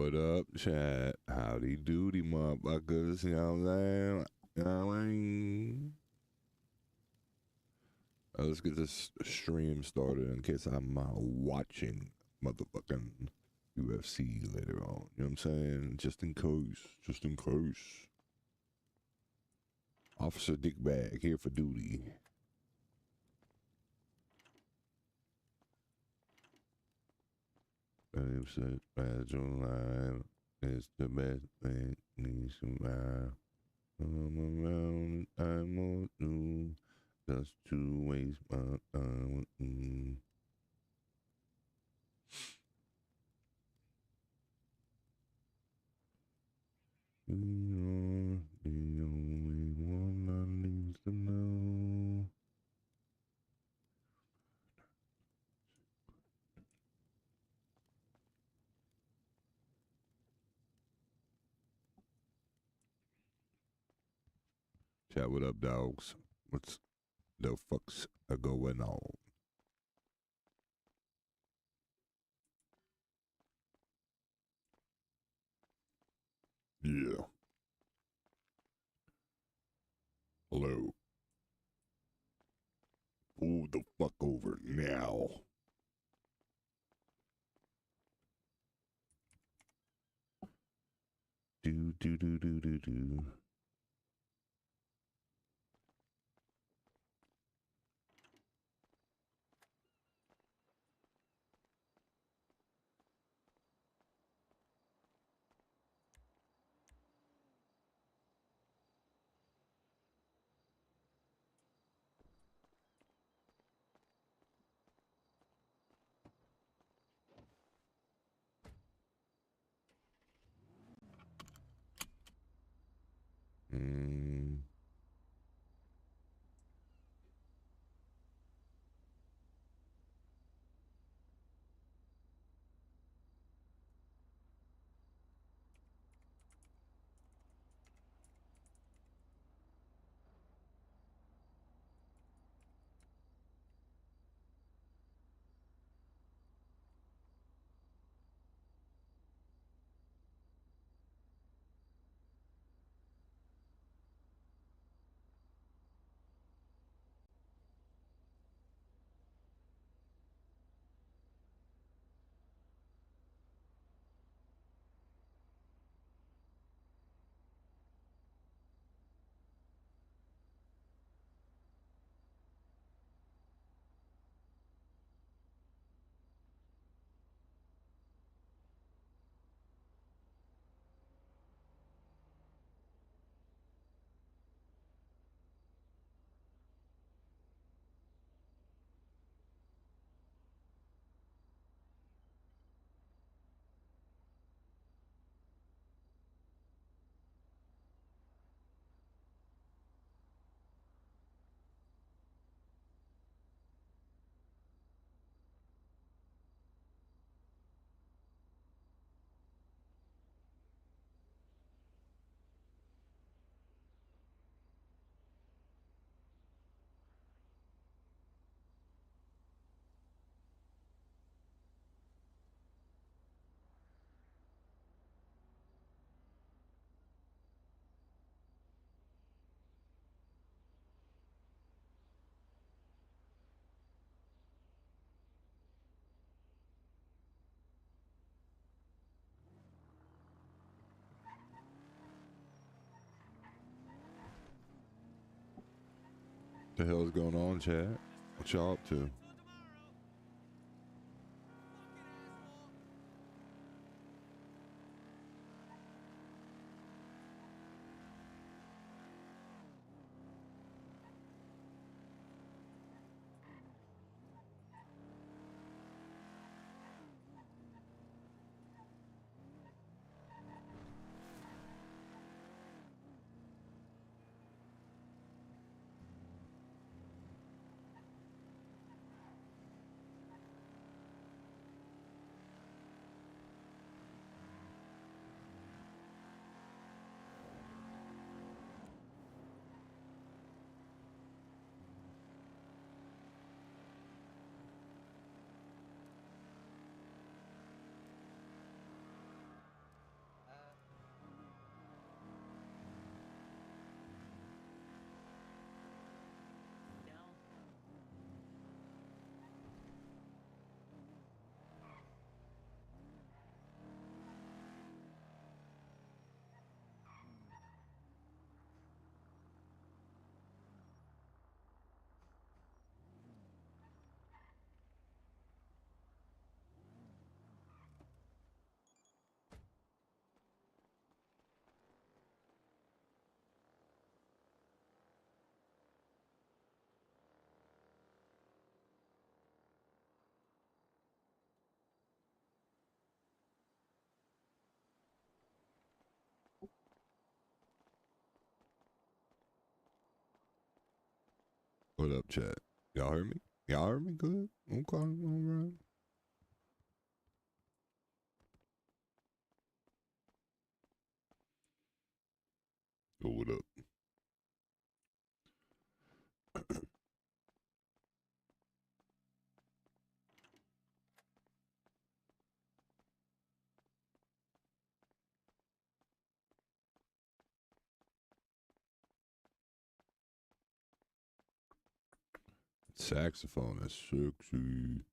What up, chat? Howdy doody, motherfuckers. You know what I'm saying? You know what I mean? Let's get this stream started in case I'm watching motherfucking UFC later on. You know what I'm saying? Just in case. Just in case. Officer Dickbag here for duty. I'm set badge online. It's the best thing. Need some I'm around. I'm on you. Just to waste my time. You're the only one I need to know. Chat, what up, dogs? What's the fuck's going on? Yeah. Hello. Pull the fuck over now. Do. The hell's going on, chat? What y'all up to? What up, chat? Y'all heard me? Y'all heard me good? Okay, all right. Oh, what up? Saxophone is sexy.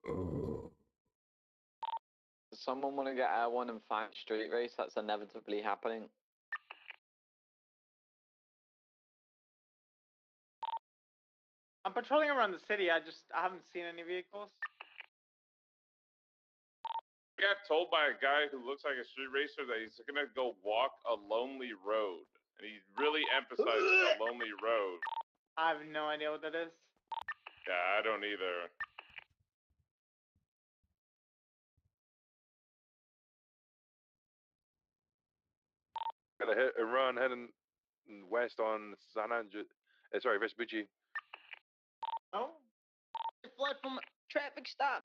Does someone want to get Air1 and find street race? That's inevitably happening. I'm patrolling around the city. I haven't seen any vehicles. I got told by a guy who looks like a street racer that he's gonna go walk a lonely road, and he really emphasizes a lonely road. I have no idea what that is. Yeah, I don't either. Got a hit and run heading west on San Andreas. Sorry, Vespucci. Oh, Fled from traffic stop.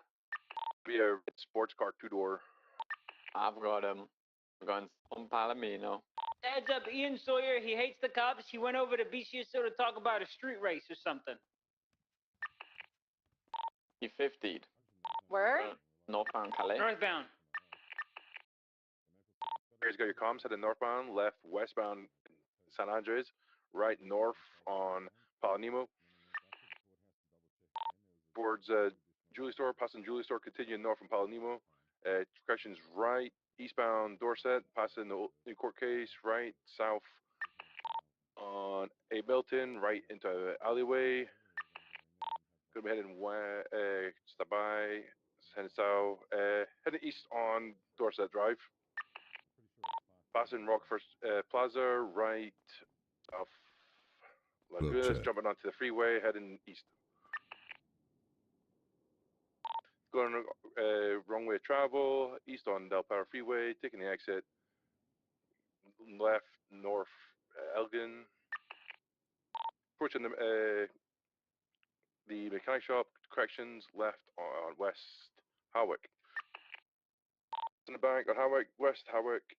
Be a sports car 2-door. I've got him. We're going on Palomino. Heads up, Ian Sawyer. He hates the cops. He went over to BCSO to talk about a street race or something. He 50'd. Where? Northbound Calais. Northbound. Here's got your comms heading northbound, left westbound San Andreas, right north on Palanimo. Towards Jewelry Store, passing Jewelry Store, continuing north from Palanimo. Corrections right, eastbound Dorset, passing the new court case, right, south on A. Milton, right into alleyway. Gonna be heading west, stop by, heading south, heading east on Dorset Drive. Passing Rockford Plaza, right, south Lagos, jumping onto the freeway, heading east. Going wrong way of travel, east on Del Power Freeway, taking the exit, left, north, Elgin. Approaching the mechanic shop, corrections, left on West Hawick. In the back on Hawick, West Hawick.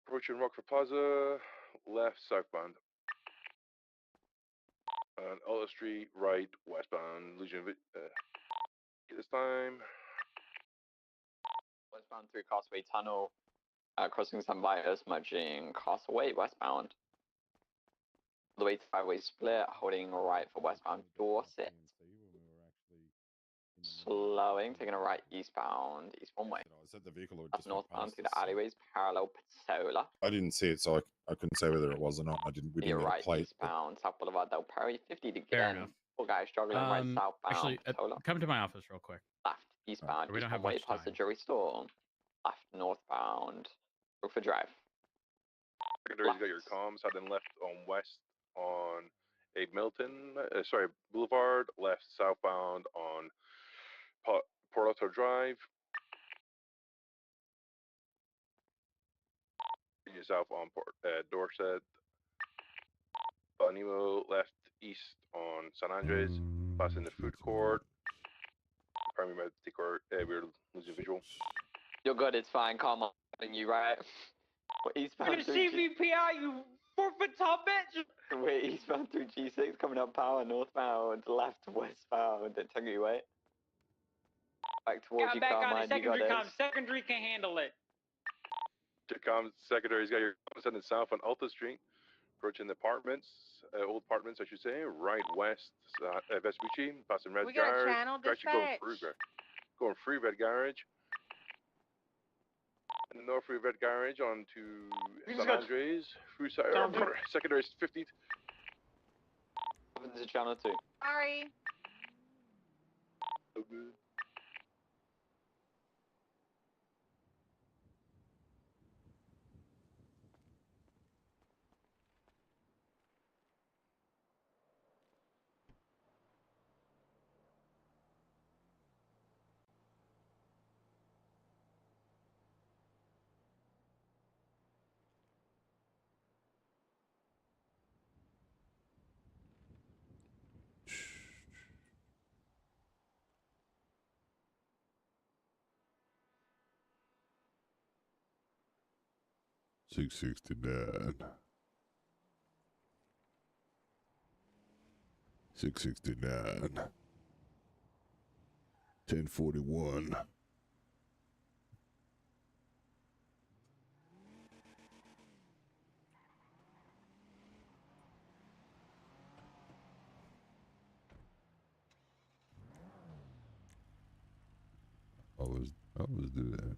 Approaching Rockford Plaza, left, southbound. On Alta Street, right, westbound, losing this time. Westbound through Causeway Tunnel. Crossing some buyers, merging Causeway westbound. The way to highway split, holding right for westbound Dorset. Slowing, taking a right eastbound, east one way. I said the vehicle would Up just went northbound past through us, the alleyways, parallel Pizzola. I didn't see it, so I couldn't say whether it was or not. We didn't You're get right a plate. eastbound, South Boulevard Del Perry, 50 to get Fair in. enough. Poor guy struggling right southbound. Actually, Pizzola. come to my office real quick. Left, eastbound, we don't east have one way much past the time. jewelry store. Left, northbound, Rookford Drive. Secondary's got your comms, heading left on west on A. Milton, Boulevard, left southbound on Port Arthur Drive. Yourself on Dorset. Palanimo, left east on San Andres, passing the food court. Primary medical court, we're losing visual. You're good, it's fine, calm on you, right? We're eastbound You're through CVPI, you 4-foot tall bitch! We're eastbound through G6, coming up Power, northbound, left, westbound, at Tanguy Way. Back towards you, Back on Carmine, the you got secondary it. comms. Secondary can handle it. Your comms secondary's got your comms heading south on Alta Street, approaching the apartments, old apartments, I should say, right west, Vespucci, passing Red We got a Garage. channel Actually dispatch. going through Red Garage. And the north through Red Garage onto San Andres, through secondary's 50. This is channel 2. Sorry. So good. $669. $669. 1041. I always do that.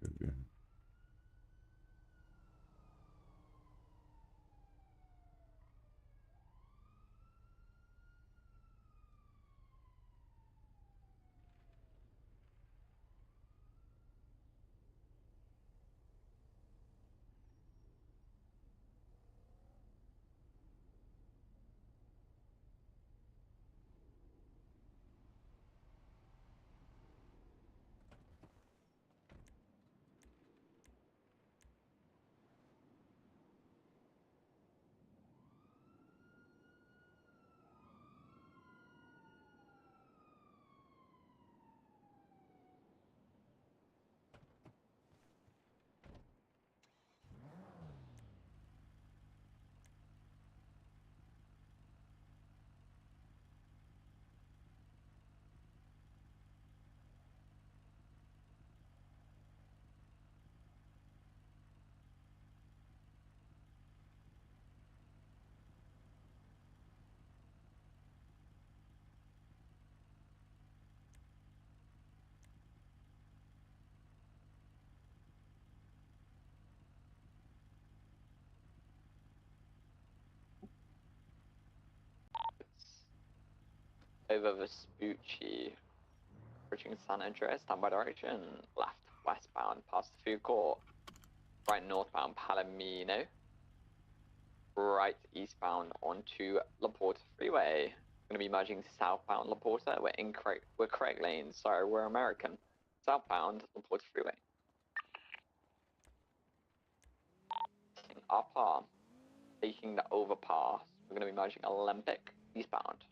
Sugar. Over Vespucci. Approaching San Andreas, standby direction. Left westbound past the food court. Right northbound Palomino. Right eastbound onto La Porta Freeway. Going to be merging southbound La Porta. We're correct lanes. Sorry, we're American. Southbound La Porta Freeway. Upper. Taking the overpass. We're going to be merging Olympic eastbound.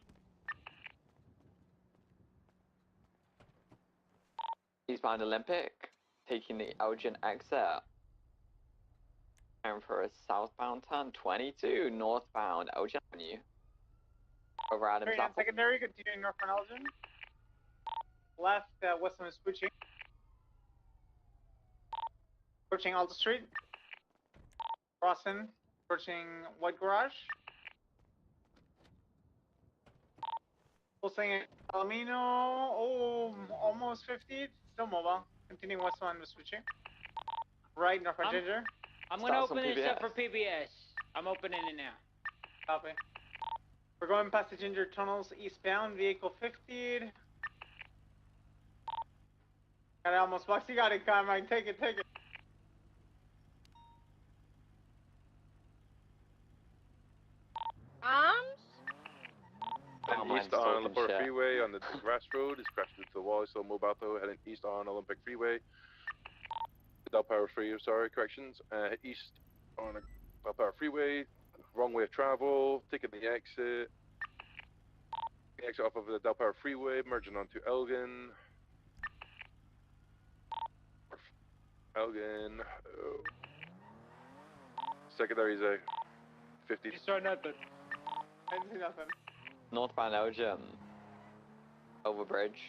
Eastbound Olympic. Taking the Elgin exit. And for a southbound turn, 22, northbound Elgin Avenue. Over Adams Straight and Apple. secondary, continuing northbound Elgin. Left, western Vespucci. Approaching Alta Street. Crossing, approaching White Garage. Pulsing at Palomino, almost 50, still mobile. Continuing westbound Vespucci. Right, northbound Ginger. I'm gonna Starts on open this up PBS. for PBS. I'm opening it now. Copy. We're going past the Ginger tunnels eastbound, vehicle 50'd. Got it almost boxed. You got it, Carmine. Take it, take it. Heading Carmine's east on La talking Porta shit. Freeway on the grass road is crashed into the wall. It's still mobile though. Heading east on Olympic Freeway. Del Power Freeway, sorry, corrections. East on Del Power Freeway. Wrong way of travel. Taking the exit. The exit off of the Del Power Freeway. Merging onto Elgin. Elgin. Secondary is a 50. You saw nothing. I didn't see nothing. Northbound Elgin. Overbridge.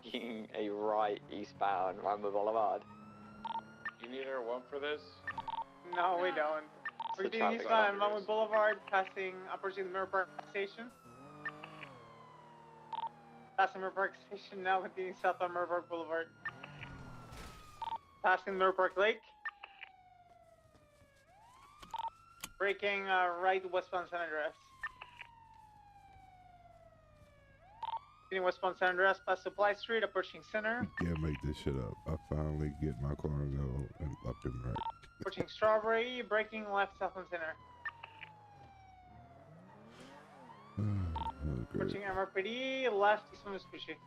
Taking a right eastbound Rambo Boulevard. You need R1 for this? No, we don't. We're the doing traffic eastbound light. Monwood Boulevard, approaching the Mirror Park Station. Passing Mirror Park Station, now continuing south on Mirror Park Boulevard. Passing Mirror Park Lake. Braking right westbound San Andreas. Continuing westbound San Andreas, past Supply Street, approaching Center. You can't make this shit up. I finally get my car and go and up and right. Approaching Strawberry, braking left south on Center. Oh, great. Approaching MRPD, left east on Vespucci.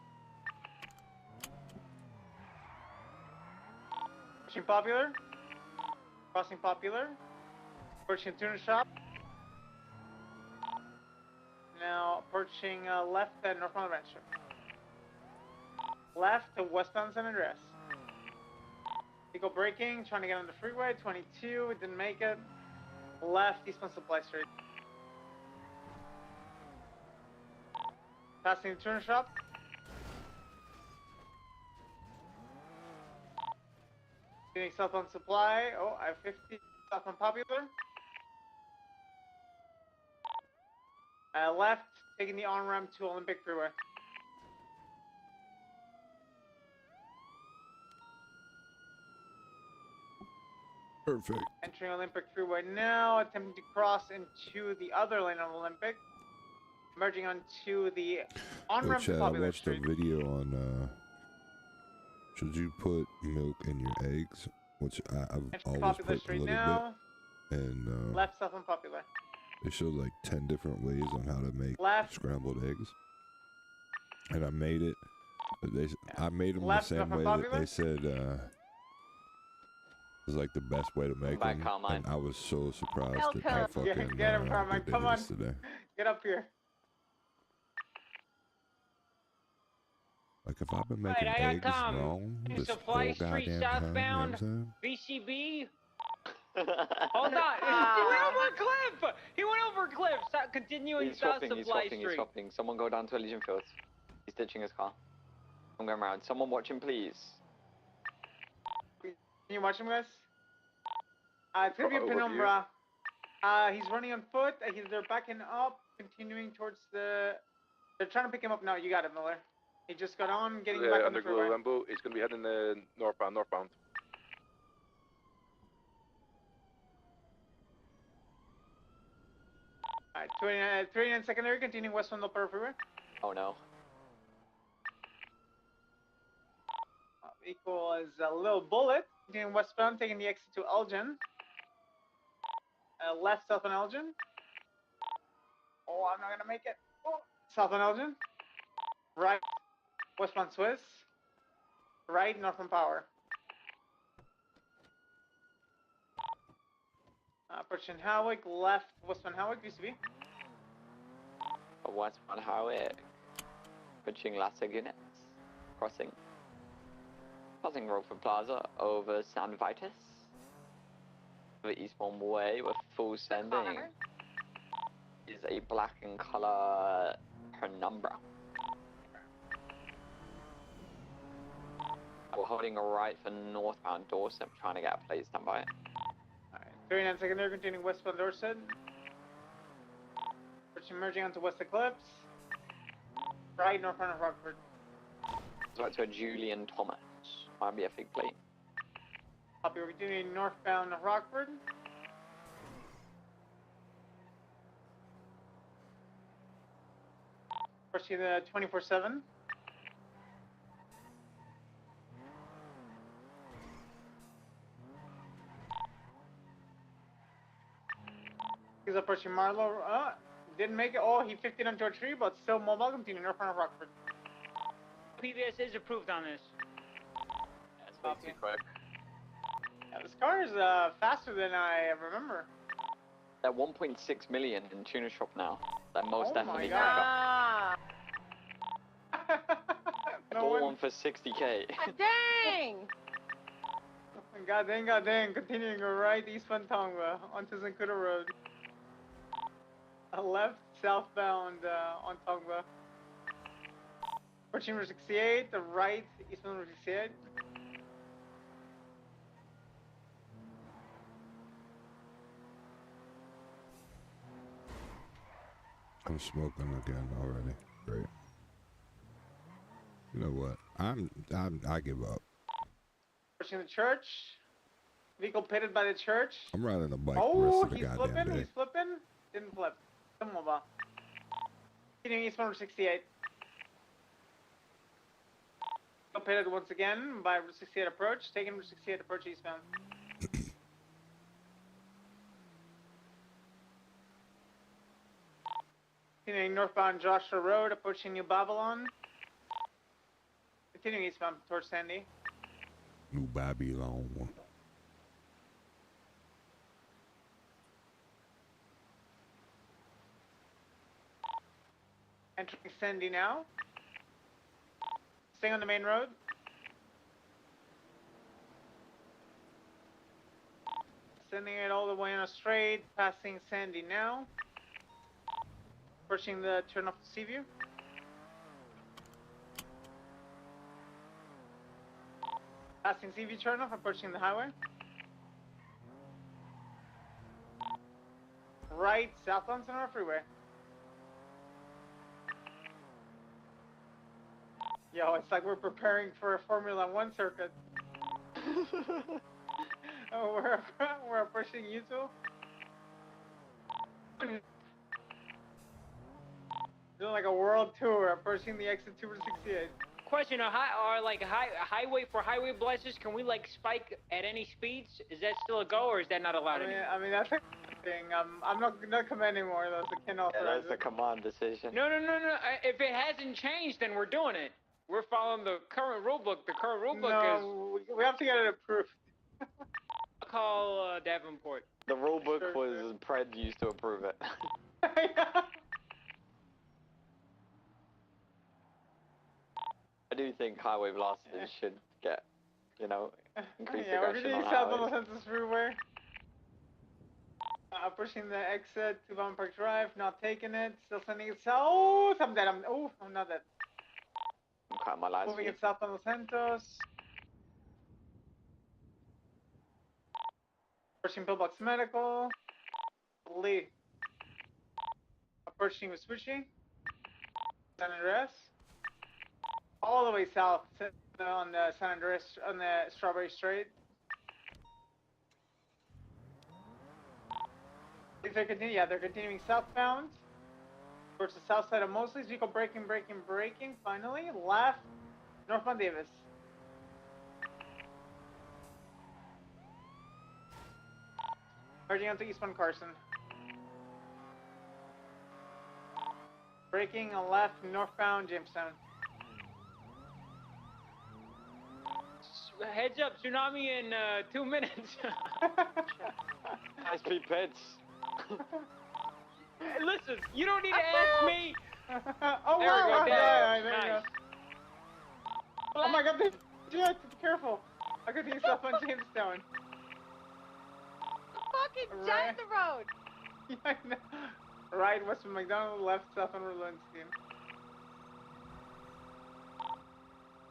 Approaching Popular. Crossing Popular. Approaching Tuna Shop. Now approaching left at Northbound Adventure. Left to westbound San Andreas. Vehicle braking, trying to get on the freeway. 22, it didn't make it. Left, eastbound Supply Street. Passing the Tuna Shop. Getting southbound Supply. Oh, I-50, southbound Popular. Left, taking the on-ramp to Olympic Freeway. Perfect. Entering Olympic Freeway now, attempting to cross into the other lane of Olympic. Merging onto the Yo, on-ramp to Chad, I Popular watched Street. a video on should you put milk in your eggs, which I've Entering always Popular put a Street little now. bit, and Left, south on Popular. they showed like 10 different ways on how to make Left. scrambled eggs, and I made it. But I made them Left, the same north way on that Popular. they said was like the best way to make Back, them, Carmine. and I was so surprised at how Welcome. fucking Get him, Carmine, good they come did on. this today. Get up here. Like if I've been Right, making I got eggs Tom. wrong this Supply whole Street goddamn time, you know what I'm southbound. saying? VCB. Hold on. He went over a cliff. He went over a cliff. Continuing He's south swapping, he's Supply swapping, he's Street. swapping. Someone go down to Elysian Fields. He's ditching his car. I'm going around. Someone watch him, please. Can you watch him, guys? It's gonna be a What do you- penumbra. He's running on foot. They're backing up, continuing towards the. They're trying to pick him up now. You got it, Miller. He just got on, getting back on the Underglow freeway. Lambo is going to be heading northbound. Alright, 29 secondary, continuing west on the upper freeway. Oh no. Vehicle is a little bullet. Continuing westbound, taking the exit to Elgin. Left, south on Elgin. Oh, I'm not gonna make it. Oh, south on Elgin. Right, westbound Swiss. Right, north on Power. Approaching Howick, left, westbound Howick, VCB. West on Howick. Pitching Lasser units. Crossing. Crossing Rockford Plaza over San Vitus. The eastbound way with full sending. Is a black in color penumbra. We're holding a right for northbound Dorset, trying to get a plate stand by it. Alright, 39 secondary, continuing westbound Dorset. Merging onto West Eclipse. Right, northbound of Rockford. It's right to a Julian Thomas. Might be a fig plate. Copy, we're continuing northbound of Rockford. Approaching the 24/7. He's approaching Marlow. Didn't make it. Oh, he 50'd onto a tree, but still mobile. Continuing northbound of Rockford. PBS is approved on this. That's way too quick. Yeah, this car is faster than I remember. They're 1.6 million in Tuna Shop now. They're most Oh definitely my quicker. Ah, I No bought one. one for 60k. dang! God dang. Continuing right eastbound Tonga onto Zancudo Road. Left southbound on Tonga. Approaching Route 68, the right eastbound Route 68. I'm smoking again already. Great. You know what? I give up. Approaching the church. Vehicle pitted by the church. I'm riding a bike the rest Oh, of the he's goddamn flipping. day. He's flipping. Didn't flip. Come on, Continuing eastbound Route 68. Vehicle pitted once again by Route 68 approach. Taking Route 68 approach eastbound. Continuing northbound Joshua Road, approaching New Babylon. Continuing eastbound towards Sandy. New Babylon. Entering Sandy now. Staying on the main road. Sending it all the way on a straight, passing Sandy now. Approaching the turn off Seaview. Passing Seaview turn off, approaching the highway. Right, southbound Sonora Freeway. Yo, it's like we're preparing for a Formula One circuit. Oh, we're approaching you two. Doing like a world tour, approaching the exit 268. Question: highway for highway blasters? Can we like spike at any speeds? Is that still a go, or is that not allowed anymore? I mean that's a thing. I'm not commanding more. Those I can't authorize That's a command decision. No. If it hasn't changed, then we're doing it. We're following the current rule book. The current rule book is. No, we have to get it approved. I'll call Davenport. The rule book was Pred used to approve it. I do think highway blasters should get, increased Yeah, we're aggression getting on south on highways. the Census Freeway. Pushing the exit to Bound Park Drive, not taking it, still sending it south. I'm dead. I'm not dead. I'm cutting my last Moving view. it south on Los Santos. Approaching Pillbox Medical. Lee. Approaching Vespucci. San Andreas. All the way south on the San Andreas, on the Strawberry Strait. If they're continuing southbound. Towards the south side of Mosley's. Vehicle braking, finally. Left. Northbound Davis. Merging onto eastbound Carson. Braking a left, northbound Jamestown. Heads up, tsunami in 2 minutes. High-speed pits. Listen, you don't need to ask me. Oh There wow! we go, There you nice. go. Oh my God! Be careful! I could use stuff on Jamestown. Fucking giant the road. Yeah, I know. Right, west of McDonald, left, south on Rolandstein.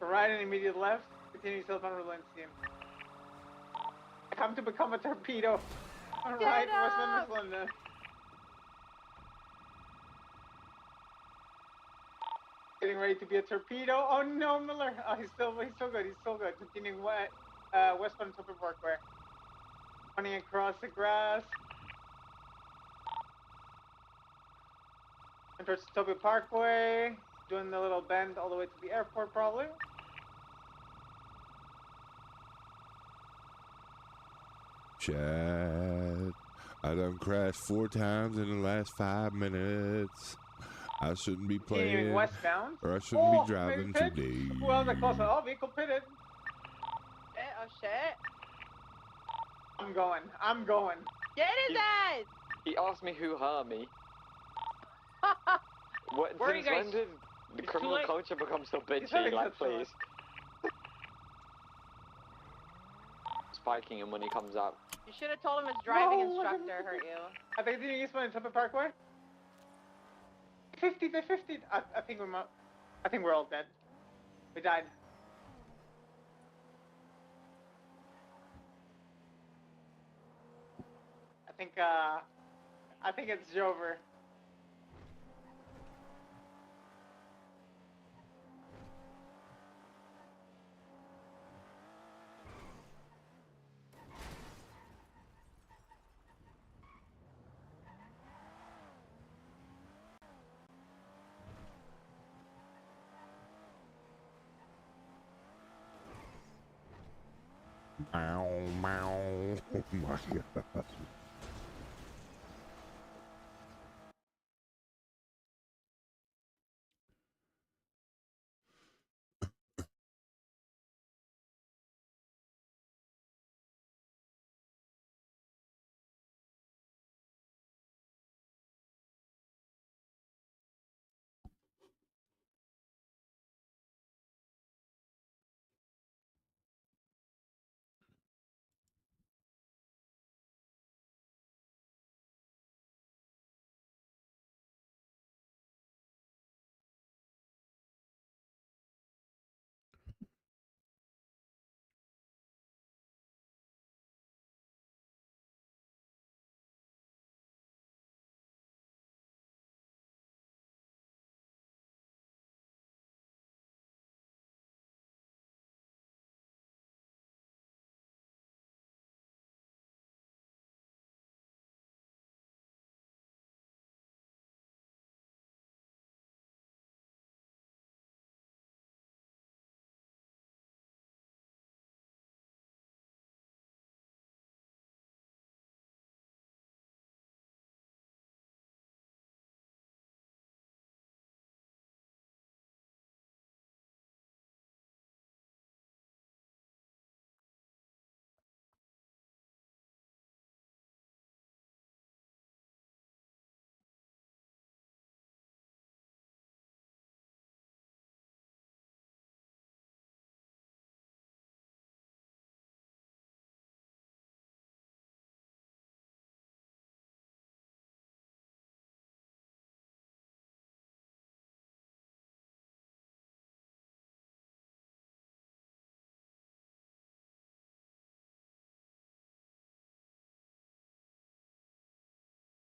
Right and immediate left, continue south on Rolandstein. Come to become a torpedo. Right, west of Miss Linda. Getting ready to be a torpedo. Oh no, Miller. Oh, he's still good. Continuing westbound Topper Parkway. Running across the grass. And towards Topper Parkway. Doing the little bend all the way to the airport, probably. Chad, I done crashed 4 times in the last 5 minutes. I shouldn't be Continuing playing, westbound. or I shouldn't be maybe driving pit. today. Well, the close. Oh, vehicle pitted. Oh shit. I'm going. Get his ass! He asked me who hurt me. Where are you Since guys? when did the It's too criminal late. culture become so having bitchy? Like, such fun. please. Spiking him when he comes out. You should have told him his driving No. instructor hurt you. I think the eastbound Topper Parkway. 50, they 50. I think we're all dead. We died. I think it's Jover. Meow, meow. Oh my God.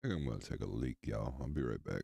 I think I'm gonna take a leak, y'all. I'll be right back.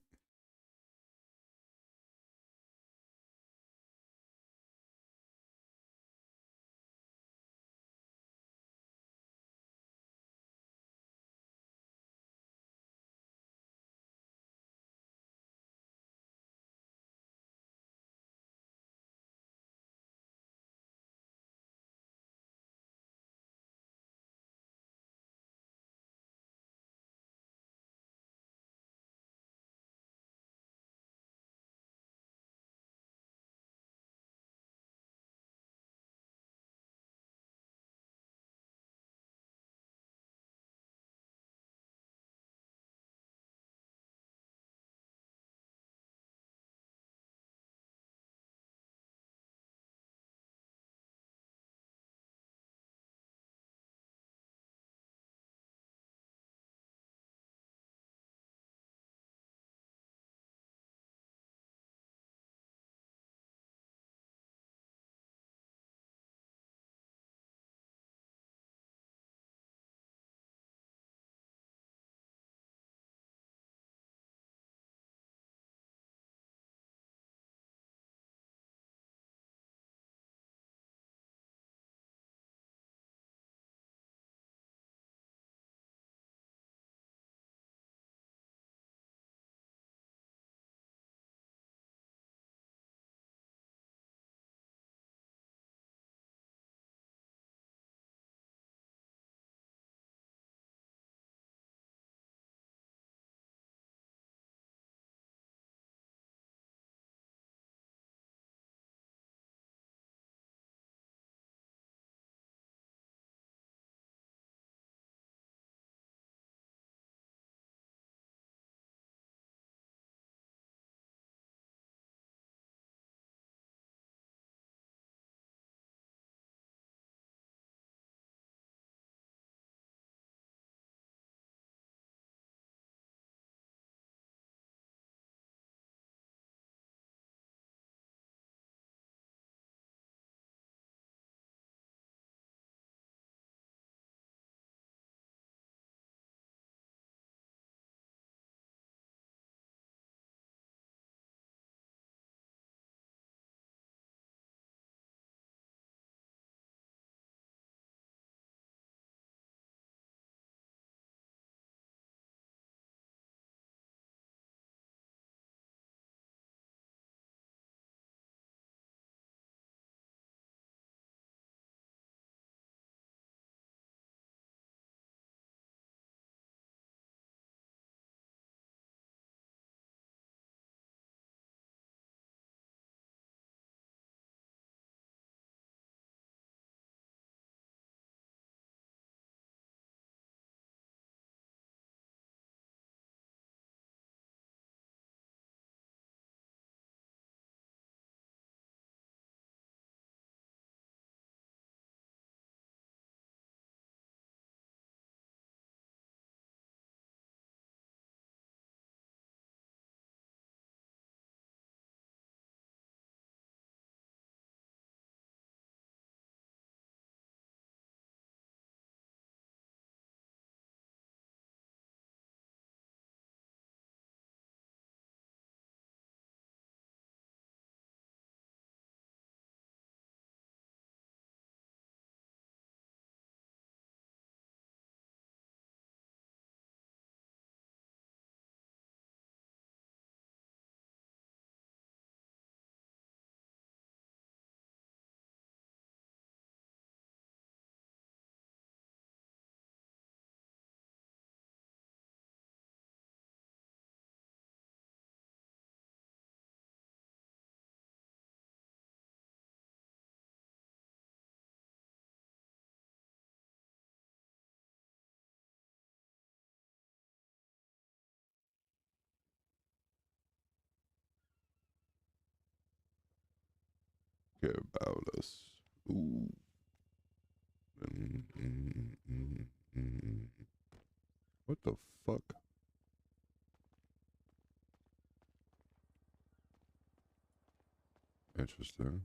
Care about us. Ooh. What the fuck? Interesting.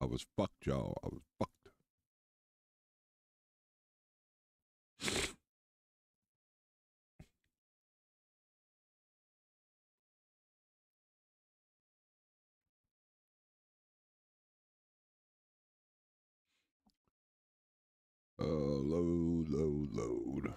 I was fucked, y'all. I was fucked. Load.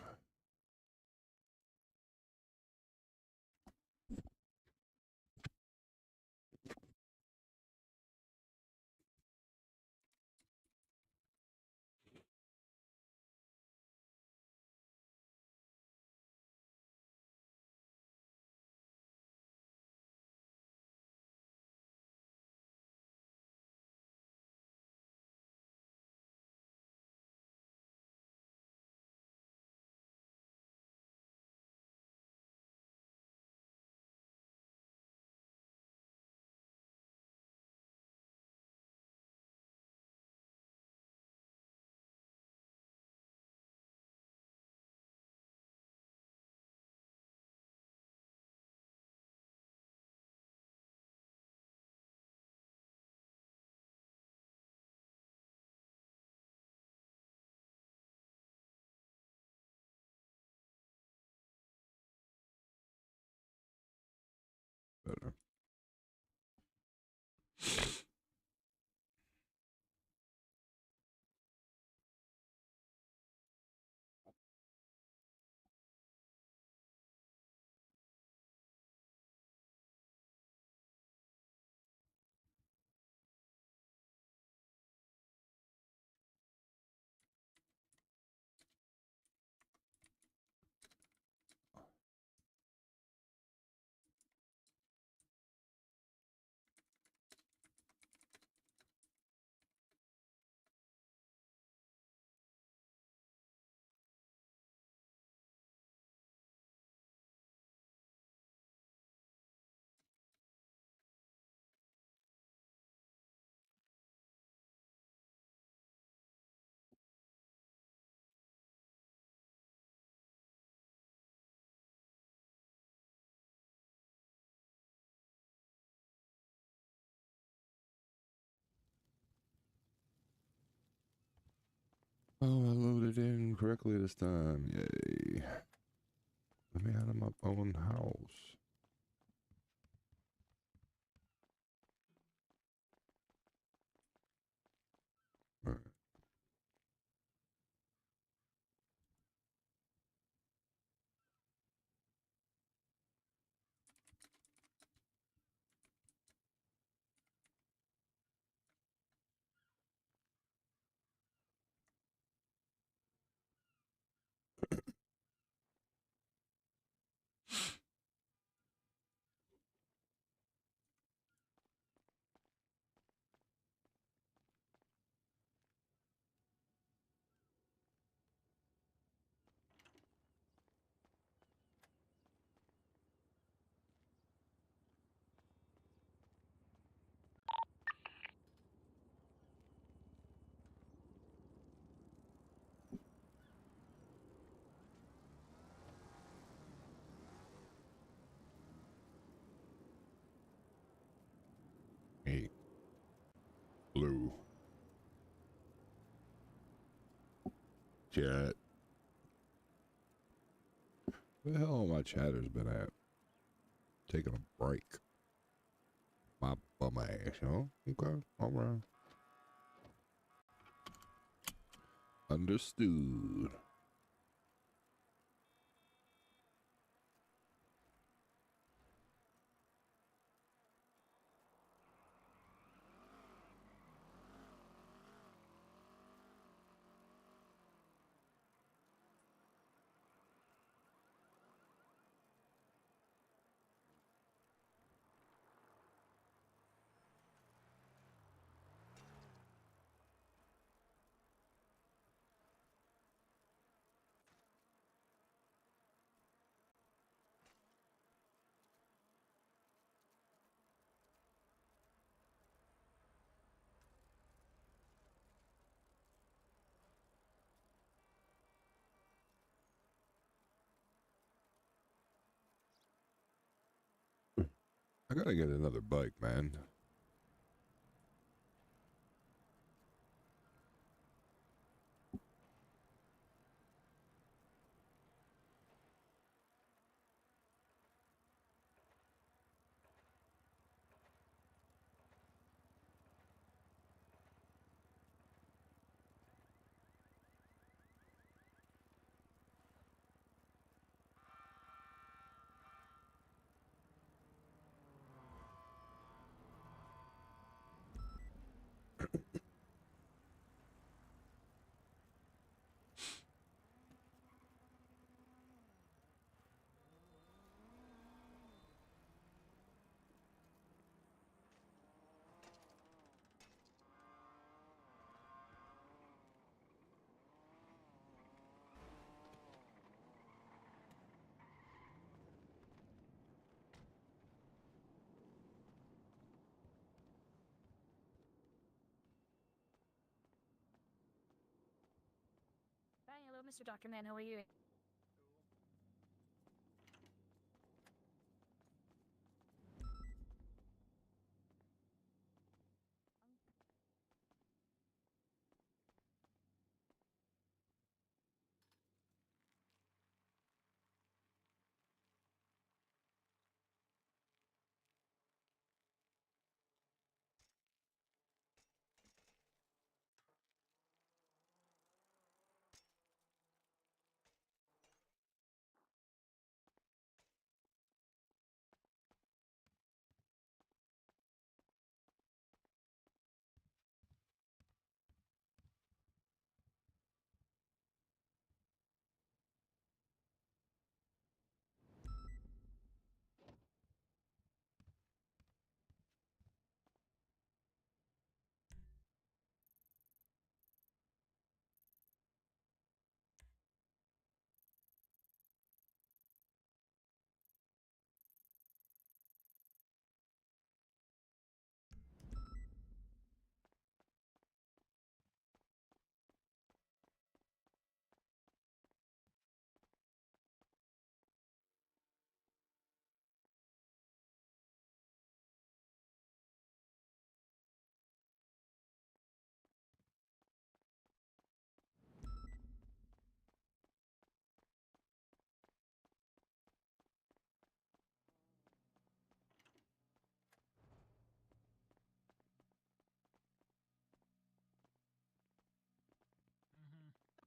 Better. Oh, I loaded in correctly this time. Yay. Let me out of my own house. All right. Hey. Blue. Chat. Where the hell my chatter's been at? Taking a break. My bum ass, huh? Okay. All right. Understood. I gotta get another bike, man. Mr. Doctor Man. How are you?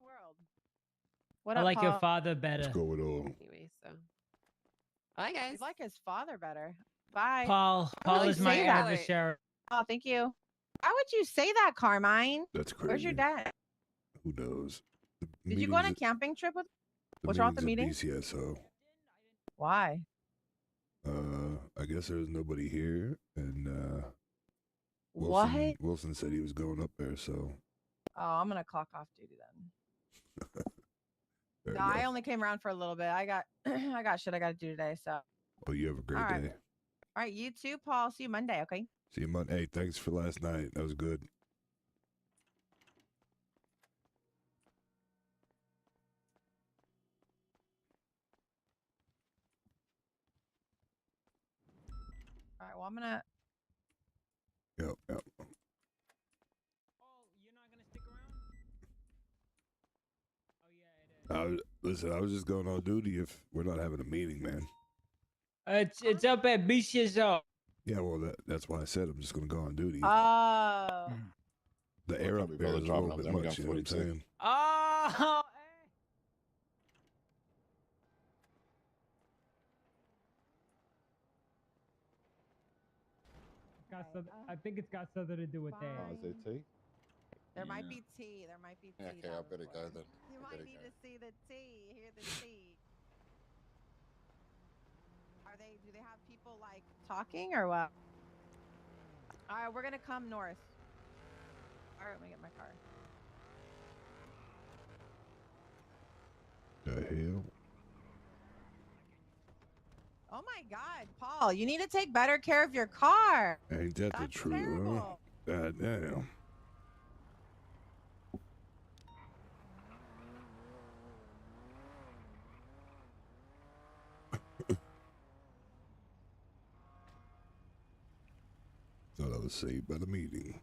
World. What I up, like your Paul? father What's better. going on? Anyway, so. Bye, guys. You like his father better. Bye. Paul would is you my say that? adversary. Oh, thank you. Why would you say that, Carmine? That's crazy. Where's your dad? Who knows? The Did you go on a meetings- camping trip with? the What's wrong with the meetings meeting? at BCSO. Why? I guess there's nobody here, and What? Wilson said he was going up there, so Oh, I'm gonna clock off duty then. fair No, I enough. only came around for a little bit. I got I got shit I gotta do today. So Well, you have a great All right. day. all right, you too, Paul. See you Monday, okay? See you Monday. Hey, thanks for last night. That was good. All right, well I'm gonna Yep. Oh, you're not gonna stick around? Oh yeah, it is. Listen, I was just going on duty if we're not having a meeting, man. It's up at BCSO. Yeah, well, that's why I said I'm just going to go on duty. Oh, The air up can't be there bothered is a little driving up bit there. We much, got you know what I'm 42. saying? Oh, I think it's got something to do with that. Oh, is there tea? there might be tea. There might be tea. Yeah, okay, down I this better go way. then. You I might better need go. to see the tea. Hear the tea. Do they have people like talking or what? All right, we're gonna come north. All right, let me get my car. The hell? Oh my God, Paul, you need to take better care of your car. Ain't that the That's truth, terrible. huh? God damn. Thought I was saved by the meeting.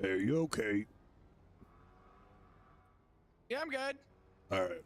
Hey, are you okay? Yeah, I'm good. All right.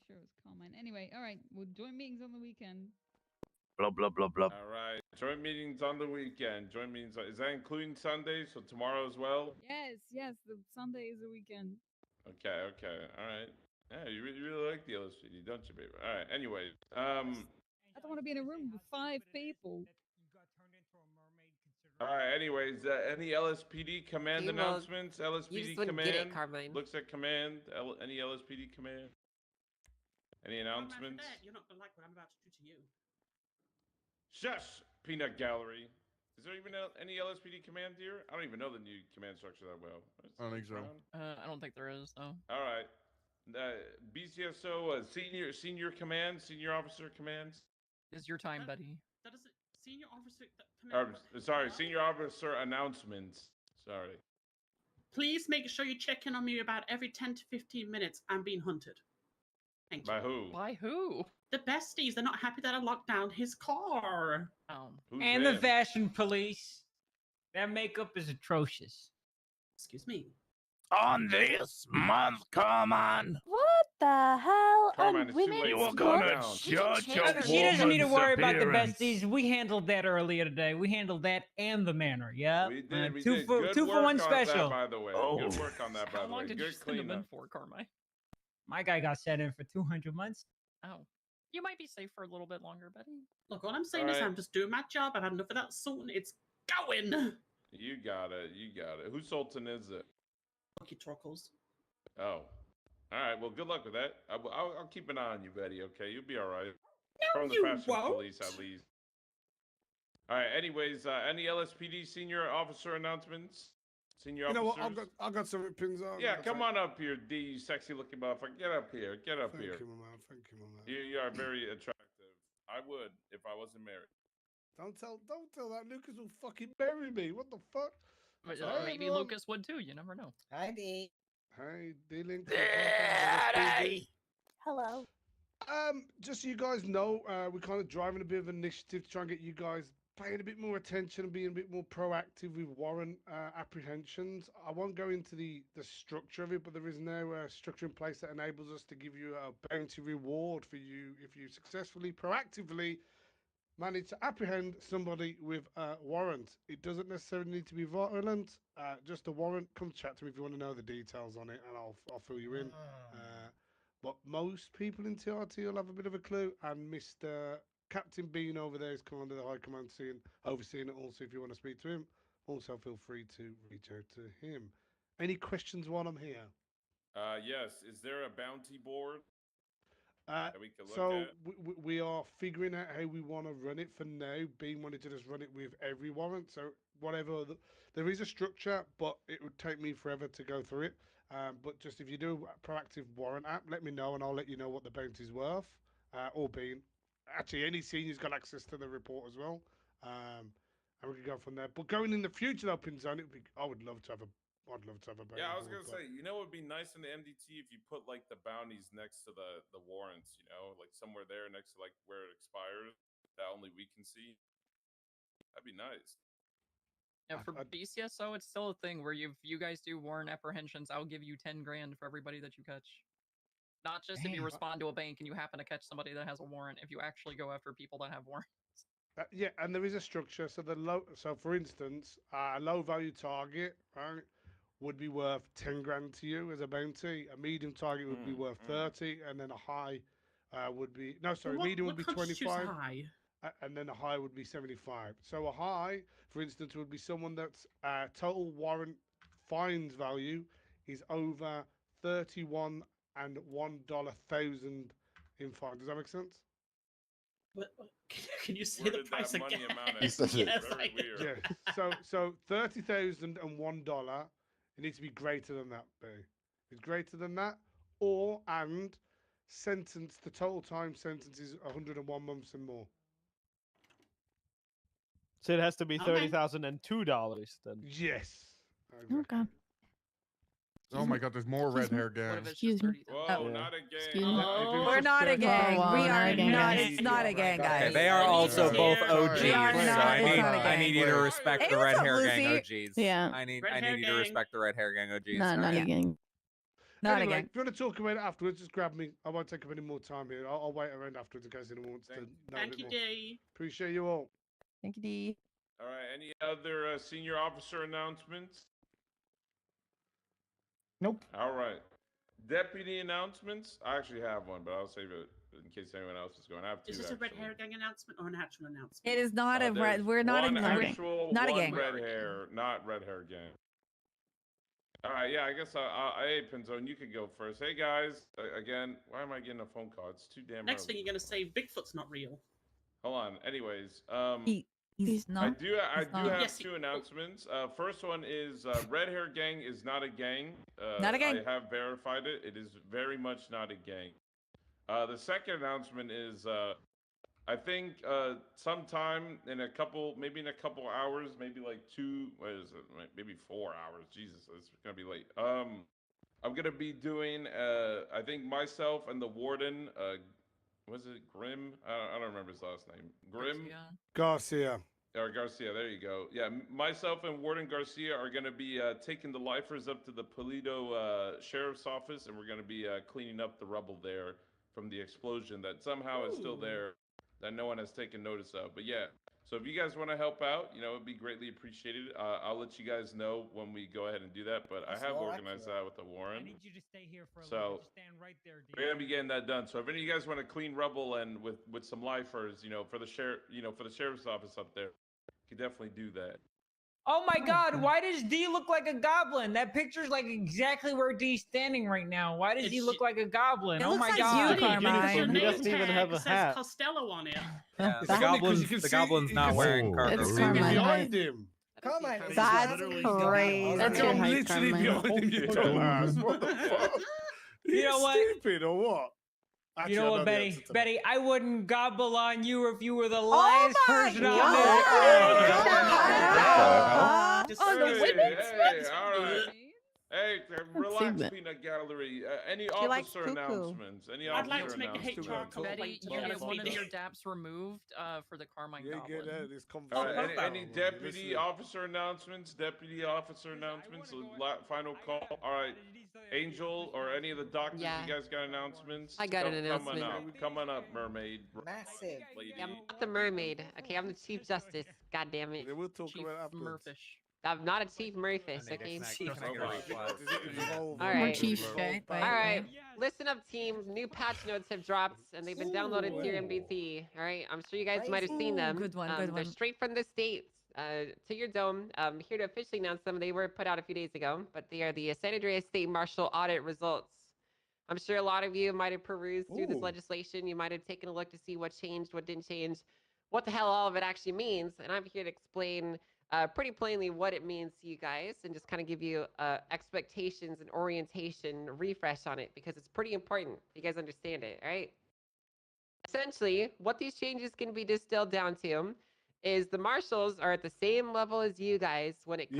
sure it was Carmine. Anyway, all right. We'll join meetings on the weekend. Blah blah blah blah. All right. Joint meetings on the weekend. Joint meetings. Is that including Sunday? So tomorrow as well? Yes, yes. The Sunday is the weekend. Okay. All right. Yeah, you really like the LSPD, don't you, baby? All right. Anyway, I don't want to be in a room with 5 people. All right. Anyways, any LSPD command Okay, well, announcements? you LSPD just wouldn't command. get it, Carmine. Looks at command. Any LSPD command? Any announcements? You're not gonna like what I'm about to do to you. Shush, Peanut Gallery. Is there even any LSPD command here? I don't even know the new command structure that well. I don't think so. I don't think there is, no. All right. BCSO, senior command, senior officer commands. It's your time, buddy. That is a senior officer command. Sorry, senior officer announcements. Sorry. Please make sure you check in on me about every 10 to 15 minutes. I'm being hunted. Thank you. By who? By who? The besties. They're not happy that I locked down his car. Oh. And the fashion police. Their makeup is atrocious. Excuse me. On this month, Carmine. What the hell? Carmine, On it's too late. women's You are Calm gonna down. judge your She doesn't need to woman's worry about the appearance. besties. We handled that earlier today. We handled that and the manor. Yeah. We did. We two did. for Good two for work one on special. That, by the way. Oh. Good work on that, by How the long way. did you Good send him in cleanup. for, Carmine? My guy got sent in for 200 months. Oh. You might be safe for a little bit longer, buddy. Look, all I'm saying is Alright. I'm just doing my job. I've had enough of that Sultan. It's going. You got it. Whose Sultan is it? Lucky Torkles. Oh. All right. Well, good luck with that. I'll keep an eye on you, Betty. Okay, you'll be all right. No, From the you fashion won't. police, at least. All right. Anyways, any LSPD senior officer announcements? Senior You know officers? what? I got some pins on. Yeah, come on up here, D, you sexy looking motherfucker. Get up here. Get up here. Thank you, my man. Thank you, my man. You are very attractive. I would if I wasn't married. Don't tell that. Lucas will fucking bury me. What the fuck? But, Sorry, maybe everyone. Lucas would too. You never know. Hi, D. Hey, D-Link. Daddy. Hello. Just so you guys know, we're kind of driving a bit of an initiative to try and get you guys paying a bit more attention and being a bit more proactive with warrant apprehensions. I won't go into the structure of it, but there is no structure in place that enables us to give you a bounty reward for you if you successfully, proactively manage to apprehend somebody with a warrant. It doesn't necessarily need to be violent, just a warrant. Come chat to me if you want to know the details on it, and I'll fill you in. But most people in TRT will have a bit of a clue, and Mr. Captain Bean over there is kind of the high command overseeing it also. If you want to speak to him, also feel free to reach out to him. Any questions while I'm here? Yes. Is there a bounty board? That we can look so at? we are figuring out how we want to run it for now. Bean wanted to just run it with every warrant, so whatever. There is a structure, but it would take me forever to go through it. But just if you do a proactive warrant app, let me know and I'll let you know what the bounty's worth. Or Bean. Actually, any senior's got access to the report as well. And we can go from there. But going in the future, though, Pinzone, I would love to have a bounty. Yeah, I was board, gonna say, you know, it would be nice in the MDT if you put like the bounties next to the warrants, you know, like somewhere there next to like where it expires that only we can see. That'd be nice. Yeah, for BCSO, it's still a thing where if you guys do warrant apprehensions, I'll give you 10 grand for everybody that you catch. Not just if you Damn. respond to a bank and you happen to catch somebody that has a warrant. If you actually go after people that have warrants. Yeah, and there is a structure. So for instance, a low value target, right, would be worth 10 grand to you as a bounty. A medium target would be worth 30, and then a high would be medium would be 25, and then a high would be 75. So a high, for instance, would be someone that's total warrant fines value is over 31 and $1,000 in fine. Does that make sense? Can you say Where the did price that money again? amount He said it. Yes, Very weird. Yeah. So $30,001. It needs to be greater than that, B. If it's greater than that, and sentence, the total time sentence is 101 months and more. So it has to be $30,002 then. Yes. Okay. Oh my God, there's more red hair gangs. Excuse me. Whoa, not a gang. Excuse me. We're not a gang. We are not. It's not a gang, guys. They are also both OGs. We are So not. I It's need, not a I need you to gang. respect Hey, the what's red up, hair gang Lucy? OGs. Yeah. I need Red you hair to gang. respect the red hair gang OGs. Not a gang. Not anyway, again. if you want to talk about it afterwards, just grab me. I won't take up any more time here. I'll wait around afterwards in case anyone wants to know a Thank bit you, more. D. Appreciate you all. Thank you, D. All right. Any other senior officer announcements? Nope. All right. Deputy announcements. I actually have one, but I'll save it in case anyone else is going. I have two. Is this a red actually. hair gang announcement or an actual announcement? It is not a red. There's We're not one a actual, not a one gang. red hair, not red hair gang. All right, yeah, I guess hey, Pinzone, you could go first. Hey guys, again, why am I getting a phone call? It's too damn Next early. thing you're gonna say, Bigfoot's not real. Hold on. Anyways, He's not. I do have Yes, two announcements. First one is Red Hair Gang is not a gang. Not a gang. I have verified it. It is very much not a gang. The second announcement is I think sometime in maybe in a couple hours, maybe like maybe 4 hours. Jesus, it's gonna be late. I'm gonna be doing I think myself and the warden. Was it Grim? I don't remember his last name. Grim Garcia. or Garcia. There you go. Yeah, myself and Warden Garcia are gonna be taking the lifers up to the Polito Sheriff's Office, and we're gonna be cleaning up the rubble there from the explosion that somehow is still there, that no one has taken notice of. But yeah, so if you guys want to help out, it'd be greatly appreciated. I'll let you guys know when we go ahead and do that. But I have organized that with the Warren. I need you to stay here for a So little. Just stand right there, we're gonna be getting that done. So if any of you guys want to clean rubble and with some lifers, for the sheriff's office up there, you can definitely do that. Oh my God! Why does D look like a goblin? That picture's like exactly where D's standing right now. Why does he look like a goblin? It Oh looks my like God! you, Carmine. He doesn't even have a It hat. says Costello on it. Yeah, the goblin's not wearing cargo. It's See Carmine. behind him. Carmine, That's crazy. That's your I'm height, literally Carmine. behind him, you dumbass. What the fuck? You know what? Stupid or what? Actually, You I know what, the Betty? answer to that. Betty, I wouldn't gobble on you if you were the Oh last my person on God. this. On the women's Hey, all right. Hey, relax, Achievement. Peanut Gallery. Any She likes officer cuckoo. announcements? Any I'd like officer to make a announcements? HR complaint. Betty, to you get one of LSPD. your DAPs removed for the Carmine Yeah, Goblin. get out of this All conversation. right, any deputy officer announcements? Deputy officer announcements? Final call. All right, Angel or any of the doctors, Yeah. you guys got announcements? I got an Come on announcement. up. Come on up, mermaid. Massive. Lady. I'm not the mermaid. Okay, I'm the Chief Justice. God damn it. Yeah, we'll talk Chief about it afterwards. Murphish. I'm not a Chief Murphys, okay? All Alright. Chief, okay? All right, listen up, team. New patch notes have dropped, and they've been downloaded to your MBT. All right, I'm sure you guys might have seen them. Good one, good They're one. straight from the States to your dome. Here to officially announce them. They were put out a few days ago, but they are the San Andreas State Marshal audit results. I'm sure a lot of you might have perused through this legislation. You might have taken a look to see what changed, what didn't change, what the hell all of it actually means. And I'm here to explain pretty plainly what it means to you guys and just kind of give you expectations and orientation refresh on it because it's pretty important you guys understand it, all right? Essentially, what these changes can be distilled down to is the marshals are at the same level as you guys when it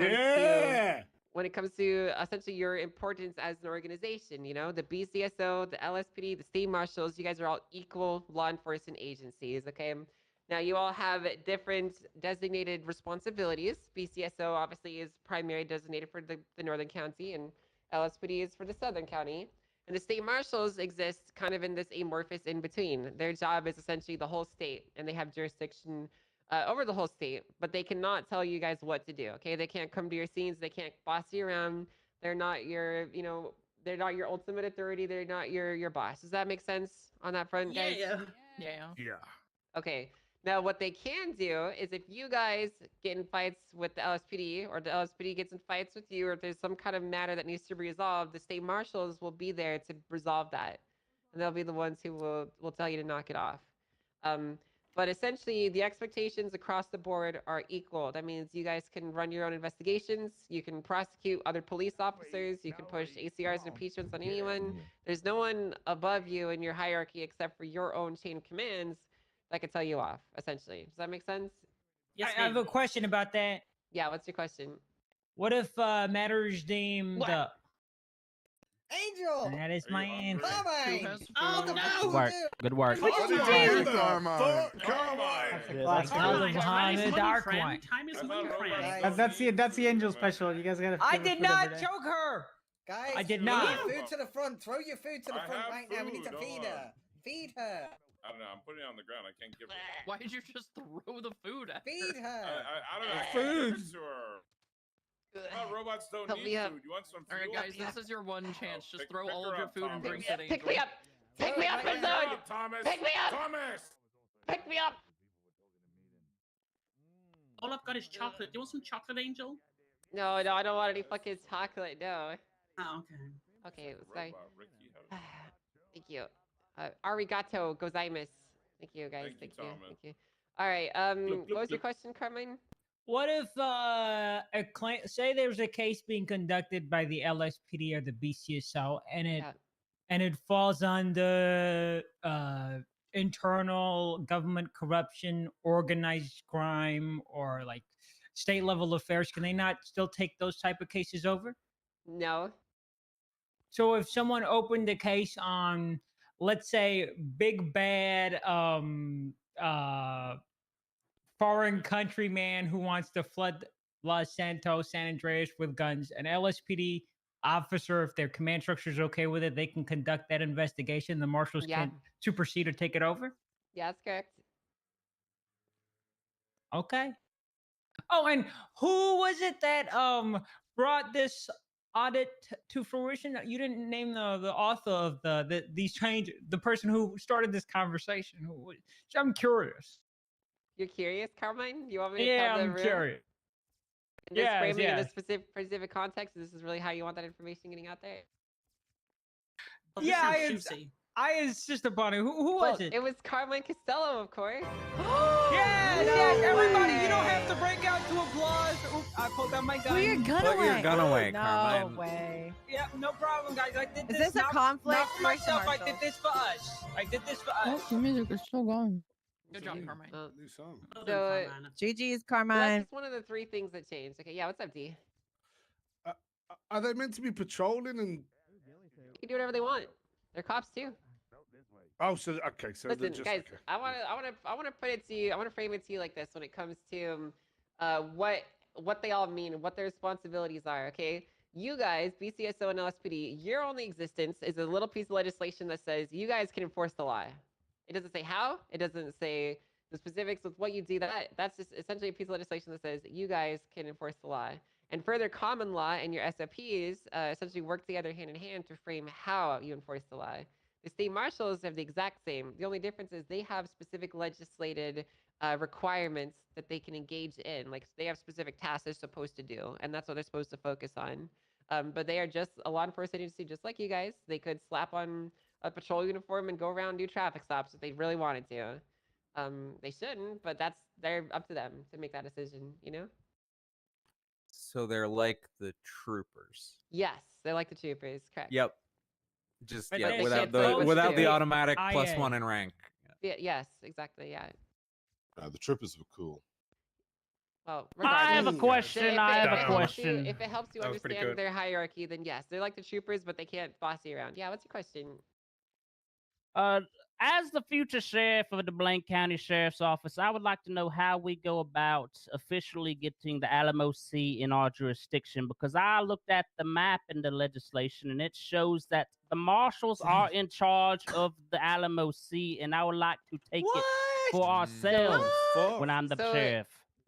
comes to essentially your importance as an organization. The BCSO, the LSPD, the state marshals, you guys are all equal law enforcement agencies, okay? Now, you all have different designated responsibilities. BCSO obviously is primary designated for the northern county, and LSPD is for the southern county. And the state marshals exist kind of in this amorphous in between. Their job is essentially the whole state, and they have jurisdiction over the whole state, but they cannot tell you guys what to do, okay? They can't come to your scenes. They can't boss you around. They're not your, they're not your ultimate authority. They're not your boss. Does that make sense on that front, guys? Yeah. Okay. Now, what they can do is if you guys get in fights with the LSPD or the LSPD gets in fights with you, or if there's some kind of matter that needs to be resolved, the state marshals will be there to resolve that. And they'll be the ones who will tell you to knock it off. But essentially, the expectations across the board are equal. That means you guys can run your own investigations. You can prosecute other police officers. You can push ACRs and impeachments on anyone. There's no one above you in your hierarchy except for your own chain of commands that could tell you off, essentially. Does that make sense? Yes, I have a question about that. Yeah, what's your question? What if matters deemed What? Angel? And that is my answer. Oh no! Good work. Good work. What did you do? Like Father Muhammad, the Dark One. Time is money, friend. That's the angel special. You guys gotta. I did not choke her. Guys, I did throw not. your food to the front. Throw your food to the I front have right now. We need to food, feed hold her. on. Feed her. I don't know. I'm putting it on the ground. I can't give it. Why did you just throw the food at Feed her? her. I don't know. I can't give it to her. Robots don't Help need me up. food. You want some fuel? All right, guys, this is your one chance. Just pick- throw pick all her of your up, food and Thomas. drinks at Pick me Angel. up. Pick me up, Right Pick now. her Zone. up, Thomas. Pick me up. Thomas. Pick me up. All I've got is chocolate. Do you want some chocolate, Angel? No, I don't want any fucking chocolate. No. Oh, okay. Okay, sorry. Robot, Ricky, how- Thank you. Arigato gozaimasu. Thank you, guys. Thank you, Thank you. Thomas. Thank you. All right. Bloop, bloop, What was your bloop. question, Carmine? What if a claim, say there's a case being conducted by the LSPD or the BCSO, and it falls under internal government corruption, organized crime, or like state level affairs? Can they not still take those type of cases over? No. So if someone opened a case on, let's say, big bad foreign country man who wants to flood Los Santos, San Andreas with guns, an LSPD officer, if their command structure is okay with it, they can conduct that investigation. The marshals can't supersede or take it over. Yeah, that's correct. Okay. Oh, and who was it that brought this audit to fruition? You didn't name the author of these change, the person who started this conversation. I'm curious. You're curious, Carmine? You want me to Yeah, tell the I'm room? curious. In this Yes, framing, in yes. this specific context, this is really how you want that information getting out there? Oh, this Yeah, sounds juicy. I insist upon it. Who was it? It was Carmine Costello, of course. Yes, yes, everybody, you don't have to break out to applause. Oops, I pulled out my gun. Put your gun Put away. your gun away, no Carmine. way. Yeah, no problem, guys. I did Is this. this a conflict? Not for Where's the myself. I marshal? did this for us. I did this for Oh, us. the music is still going. Good job, Carmine. New song. Well So, done, Carmine. So GG's, that's Carmine. just one of the three things that changed. Okay, yeah, what's up, D? Are they meant to be patrolling and? You can do whatever they want. They're cops too. Oh, so okay, so they're Listen, just guys, okay. I wanna put it to you. I wanna frame it to you like this when it comes to what they all mean, what their responsibilities are. Okay, you guys, BCSO and LSPD, your only existence is a little piece of legislation that says you guys can enforce the law. It doesn't say how. It doesn't say the specifics with what you do. That's just essentially a piece of legislation that says you guys can enforce the law. And further, common law and your SOPs essentially work together hand in hand to frame how you enforce the law. The state marshals have the exact same. The only difference is they have specific legislated requirements that they can engage in. Like they have specific tasks they're supposed to do, and that's what they're supposed to focus on. But they are just a law enforcement agency, just like you guys. They could slap on a patrol uniform and go around and do traffic stops if they really wanted to. They shouldn't, but they're up to them to make that decision. You know. So they're like the troopers. Yes, they're like the troopers. Correct. Yep. Just But yeah, they without can't tell you what to without the do. automatic IA. +1 in rank. Yeah, yes, exactly. Yeah. The troopers were cool. Well, I have a regardless, question. if it- I have if a it helps question. if it helps you That was pretty understand good. their hierarchy, then yes, they're like the troopers, but they can't boss you around. Yeah, what's your question? As the future sheriff of the Blaine County Sheriff's Office, I would like to know how we go about officially getting the Alamo Sea in our jurisdiction, because I looked at the map in the legislation and it shows that the marshals are in charge of the Alamo Sea, and I would like to take it for ourselves when I'm the So, sheriff.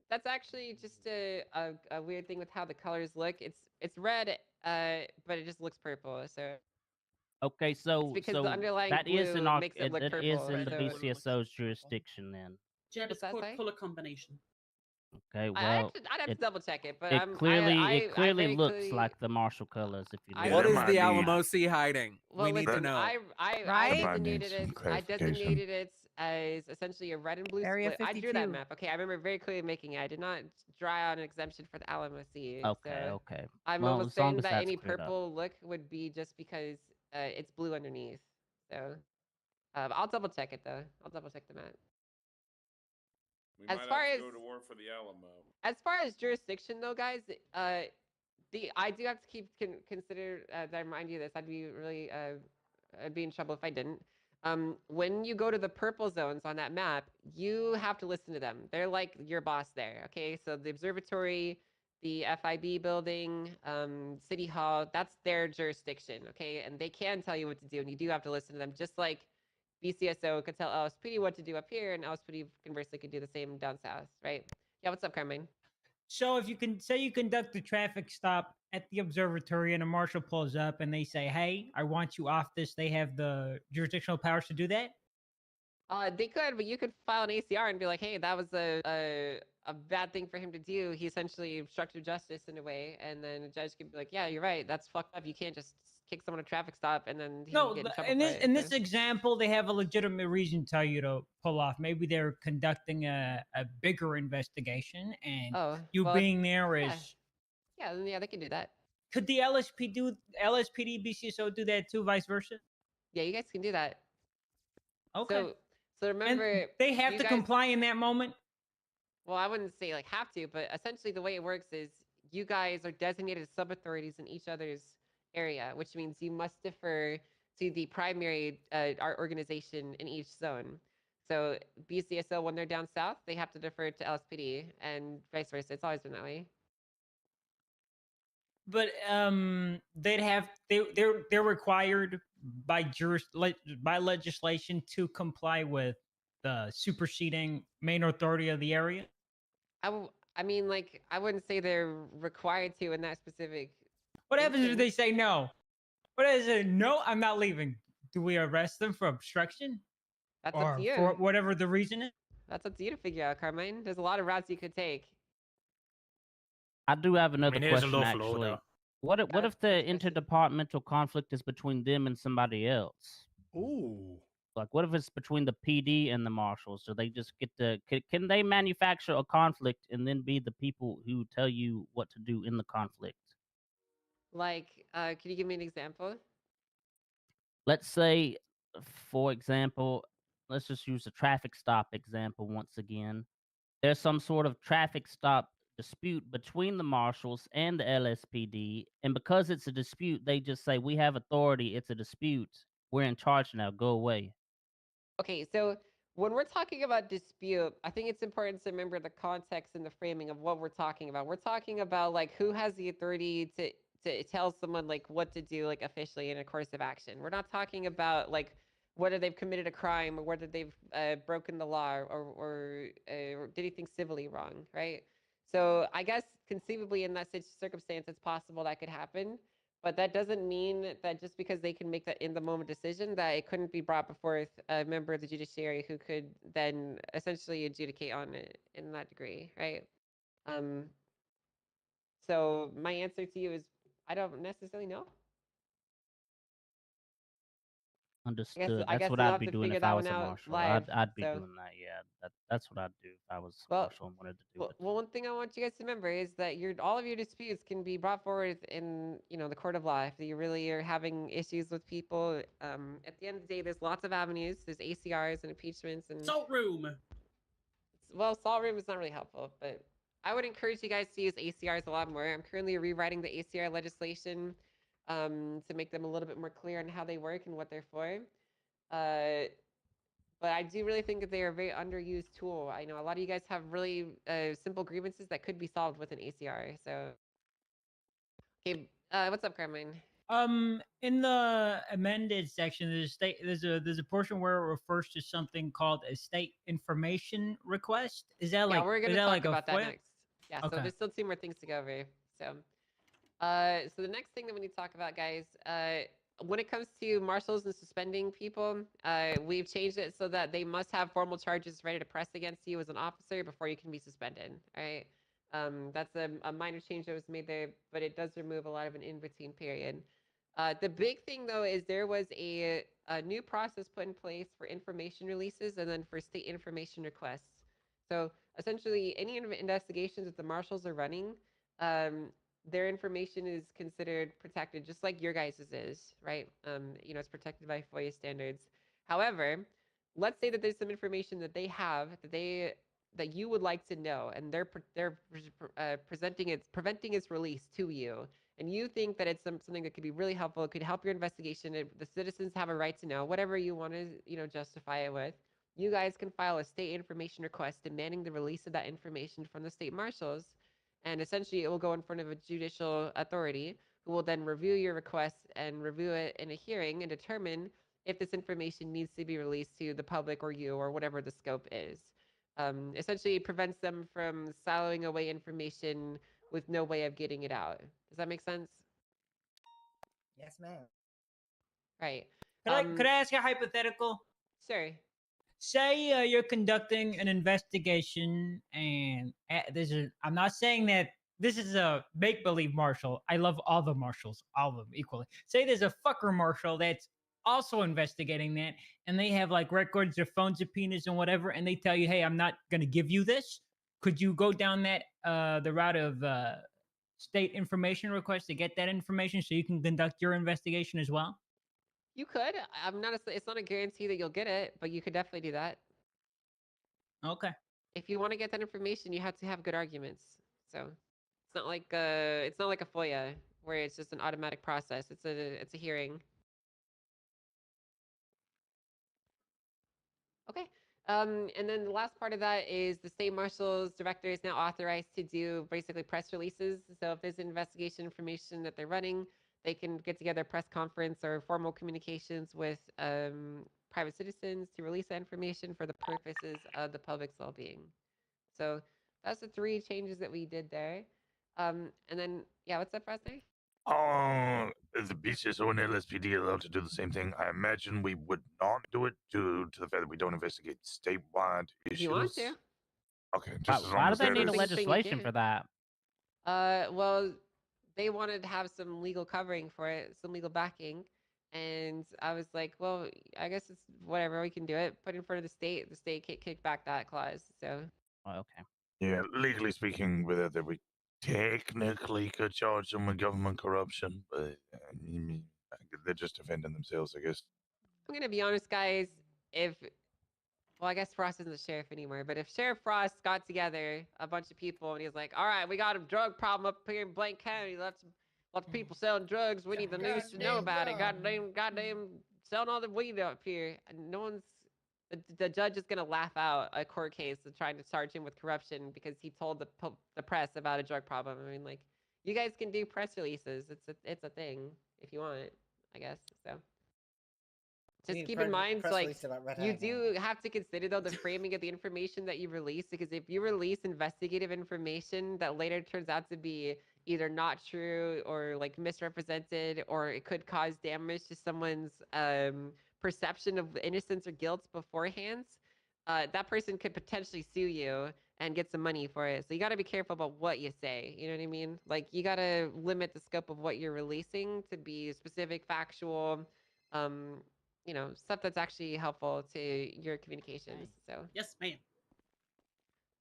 That's actually just a weird thing with how the colors look. It's red, but it just looks purple. So Okay, so because so the underlying that is in blue our makes it look it is purple, in the so- BCSO's jurisdiction then. Jeb, it's What's that called say? color combination. Okay, I'd well, have to it- double check it, but it clearly I clearly very looks clearly- like the martial colors. If you I- look. What there is might the be- Alamo Sea hiding? Well, We need listen, to know. I Right? designated Some it. I clarification. designated it as essentially a red and blue Area split. I drew that 52. map. Okay, I remember very clearly making it. I did not draw out an exemption for the Alamo Sea. Okay, so okay. I'm Well, almost as long certain as that that's any cleared up. purple look would be just because it's blue underneath. So I'll double check it though. I'll double check the map. We As might far have as- to go to war for the Alamo. As far as jurisdiction, though, guys, I do have to keep consider that I remind you this. I'd be really I'd be in trouble if I didn't. When you go to the purple zones on that map, you have to listen to them. They're like your boss there. Okay, so the observatory the FIB building, City Hall, that's their jurisdiction, okay? And they can tell you what to do, and you do have to listen to them, just like BCSO could tell LSPD what to do up here, and LSPD conversely could do the same down south, right? Yeah, what's up, Carmine? So if you can say you conduct a traffic stop at the observatory and a marshal pulls up and they say, "Hey, I want you off this," they have the jurisdictional powers to do that? They could, but you could file an ACR and be like, "Hey, that was a bad thing for him to do. He essentially obstructed justice in a way," and then the judge could be like, "Yeah, you're right. That's fucked up. You can't just kick someone a traffic stop and then he No, get in trouble in for this it." in so- this example, they have a legitimate reason to tell you to pull off. Maybe they're conducting a bigger investigation, and Oh, you well, being there is. yeah, yeah, they can do that. Could the LSPD, BCSO do that too, vice versa? Yeah, you guys can do that. Okay. So remember, And they have you to guys- comply in that moment. Well, I wouldn't say like have to, but essentially the way it works is you guys are designated as sub-authorities in each other's area, which means you must defer to the primary art organization in each zone. So BCSO, when they're down south, they have to defer to LSPD, and vice versa. It's always been that way. But they're required by by legislation to comply with the superseding main authority of the area. I mean, like, I wouldn't say they're required to in that specific. What happens if instance. they say no? What is it? No, I'm not leaving. Do we arrest them for obstruction? That's or up to you. for whatever the reason is? That's up to you to figure out, Carmine. There's a lot of routes you could take. I do have another there's a question low flow, actually. though. What if the interdepartmental conflict is between them and somebody else? Ooh. Like, what if it's between the PD and the marshals? So they just get to can they manufacture a conflict and then be the people who tell you what to do in the conflict? Like, can you give me an example? Let's say, for example, let's just use a traffic stop example once again. There's some sort of traffic stop dispute between the marshals and the LSPD, and because it's a dispute, they just say, "We have authority. It's a dispute. We're in charge now. Go away." Okay, so when we're talking about dispute, I think it's important to remember the context and the framing of what we're talking about. We're talking about like who has the authority to tell someone like what to do like officially in a course of action. We're not talking about like whether they've committed a crime or whether they've broken the law or did anything civilly wrong, right? So I guess conceivably in that circumstance, it's possible that could happen. But that doesn't mean that just because they can make that in the moment decision that it couldn't be brought before a member of the judiciary who could then essentially adjudicate on it in that degree, right? So my answer to you is I don't necessarily know. Understood. I That's guess what you'll I'd have be to doing figure if that I one was a out marshal. live. I'd be so. doing that. Yeah, that's what I'd do if I was a Well, marshal and wanted to do it. Well, one thing I want you guys to remember is that all of your disputes can be brought forward in the court of law if you really are having issues with people. At the end of the day, there's lots of avenues. There's ACRs and impeachments and Salt room. Well, salt room is not really helpful, but I would encourage you guys to use ACRs a lot more. I'm currently rewriting the ACR legislation to make them a little bit more clear on how they work and what they're for. But I do really think that they are a very underused tool. I know a lot of you guys have really simple grievances that could be solved with an ACR. So, okay, what's up, Carmine? In the amended section, there's a portion where it refers to something called a state information request. Is that like we're is gonna that talk like about a that FOIA? next. Yeah, Okay. so there's still 2 more things to go over. So, so the next thing that we need to talk about, guys, when it comes to marshals and suspending people, we've changed it so that they must have formal charges ready to press against you as an officer before you can be suspended. All right. That's a minor change that was made there, but it does remove a lot of an in-between period. The big thing, though, is there was a new process put in place for information releases and then for state information requests. So essentially, any investigations that the marshals are running, their information is considered protected, just like your guys's is, right? It's protected by FOIA standards. However, let's say that there's some information that they have that you would like to know, and they're preventing its release to you, and you think that it's something that could be really helpful, it could help your investigation. The citizens have a right to know whatever you want to, justify it with. You guys can file a state information request demanding the release of that information from the state marshals. and essentially it will go in front of a judicial authority who will then review your request and review it in a hearing and determine if this information needs to be released to the public or you or whatever the scope is. Essentially, it prevents them from siloing away information with no way of getting it out. Does that make sense? Yes, ma'am. Right. Could I ask you a hypothetical? Sure. Say you're conducting an investigation, and I'm not saying that this is a make believe marshal. I love all the marshals, all of them equally. Say there's a fucker marshal that's also investigating that, and they have like records or phone subpoenas and whatever, and they tell you, hey, I'm not going to give you this. Could you go down that the route of state information request to get that information so you can conduct your investigation as well? You could. It's not a guarantee that you'll get it, but you could definitely do that. Okay. If you want to get that information, you have to have good arguments. So it's not like a FOIA where it's just an automatic process. It's a hearing. Okay. And then the last part of that is the state marshal's director is now authorized to do basically press releases. So if there's investigation information that they're running, they can get together a press conference or formal communications with private citizens to release that information for the purposes of the public's well-being. So that's the 3 changes that we did there. And then, yeah, what's up, Frosty? Is the BCSO and LSPD allowed to do the same thing? I imagine we would not do it due to the fact that we don't investigate statewide issues. If you want to. Okay, just as long Why do as they there need a is- legislation for that? Well, they wanted to have some legal covering for it, some legal backing. And I was like, well, I guess it's whatever, we can do it. Put it in front of the state can't kick back that clause. So. Oh, okay. Yeah, legally speaking, with it, that we technically could charge them with government corruption, but I mean, they're just defending themselves, I guess. I'm gonna be honest, guys. Well, I guess Frost isn't the sheriff anymore, but if Sheriff Frost got together a bunch of people and he's like, all right, we got a drug problem up here in Blank County. Lots of people selling drugs. We need the news to know about it. Goddamn, selling all the weed up here. And no one's, the judge is gonna laugh out a court case of trying to charge him with corruption because he told the press about a drug problem. I mean, like, you guys can do press releases. It's a thing if you want, I guess. So. Just keep in mind, like, you do have to consider, though, the framing of the information that you release, because if you release investigative information that later turns out to be either not true or, like, misrepresented, or it could cause damage to someone's perception of innocence or guilt beforehand, that person could potentially sue you and get some money for it. So you got to be careful about what you say. You know what I mean? Like, you got to limit the scope of what you're releasing to be specific, factual, you know, stuff that's actually helpful to your communications. So yes, ma'am.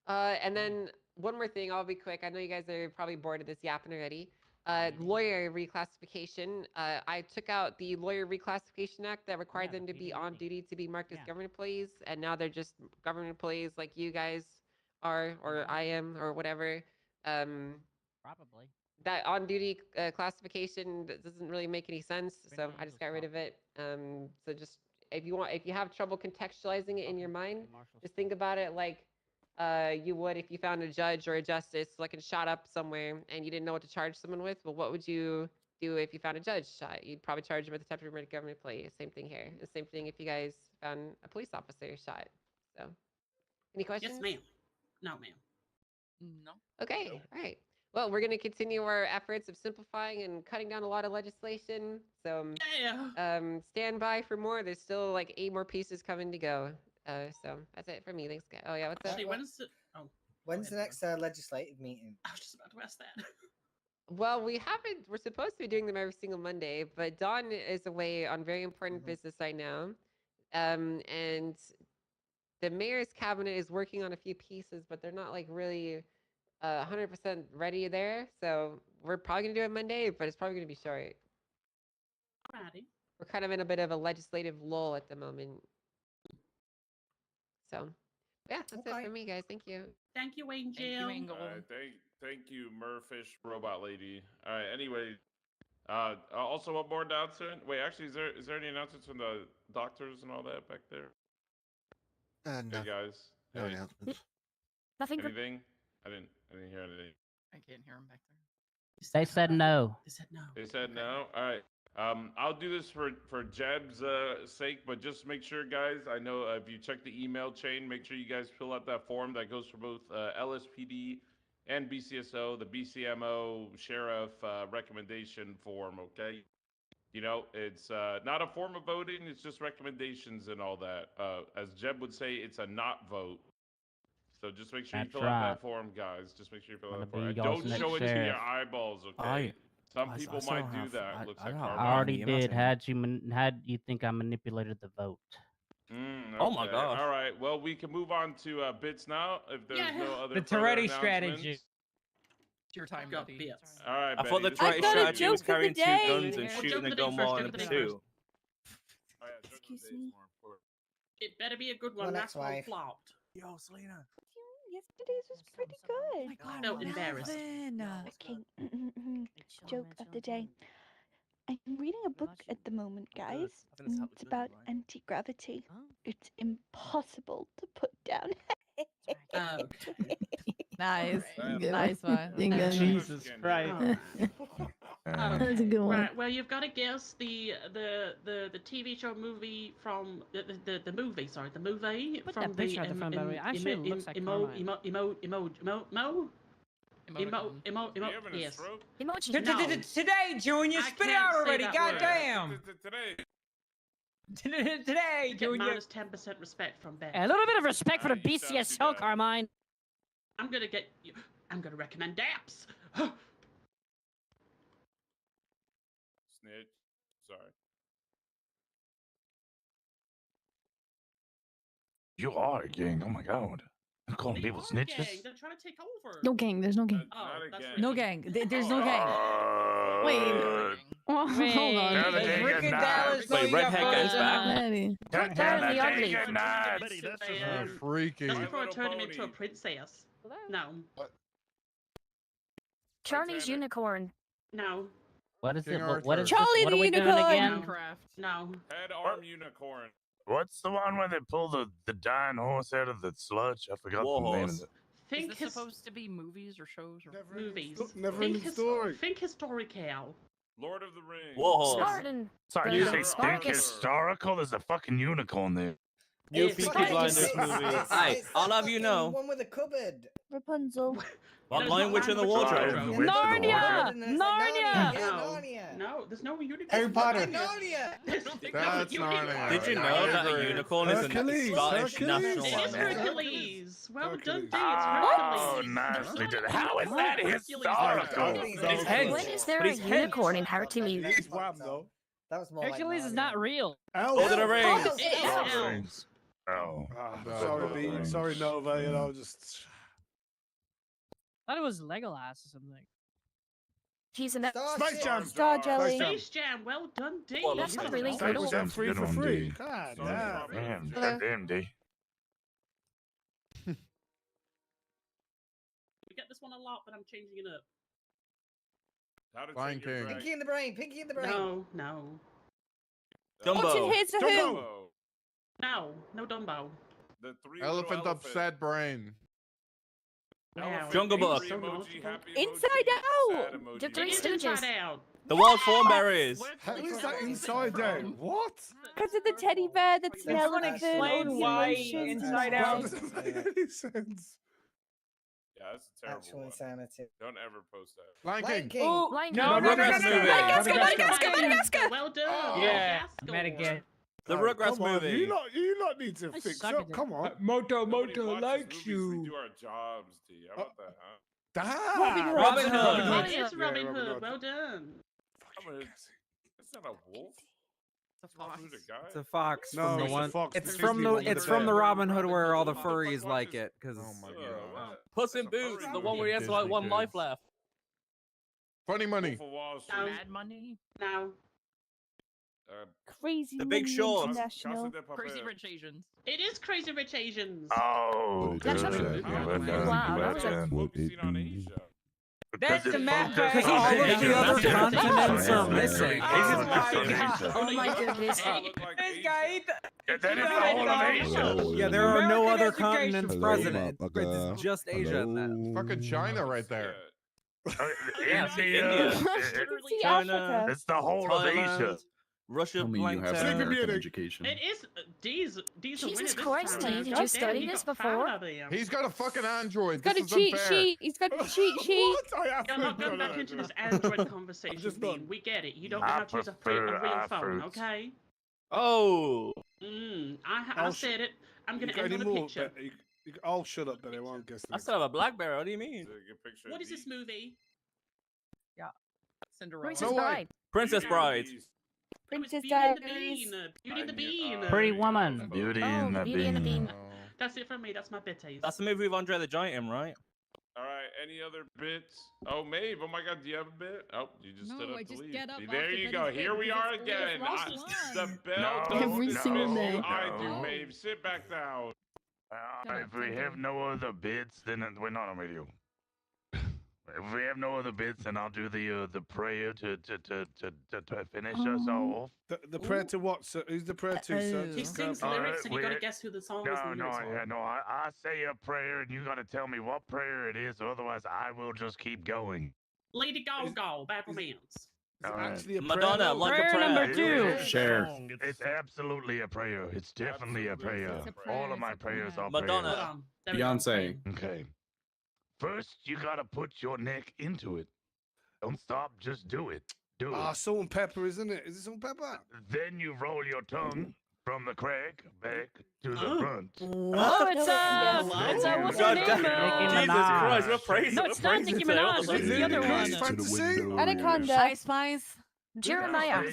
And then one more thing, I'll be quick. I know you guys are probably bored of this yapping already. Lawyer reclassification. I took out the Lawyer Reclassification Act that required them to be on duty to be marked as government employees, and now they're just government employees like you guys are, or I am, or whatever. Probably. That on-duty classification doesn't really make any sense, so I just got rid of it. So just if you have trouble contextualizing it in your mind, just think about it like you would if you found a judge or a justice like shot up somewhere and you didn't know what to charge someone with. Well, what would you do if you found a judge shot? You'd probably charge him with the attempted murder of government employee. Same thing here. The same thing if you guys found a police officer shot. So, any questions? Yes, ma'am. No, ma'am. No. Okay. All right. Well, we're going to continue our efforts of simplifying and cutting down a lot of legislation. So stand by for more. There's still like 8 more pieces coming to go. So that's it for me. Thanks, guys. Oh, yeah. What's up? Actually, When's the next legislative meeting? I was just about to ask that. Well, we're supposed to be doing them every single Monday, but Dawn is away on very important business right now. And the mayor's cabinet is working on a few pieces, but they're not like really 100% ready there, so we're probably gonna do it Monday, but it's probably gonna be short. Alrighty. We're kind of in a bit of a legislative lull at the moment. So, yeah, that's it for me, guys. Thank you. Thank you, Angel. Thank you, Angel. All right, thank you, Murfish Robot Lady. All right, anyway, also one more announcement. Wait, actually, is there any announcements from the doctors and all that back there? No. Hey, guys. No Hey. announcements. Nothing. Anything? I didn't hear anything. can't hear him back there. They said no. They said no. They said no. All right. I'll do this for Jeb's sake, but just make sure, guys. I know if you check the email chain, make sure you guys fill out that form that goes for both LSPD and BCSO, the BCMO sheriff recommendation form. Okay. You know, it's not a form of voting. It's just recommendations and all that. As Jeb would say, it's a not vote. So just make sure you That's fill out right. that form, guys. Just make sure you fill out Wanna that form. be And y'all's don't next show it to your sheriff. eyeballs, okay? Some people might do that. Looks like I Carmine. already did. How'd you think I manipulated the vote? Oh my gosh. All right. Well, we can move on to bits now if there's no other The further Toretti announcements. strategy. It's your time, Got Betty. bits. All right, I thought the Betty, this is Toretti your strategy time. was carrying two guns and Well, shooting joke a of the day gun first, while joke in of a the day two. Excuse me. It better be a good Well, one. that's That's one why. flopped. Yo, Selena. Yesterday's was pretty good. I felt embarrassed. Okay. Joke of the day. I'm reading a book at the moment, guys. It's about anti-gravity. It's impossible to put down. Nice. Good Nice one. Jesus Christ. That's a good one. Right, well, you've got to guess the TV show movie from the movie. Sorry, the movie Put from that picture at the front, by the way. Actually, it looks like Carmine. Yes. Emoji. Today, Junior, I spit it can't out say already. that Goddamn. Today. Today, Get Junior. minus 10% respect from Ben. A little bit of respect for the BCSO, Carmine. I'm gonna recommend DAPS. Snitch. Sorry. You are a gang. Oh my god. I'm calling people snitches. Gang, they're trying to take over. No gang. There's no gang. No gang. There's no gang. Wait. Oh, hold on. Tell the gang good night. Wait, redhead gang's back. Betty. Tell the gang good night. Freaky. That's before I turned him into a princess. No. Charlie's unicorn. No. What is King it? What is Charlie this? What the are we doing unicorn. again? No. Head arm unicorn. What's the one where they pull the dying horse out of the sludge? I forgot the name of it. Think Is this supposed to be movies or shows or movies. Never-ending story. Think historical. Lord of the Rings. Whoa. Martin. Sorry, you say Spartacus. think historical? There's a fucking unicorn there. New It's Peaky Spartacus. Blinders movie. Hey, I'll have you know. One with a cupboard. Rapunzel. One There's Lion no Witch in the Lion Witch in the Wardrobe. Wardrobe. Witch in the Narnia! Wardrobe. Narnia! Narnia. No, there's no unicorn. Harry Potter. Narnia. That's Narnia. Did you know I that a agree. unicorn is a Hercules, Scottish Hercules. national It is animal? Hercules. Well done, Hercules. D. It's Oh, Hercules. nicely done. How is that historical? His head. When is there a His head. unicorn in Hercules? He's wham though. That was more Hercules like is not real. Lord of the Rings. It is Oh, elves. Oh. Sorry, B. Sorry, Nova. You know, just. I thought it was Legolas or something. He's an Space Jam. Star Jelly. Space Jam. Well done, D. Well, That's not really Space good. Jam's Free good for on free. D. God Sorry, damn. Damn, Hello. goddamn D. We get this one a lot, but I'm changing it up. How to Lion Train Your King. Pinky in the brain. Pinky in the brain. No, no. Dumbo. Here's the Who. Dumbo. No, no Dumbo. The three Elephant little upset brain. Wow. Jungle Book. So Emoji, knowledgeable. happy emoji, Inside sad Out. emoji. The Three It is Stooges. Inside Out. The Wild Thornberries. How is that inside out? What? Because of the teddy bear that's an Someone elephant. explain and why emotions and Inside That Out. doesn't make any sense. Yeah, that's a terrible Actual one. insanity. Don't ever post that. Lion Lion King. King. Oh, Lion No, King. no, Rugrats movie. Madagascar. Well done. Yeah, Madagascar. Madagascar. The Oh, Rugrats come on, movie. You lot need to I fix suck up. at it. Come on. Moto Nobody watches likes movies, We you. do our jobs, D. How about that, huh? Damn. Robin Hood. Oh, Hood. it's Robin Yeah, Hood. Well done. It's not a wolf. It's a fox. Who's a guy? It's a fox No, from the it's a one. fox, It's the from Disney the. one with It's the from the bear. Robin Hood where all the Who the fuck furries like watches- it, because Oh my god. Puss in Boots, the one where he has Disney like one kids. life left. Funny Money. Wolf of Wall Street. No. Mad Money. No. Crazy The Big Money Short. International. Crazy Rich Asians. It is Crazy Rich Asians. Oh, That's good. right. Well done, Wow, well that was a- done. What have you seen on Asia? That's the map. Because all of the other continents are missing. Oh my god. Oh my goodness. This guy. That is the whole of Asia. Yeah, there are no American other education. continents Hello, present. motherfucker. It's just Asia in that. Fucking China right there. India, Africa. it's the whole of Asia. Russia, Tell me you have some American education. It is D's a winner Jesus this Christ, time. Dave, did God you damn, study he this got foul before? out of him. He's got a fucking Android. He's got This a is cheat unfair. sheet. He's got a cheat sheet. What? I You're not going back into this Android conversation, Dean. We get it. You don't know how to use a real phone, okay? Oh. I said it. I'm going to end on a picture. Oh, shut up, Billy. I won't guess. I still have a BlackBerry. What do you mean? What is this movie? Yeah. Cinderella. Princess Bride. Princess Bride. Princess Beauty and the Diaries. Bean. Beauty and the Bean. Pretty Woman. Beauty Oh, and the Beauty and the Bean. Bean. That's it for me. That's my bitties. That's the movie with Andre the Giant in, right? All right. Any other bits? Oh, Maeve. Oh my God. Do you have a bit? Oh, you just stood up to leave. See, there you go. Here we are again. The bell Every single day. I do, Maeve. Sit back down. If we have no other bits, then we're not on radio. If we have no other bits, then I'll do the prayer to finish us off. The prayer to what? Sir? Who's the prayer to, sir? He sings lyrics and you got to guess who the song is. I say a prayer and you got to tell me what prayer it is, otherwise I will just keep going. Lady Gaga, Bad Romance. Actually a Madonna, prayer, like a prayer. number 2. Share. It's absolutely a prayer. It's definitely a prayer. All of my prayers are Madonna. Beyonce. Okay. First, you gotta put your neck into it. Don't stop, just do it. Do it. Salt and pepper, isn't it? Is it salt and pepper? Then you roll your tongue from the crack back to the front. Oh, it's what's her name? Jesus Christ, we're praising. No, it's not Nicki Minaj. It's the other one. Fantasy? Anaconda. Ice Spice. Jeremiah.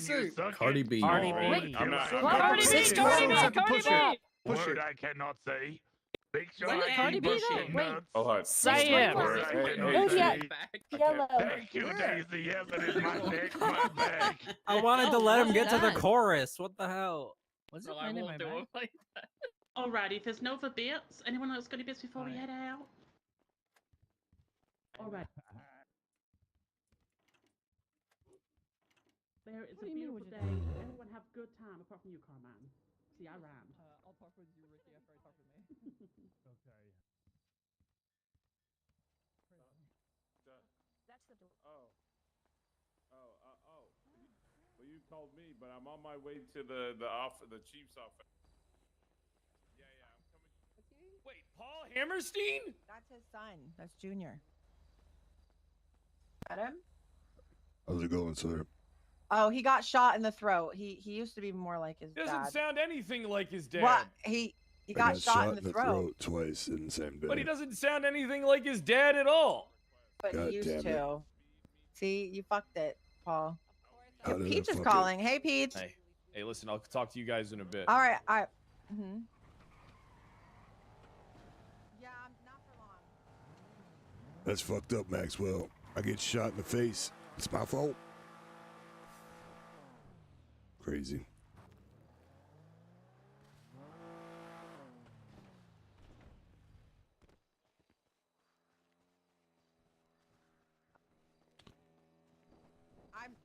Cardi B. Cardi B. Wait. I'm not. Cardi B. Push it. Push Word it. I cannot say. Make sure Wait, I Cardi eat B, bushy though. Wait. nuts. Oh, hi. Say it. Oh, yeah. Yellow. Thank you, Daisy. Yes, it is my neck, my back. I wanted to let him get to the chorus. What the hell? Was it No, I playing in won't my do bag? it like that. Alrighty, if there's no other bits, anyone else got any bits before we head out? Alright. There is a beautiful day. Everyone have a good time apart from you, Carmine. See, I rhymed. I'll talk with you, Ricky, after I talk with me. Okay. That's the door. Well, you called me, but I'm on my way to the chief's office. Yeah, I'm coming. Wait, Paul Hammerstein? That's his son. That's Junior. Got him? How's it going, sir? Oh, he got shot in the throat. He used to be more like his Doesn't dad. sound anything like his dad. What? He got shot in the throat. twice in the same day. But he doesn't sound anything like his dad at all. But God he used damn it. to. See, you fucked it, Paul. How did I Peach is fuck it? calling. Hey, Peach. Hey, listen, I'll talk to you guys in a bit. All right. Mm-hmm. Yeah, not for long. That's fucked up, Maxwell. I get shot in the face. It's my fault. Crazy.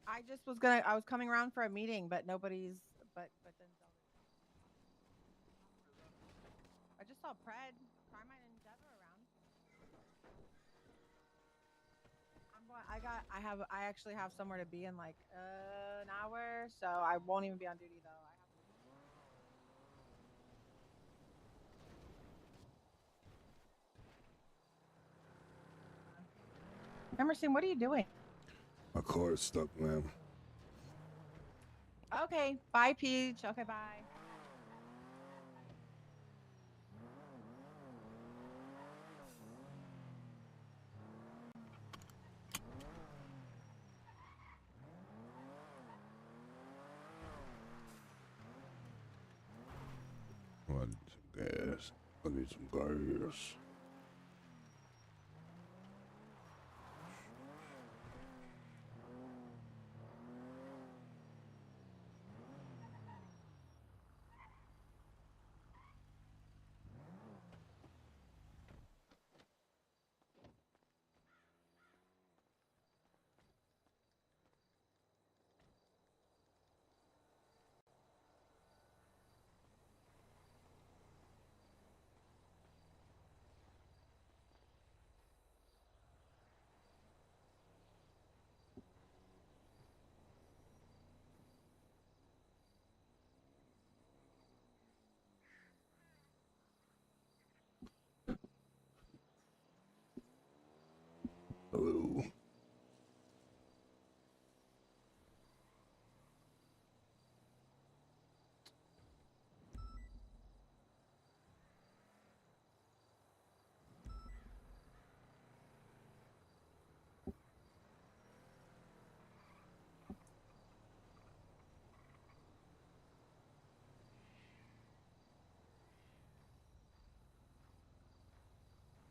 I just was I was coming around for a meeting, but nobody's. But then. I just saw Pred, Carmine, and Deborah around. I actually have somewhere to be in like an hour, so I won't even be on duty though. Emerson, what are you doing? My car is stuck, ma'am. Okay, bye, Peach. Okay, bye. I need some gas. I need some gas. Hello.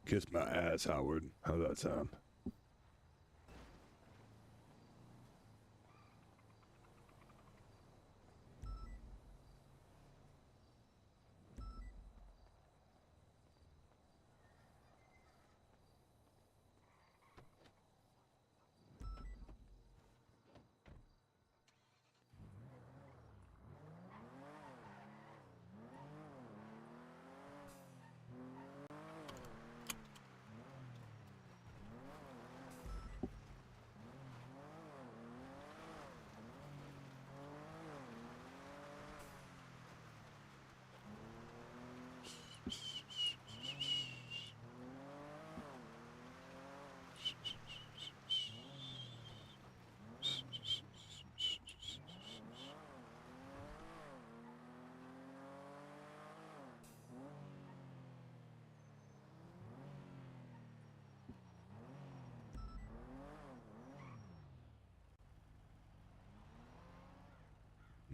Kiss my ass, Howard. How's that sound?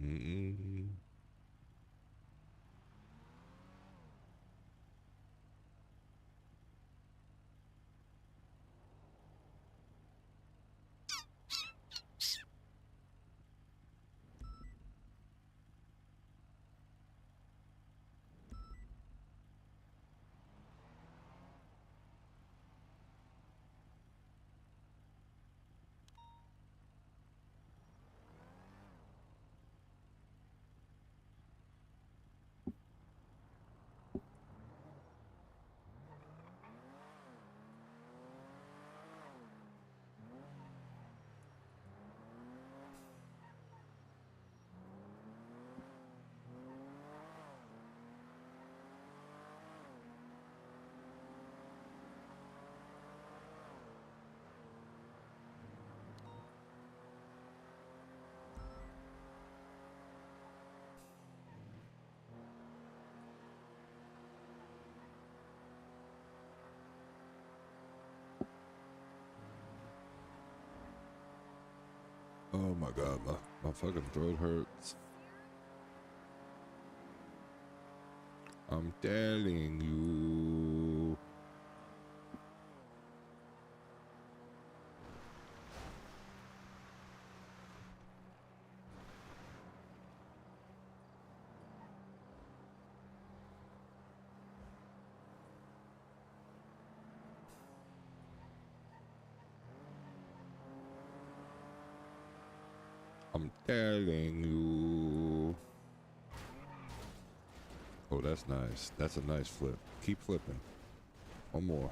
Mm-mm. Oh my god, my fucking throat hurts. I'm telling you. I'm telling you. Oh, that's nice. That's a nice flip. Keep flipping. One more.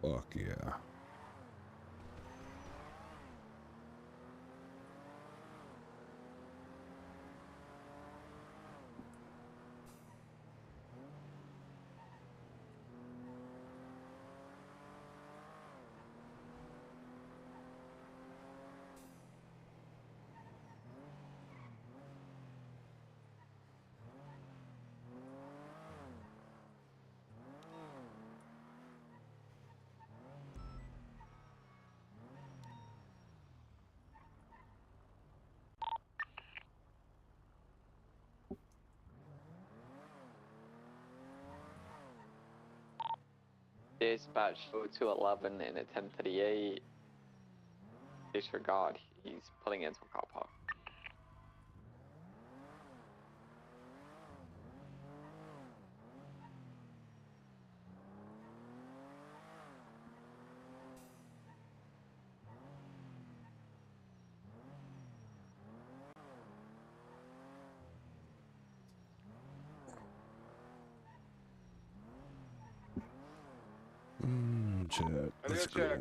Fuck yeah. Dispatch 211 in a 1038. Disregard, he's pulling into a car park. Chat. Let's go. Check.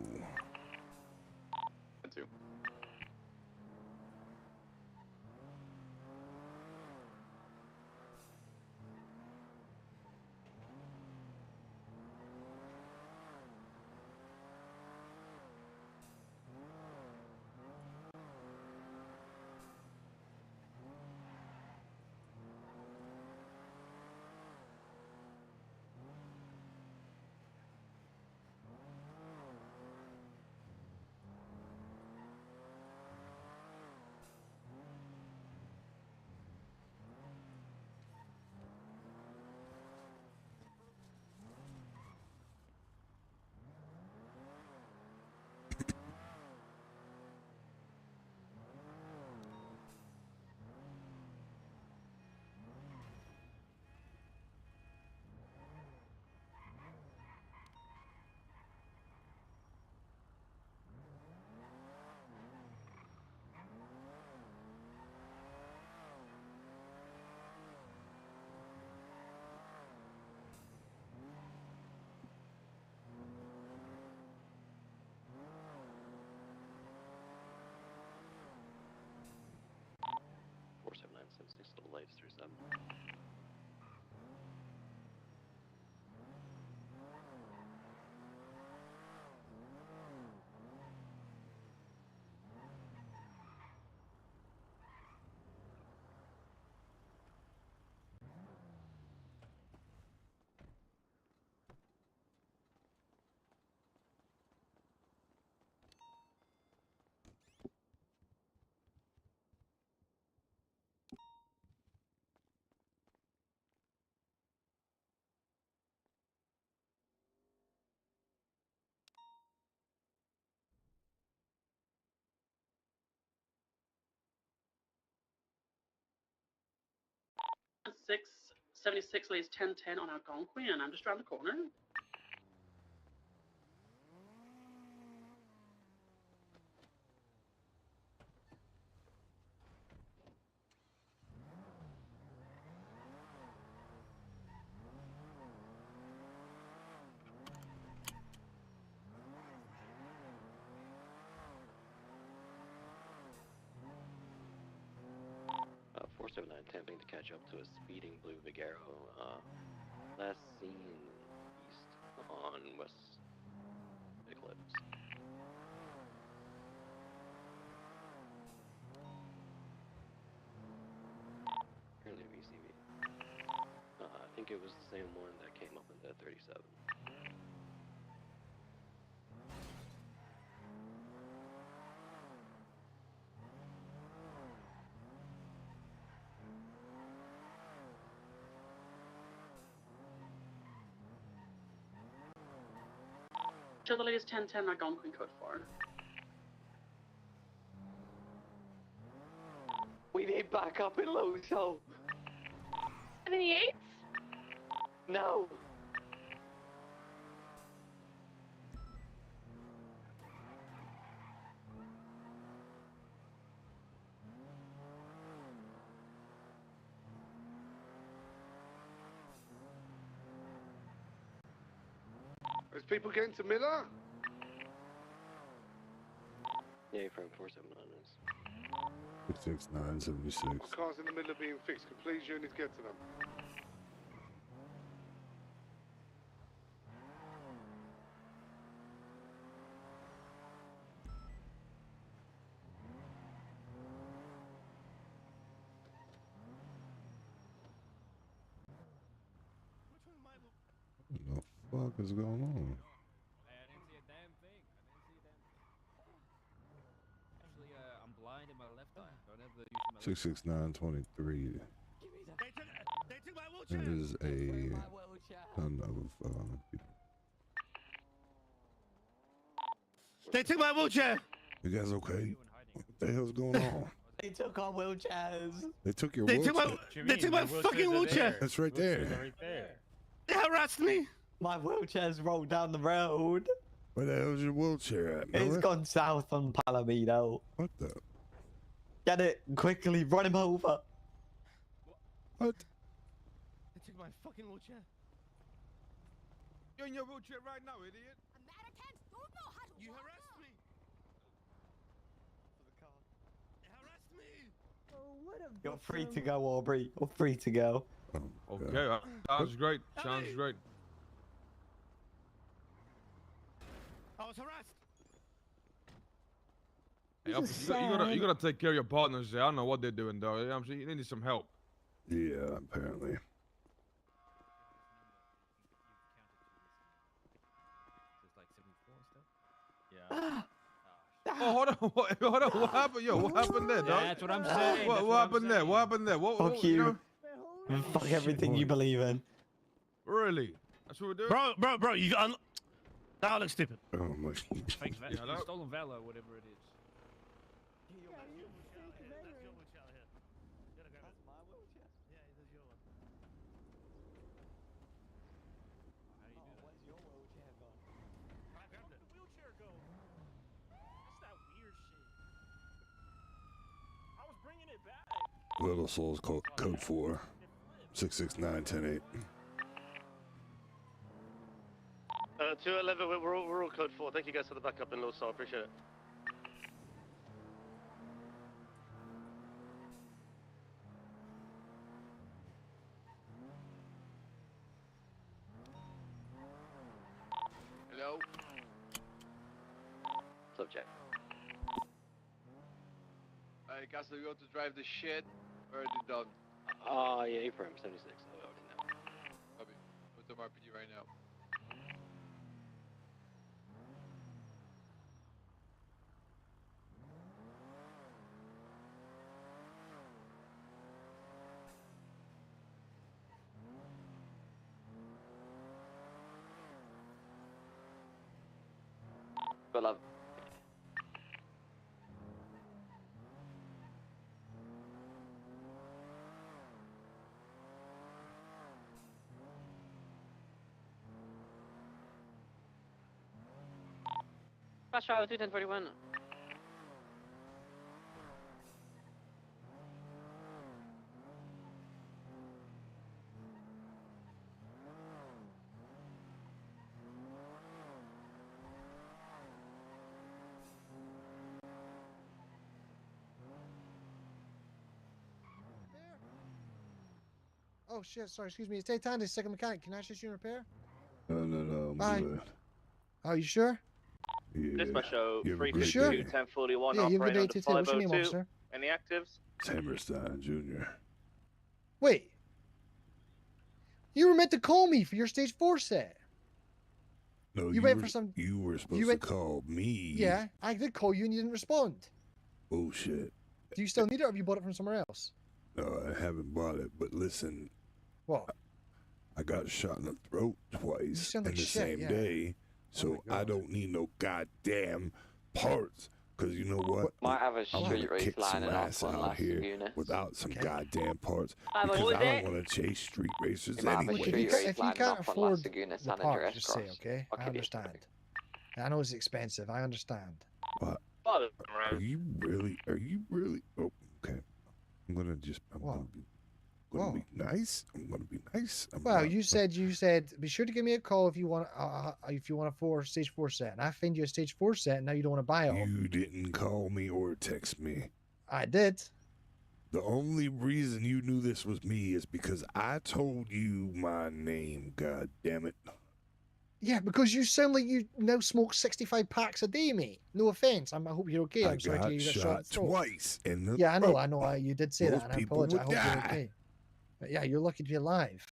latest 37. Six 76 lays 1010 on Algonquin. I'm just around the corner. Uh, 479 attempting to catch up to a speeding blue Vigero. Last seen east on West Eclipse. Currently VCV. I think it was the same one that came up in the 37. Show the latest 1010 Algonquin code 4. We need backup in Loso. 78? No. Is people getting to Miller? Yeah, from 479 is. 6976. Cars in the middle of being fixed. Can please units get to them? What the fuck is going on? I didn't see a damn thing. Actually, I'm blind in my left eye. Don't have the use of my left 66923. There is a ton of people. They took my wheelchair. You guys okay? What the hell's going on? They took our wheelchairs. They took your They wheelchair. took my fucking wheelchair. That's right there. They harassed me. My wheelchair's rolled down the road. Where the hell's your wheelchair at, It's Miller? gone south on Palomino. What the? Get it quickly. Run him over. What? They took my fucking wheelchair. You're in your wheelchair right now, idiot. Americans don't know how to You walk. harassed me. For the car. They harassed me. Oh, what a You're free to go, Aubrey. You're free to go. Okay, sounds great. Sounds great. I was harassed. Hey, you gotta take care of your partners there. I don't know what they're doing though. You know what I'm saying? You need some help. Yeah, apparently. Yeah. Oh, hold on. Hold on. What happened? Yo, what happened there, dog? That's what I'm saying. What happened there? What happened there? Fuck you. Fuck everything you believe in. Really? That's what we're doing? Bro, you now I look stupid. Oh my. Fake Hello? stolen valor, whatever it is. Little Souls code 4. 66910-8. 211, we're all code 4. Thank you guys for the backup in Low Soul. Appreciate it. check. Alright, Castle, you want to drive the shit? Or are you done? Yeah, A-frame 76. I already know. Copy. Put them RPG right now. Good love. Flash out 21041. Oh shit, sorry, excuse me. It's Daytime, second mechanic. Can I assist you in repair? No, I'm Bye. good. Oh, you sure? Yeah. Dispatch out You have a great 352 day. 1041. Yeah, you have a good operating day on too. What's your name, 502. officer? Any actives? Hammerstein Jr. Wait. You were meant to call me for your stage 4 set. No, You went for some. You were supposed you went- to call me. Yeah, I did call you and you didn't respond. Bullshit. Do you still need it or have you bought it from somewhere else? No, I haven't bought it, but listen. What? I got shot in the throat twice sound in like the shit, same yeah. day, so I don't need no goddamn parts. Cause you know what? Might have a I'm street gonna race kick some lining up ass on out Las here Lagunas. without some goddamn parts. What Because was I don't that? want to chase street racers You might have a anyway. street race If you lining can't up on afford Las Lagunas, the San parts, Andreas just say, Cross. okay? I understand. I know it's expensive. I understand. What? Are you really? Oh, okay. I'm gonna be nice. I'm gonna be nice. Well, you said be sure to give me a call if you want a stage 4 set, and I find you a stage 4 set, and now you don't want to buy it. You didn't call me or text me. I did. The only reason you knew this was me is because I told you my name. God damn it. Yeah, because you sound like you now smoke 65 packs a day, mate. No offense. I hope you're okay. I I'm sorry to got hear you got shot shot in the throat. twice in the Yeah, I know. throat. You did say that, Most and I people apologize. I would hope you're die. okay. But yeah, you're lucky to be alive.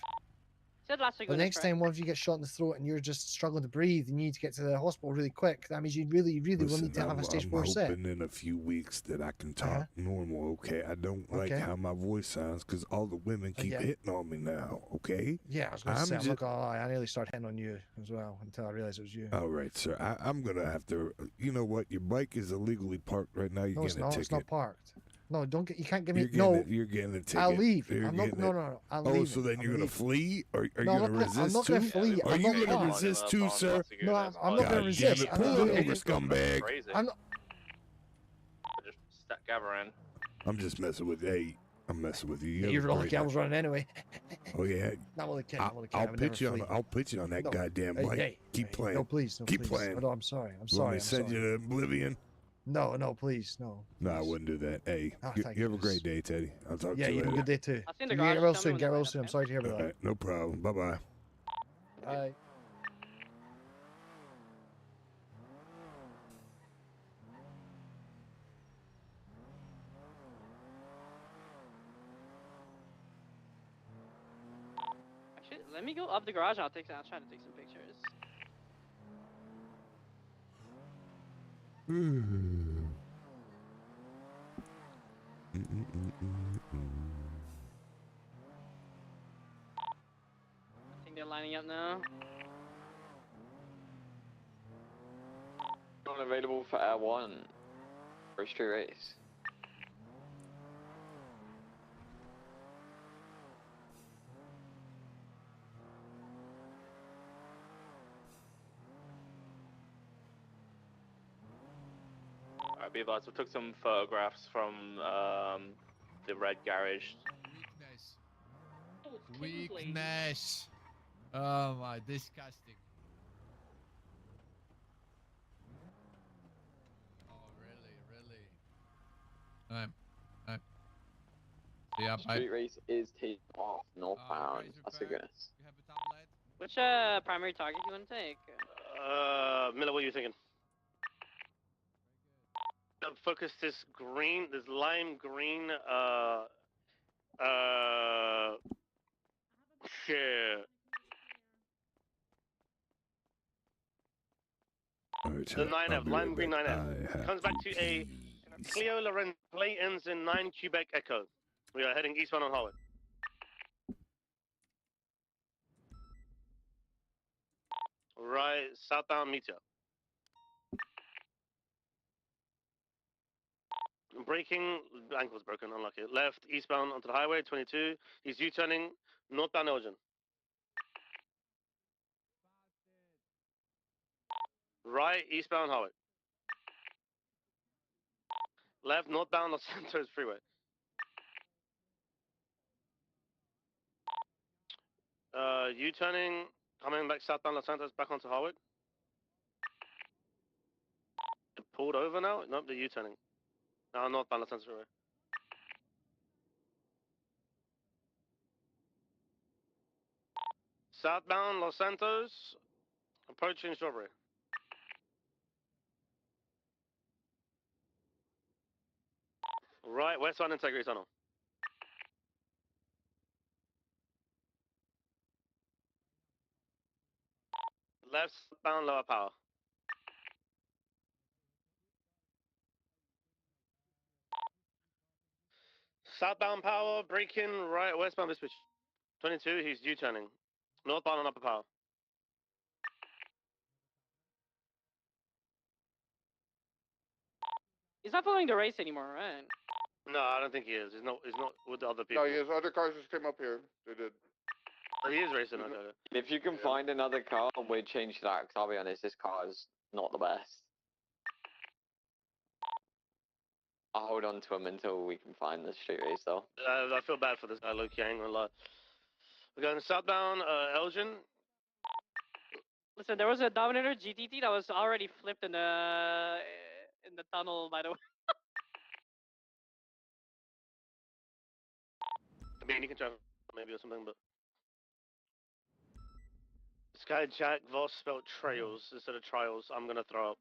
Said last week. But next time, once you get shot in the throat and you're just struggling to breathe, you need to get to the hospital really quick. That means you really will need to have a stage 4 set. I'm hoping in a few weeks that I can talk normal, okay? I don't like Okay. how my voice sounds because all the women keep yeah. hitting on me now, okay? Yeah, I was going to say, I'm just- not going to lie. I nearly started hitting on you as well until I realized it was you. All right, sir. I'm going to have to, you know what? Your bike is illegally parked right now. You're No, it's getting a not. ticket. It's not parked. No, don't get. You can't give me. You're getting a ticket. I'll leave. You're I'm not. getting No, it. no. I'm Oh, leaving. so then you're I'm going to leaving. flee? Are you No, going to resist I'm not going too? to flee. Are I'm you not going to gonna- resist too, sir? No, I'm not going God to resist. damn it. I'm Pull not it gonna- over, scumbag. I'm not. Just gather in. I'm just messing with you. Hey, I'm messing with you. You You're have a lucky great I was running anyway. Oh yeah. Not with a kid. Not with a kid. I'll I would never put you on. flee. I'll put you on that No. goddamn Hey, bike. hey, Keep playing. No, please. No, Keep please. playing. No, I'm sorry. I'm You sorry. want me to send you to oblivion? No, please, no. No, I wouldn't do that. Hey, Oh, you thank have a great day, Teddy. I'll talk Yeah, to you you have later. a good day too. I've seen the You garage. get real Tell me soon. when Get to real line soon. up, I'm sorry to hear about All that. right, no problem. Bye bye. Bye. Actually, let me go up the garage. I'll try to take some pictures. I think they're lining up now. Not available for Air 1 for a street race. Alright, be advised, we took some photographs from the red garage. Weakness. Oh my, disgusting. Oh really? Alright. Yeah, Street race is taking off northbound. That's a goodness. Which primary target you want to take? Miller, what are you thinking? focus this green, this lime green, shit. The 9F, lime green 9F. Comes back to a Clio Lorenz. Play ends in 9 Quebec Echo. We are heading eastbound on Harwood. Right, southbound Meteor. Braking, ankle's broken, unlucky. Left, eastbound onto the highway, 22. He's U-turning, northbound Elgin. Right, eastbound Harwood. Left, northbound Los Santos Freeway. U-turning, coming back southbound Los Santos, back onto Harwood. Pulled over now? Nope, they're U-turning. Now northbound Los Santos Freeway. Southbound Los Santos, approaching Strawberry. Right, westbound Integrity Tunnel. Left, southbound Lower Power. Southbound Power, braking, right, westbound Bisbee. 22, he's U-turning. Northbound on Upper Power. He's not following the race anymore, right? No, I don't think he is. He's not with the other people. No, yes, other cars just came up here. They did. Oh, he is racing, okay. If you can find another car, we'd change that, because I'll be honest, this car is not the best. I'll hold on to him until we can find the street race, though. I feel bad for this guy, Loki, I ain't gonna lie. We're going southbound, Elgin. Listen, there was a Dominator GTT that was already flipped in the tunnel, by the way. I mean, you can try maybe or something, but... This guy Jack Voss spelled trails instead of trials. I'm gonna throw up.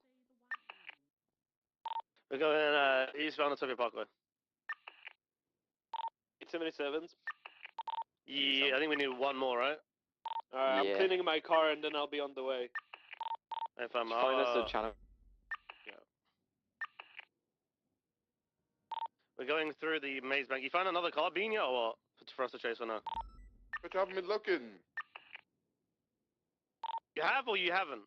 We're going eastbound on Tokyo Parkway. 877s. Yeah, I think we need one more, right? Alright, I'm cleaning my car and then I'll be on the way. If I'm Find us a channel. Yeah. We're going through the maze bank. You find another car, Beania, or what? For us to chase or no? But you haven't been looking. You have or you haven't?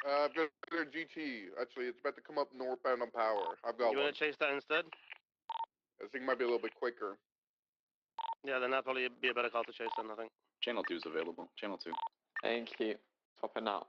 I've got another GT. Actually, it's about to come up northbound on Power. I've got You one. want to chase that instead? I think it might be a little bit quicker. Yeah, then that'd probably be a better car to chase then, I think. Channel 2 is available. Channel 2. Thank you. Swapping out.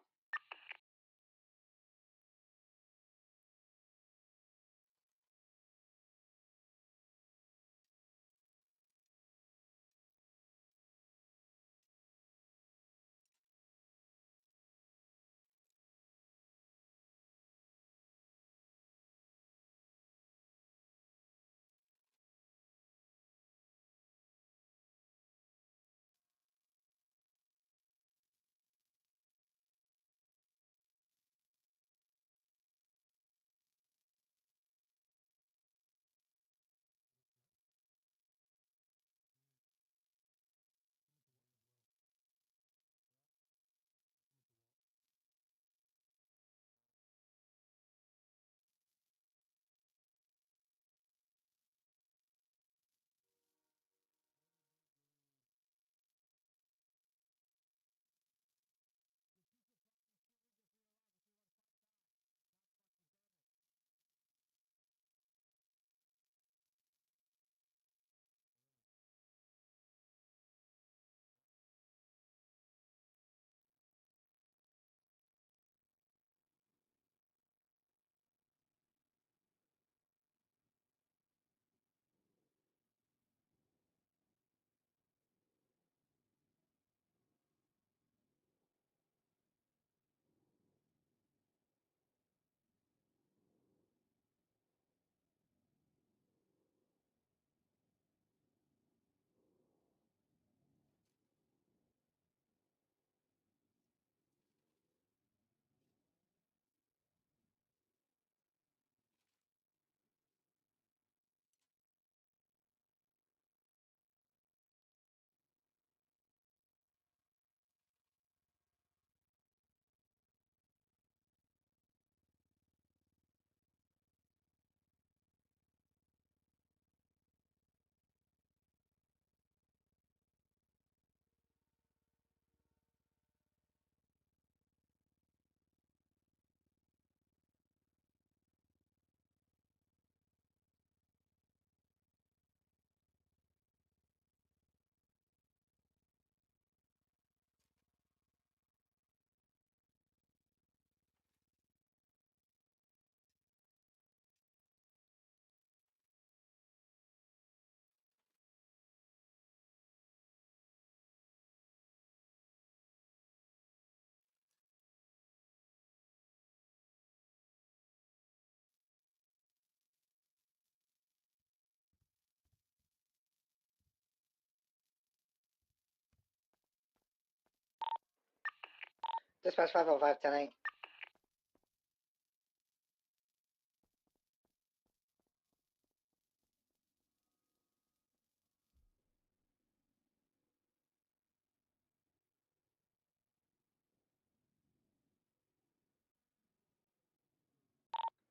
Dispatch 505, 10-8.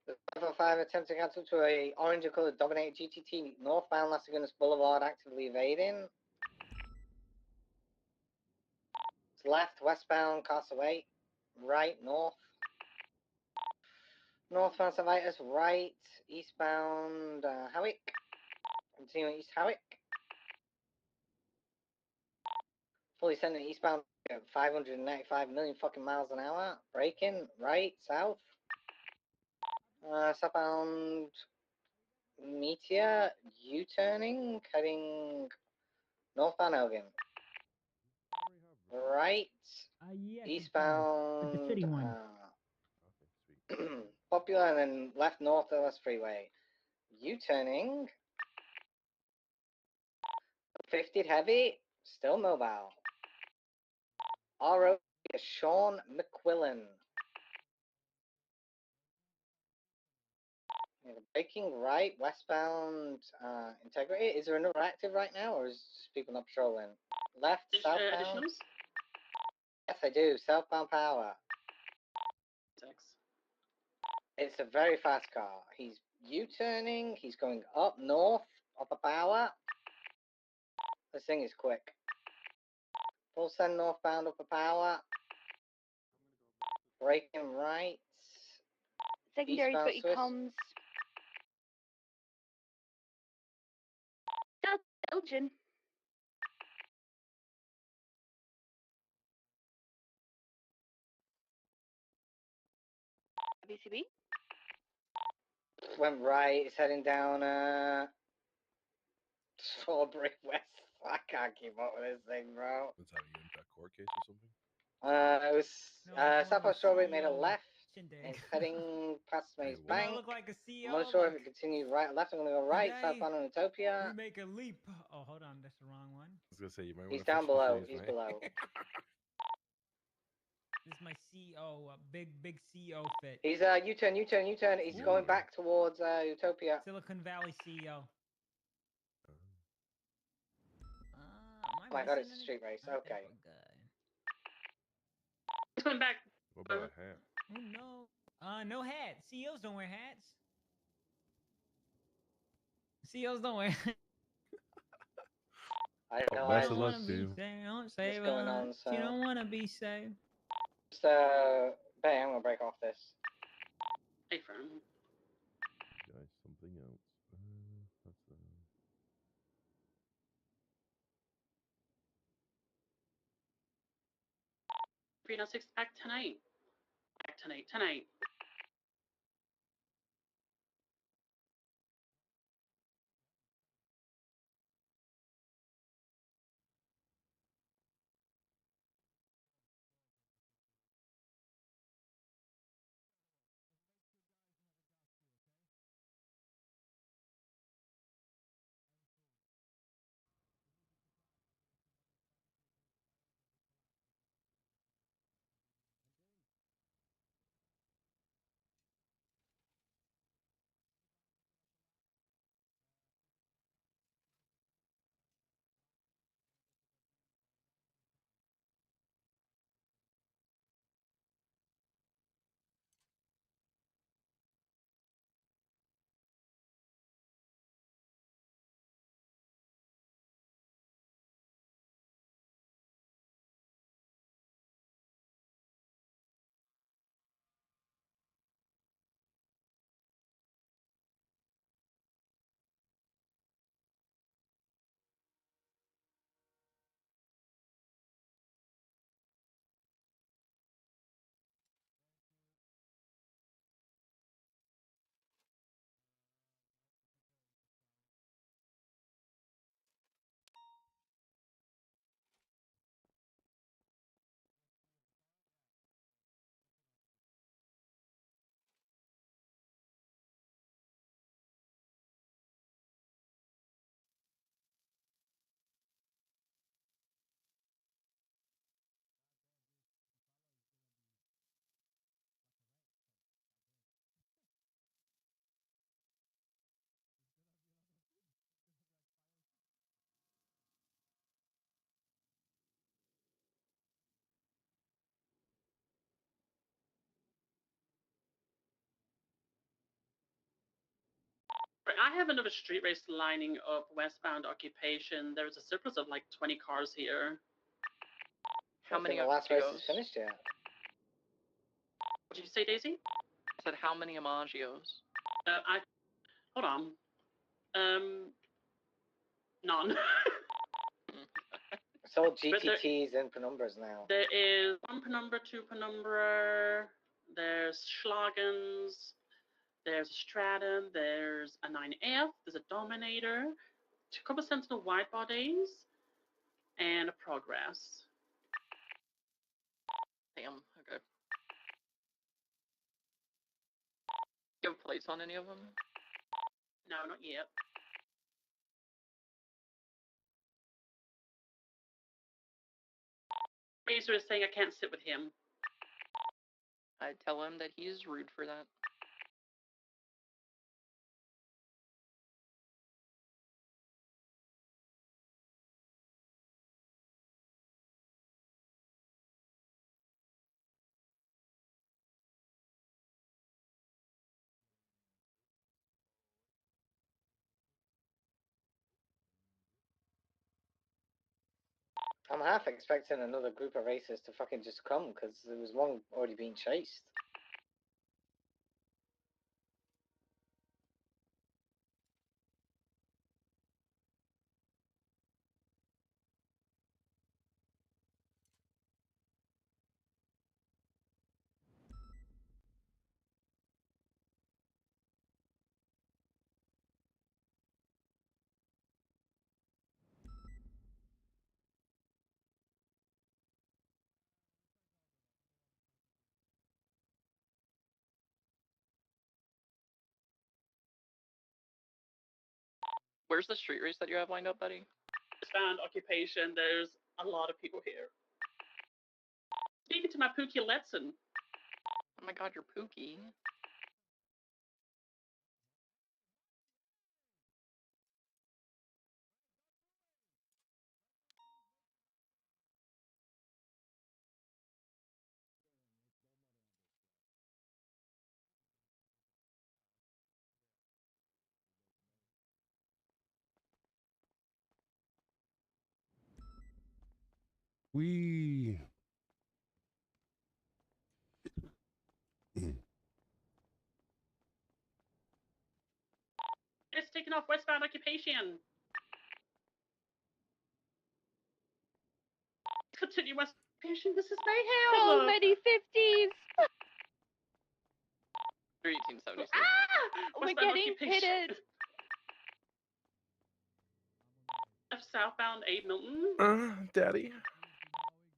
Dispatch 505, attempt to cancel to a orange and colored dominated GTT northbound Las Lagunas Boulevard, actively evading. It's left, westbound, Castaway. Right, north. Northbound Savitas, right. Eastbound, Howick. Continuing East Howick. Fully sending eastbound at 595 million fucking miles an hour. Braking, right, south. Southbound Meteor, U-turning, heading northbound Elgin. Right, eastbound, The city one. Popular, and then left north of us freeway. U-turning. 50 heavy, still mobile. RO Sean McQuillan. Braking right, westbound Integrity. Is there another active right now, or is just people not patrolling? Left, southbound? Additionals? Yes, I do. Southbound Power. It's a very fast car. He's U-turning. He's going up north, upper power. This thing is quick. Full send northbound, upper power. Braking right. Secondary's got your Swiss. comms. Elgin. BCB. Went right. It's heading down Strawberry West. I can't keep up with this thing, bro. That's how you impact court case or something? It was Southwest Strawberry made a CEO left. shindig. It's heading past Maze Do I Bank. look like a CEO? I'm not sure if it continues right or left. I'm gonna go right. Today, Southbound on Utopia. we make a leap. Oh, hold on, that's the wrong one. I was gonna say you might He's want to down fix your below. face, He's man. below. This is my CEO, big CEO fit. He's U-turn. He's going back towards Utopia. Silicon Valley CEO. Oh my god, it's a street race. Okay. He's going back. What about a hat? Oh no. No hat. CEOs don't wear hats. CEOs don't wear hats. I know. Best of don't luck wanna to be you. saved. Don't save What's going on, You sir? don't want to be saved. Just, Bay, I'm gonna break off this. Hey, friend. Guys, something else. That's 306 back tonight. Back tonight. Right, I have another street race lining up westbound Occupation. There's a surplus of like 20 cars here. How many the last race Amagios? is finished yet? What did you say, Daisy? I said how many Amagios? Hold on. None. It's all GTTs and penumbras now. There is 1 penumbra, 2 penumbra. There's Schlagens. There's a Stratum. There's a 9F. There's a Dominator. 2 couple Sentinel wide bodies, and a Progress. Damn. Okay. You have plates on any of them? No, not yet. Razor is saying I can't sit with him. I tell him that he's rude for that. I'm half expecting another group of racers to fucking just come, because there was one already being chased. Where's the street race that you have lined up, buddy? Found Occupation. There's a lot of people here. Speaking to my Pookie Letson. Oh my god, you're Pookie. We. It's taking off westbound Occupation. Continue west Occupation. This is mayhem. So many 50s. 1876. We're getting pitted. Southbound 8 Milton. Daddy.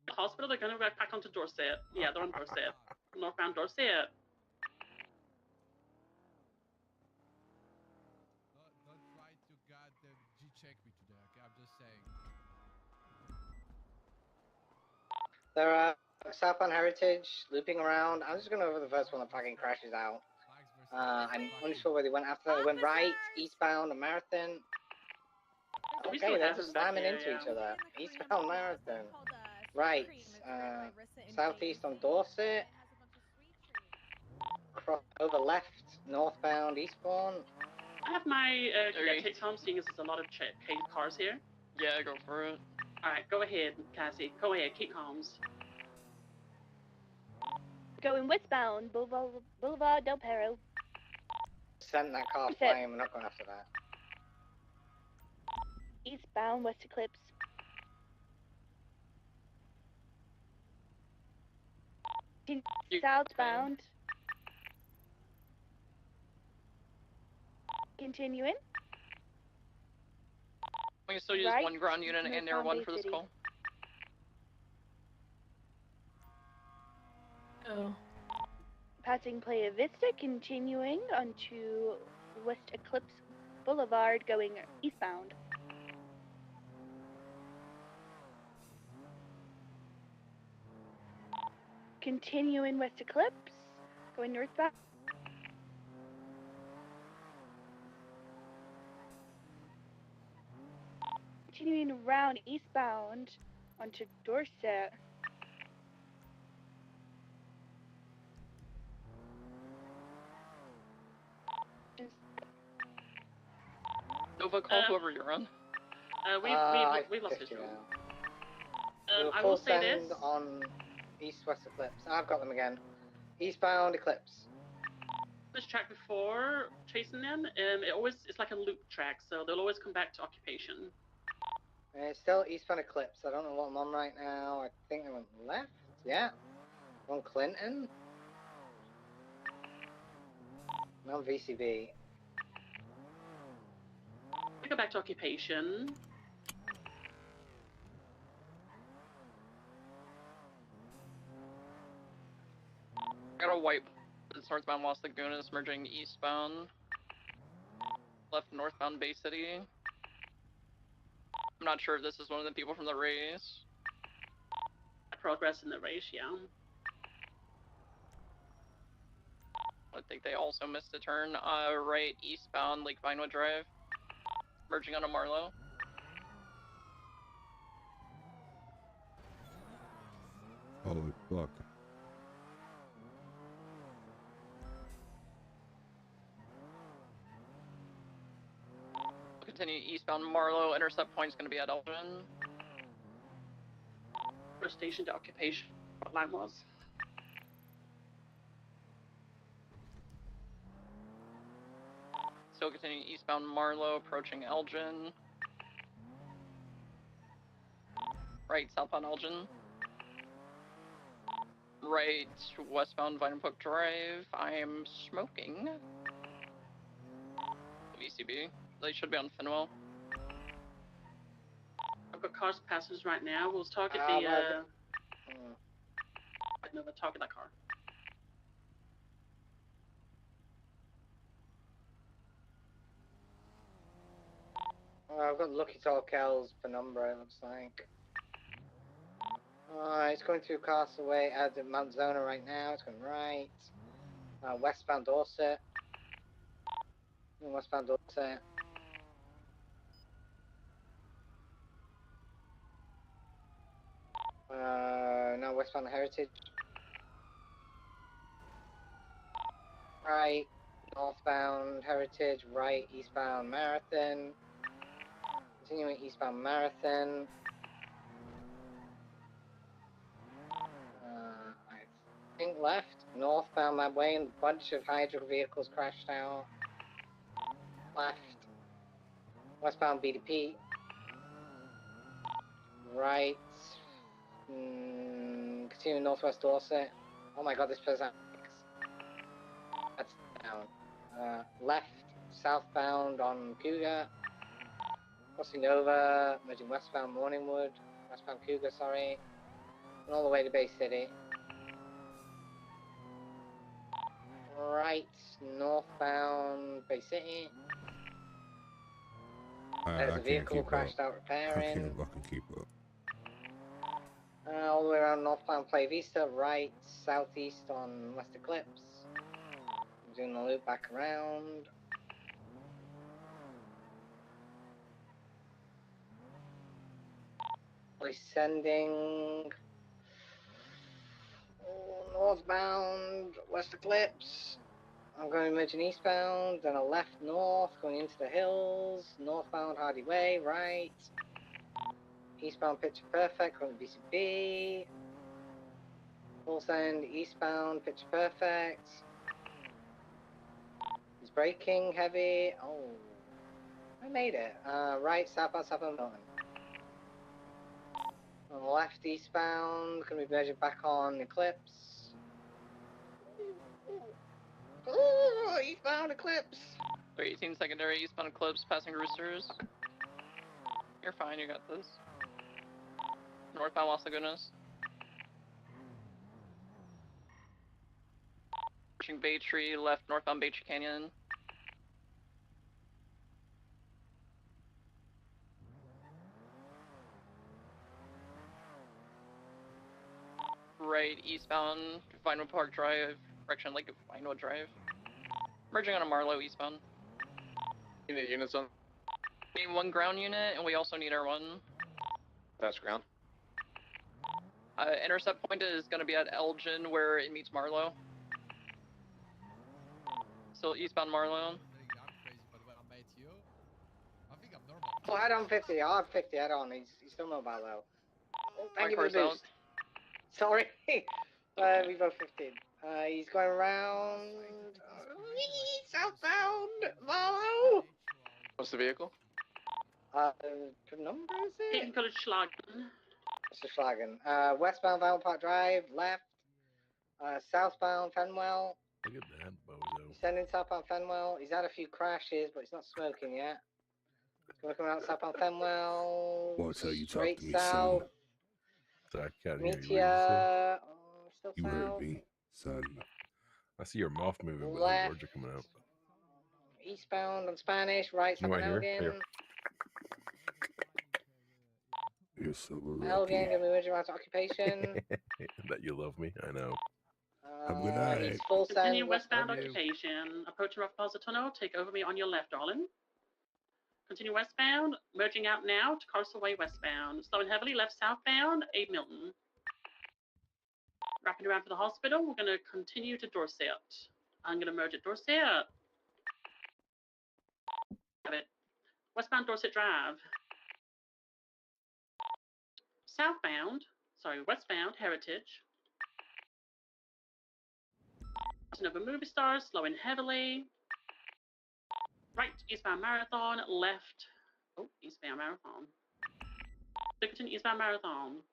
The hospital, they're going to go back onto Dorset. Yeah, they're on Dorset. Northbound Dorset. Don't try to goddamn G-check me today, okay? I'm just saying. There are Southbound Heritage looping around. I'm just going over the first one that fucking crashes out. I'm unsure where they went after that. They went right, eastbound, a marathon. Okay, they're just slamming into each other. Eastbound marathon. Right, southeast on Dorset. Cross over left, northbound, eastbourne. I have my take home, seeing as there's a lot of cars here. Yeah, go for it. Alright, go ahead, Cassie. Go ahead, keep comms. Going westbound, Boulevard Del Perro. Send that car flying, we're not going after that. Eastbound, West Eclipse. Southbound. Continuing. We can still use right, one ground unit and air one for this call. Oh. Passing Playa Vista, continuing onto West Eclipse Boulevard, going eastbound. Continuing West Eclipse, going northbound. Continuing around eastbound onto Dorset. overcall whoever you're on. We lost 50 visual. now. I Full will say this. send on east-west Eclipse. I've got them again. Eastbound Eclipse. This track before chasing them, it's like a loop track, so they'll always come back to occupation. It's still eastbound Eclipse. I don't know what I'm on right now. I think I went left. Yeah. I'm on Clinton. I'm on VCB. We go back to occupation. I got a white. It's northbound Las Lagunas, merging eastbound. Left northbound Bay City. I'm not sure if this is one of the people from the race. Progress in the race, yeah. I think they also missed a turn. Right eastbound Lake Vinewood Drive. Merging onto Marlow. Holy fuck. Continue eastbound Marlow. Intercept point is going to be at Elgin. First station to occupation. What line was? Still continuing eastbound Marlow, approaching Elgin. Right southbound Elgin. Right westbound Vinewood Drive. I am smoking. VCB. They should be on Finwell. I've got cars passengers right now. We'll target the no, but target that car. I've got Lucky Torkel's penumbra, it looks like. It's going through Castaway at Mount Zona right now. It's going right. Westbound Dorset. Westbound Dorset. Now westbound Heritage. Right. Northbound Heritage. Right. Eastbound Marathon. Continuing eastbound Marathon. I think left. Northbound that way, and a bunch of Hydra vehicles crashed out. Left. Westbound BDP. Right. Continue northwest Dorset. Oh my god, this person. That's down. Left. Southbound on Cougar. Crossing over. Merging westbound Morningwood. Westbound Cougar, sorry. And all the way to Bay City. Right. Northbound Bay City. There's a vehicle crashed out repairing. I can keep up. All the way around northbound Playa Vista, right, southeast on West Eclipse. I'm doing the loop back around. Descending. Northbound West Eclipse. I'm going to merging eastbound, then a left north, going into the hills. Northbound Hardy Way, right. Eastbound Picture Perfect, going to BCB. Full send, eastbound Picture Perfect. He's braking heavy. Oh, I made it. Right, southbound Milton. On the left, eastbound, going to be merging back on Eclipse. Oh, eastbound Eclipse. 318 secondary, eastbound Eclipse, passing Roosters. You're fine, you got this. Northbound Las Lagunas. Approaching Bay Tree, left northbound Bay Tree Canyon. Right eastbound Vinewood Park Drive, direction Lake Vinewood Drive. Merging on a Marlow eastbound. You need units on? We need one ground unit, and we also need our one. That's ground. Intercept point is going to be at Elgin, where it meets Marlow. Still eastbound Marlow. Oh, head on 50. I'll have 50 head on. He's still mobile though. Oh, thank you for the car's out. boost. Sorry. We both 15. He's going around. Southbound. Follow. What's the vehicle? What number is it? Pink colored Schlagen. Mr. Schlagen. Westbound Valley Park Drive, left. Southbound Fenwell. Look at that bozo. He's sending southbound Fenwell. He's had a few crashes, but he's not smoking yet. We're coming out southbound Fenwell. Watch how you talk Straight to me, south. son. So I can't hear you. What did you say? Meteor. Still You south. heard me, son. I see your mouth moving, but Left. no words are coming out. Eastbound on Spanish, right You southbound want to hear? Elgin. You're so lucky. Elgin, give me major amount of occupation. That you love me, I know. Have a good night. He's full send. Continue westbound occupation. Approaching Rough Plaza Tunnel. Take over me on your left, darling. Continue westbound. Merging out now to Carsway westbound. Slowing heavily left southbound. 8 Milton. Wrapping around for the hospital. We're going to continue to Dorset. I'm going to merge at Dorset. Have it. Westbound Dorset Drive. Westbound Heritage. Over Movie Stars, slowing heavily. Right, eastbound Marathon, left. Oh, eastbound Marathon. Bickerton, eastbound Marathon.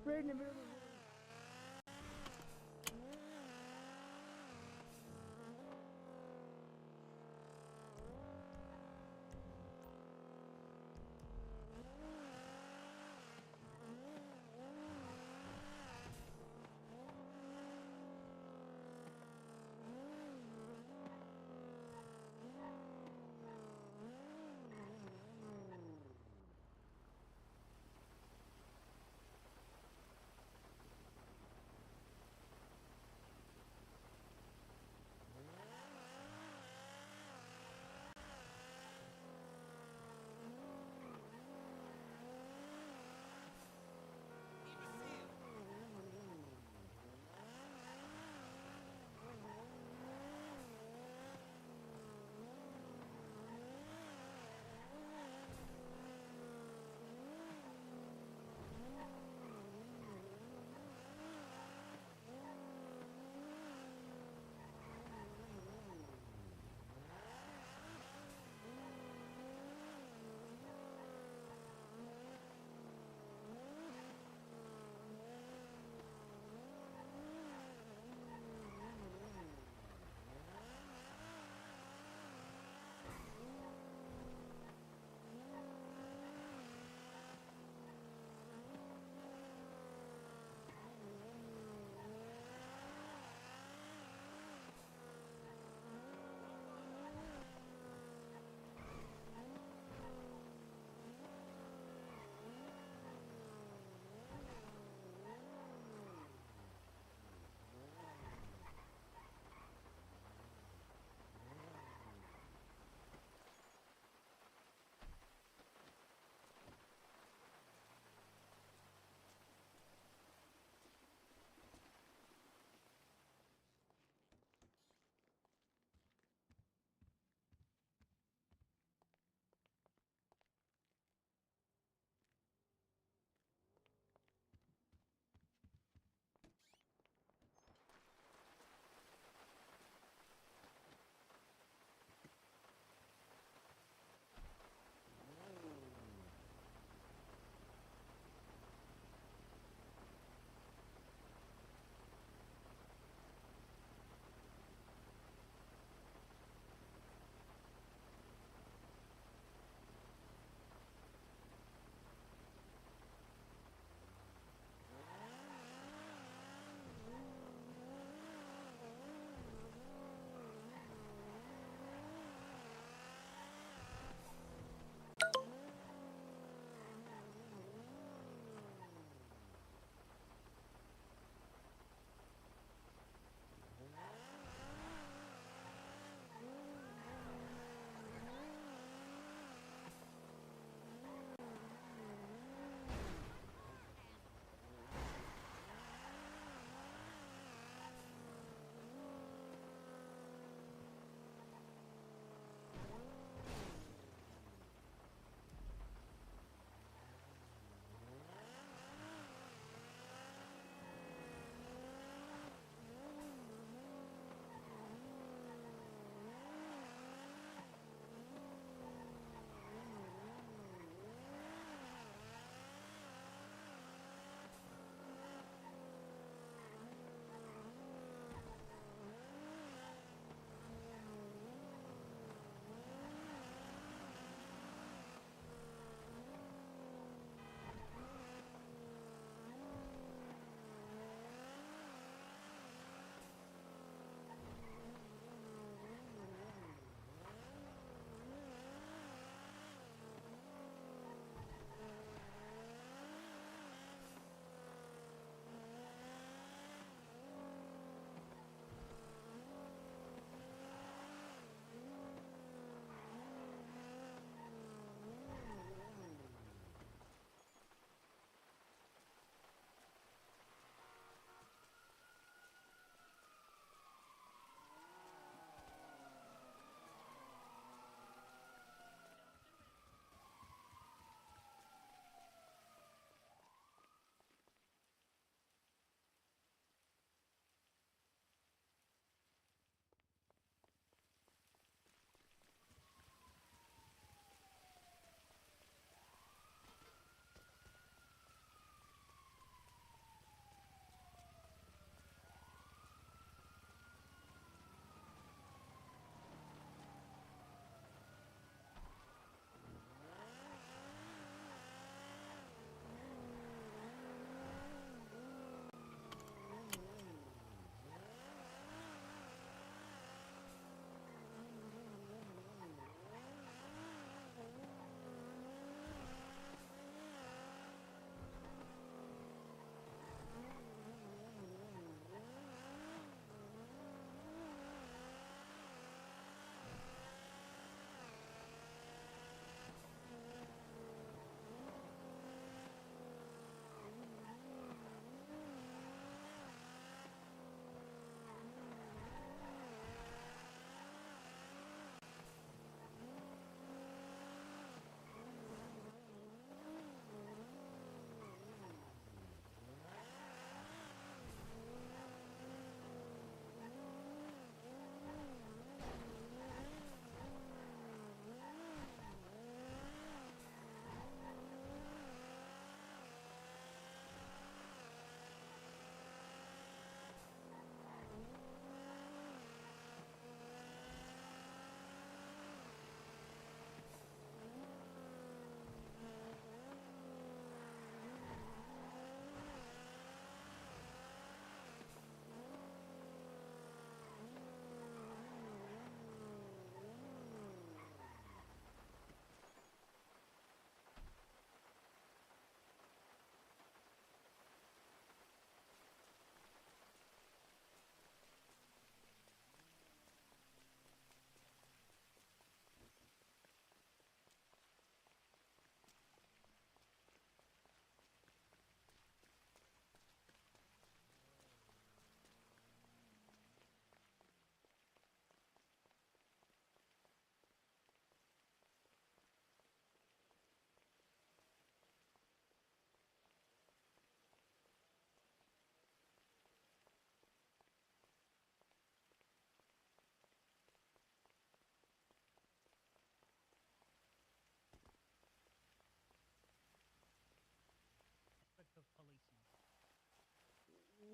Right in the middle of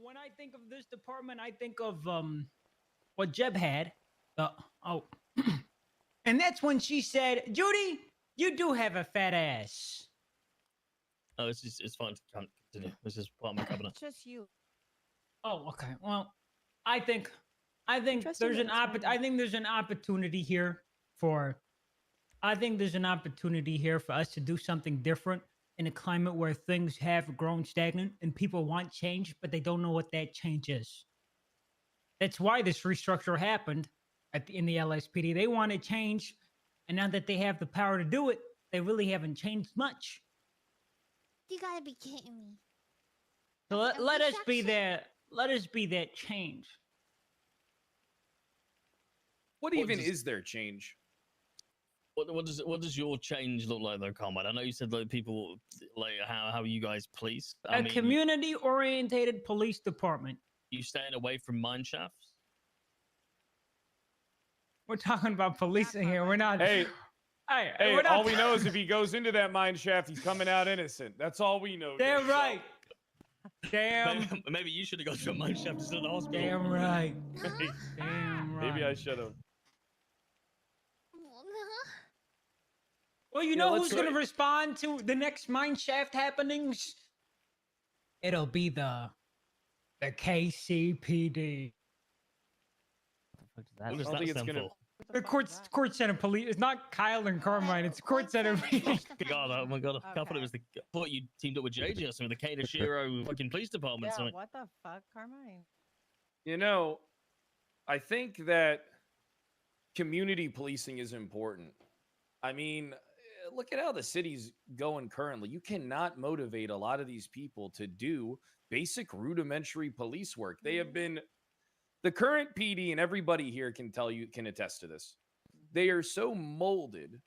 when I think of this department, I think of what Jeb had. And that's when she said, "Judy, you do have a fat ass." Oh, it's fine. Can't continue. It's just part of my cabinet. It's just you. Oh, okay. Well, I think Trust you, there's an it's fine. I think there's an opportunity here for us to do something different in a climate where things have grown stagnant and people want change, but they don't know what that change is. That's why this restructure happened in the LSPD. They want to change, and now that they have the power to do it, they really haven't changed much. You gotta be kidding me. So A let us be restructure? that. Let us be that change. What even is their change? What does your change look like though, Carmine? I know you said like people like how you guys police. A community-orientated police department. You staying away from mine shafts? We're talking about policing here. We're not. Hey, we're not all we know is if he goes into that mine shaft, he's coming out innocent. That's all we know. Damn right. Damn. Maybe you should have gone to a mine shaft instead of the hospital. Damn right. Damn right. Maybe I should have. Well, you know who's going to respond to the next mine shaft happenings? It'll be the KCPD. I don't think it's gonna. The court center police. It's not Kyle and Carmine. It's court center police. God, oh my god! I thought it was I thought you teamed up with JJ or something. The K to Shiro fucking police department. Yeah, Something. what the fuck, Carmine? You know, I think that community policing is important. I mean, look at how the city's going currently. You cannot motivate a lot of these people to do basic rudimentary police work. They have been, the current PD, and everybody here can attest to this. They are so molded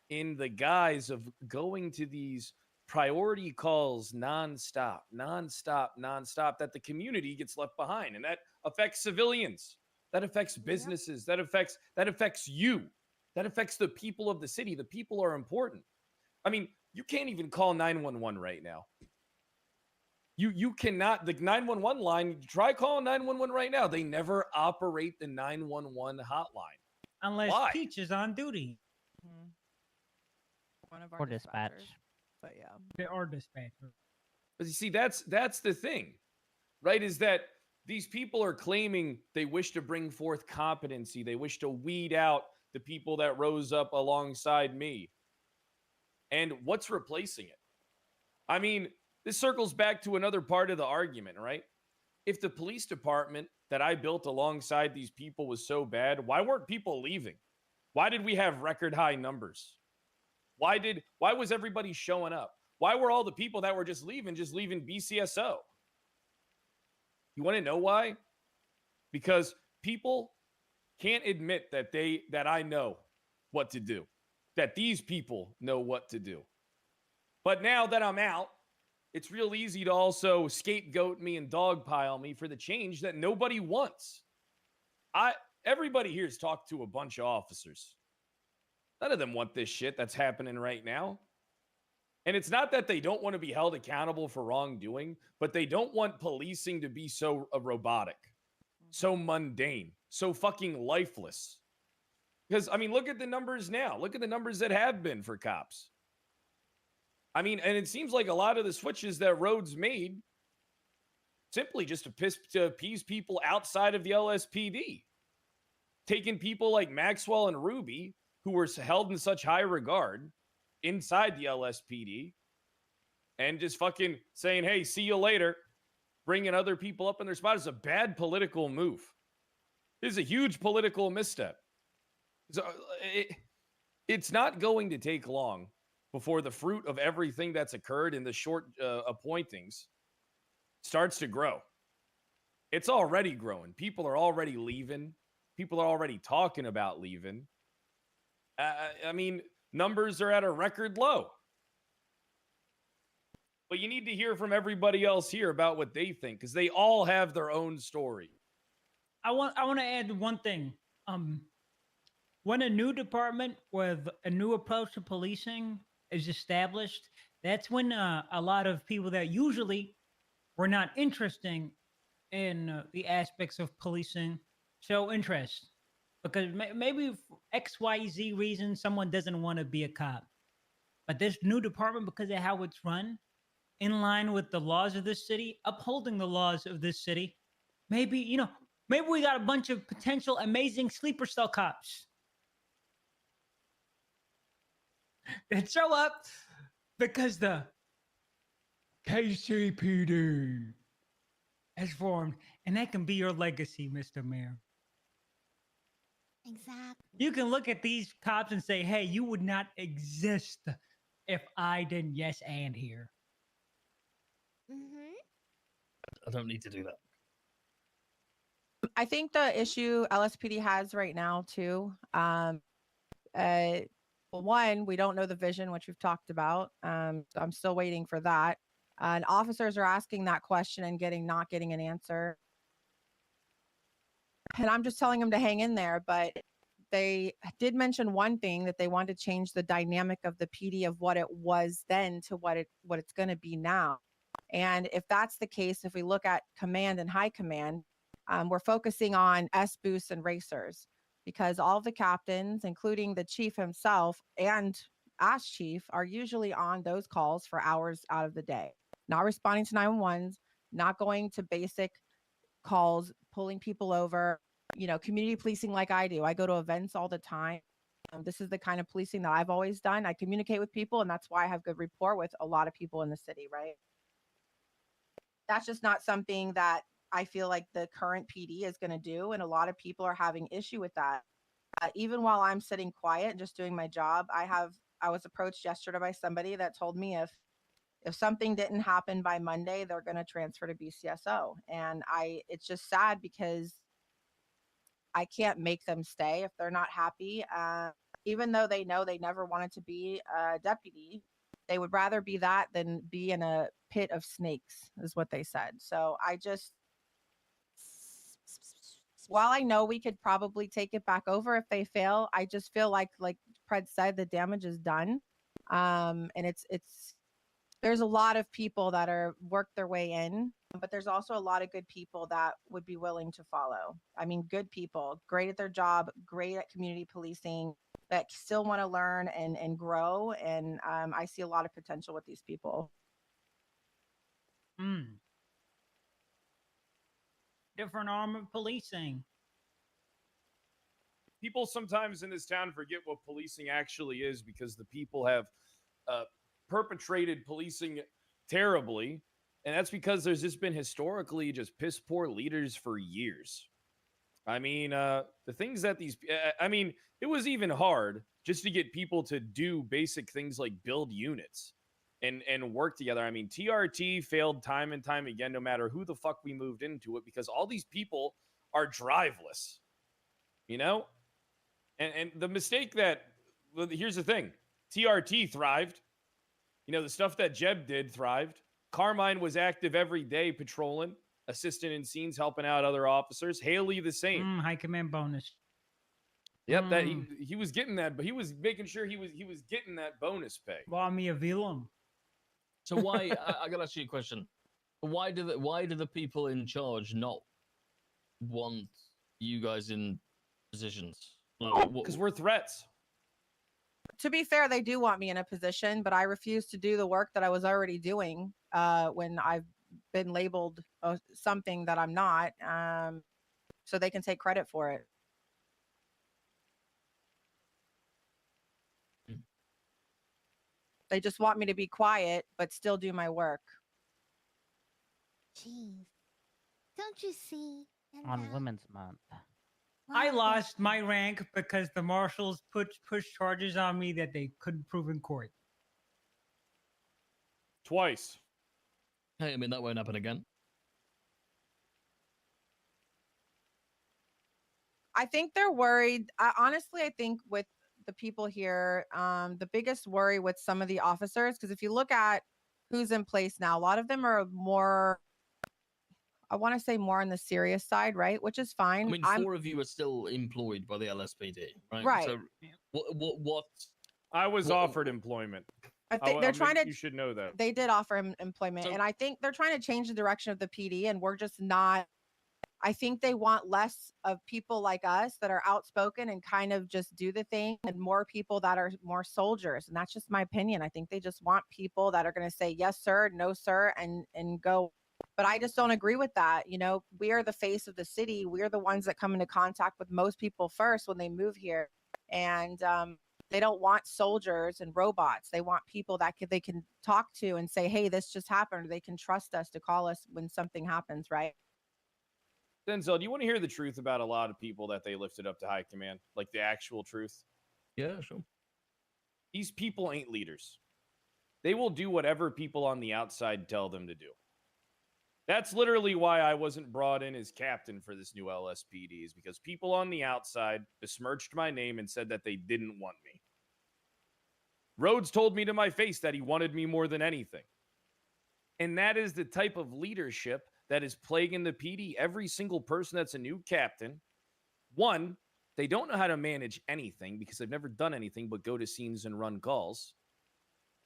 in the guise of going to these priority calls nonstop, that the community gets left behind. And that affects civilians. That affects businesses. That affects you. That affects the people of the city. The people are important. I mean, you can't even call 911 right now. You cannot, the 911 line, try calling 911 right now. They never operate the 911 hotline. Unless Why? Peach is on duty. One of our Or dispatch. But yeah. They are dispatcher. But you see, that's the thing, right? Is that these people are claiming they wish to bring forth competency. They wish to weed out the people that rose up alongside me. And what's replacing it? I mean, this circles back to another part of the argument, right? If the police department that I built alongside these people was so bad, why weren't people leaving? Why did we have record high numbers? Why was everybody showing up? Why were all the people that were just leaving BCSO? You want to know why? Because people can't admit that I know what to do, that these people know what to do. But now that I'm out, it's real easy to also scapegoat me and dogpile me for the change that nobody wants. Everybody here's talked to a bunch of officers. None of them want this shit that's happening right now. And it's not that they don't want to be held accountable for wrongdoing, but they don't want policing to be so robotic, so mundane, so fucking lifeless. Because, I mean, look at the numbers now. Look at the numbers that have been for cops. I mean, and it seems like a lot of the switches that Rhodes made simply just to appease people outside of the LSPD. Taking people like Maxwell and Ruby, who were held in such high regard inside the LSPD, and just fucking saying, hey, see you later, bringing other people up in their spot is a bad political move. It is a huge political misstep. So it's not going to take long before the fruit of everything that's occurred in the short appointings starts to grow. It's already growing. People are already leaving. People are already talking about leaving. I mean, numbers are at a record low. But you need to hear from everybody else here about what they think, because they all have their own story. I want to add one thing. When a new department with a new approach to policing is established, that's when a lot of people that usually were not interesting in the aspects of policing show interest because maybe for XYZ reason someone doesn't want to be a cop. But this new department, because of how it's run, in line with the laws of this city, upholding the laws of this city, maybe, maybe we got a bunch of potential amazing sleeper cell cops that show up because the KCPD has formed, and that can be your legacy, Mr. Mayor. Exactly. You can look at these cops and say, hey, you would not exist if I didn't yes and here. Mm-hmm. I don't need to do that. I think the issue LSPD has right now too. Well, one, we don't know the vision, which we've talked about. So I'm still waiting for that. And officers are asking that question and not getting an answer. And I'm just telling them to hang in there. But they did mention one thing, that they want to change the dynamic of the PD of what it was then to what it's going to be now. And if that's the case, if we look at command and high command, we're focusing on S boosts and racers, because all of the captains, including the chief himself and ASH chief, are usually on those calls for hours out of the day, not responding to 911s, not going to basic calls, pulling people over, community policing like I do. I go to events all the time. This is the kind of policing that I've always done. I communicate with people, and that's why I have good rapport with a lot of people in the city, right? That's just not something that I feel like the current PD is going to do. And a lot of people are having issue with that. Even while I'm sitting quiet and just doing my job, I was approached yesterday by somebody that told me if something didn't happen by Monday, they're going to transfer to BCSO. And it's just sad because I can't make them stay if they're not happy. Even though they know they never wanted to be a deputy, they would rather be that than be in a pit of snakes, is what they said. So while I know we could probably take it back over if they fail, I just feel like Pred said, the damage is done. And there's a lot of people that are worked their way in, but there's also a lot of good people that would be willing to follow. I mean, good people, great at their job, great at community policing, that still want to learn and grow. And I see a lot of potential with these people. Different arm of policing. People sometimes in this town forget what policing actually is because the people have perpetrated policing terribly, and that's because there's just been historically just piss poor leaders for years. I mean, the things that it was even hard just to get people to do basic things like build units and work together. I mean, TRT failed time and time again, no matter who the fuck we moved into it, because all these people are driveless, And the mistake here's the thing, TRT thrived. The stuff that Jeb did thrived. Carmine was active every day patrolling, assisting in scenes, helping out other officers. Haley the same. High command bonus. Yep, that he was getting that, but he was making sure he was getting that bonus pay. Bought me a Velum. So why? I gotta ask you a question. Why do the people in charge not want you guys in positions? Because we're threats. To be fair, they do want me in a position, but I refuse to do the work that I was already doing when I've been labeled something that I'm not, so they can take credit for it. They just want me to be quiet, but still do my work. Jeez. Don't you see? On Women's Month. I lost my rank because the marshals pushed charges on me that they couldn't prove in court. Twice. Hey, I mean, that won't happen again. I think they're worried. Honestly, I think with the people here, the biggest worry with some of the officers, because if you look at who's in place now, a lot of them are more, I want to say more on the serious side, right? Which is fine. I mean, 4 of you are still employed by the LSPD, right? Right. So what? I was offered employment. I think they're trying to. You should know that. They did offer him employment, and I think they're trying to change the direction of the PD, and we're just not I think they want less of people like us that are outspoken and kind of just do the thing, and more people that are more soldiers. And that's just my opinion. I think they just want people that are going to say yes sir, no sir, and go. But I just don't agree with that. You know, we are the face of the city. We're the ones that come into contact with most people first when they move here. And they don't want soldiers and robots. They want people that they can talk to and say, hey, this just happened. Or they can trust us to call us when something happens, right? Denzel, do you want to hear the truth about a lot of people that they lifted up to high command? Like the actual truth? Yeah, sure. These people ain't leaders. They will do whatever people on the outside tell them to do. That's literally why I wasn't brought in as captain for this new LSPD, is because people on the outside besmirched my name and said that they didn't want me. Rhodes told me to my face that he wanted me more than anything. And that is the type of leadership that is plaguing the PD. Every single person that's a new captain, one, they don't know how to manage anything because they've never done anything but go to scenes and run calls.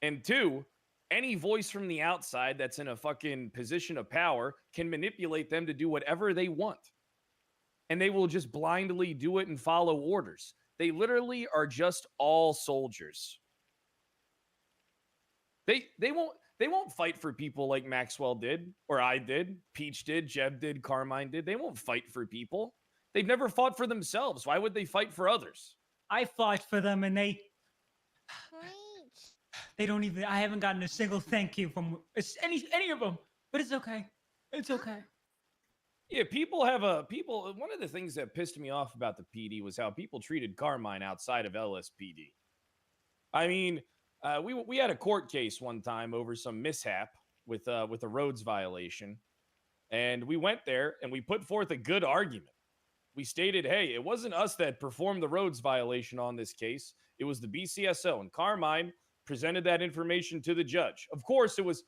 And two, any voice from the outside that's in a fucking position of power can manipulate them to do whatever they want. And they will just blindly do it and follow orders. They literally are just all soldiers. They won't fight for people like Maxwell did, or I did, Peach did, Jeb did, Carmine did. They won't fight for people. They've never fought for themselves. Why would they fight for others? I fought for them and they don't even, I haven't gotten a single thank you from any of them, but it's okay. It's okay. Yeah, one of the things that pissed me off about the PD was how people treated Carmine outside of LSPD. I mean, we had a court case one time over some mishap with a roads violation, and we went there and we put forth a good argument. We stated, hey, it wasn't us that performed the roads violation on this case. It was the BCSO, and Carmine presented that information to the judge. Of course, it was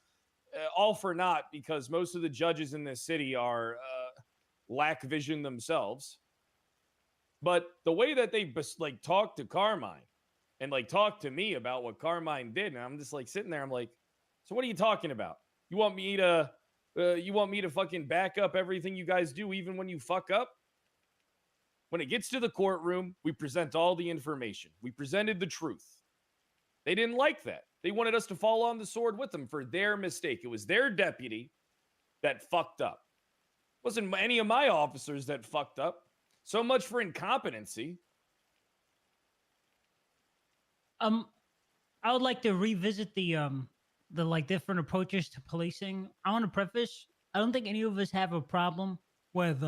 all for naught because most of the judges in this city are lack vision themselves. But the way that they like talked to Carmine and like talked to me about what Carmine did, and I'm just like sitting there, I'm like, so what are you talking about? You want me to fucking back up everything you guys do even when you fuck up? When it gets to the courtroom, we present all the information. We presented the truth. They didn't like that. They wanted us to fall on the sword with them for their mistake. It was their deputy that fucked up. It wasn't any of my officers that fucked up. So much for incompetency. I would like to revisit the like different approaches to policing. I want to preface, I don't think any of us have a problem with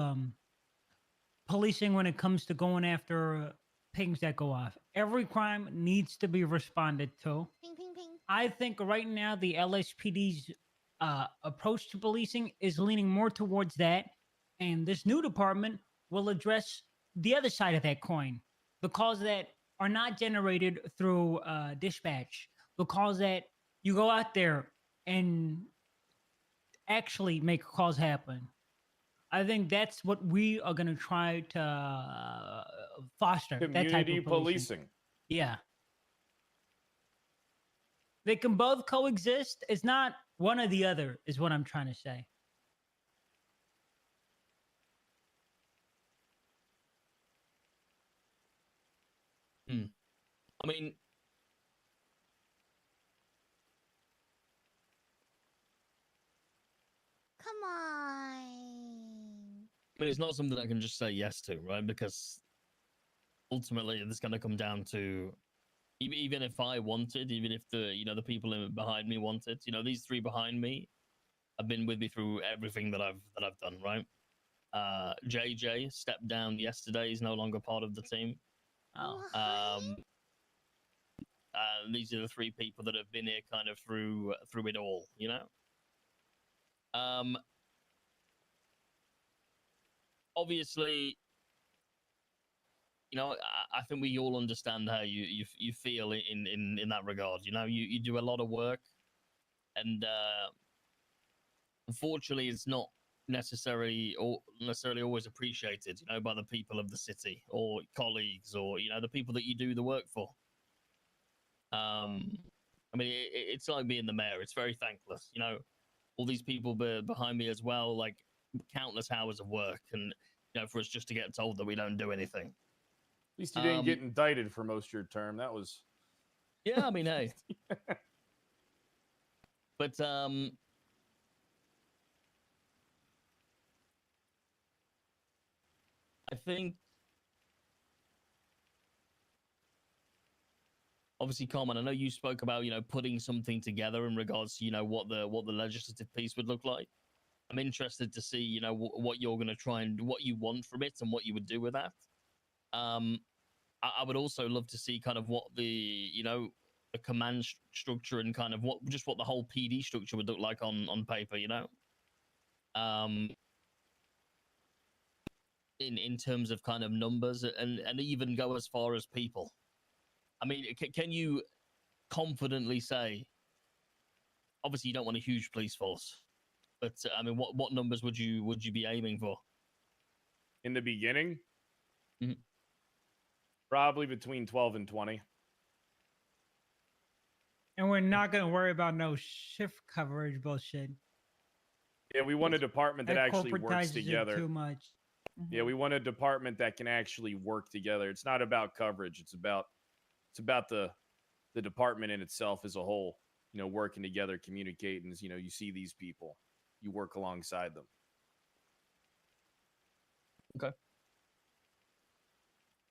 policing when it comes to going after pings that go off. Every crime needs to be responded to. Ping, ping, ping. I think right now the LSPD's approach to policing is leaning more towards that, and this new department will address the other side of that coin, the calls that are not generated through dispatch, the calls that you go out there and actually make calls happen. I think that's what we are going to try to foster. Community that type of policing. Yeah. They can both coexist. It's not one or the other, is what I'm trying to say. I mean, Come on. but it's not something I can just say yes to, right? Because ultimately, it's going to come down to even if I wanted, even if the people behind me wanted, these three behind me have been with me through everything that I've done, right? JJ stepped down yesterday; he's no longer part of the team. These are the three people that have been here kind of through it all, Obviously, I think we all understand how you feel in that regard. You do a lot of work, and unfortunately, it's not necessarily always appreciated, by the people of the city or colleagues or the people that you do the work for. I mean, it's like being the mayor. It's very thankless, all these people behind me as well. Like, countless hours of work, and for us just to get told that we don't do anything. At least you didn't get indicted for most of your term. That was. Yeah, I mean, hey. But I think obviously, Carmen, I know you spoke about putting something together in regards to what the legislative piece would look like. I'm interested to see what you're going to try and what you want from it and what you would do with that. I would also love to see kind of what the the command structure and kind of what the whole PD structure would look like on paper. In terms of kind of numbers and even go as far as people. I mean, can you confidently say? Obviously, you don't want a huge police force, but I mean, what numbers would you be aiming for? In the beginning, Mhm. Probably between 12 and 20. And we're not going to worry about no shift coverage bullshit. Yeah, we want a department that actually works corporatizes it together. too much. Yeah, we want a department that can actually work together. It's not about coverage. It's about the department in itself as a whole. Working together, communicating. You see these people, you work alongside them. Okay.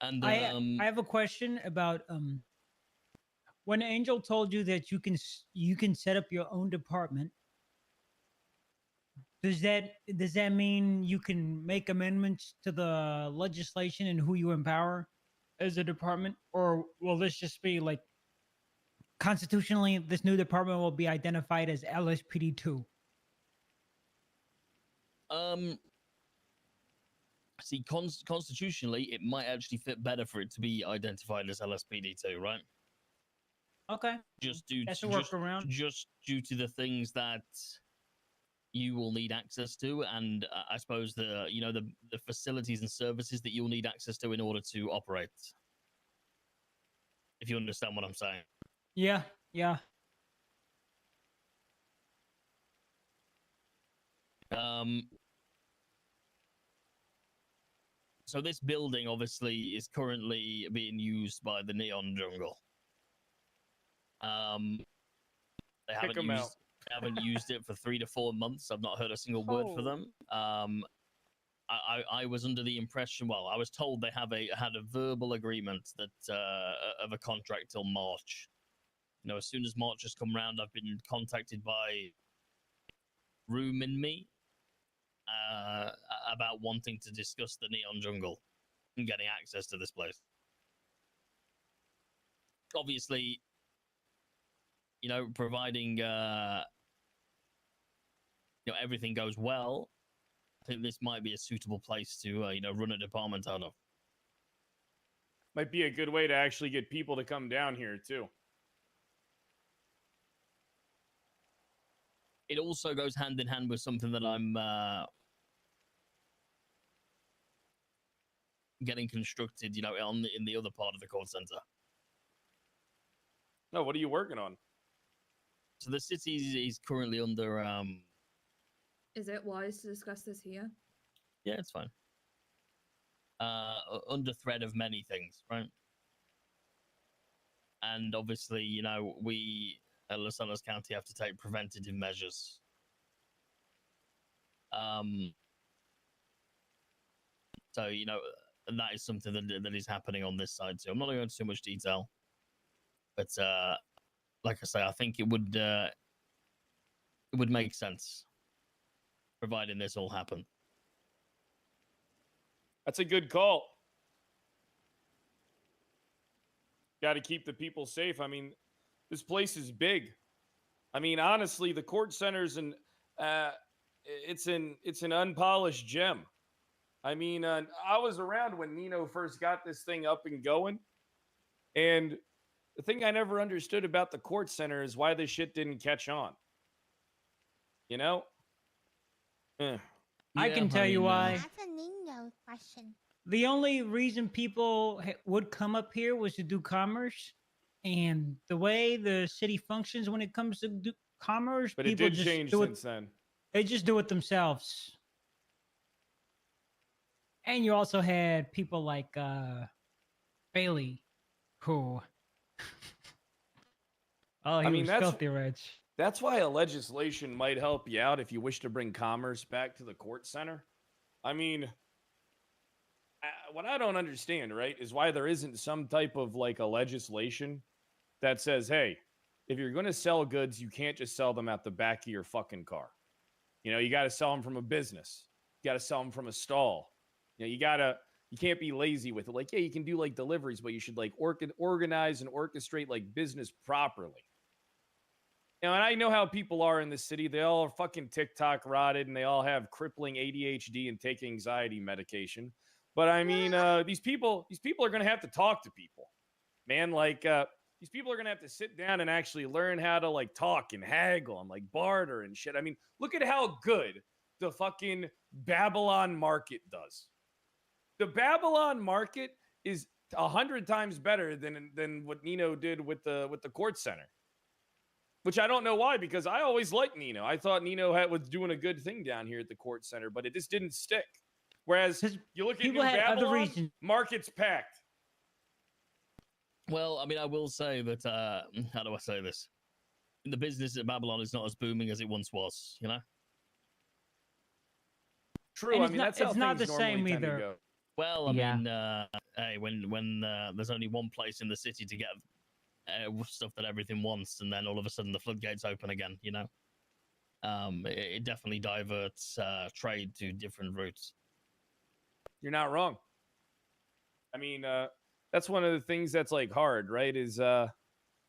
And I have a question about when Angel told you that you can set up your own department. Does that mean you can make amendments to the legislation and who you empower as a department, or will this just be like constitutionally this new department will be identified as LSPD2? See, constitutionally, it might actually fit better for it to be identified as LSPD2, right? Okay. Just due That's to a workaround. just due to the things that you will need access to, and I suppose the the facilities and services that you'll need access to in order to operate. If you understand what I'm saying. Yeah. So this building obviously is currently being used by the Neon Jungle. They haven't used it for 3 to 4 months. I've not heard a single word for them. I was under the impression, well, I was told they had a verbal agreement that of a contract till March. As soon as March has come round, I've been contacted by Room and me about wanting to discuss the Neon Jungle and getting access to this place. Obviously, providing everything goes well, I think this might be a suitable place to run a department out of. Might be a good way to actually get people to come down here too. It also goes hand in hand with something that I'm getting constructed, in the other part of the call center. No, what are you working on? So the city is currently under. Is it wise to discuss this here? Yeah, it's fine. Under threat of many things, right? And obviously, we at Los Angeles County have to take preventative measures. So, that is something that is happening on this side too. I'm not going into too much detail, but like I say, I think it would make sense, providing this all happened. That's a good call. Got to keep the people safe. I mean, this place is big. I mean, honestly, the court center's it's an unpolished gem. I mean, I was around when Nino first got this thing up and going, and the thing I never understood about the court center is why this shit didn't catch on. I can tell you why. That's a Nino question. The only reason people would come up here was to do commerce, and the way the city functions when it comes to commerce, But it people did just change do since then. They just do it themselves. And you also had people like Bailey, who oh, he I mean, was that's filthy rich. that's why a legislation might help you out if you wish to bring commerce back to the court center. I mean, what I don't understand, right, is why there isn't some type of like a legislation that says, hey, if you're going to sell goods, you can't just sell them at the back of your fucking car. You know, you got to sell them from a business. You got to sell them from a stall. You know, you can't be lazy with it. Like, yeah, you can do like deliveries, but you should like organize and orchestrate like business properly. You know, and I know how people are in this city. They all are fucking TikTok rotted and they all have crippling ADHD and take anxiety medication. But I mean, these people are going to have to talk to people, man. Like, these people are going to have to sit down and actually learn how to like talk and haggle and like barter and shit. I mean, look at how good the fucking Babylon market does. The Babylon market is 100 times better than what Nino did with the court center. Which I don't know why, because I always liked Nino. I thought Nino was doing a good thing down here at the court center, but it just didn't stick. Whereas you look at New Babylon, market's packed. Well, I mean, I will say that, how do I say this? The business at Babylon is not as booming as it once was, you know? True, I mean, that's how things normally tend to go. Well, I mean, hey, when there's only one place in the city to get stuff that everything wants, and then all of a sudden the floodgates open again, you know? It definitely diverts trade to different routes. You're not wrong. I mean, that's one of the things that's like hard, right? Is you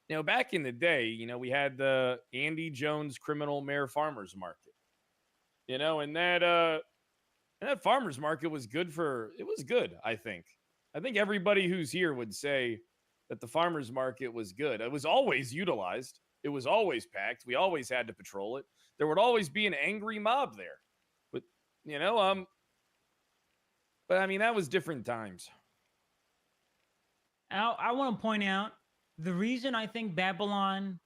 know, back in the day, you know, we had the Andy Jones Criminal Mare Farmers Market, you know, and that farmers market was good. I think everybody who's here would say that the farmers market was good. It was always utilized. It was always packed. We always had to patrol it. There would always be an angry mob there, but you know, but I mean, that was different times. I want to point out the reason I think Babylon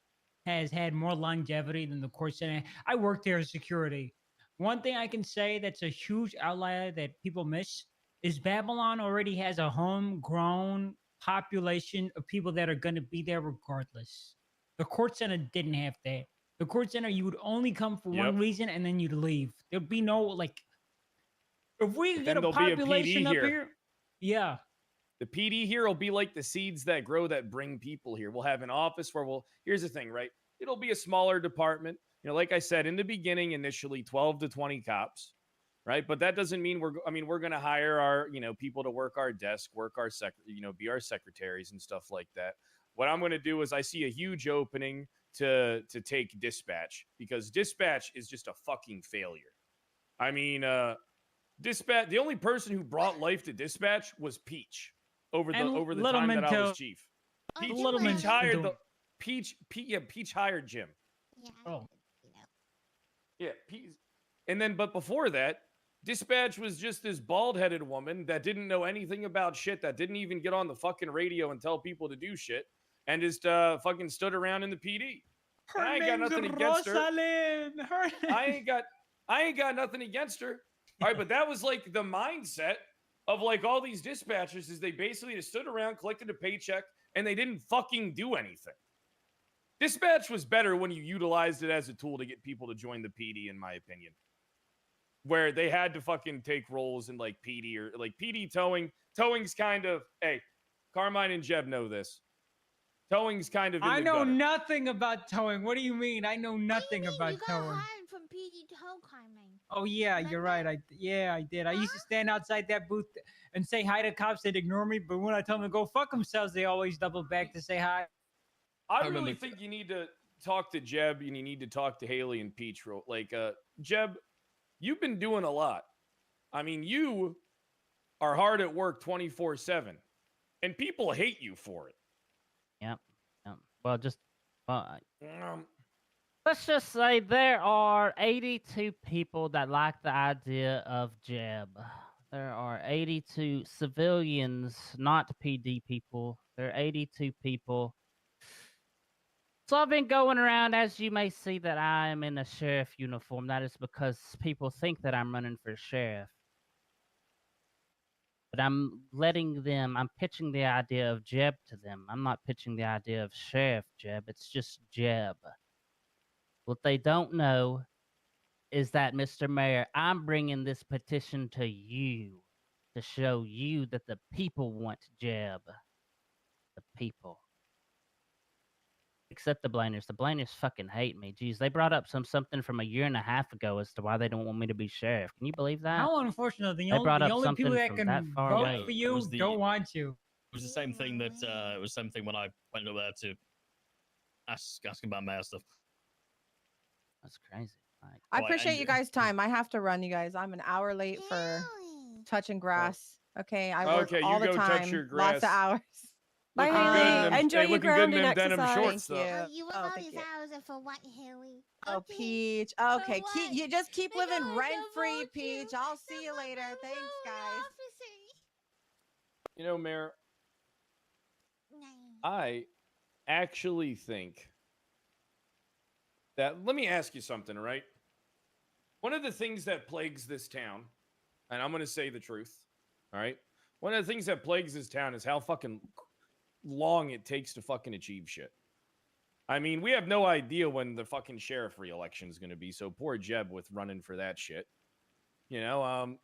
has had more longevity than the court center. I worked there as security. One thing I can say that's a huge outlier that people miss is Babylon already has a homegrown population of people that are going to be there regardless. The court center didn't have that. The court center, you would only come for one reason and then you'd leave. There'd be no like, if we could get a population up here, yeah. The PD here will be like the seeds that grow that bring people here. We'll have an office where here's the thing, right? It'll be a smaller department. You know, like I said, in the beginning, initially 12 to 20 cops, right? But that doesn't mean we're going to hire our, you know, people to work our desk, be our secretaries and stuff like that. What I'm going to do is I see a huge opening to take dispatch, because dispatch is just a fucking failure. I mean, dispatch, the only person who brought life to dispatch was Peach over the time that I was chief. Peach hired Jim. Yeah, and then, but before that, dispatch was just this bald-headed woman that didn't know anything about shit, that didn't even get on the fucking radio and tell people to do shit, and just fucking stood around in the PD. I ain't got nothing against her. I ain't got nothing against her. All right, but that was like the mindset of like all these dispatchers, is they basically just stood around, collected a paycheck, and they didn't fucking do anything. Dispatch was better when you utilized it as a tool to get people to join the PD, in my opinion. Where they had to fucking take roles in like PD or like PD towing. Towing's kind of, hey, Carmine and Jeb know this. Towing's kind of in I the know gutter. nothing about towing. What do you mean? I know nothing about towing. hired from PD Tow, Carmen. Oh yeah, you're right. I did. I used to stand outside that booth and say hi to cops. They'd ignore me, but when I tell them to go fuck themselves, they always double back to say hi. I really think you need to talk to Jeb and you need to talk to Haley and Peach. Like, Jeb, you've been doing a lot. I mean, you are hard at work 24/7, and people hate you for it. Yep. Well, let's just say there are 82 people that like the idea of Jeb. There are 82 civilians, not PD people. There are 82 people. So I've been going around, as you may see, that I am in a sheriff uniform. That is because people think that I'm running for sheriff. but I'm pitching the idea of Jeb to them. I'm not pitching the idea of Sheriff Jeb. It's just Jeb. What they don't know is that, Mr. Mayor, I'm bringing this petition to you to show you that the people want Jeb. The people. Except the Blainers. The Blainers fucking hate me. Jeez, they brought up something from a year and a half ago as to why they don't want me to be sheriff. Can you believe that? How unfortunate. They brought The up only people something that from can that far vote away. for you don't want you. It was the same thing that it was the same thing when I went up there to ask about mayor stuff. That's crazy. Like, I appreciate you guys' time. I have to run, you guys. I'm an hour late for touching grass. Okay, I work Okay, all you the go time. touch your Lots of grass. hours. Looking Bye, good in Haley. them, Enjoy your looking good in them grounding denim short exercise. stuff. Thank you. You Oh, all thank these you. hours are for what, Haley? Oh, Peach. Okay, you just keep living rent free, Peach. I'll see you later. Thanks, guys. You know, Mayor, I actually think that, let me ask you something, right? One of the things that plagues this town, and I'm going to say the truth, all right? One of the things that plagues this town is how fucking long it takes to fucking achieve shit. I mean, we have no idea when the fucking sheriff re-election is going to be, so poor Jeb with running for that shit. You know,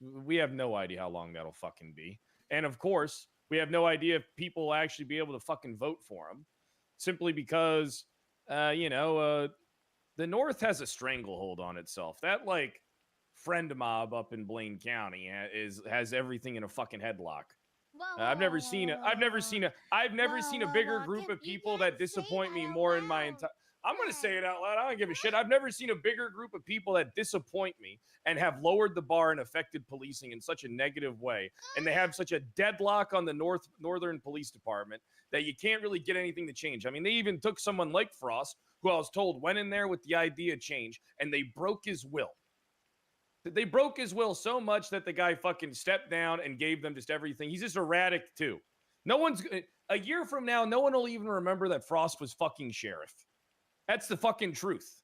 we have no idea how long that'll fucking be. And of course, we have no idea if people will actually be able to fucking vote for him, simply because, the North has a stranglehold on itself. That, like, friend mob up in Blaine County has everything in a fucking headlock. I've never seen a bigger group of people that disappoint me more in my entire. I'm going to say it out loud. I don't give a shit. I've never seen a bigger group of people that disappoint me and have lowered the bar and affected policing in such a negative way. And they have such a deadlock on the Northern Police Department that you can't really get anything to change. I mean, they even took someone like Frost, who I was told went in there with the idea of change, and they broke his will. They broke his will so much that the guy fucking stepped down and gave them just everything. He's just erratic, too. A year from now, no one will even remember that Frost was fucking sheriff. That's the fucking truth.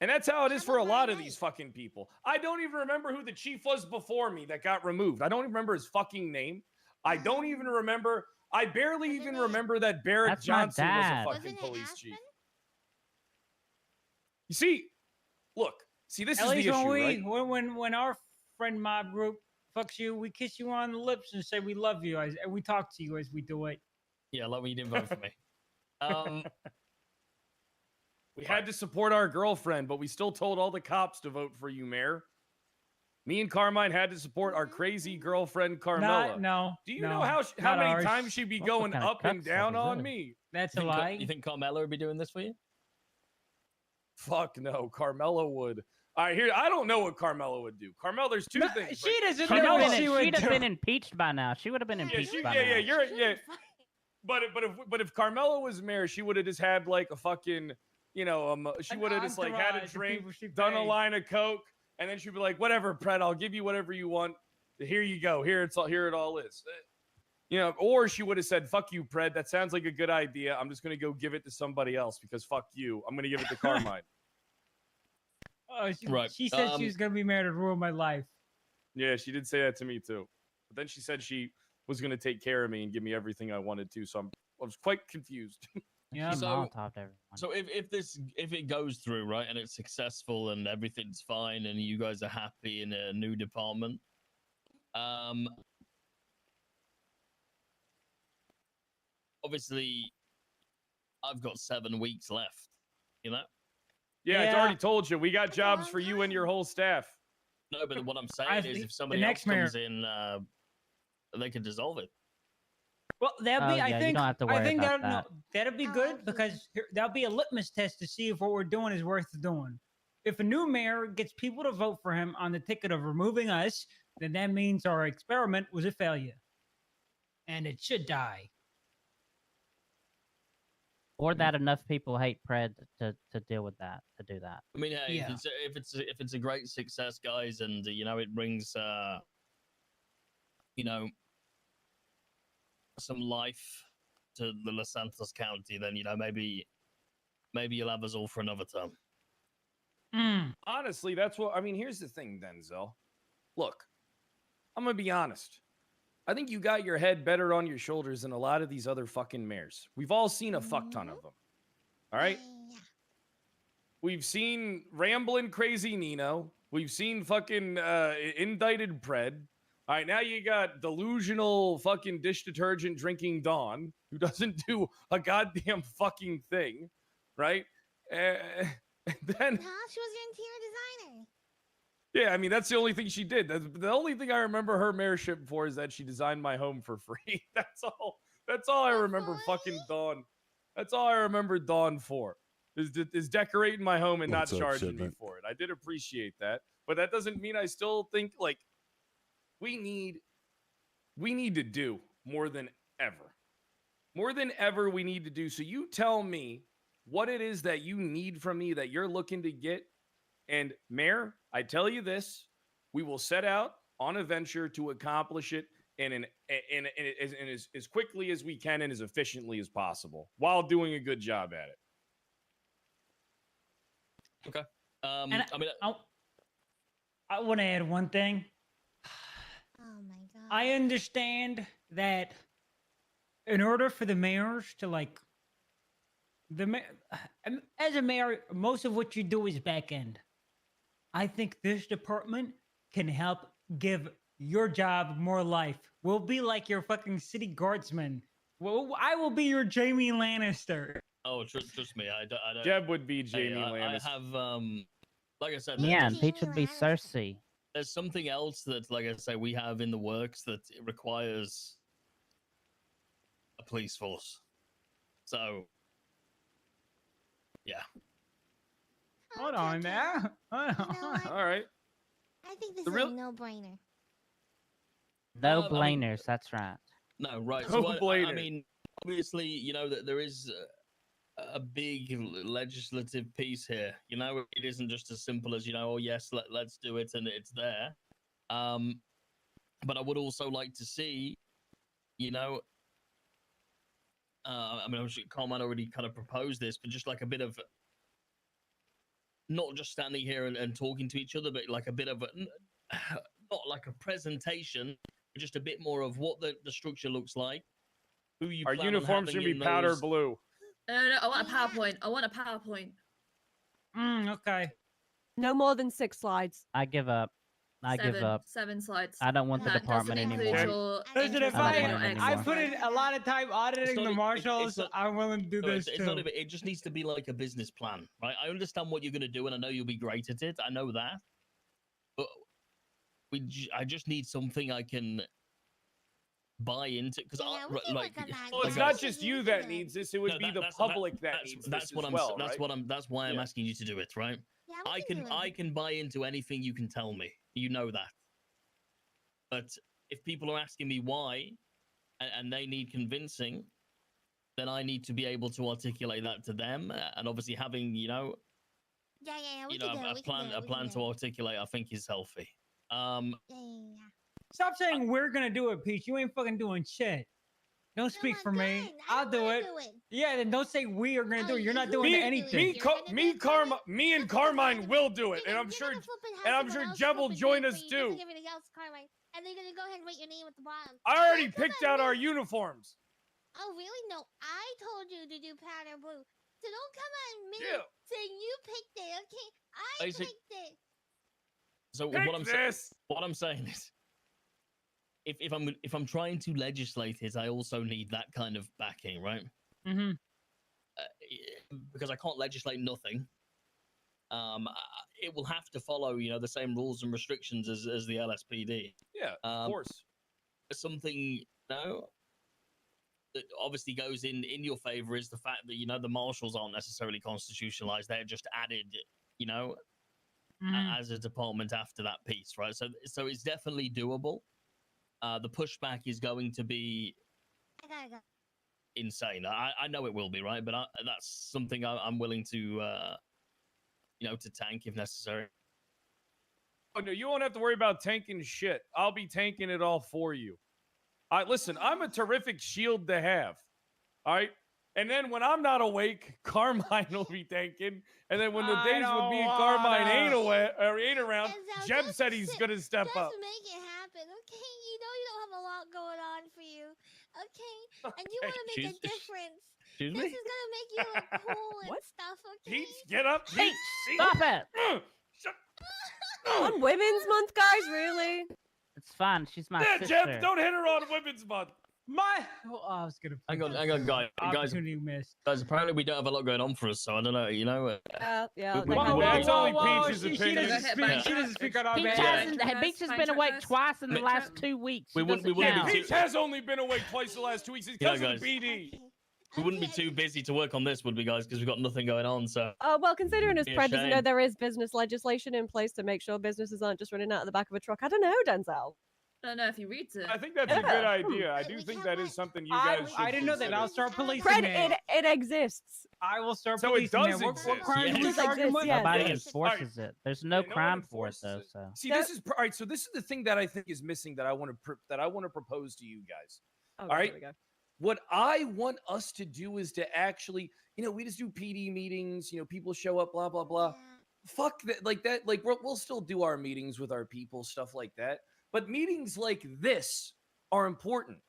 And that's how it is for a lot of these fucking people. I don't even remember who the chief was before me that got removed. I don't even remember his fucking name. I barely even remember that Barrett That's my Johnson was dad. a fucking police chief. You see, look, this At is the least issue, when right? when our friend mob group fucks you, we kiss you on the lips and say we love you, and we talk to you as we do it. Yeah, like when you didn't vote for me. We had to support our girlfriend, but we still told all the cops to vote for you, Mayor. Me and Carmine had to support our crazy girlfriend, Carmela. Do you know how many times she'd be going up and down on me? That's a lie. You think Carmela would be doing this for you? Fuck no, Carmela would. All right, here, I don't know what Carmela would do. Carmela, there's two things. She doesn't She'd know what have she would she'd have do. been impeached by now. She would have been impeached by now. But if Carmela was mayor, she would have just had like a fucking, she would have just like had a entourage of drink, people she done a paid. line of coke, and then she'd be like, "Whatever, Pret, I'll give you whatever you want. Here you go. Here it all is." Or she would have said, "Fuck you, Pred. That sounds like a good idea. I'm just gonna go give it to somebody else because fuck you. I'm gonna give it to Carmine." Oh, Right. She said she was gonna be married to ruin my life. Yeah, she did say that to me too. But then she said she was going to take care of me and give me everything I wanted to. So I was quite confused. Yeah. So if it goes through, right, and it's successful and everything's fine and you guys are happy in a new department, obviously I've got 7 weeks left, you know? Yeah, it's already told you. We got jobs for you and your whole staff. No, but what I'm saying is if somebody else comes in, they can dissolve it. Well, that'll be. Oh, I yeah, you think. don't have to I worry think about that'll, that'll be good because that'll be a litmus test to see if what we're doing is worth doing. If a new mayor gets people to vote for him on the ticket of removing us, then that means our experiment was a failure, and it should die. Or that enough people hate Pred to deal with that, to do that. I mean, hey, Yeah. if it's a great success, guys, and it brings some life to the Los Santos County, then maybe you'll have us all for another term. Honestly, that's what I mean. Here's the thing, Denzel. Look, I'm gonna be honest. I think you got your head better on your shoulders than a lot of these other fucking mayors. We've all seen a fuck ton of them. All right? We've seen rambling crazy Nino. We've seen fucking indicted Pred. All right, now you got delusional fucking dish detergent drinking Dawn, who doesn't do a goddamn fucking thing, right? Then, She was your interior designer. yeah, I mean, that's the only thing she did. The only thing I remember her mayorship for is that she designed my home for free. That's all. That's all I remember fucking Dawn. That's all I remember Dawn for. Is decorating my home and What's not up, charging me shipment? for it. I did appreciate that, but that doesn't mean I still think like we need to do more than ever. More than ever we need to do. So you tell me what it is that you need from me that you're looking to get. And Mayor, I tell you this, we will set out on a venture to accomplish it in as quickly as we can and as efficiently as possible while doing a good job at it. Okay. And I mean, I want to add one thing. Oh my god. I understand that in order for the mayors to like as a mayor, most of what you do is back end. I think this department can help give your job more life. We'll be like your fucking city guardsman. Well, I will be your Jamie Lannister. oh, trust me, I don't. Jeb would be Jamie I Lannister. have like I said, Yeah, and Peach would be Cersei. there's something else that, like I say, we have in the works that it requires a police force. So, yeah. Hold on now. Hold on. All right. I think this The is real- a no-brainer. No I mean- blainers, that's right. No, right. No So I blader. mean, obviously, you know that there is a big legislative piece here. You know, it isn't just as simple as, you know, oh yes, let's do it and it's there. But I would also like to see, you know, I mean, I'm sure Carmine already kind of proposed this, but just like a bit of not just standing here and talking to each other, but like a bit of not like a presentation, but just a bit more of what the structure looks like. Who you Our plan on uniforms having should be in powder those- blue. No, I want a PowerPoint. I want a PowerPoint. Okay. No more than 6 slides. I give up. I give up. 7 slides. I don't want the That department doesn't include anymore. your Listen, if I don't want it I anymore. put in a lot of time auditing not the e- marshals, it's not- I'm willing to do No, this it's too. not even, it just needs to be like a business plan, right? I understand what you're going to do, and I know you'll be great at it. I know that, but I just need something I can buy into because like. Well, it's not just you that needs this; it would be the public that needs That's this what as I'm. well, That's right? what I'm. That's why I'm Yeah. asking you to do it, right? I can buy into anything you can tell me. You know that. But if people are asking me why, and they need convincing, then I need to be able to articulate that to them. And obviously, having we a can plan to articulate, I think is healthy. Stop saying we're gonna do it, Peach. You ain't fucking doing shit. Don't speak for me. I'll do it. Yeah, then don't say we are gonna do it. You're not doing anything. Me and Carmine will do it, and I'm sure Jeb will join us too. Everything else, Carmine. And they're gonna go ahead and write your name at the bottom. I already picked out our uniforms. Oh, really? No, I told you to do powder blue. So don't come on me Yeah. saying you picked it, okay? I Basic- picked it. So Pick what I'm this. what I'm saying is, if I'm trying to legislate it, I also need that kind of backing, right? Mm-hmm. Because I can't legislate nothing. It will have to follow, you know, the same rules and restrictions as the LSPD. Yeah, of course. Something, you know, that obviously goes in your favor is the fact that, you know, the marshals aren't necessarily constitutionalized; they're just added, you know, as a department after that piece, right? So it's definitely doable. The pushback is going to be I gotta go. insane. I know it will be, right? But that's something I'm willing to, you know, to tank if necessary. Oh no, you won't have to worry about tanking shit. I'll be tanking it all for you. Listen, I'm a terrific shield to have. All right. And then when I'm not awake, Carmine will be tanking. And then when the days with me and Carmine ain't around, Jeb said he's gonna step up. Just make it happen. happen, okay? You know you don't have a lot going on for you, okay? And you want to make a difference. Excuse This me? is gonna make you look cool and stuff, okay? Peach, get up. Peach, stop it. On Women's Month, guys, really? It's fine. She's my Yeah, sister. Jeb, don't hit her on Women's Month. I was gonna. Hang on, guys. Opportunity missed. Guys, apparently we don't have a lot going on for us, so I don't know. You know. Yeah. That's only Peach's She opinion. doesn't speak on our Peach behalf. has been awake twice in the last 2 weeks. We It wouldn't- we doesn't wouldn't count. be Peach has only been awake twice the last 2 weeks. It's Yeah, because of guys. the BD. We wouldn't be too busy to work on this, would we, guys? Because we've got nothing going on. So. Well, considering as Be a Pred doesn't know shame. there is business legislation in place to make sure businesses aren't just running out of the back of a truck. I don't know, Denzel. I don't know if he reads it. I think that's a good idea. I do think that is something you guys should I didn't know that. consider. I'll start policing Fred, that. it exists. I will start So it policing does that. What exist. crime Yeah. do we It charge him exists, with? yes. Nobody Yes. enforces it. There's no Yeah, no one crime for it enforces though. it. So See, this is all right. So this is the thing that I think is missing that I want to propose to you guys. Oh, All right. There we go. What I want us to do is to actually, we just do PD meetings. People show up, blah blah blah. Fuck that, like that. Like we'll still do our meetings with our people, stuff like that. But meetings like this are important.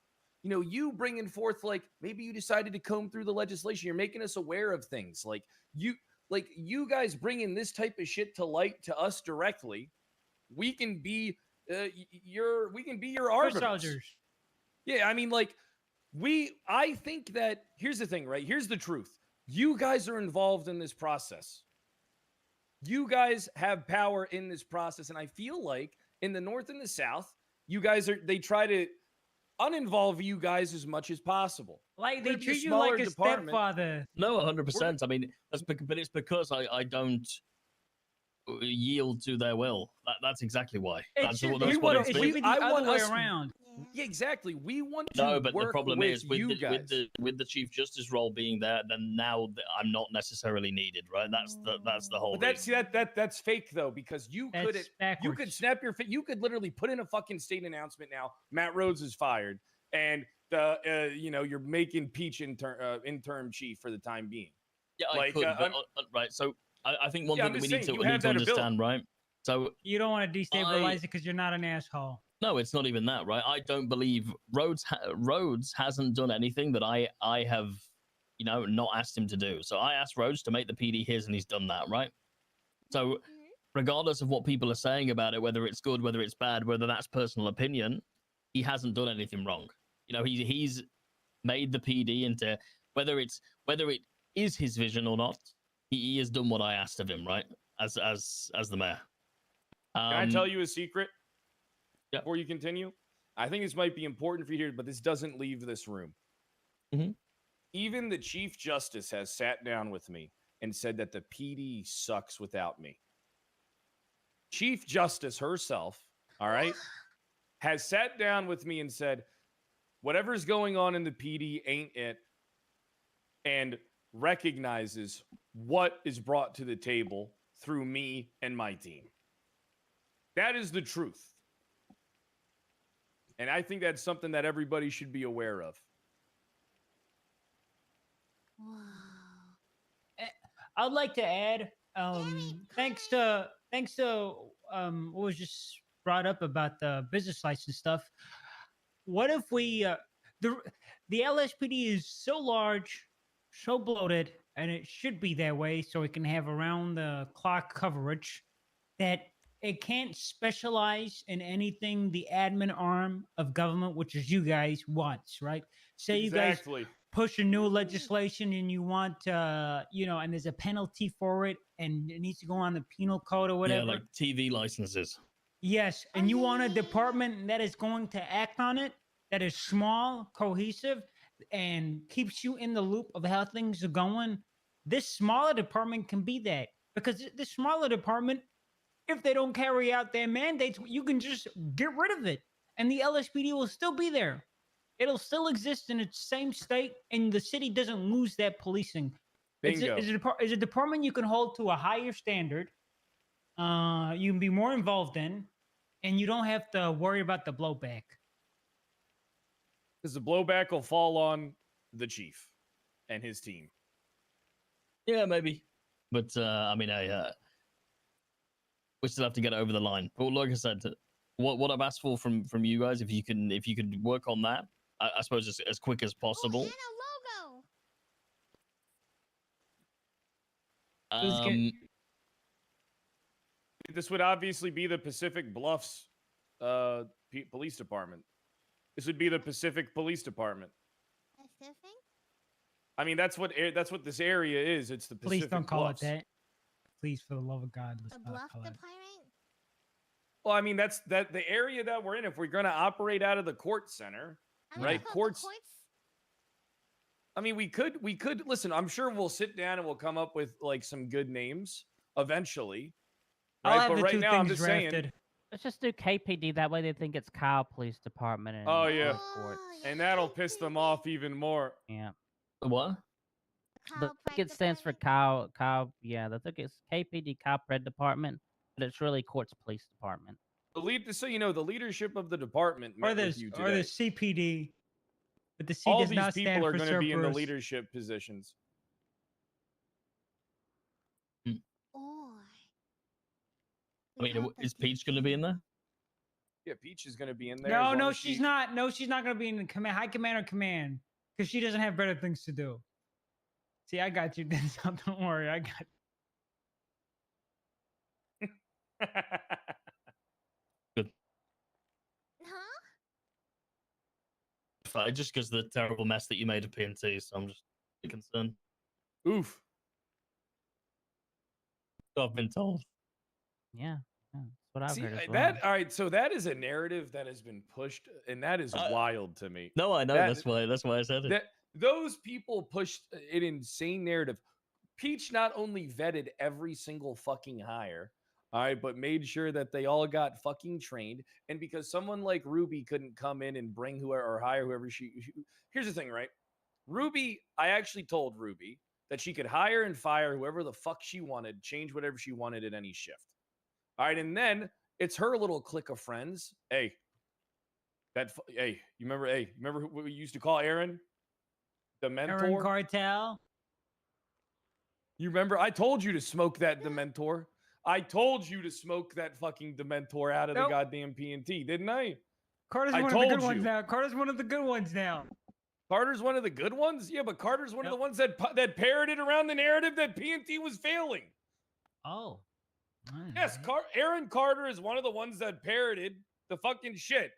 You bringing forth, like, maybe you decided to comb through the legislation. You're making us aware of things. Like you guys bringing this type of shit to light to us directly. We can be your arbiters. soldiers. Yeah, I mean, like, I think that here's the thing, right? Here's the truth. You guys are involved in this process. You guys have power in this process, and I feel like in the North and the South, they try to uninvolve you guys as much as possible. Like they We're the treat you smaller like a department. stepfather. No, 100%. I mean, but it's because I don't yield to their will. That's exactly why. It That's should what, be, that's what it it's should been. be the other way around. Yeah, exactly. We want to No, but work the problem with is with you the, guys. with the chief justice role being there, then now I'm not necessarily needed, right? That's the whole. But that's fake though, because you That's could backwards. snap your you could literally put in a fucking state announcement now. Matt Rhodes is fired, and you're making Peach interim chief for the time being. Yeah, I like, could, but, right. So I think one Yeah, thing I'm that we just need saying, to you have that understand, right? So You don't want to destabilize it because you're not an asshole. no, it's not even that, right? I don't believe Rhodes hasn't done anything that I have, not asked him to do. So I asked Rhodes to make the PD his, and he's done that, right? So regardless of what people are saying about it, whether it's good, whether it's bad, whether that's personal opinion, he hasn't done anything wrong. He's made the PD into whether it is his vision or not. He has done what I asked of him, right? As the mayor. Can I tell you a secret? Before you continue, I think this might be important for you here, but this doesn't leave this room. Mhm. Even the Chief Justice has sat down with me and said that the PD sucks without me. Chief Justice herself, all right, has sat down with me and said, whatever's going on in the PD ain't it, and recognizes what is brought to the table through me and my team. That is the truth. And I think that's something that everybody should be aware of. I'd like to add, thanks to what was just brought up about the business license stuff. What if we the LSPD is so large, so bloated, and it should be that way, so it can have around the clock coverage, that it can't specialize in anything the admin arm of government, which is you guys, wants, right? Say you guys push a new legislation and you want, and there's a penalty for it, and it needs to go on the penal code or whatever. Yeah, like TV licenses. Yes, and you want a department that is going to act on it, that is small, cohesive, and keeps you in the loop of how things are going. This smaller department can be that, because this smaller department, if they don't carry out their mandates, you can just get rid of it, and the LSPD will still be there. It'll still exist in its same state, and the city doesn't lose that policing. Bingo. It's a department you can hold to a higher standard. You can be more involved in, and you don't have to worry about the blowback. Because the blowback will fall on the chief and his team. Yeah, maybe. But I mean, we still have to get over the line. But like I said, what I've asked for from you guys, if you could work on that, I suppose as quick as possible. This would obviously be the Pacific Bluffs police department. This would be the Pacific Police Department. Pacific? I mean, that's what this area is. It's the Pacific Please don't call Bluffs. it that. Please, for the love of God, let's The not Bluff call it. Department? Well, I mean, that's the area that we're in. If we're going to operate out of the court center, right? Courts. I mean, we could listen. I'm sure we'll sit down and we'll come up with like some good names eventually. I'll Right? have But the right two now, I'm things just saying. drafted. Let's just do KPD. That way they think it's Kyle Police Department. And Oh yeah, courts. and that'll piss them off even more. Yeah. What? The it stands for Kyle. Yeah, the thing is KPD, Kyle Pred Department, but it's really Courts Police Department. So you know, the leadership of the department Or met the with you today. or the CPD, but the C All does these not people stand are for going to be in the Cerberus. leadership positions. I mean, is Peach going to be in there? Yeah, Peach is going to be in there. No, she's not. No, she's not going to be in the high command or command because she doesn't have better things to do. See, I got you, Dennis. Don't worry, I got. Good. Huh? Fine, just because of the terrible mess that you made of PNT, so I'm just concerned. Oof. So I've been told. Yeah, that's what I've See, heard as well. that all right. So that is a narrative that has been pushed, and that is wild to me. No, I know. That's why I said it. That those people pushed an insane narrative. Peach not only vetted every single fucking hire, all right, but made sure that they all got fucking trained. And because someone like Ruby couldn't come in and bring whoever or hire whoever she here's the thing, right? Ruby, I actually told Ruby that she could hire and fire whoever the fuck she wanted, change whatever she wanted at any shift. All right, and then it's her little clique of friends. Hey, you remember who we used to call Aaron? The mentor? Aaron Cartel. You remember? I told you to smoke that Dementor. I told you to smoke that fucking Dementor out of the goddamn PNT, didn't I? Carter's one of the good ones now. Carter's one of the good ones now. Carter's one of the good ones? Yeah, but Carter's one of the ones that parroted around the narrative that PNT was failing. Oh. Yes, Aaron Carter is one of the ones that parroted the fucking shit.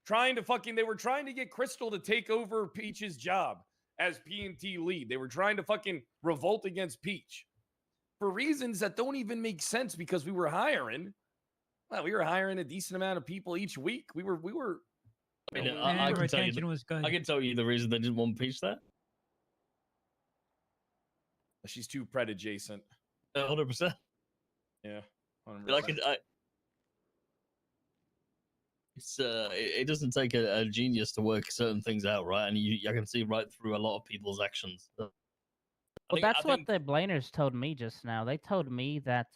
They were trying to get Crystal to take over Peach's job as PNT lead. They were trying to fucking revolt against Peach for reasons that don't even make sense because we were hiring a decent amount of people each week. We were. I mean, I can tell you. I can tell you the reason they didn't want Peach there. She's too Pred adjacent. 100%. Yeah. 100%. It doesn't take a genius to work certain things out, right? And I can see right through a lot of people's actions. Well, that's what the Blainers told me just now. They told me that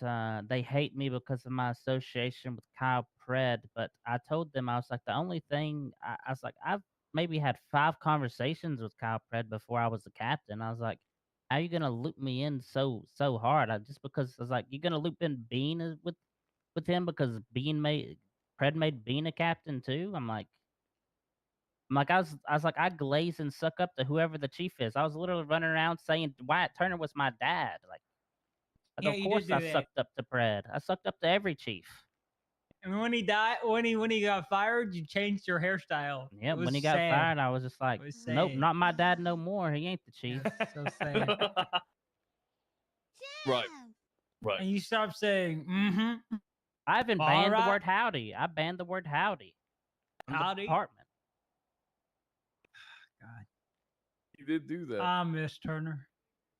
they hate me because of my association with Kyle Pred, but I told them, I was like, the only thing, I was like, I've maybe had 5 conversations with Kyle Pred before I was the captain. I was like, how are you going to loop me in so hard? Just because I was like, you're going to loop in Bean with him because Pred made Bean a captain too? I was like, I glaze and suck up to whoever the chief is. I was literally running around saying Wyatt Turner was my dad. Yeah, of course I sucked up to Pred. I sucked up to every chief. And when he died, when he got fired, you changed your hairstyle. Yeah, when he got fired, I was just like, nope, not my dad no more. He ain't the chief. So sad. Right. And you stop saying, mm-hmm. I even banned the word howdy. I banned the word howdy. Howdy? Department. God. You did do that. Miss Turner.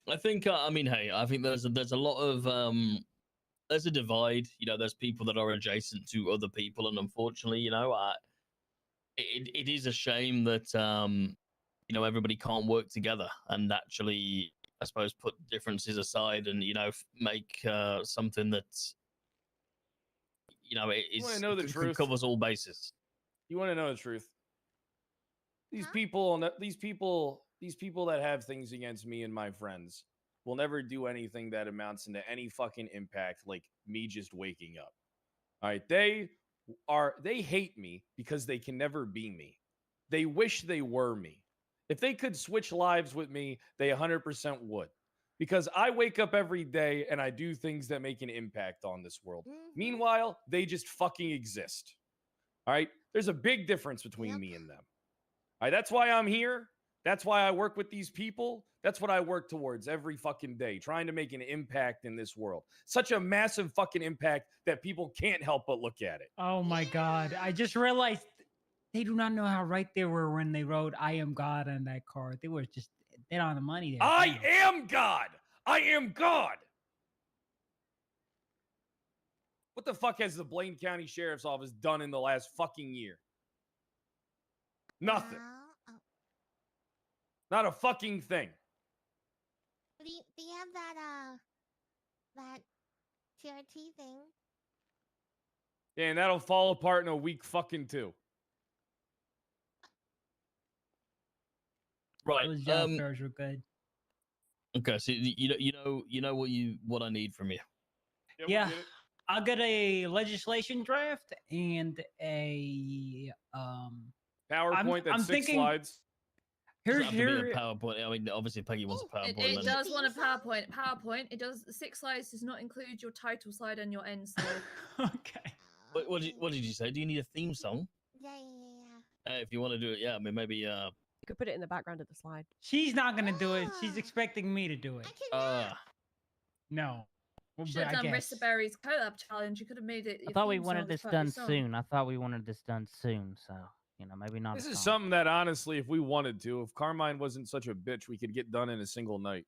I think. I mean, hey, I think there's a lot of there's a divide. There's people that are adjacent to other people, and unfortunately, it is a shame that everybody can't work together and actually, I suppose, put differences aside and make something that it covers all bases. You want to know the truth? These people that have things against me and my friends will never do anything that amounts into any fucking impact like me just waking up. All right, they they hate me because they can never be me. They wish they were me. If they could switch lives with me, they 100% would. Because I wake up every day and I do things that make an impact on this world. Meanwhile, they just fucking exist. All right? There's a big difference between me and them. All right? That's why I'm here. That's why I work with these people. That's what I work towards every fucking day, trying to make an impact in this world. Such a massive fucking impact that people can't help but look at it. Oh my God. I just realized they do not know how right they were when they wrote "I am God" on that card. They were just dead on the money there. I am God. I am God. What the fuck has the Blaine County Sheriff's Office done in the last fucking year? Nothing. Not a fucking thing. Do you have that TRT thing? Yeah, and that'll fall apart in a week fucking too. Right. Those job fairs were good. Okay, so you know what I need from you. Yeah, I'll get a legislation draft and a PowerPoint that's 6 slides. Doesn't have to be a PowerPoint. I mean, obviously Peggy wants a PowerPoint. It does want a PowerPoint. PowerPoint. It does. 6 slides does not include your title slide and your end slide. What did you say? Do you need a theme song? Yeah. If you want to do it, yeah. I mean, maybe. You could put it in the background of the slide. She's not gonna do it. She's expecting me to do it. No. Well, Should have but I done guess. Rissa Berry's collab challenge. You could have made it. I your thought we theme wanted song this part of your done song. soon. I thought we wanted this done soon. So, maybe not. This a is song. something that honestly, if we wanted to, if Carmine wasn't such a bitch, we could get done in a single night.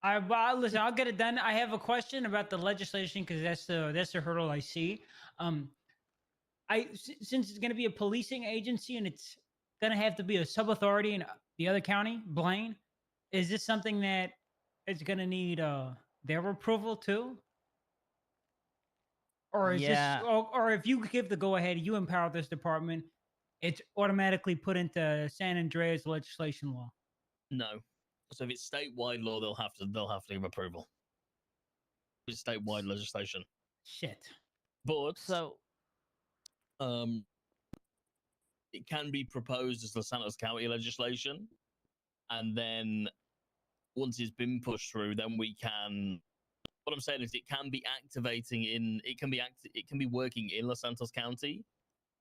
Listen, I'll get it done. I have a question about the legislation because that's the hurdle I see. Since it's going to be a policing agency and it's going to have to be a sub authority in the other county, Blaine, is this something that is going to need their approval too? Or is this, or if you give the go ahead, you empower this department, it's automatically put into San Andreas legislation law? No. So if it's statewide law, they'll have to give approval. It's statewide legislation. Shit. But it can be proposed as Los Santos County legislation, and then once it's been pushed through, then we can. What I'm saying is, it can be activating in. It can be working in Los Santos County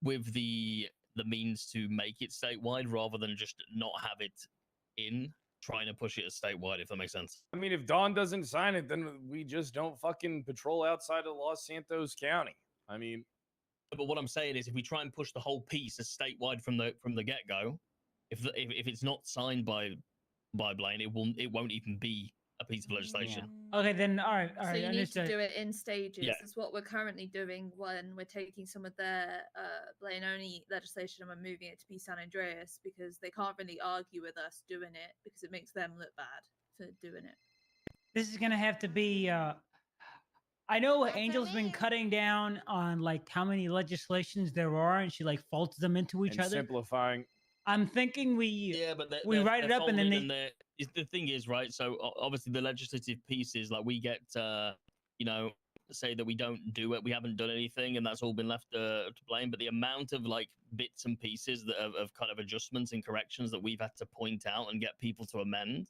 with the means to make it statewide, rather than just not have it in trying to push it as statewide. If that makes sense. I mean, if Dawn doesn't sign it, then we just don't fucking patrol outside of Los Santos County. I mean. But what I'm saying is, if we try and push the whole piece as statewide from the get go, if it's not signed by Blaine, it won't even be a piece of legislation. Okay, then all right. So you need to understood. do it in stages. Yeah. That's what we're currently doing when we're taking some of their Blaine only legislation and we're moving it to be San Andreas, because they can't really argue with us doing it because it makes them look bad for doing it. This is gonna have to be. I know Angel's been cutting down on like how many legislations there are, and she like folds them into each And other. simplifying. I'm thinking we write it up and then the thing is, right, so obviously the legislative pieces, like we get say that we don't do it, we haven't done anything, and that's all been left to blame. But the amount of like bits and pieces that of kind of adjustments and corrections that we've had to point out and get people to amend,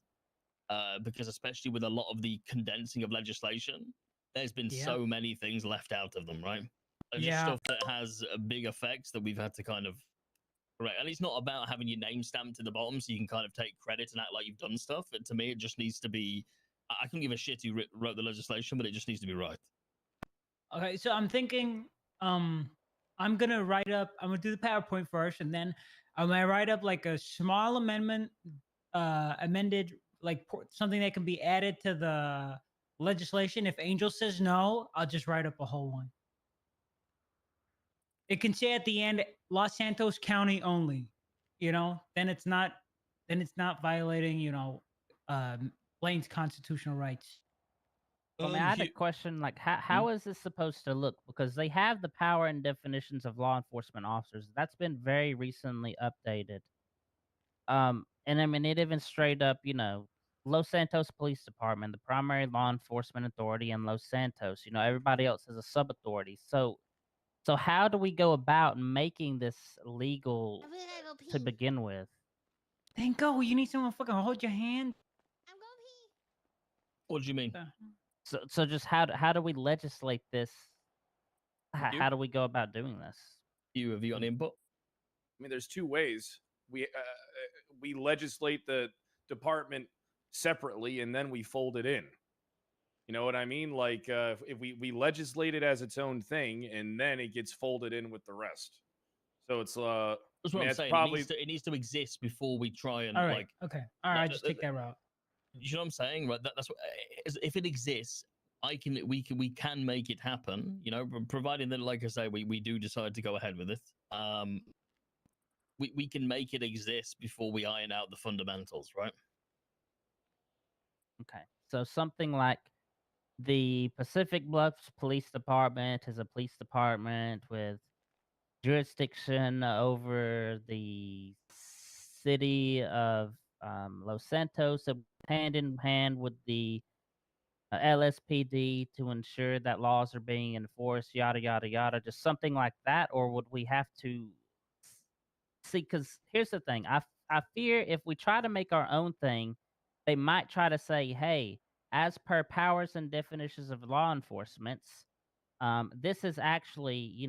because especially with a lot of the condensing of legislation, there's been so many things left out of them, right? And just stuff that has big effects that we've had to kind of correct. And it's not about having your name stamped at the bottom so you can kind of take credit and act like you've done stuff. And to me, it just needs to be. I couldn't give a shit who wrote the legislation, but it just needs to be right. Okay, so I'm thinking, I'm gonna do the PowerPoint first, and then I'm gonna write up like a small amendment, amended like something that can be added to the legislation. If Angel says no, I'll just write up a whole one. It can say at the end, Los Santos County only, then it's not violating, Blaine's constitutional rights. I had a question, like, how is this supposed to look? Because they have the power and definitions of law enforcement officers. That's been very recently updated. And I mean, it even straight up, Los Santos Police Department, the primary law enforcement authority in Los Santos. Everybody else is a sub-authority. So So how do we go about making this legal I really gotta go pee. to begin with? Then go. You need someone to fucking hold your hand. I'm going pee. What do you mean? So just how do we legislate this? You? How do we go about doing this? Have you got any input? I mean, there's two ways. We legislate the department separately, and then we fold it in. You know what I mean? Like, if we legislate it as its own thing, and then it gets folded in with the rest. So it's That's what I'm saying. Probably It needs to exist before we try and All right. like. Okay. All right. I just take that route. You know what I'm saying? Right. That's what. If it exists, we can make it happen. You know, providing that, like I say, we do decide to go ahead with it. We can make it exist before we iron out the fundamentals, right? Okay. So something like the Pacific Bluffs Police Department is a police department with jurisdiction over the city of Los Santos, hand in hand with the LSPD to ensure that laws are being enforced, yada, yada, yada, just something like that? Or would we have to see? Because here's the thing. I fear if we try to make our own thing, they might try to say, hey, as per powers and definitions of law enforcement, this is actually,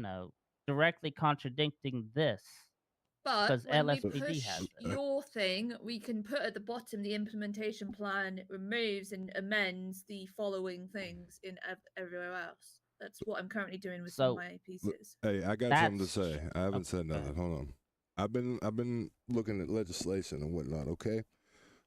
directly contradicting this. But Because when we LSPD push has it. your thing, we can put at the bottom the implementation plan removes and amends the following things in everywhere else. That's what I'm currently doing with some of my pieces. Hey, I got something to say. I haven't said nothing. Hold on. I've been looking at legislation and whatnot. Okay,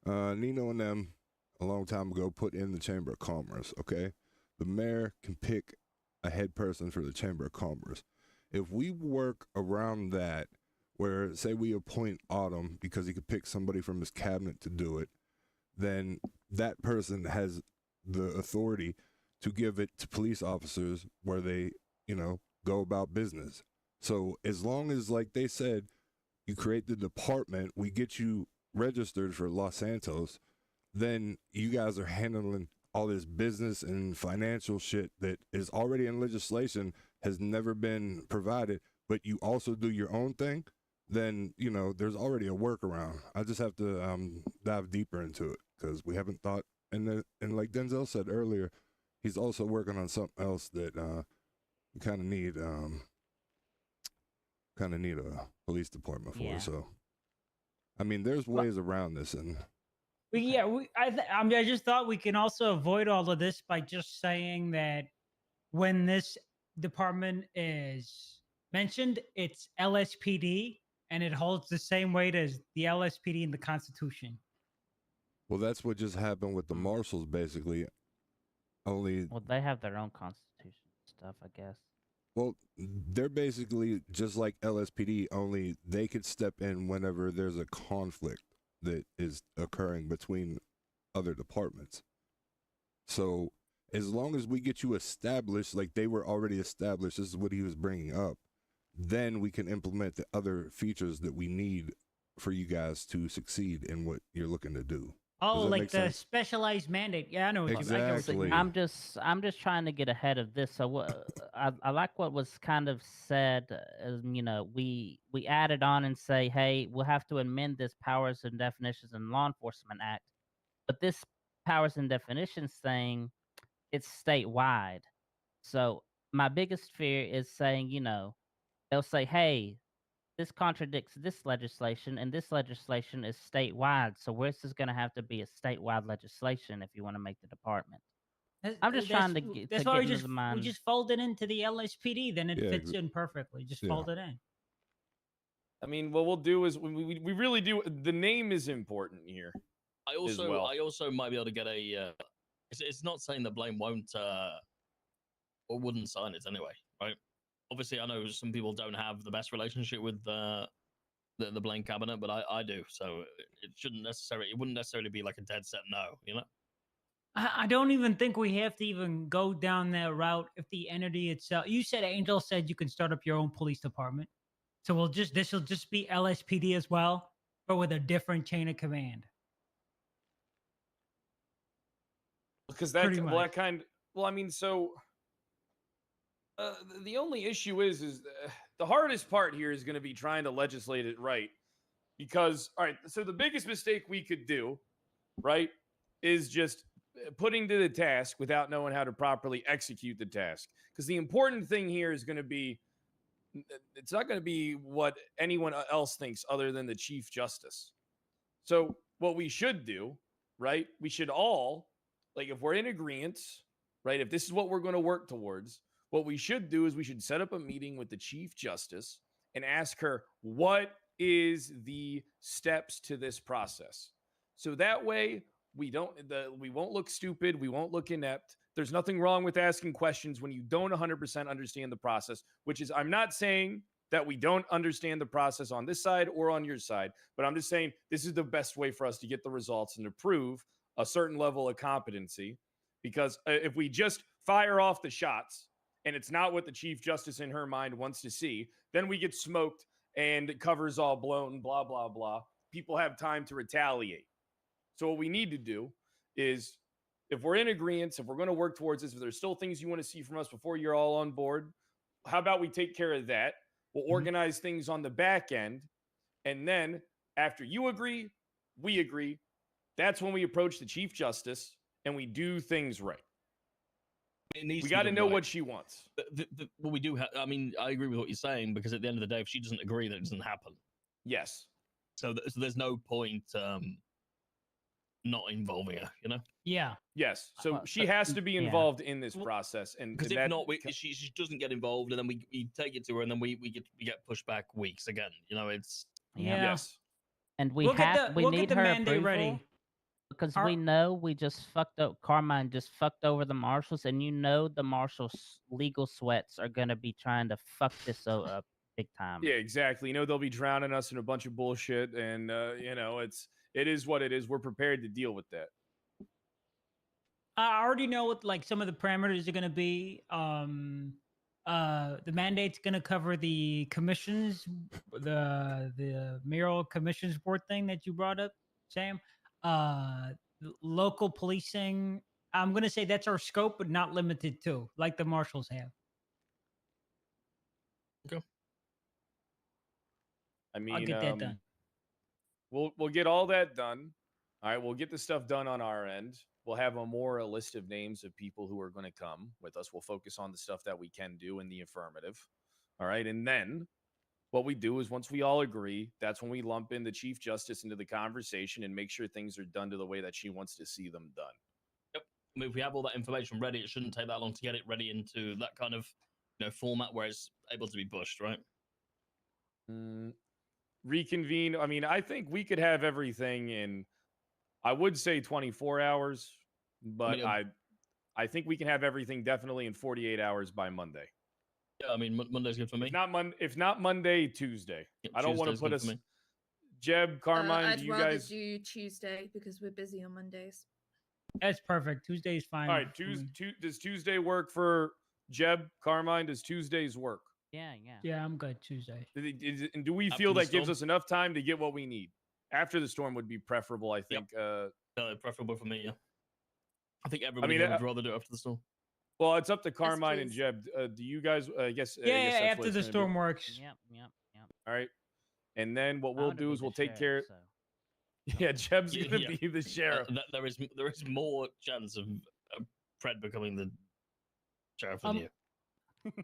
Nino and them a long time ago put in the Chamber of Commerce. Okay, the mayor can pick a head person for the Chamber of Commerce. If we work around that, where say we appoint Autumn because he could pick somebody from his cabinet to do it, then that person has the authority to give it to police officers where they, go about business. So as long as, like they said, you create the department, we get you registered for Los Santos, then you guys are handling all this business and financial shit that is already in legislation, has never been provided, but you also do your own thing, then, there's already a workaround. I just have to dive deeper into it because we haven't thought, and like Denzel said earlier, he's also working on something else that we kind of need a police department for. Yeah. So, I mean, there's ways around this, and I just thought we can also avoid all of this by just saying that when this department is mentioned, it's LSPD, and it holds the same weight as the LSPD in the Constitution. well, that's what just happened with the marshals, basically. Only, Well, they have their own constitution stuff, I guess. well, they're basically just like LSPD, only they could step in whenever there's a conflict that is occurring between other departments. So as long as we get you established, like they were already established, this is what he was bringing up, then we can implement the other features that we need for you guys to succeed in what you're looking to do. Oh, like the specialized mandate. Yeah, I know what Exactly. you. I'm just trying to get ahead of this. So what I like what was kind of said, as we added on and say, hey, we'll have to amend this powers and definitions in Law Enforcement Act, but this powers and definitions thing, it's statewide. So my biggest fear is saying, they'll say, hey, this contradicts this legislation, and this legislation is statewide. So where's this going to have to be a statewide legislation if you want to make the department? I'm just trying to get That's to why get into the we mind. just fold it into the LSPD, then it Yeah, fits in perfectly. Just fold it in. I mean, what we'll do is we really do. The name is important here. I also might be able to get a. It's not saying that Blaine won't or wouldn't sign it anyway, right? Obviously, I know some people don't have the best relationship with the Blaine cabinet, but I do. So it wouldn't necessarily be like a dead set no, I don't even think we have to even go down that route if the entity itself. You said Angel said you can start up your own police department, so this will just be LSPD as well, but with a different chain of command. Because that, well, I mean, so The only issue is the hardest part here is going to be trying to legislate it right. Because, all right, so the biggest mistake we could do, right, is just putting to the task without knowing how to properly execute the task. Because the important thing here is going to be, it's not going to be what anyone else thinks other than the Chief Justice. So what we should do, right, we should all, like if we're in agreement, right, if this is what we're going to work towards, what we should do is we should set up a meeting with the Chief Justice and ask her what is the steps to this process. So that way we won't look stupid, we won't look inept. There's nothing wrong with asking questions when you don't 100% understand the process, which is, I'm not saying that we don't understand the process on this side or on your side, but I'm just saying this is the best way for us to get the results and to prove a certain level of competency. Because if we just fire off the shots and it's not what the Chief Justice in her mind wants to see, then we get smoked and covers all blown, blah, blah, blah. People have time to retaliate. So what we need to do is, if we're in agreement, if we're going to work towards this, if there's still things you want to see from us before you're all on board, how about we take care of that? We'll organize things on the back end. And then after you agree, we agree. That's when we approach the Chief Justice and we do things right. We got to know what she wants. Well, we do have, I mean, I agree with what you're saying, because at the end of the day, if she doesn't agree, then it doesn't happen. Yes. So there's no point not involving her, you know? Yeah. Yes. So she has to be involved in this process. And because if not, she doesn't get involved, and then we take it to her, and then we get pushed back weeks again. You know, it's Yes. And we We'll get have the- we we'll need get the her mandate approval ready. because Our- we know we just fucked up. Carmine just fucked over the marshals, and you know the marshals' legal sweats are gonna be trying to fuck this up big time. Yeah, exactly. You know, they'll be drowning us in a bunch of bullshit, and you know, it is what it is. We're prepared to deal with that. I already know what like some of the parameters are going to be. The mandate's going to cover the commissions, the mayoral commissions board thing that you brought up, Sam. Local policing. I'm going to say that's our scope, but not limited to, like the marshals have. Okay. I mean, I'll get that done. We'll get all that done. All right, we'll get the stuff done on our end. We'll have a list of names of people who are going to come with us. We'll focus on the stuff that we can do in the affirmative. All right, and then what we do is, once we all agree, that's when we lump in the Chief Justice into the conversation and make sure things are done to the way that she wants to see them done. Yep. I mean, if we have all that information ready, it shouldn't take that long to get it ready into that kind of, you know, format where it's able to be pushed, right? Reconvene. I mean, I think we could have everything in, I would say 24 hours, but I think we can have everything definitely in 48 hours by Monday. Yeah, I mean, Monday's good for me. If not Monday, Tuesday. Yep, I don't want to Tuesday's put good us. for me. Jeb, Carmine, I'd do you rather guys? do Tuesday because we're busy on Mondays. That's perfect. Tuesday is fine. All right, does Tuesday work for Jeb, Carmine? Does Tuesdays work? Yeah. Yeah, I'm good Tuesday. And do we After feel the that gives storm? us enough time to get what we need? After the storm would be preferable, I think. Preferable for me, yeah. I think everybody here would rather do it after the storm. Well, it's up to Carmine and Jeb. Do you guys? I guess. I guess that's what after it's the gonna be. storm works. Yep. All right. And then what I we'll wanna do be is the we'll take sheriff, care. Yeah, Jeb's gonna be the sheriff. There is more chance of Fred becoming the sheriff than you.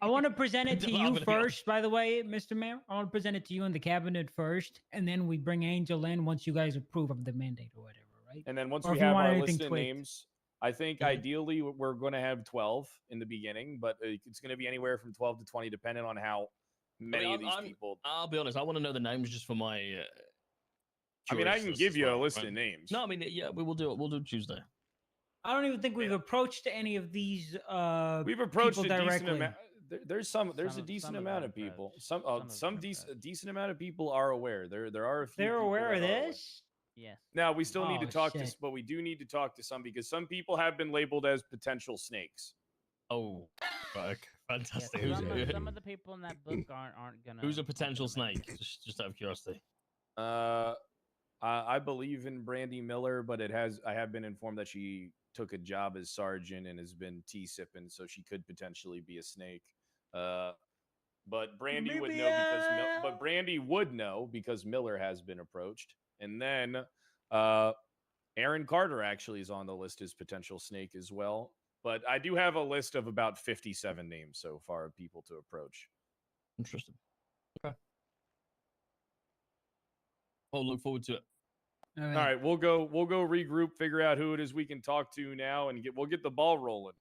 I want to present it to I'm you gonna be first, by the way, Mr. Mayor. I want to present it to you in the cabinet first, and then we bring Angel in once you guys approve of the mandate or whatever, right? And then once Or we if you have want our anything list of tweaked. names, I think ideally we're going to have 12 in the beginning, but it's going to be anywhere from 12 to 20, depending on how many of these people. I'll be honest. I want to know the names just for my. I mean, I can curiousness give as you a well, list right? of names. No, I mean, yeah, we will do it. We'll do it Tuesday. I don't even think we've approached any of these. We've approached people a decent directly. amount. There's a decent amount of people. A decent amount of people are aware. There are a few. They're people aware of that are aware. this. Yes. Now we still need to Oh, talk shit. but we do need to talk to some, because some people have been labeled as potential snakes. Oh, right, fantastic. Yeah, Who's, some of the people in that book aren't gonna. who's a potential snake? Just out of curiosity. I believe in Brandy Miller, but I have been informed that she took a job as sergeant and has been tea sipping, so she could potentially be a snake. But Brandy would know because Brandy would know because Miller has been approached. And then Aaron Carter actually is on the list as potential snake as well. But I do have a list of about 57 names so far of people to approach. Interesting. Okay. I'll look forward to it. All right, we'll go regroup, figure out who it is we can talk to now, and we'll get the ball rolling.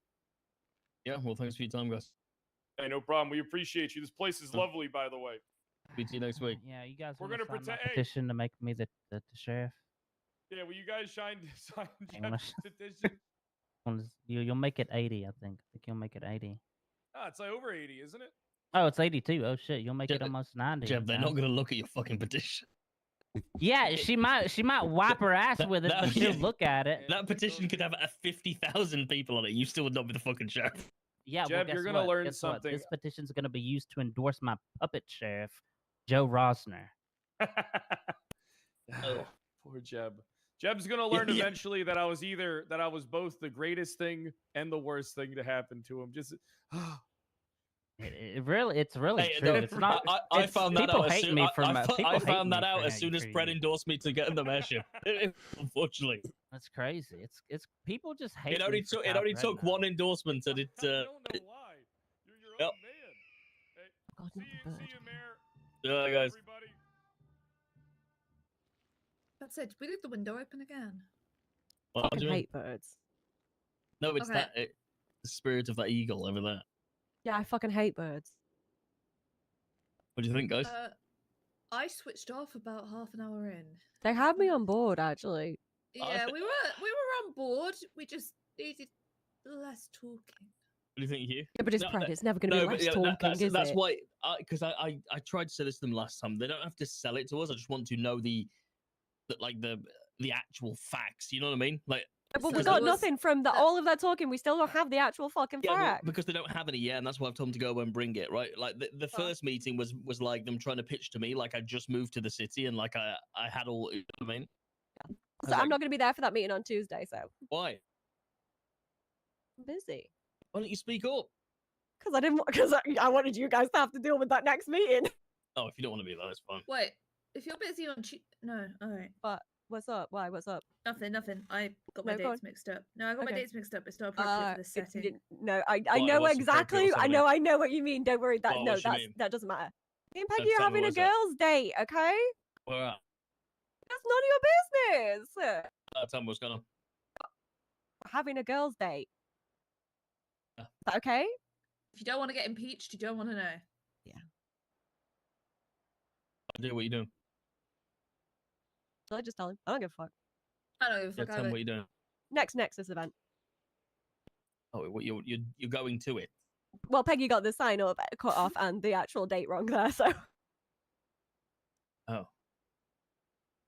Yeah, well, thanks for your time, guys. Hey, no problem. We appreciate you. This place is lovely, by the way. Speak to you next week. Yeah, you guys. We're gonna gonna sign my protect. petition to make me the sheriff. Yeah, will you guys sign wanna- Jeff's petition? You'll make it 80, I think. I think you'll make it 80. Ah, it's like over 80, isn't it? Oh, it's 82. Oh shit, you'll make it almost 90. Jeff, they're man. not going to look at your fucking petition. Yeah, she might wipe her ass with it, but she'll look at it. That petition could have 50,000 people on it. You still would not be the fucking sheriff. Yeah, Jeb, well, guess you're gonna what? learn Guess what? something. This petition's gonna be used to endorse my puppet sheriff, Joe Rosner. Oh, poor Jeb. Jeb's gonna learn eventually that I was both the greatest thing and the worst thing to happen to him. Just It's really Hey, true. no, It's not. I it's, found that people out. hate As me soon, for my. people I hate found me that out for as soon as hating Fred you. endorsed me to get in the mayorship. Unfortunately, That's crazy. It's people just hate. it only me for took it only Fred took now. one endorsement, and it. I don't know why. You're your Yep. own man. Hey, God, see you, Mayor. Yeah, guys. Everybody. That's it. Did we leave the window open again? What I do you mean? hate birds. No, it's Okay. the spirit of that eagle over there. Yeah, I fucking hate birds. What do you think, guys? I switched off about half an hour in. They had me on board actually. Yeah, we were on board. We just needed less talking. What do you think, Hugh? Yeah, but it's Fred. It's never going to be less talking, that's is it? why, because I tried to say this to them last time. They don't have to sell it to us. I just want to know the actual facts. You know what I mean? Like, But we got nothing from all of that talking. We still don't have the actual fucking yeah, well, facts. because they don't have any yet, and that's why I've told them to go and bring it. Right? Like the first meeting was like them trying to pitch to me like I just moved to the city and like I had all. You know what I mean? So I'm not going to be there for that meeting on Tuesday. So Why? I'm busy. Why don't you speak up? Because I didn't. Because I wanted you guys to have to deal with that next meeting. Oh, if you don't want to be there, that's fine. Wait, if you're busy on no, all right. But what's up? Why? What's up? Nothing. I got my No, go dates on. mixed up. No, I got my Okay. dates mixed up. It's not appropriate for this setting. No, I Why, know what's exactly. appropriate or I know what you mean. Don't worry. That What, no, what you mean? that doesn't matter. Me and No, Peggy are tell me, having a what's that? girls' date. Okay, Where at? that's none of your business. Tell me what's going on. We're having a girls' date. Yeah. Is that okay? If you don't want to get impeached, you don't want to know. I do what you're doing. So I just tell him. I don't give a fuck. I don't give a Yeah, fuck tell me either. what you're doing. Next Nexus event. Oh, what you're going to it? Well, Peggy got the sign up cut off and the actual date wrong there. So Oh.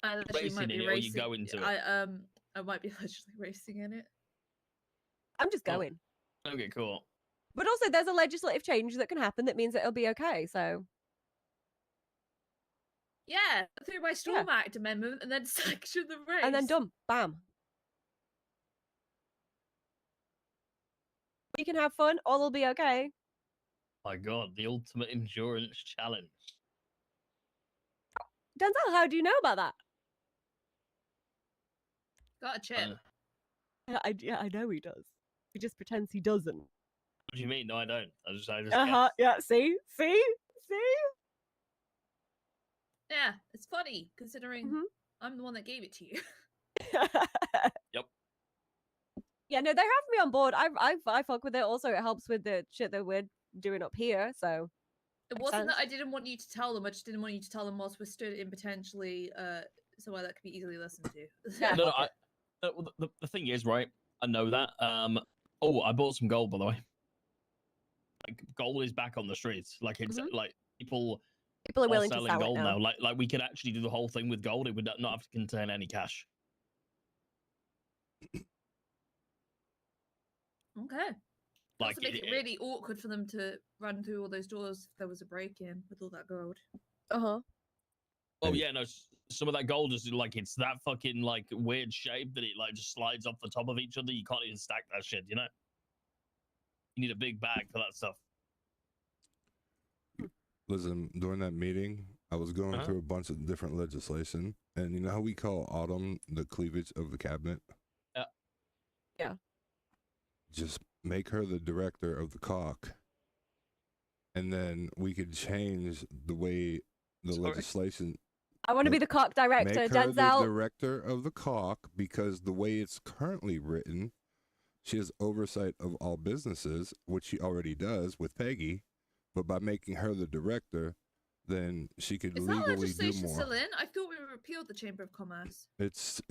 I literally might Racing be in it, or you racing. go into it? I might be literally racing in it. I'm just going. Okay, cool. But also, there's a legislative change that can happen that means that it'll be okay. So Yeah, through my Storm Act amendment and then sanction the race. and then done. Bam. We can have fun. All will be okay. My God, the ultimate endurance challenge. Denzel, how do you know about that? Got a chip. I know he does. He just pretends he doesn't. What do you mean? No, I don't. I just Yeah. See. Yeah, it's funny considering Mm-hmm. I'm the one that gave it to you. Yep. Yeah, no, they have me on board. I fuck with it. Also, it helps with the shit that we're doing up here. So It makes wasn't that sense. I didn't want you to tell them. I just didn't want you to tell them whilst we're stood in potentially somewhere that could be easily listened to. Yeah. No, the thing is, right? I know that. Oh, I bought some gold, by the way. Like, gold is back on the streets. Like, it's like people are willing to selling sell it gold now. Like we could actually do the whole thing with gold. It would not have to contain any cash. Okay. Like, Like, make it really awkward for them to run through all those doors if there was a break-in with all that gold. Uh-huh. Oh yeah, no. Some of that gold is like it's that fucking like weird shape that it like just slides off the top of each other. You can't even stack that shit. You know. You need a big bag for that stuff. Listen, during that meeting, I was going through a bunch of different legislation, and you know how we call Autumn the cleavage of the cabinet? Yeah. Just make her the director of the cock, and then we could change the way the legislation. I want to be the cock director, Make her the Denzel. director of the cock, because the way it's currently written, she has oversight of all businesses, which she already does with Peggy. But by making her the director, then she could Is that legally do legislation more. still in? I thought we repealed the Chamber of Commerce. It's.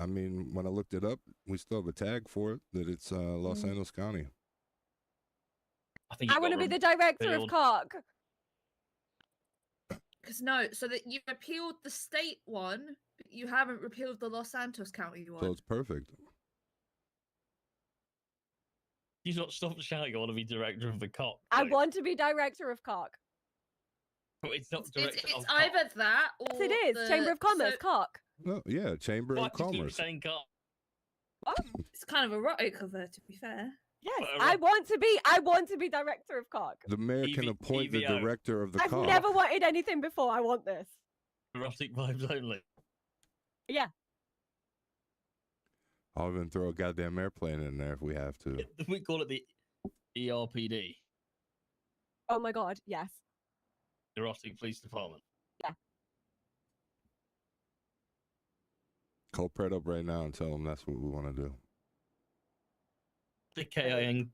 I mean, when I looked it up, we still have a tag for it that it's Los Angeles County. I want to be the director of cock. Because no, so that you repealed the state one, but you haven't repealed the Los Santos County one. So it's perfect. You not stop shouting. I want to be director of the cock. I want to be director of cock. But it's not director It's of cock. either that or Yes, it is. the- Chamber of Commerce, so- cock. No, yeah, Chamber Why of do you keep Commerce. saying cock? It's kind of erotic of her, to be fair. Yes, I want to be director of cock. The mayor can appoint the EVO. director of the I've cock. never wanted anything before. I want this. Erotic vibes only. Yeah. I'll even throw a goddamn airplane in there if we have to. We call it the ERPD, Oh my god. Yes. Erotic Police Department. Yeah. Call Pred up right now and tell them that's what we want to do. The KINKYPD,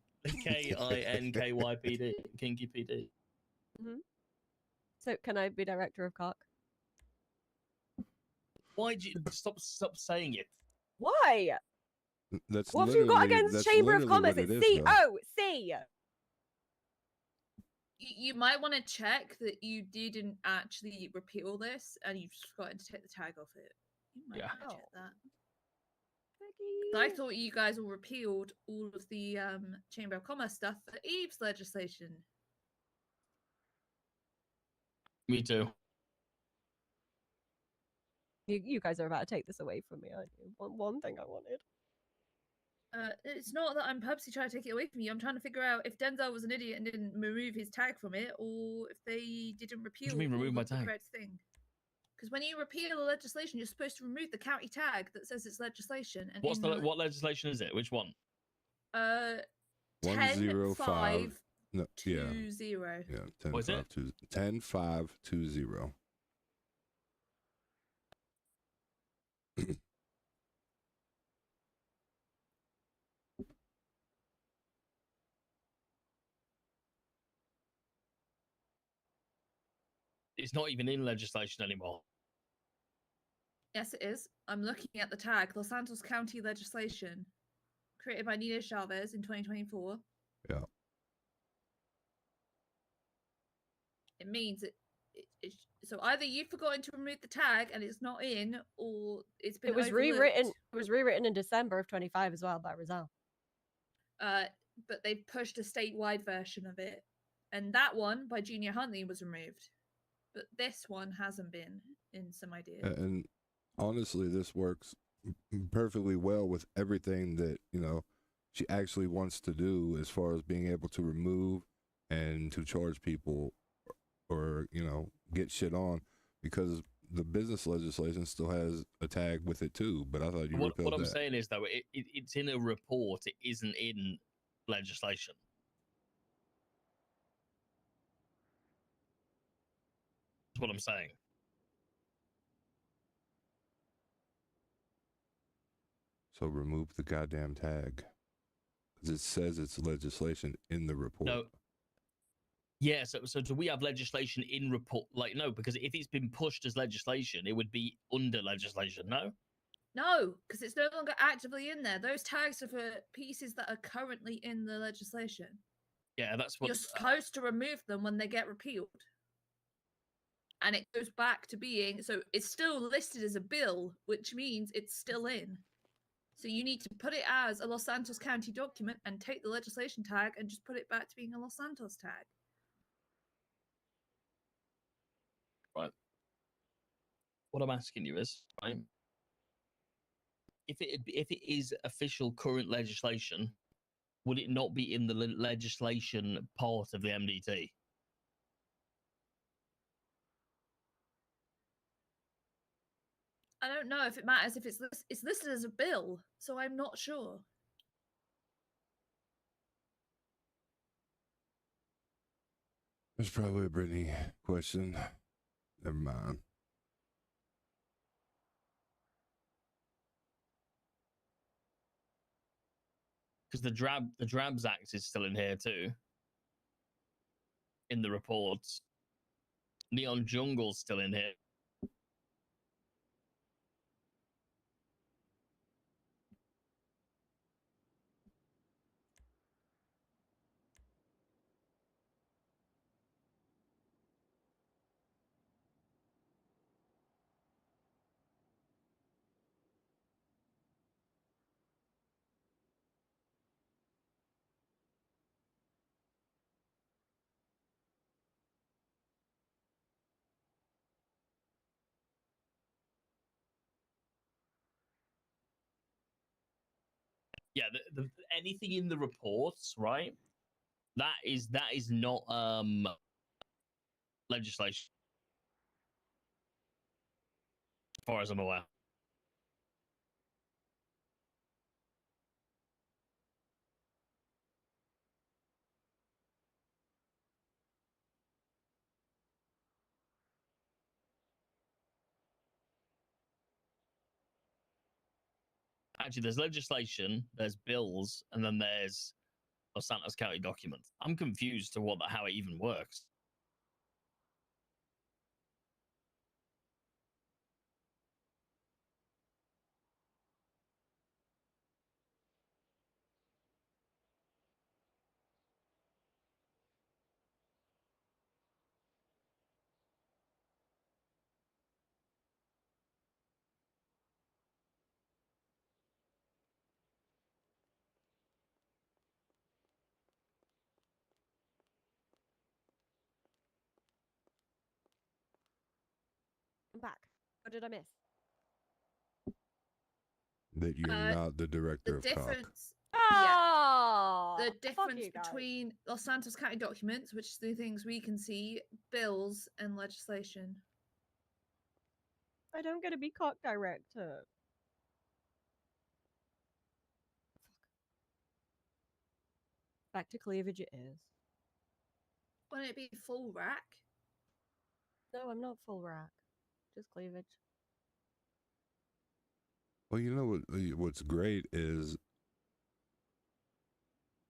Kinky PD. hmm So can I be director of cock? Why do you stop saying it? Why? That's What have you got literally- against that's Chamber of literally Commerce? what it It's is, though. COC. You might want to check that you didn't actually repeal this and you've just forgotten to take the tag off it. You might Yeah. want to check that. 'Cause I thought you guys all repealed all of the Chamber of Commerce stuff for Eve's legislation. Me too. You guys are about to take this away from me, aren't you? One thing I wanted. It's not that I'm purposely trying to take it away from you. I'm trying to figure out if Denzel was an idiot and didn't remove his tag from it, or if they didn't repeal do you mean all remove my of the tag? correct thing. Because when you repeal a legislation, you're supposed to remove the county tag that says it's legislation. And What's in the what legislation is it? Which one? 105. 10-5-20. No, yeah. Yeah, 10 What is it? 5 2 10-5-20. It's not even in legislation anymore. Yes, it is. I'm looking at the tag, Los Santos County legislation, created by Nina Chavez in 2024. Yeah. It means so either you've forgotten to remove the tag and it's not in, or it's been It was overlooked. rewritten. It was rewritten in December of 25 as well by Rizal. But they pushed a statewide version of it, and that one by Junior Huntley was removed, but this one hasn't been in some ideas. And honestly, this works perfectly well with everything that, you know, she actually wants to do as far as being able to remove and to charge people or, you know, get shit on, because the business legislation still has a tag with it too. But I thought you repealed What I'm that. saying is, though, it's in a report. It isn't in legislation. That's what I'm saying. So remove the goddamn tag, because it says it's legislation in the report. No. Yeah, so do we have legislation in report? Like, no, because if it's been pushed as legislation, it would be under legislation, no? No, because it's no longer actively in there. Those tags are for pieces that are currently in the legislation. Yeah, that's what... You're supposed to remove them when they get repealed. And it goes back to being, so it's still listed as a bill, which means it's still in. So you need to put it as a Los Santos County document and take the legislation tag and just put it back to being a Los Santos tag. Right. What I'm asking you is, right, if it is official current legislation, would it not be in the legislation part of the MDT? I don't know if it matters if it's listed as a bill, so I'm not sure. There's probably a Brittany question. Never mind. Because the Drabs Act is still in here too. In the reports. Neon Jungle's still in here. Yeah, anything in the reports, right? That is not legislation, as far as I'm aware. Actually, there's legislation, there's bills, and then there's Los Santos County documents. I'm confused to how it even works. I'm back. What did I miss? That you're not the director The of COC. difference. Oh, The fuck difference you guys. between Los Santos County documents, which is the things we can see, bills, and legislation. I don't get to be COC director. Back to cleavage it is. Wouldn't it be full rack? No, I'm not full rack. Just cleavage. Well, you know what's great is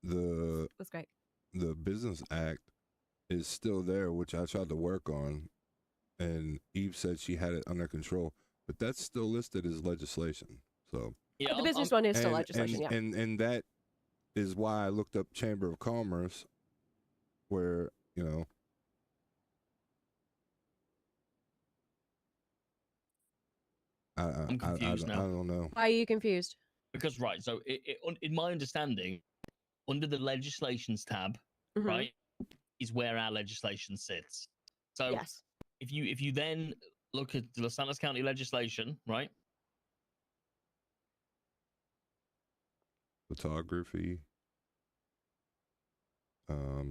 What's great? The Business Act is still there, which I tried to work on, and Eve said she had it under control, but that's still listed as legislation. So yeah, the business one is still legislation. Yeah, and that is why I looked up Chamber of Commerce, where I'm confused now. I don't know. Why are you confused? Because so in my understanding, under the legislations tab, right, is where our legislation sits. So yes, if you then look at the Los Santos County legislation, right? Photography,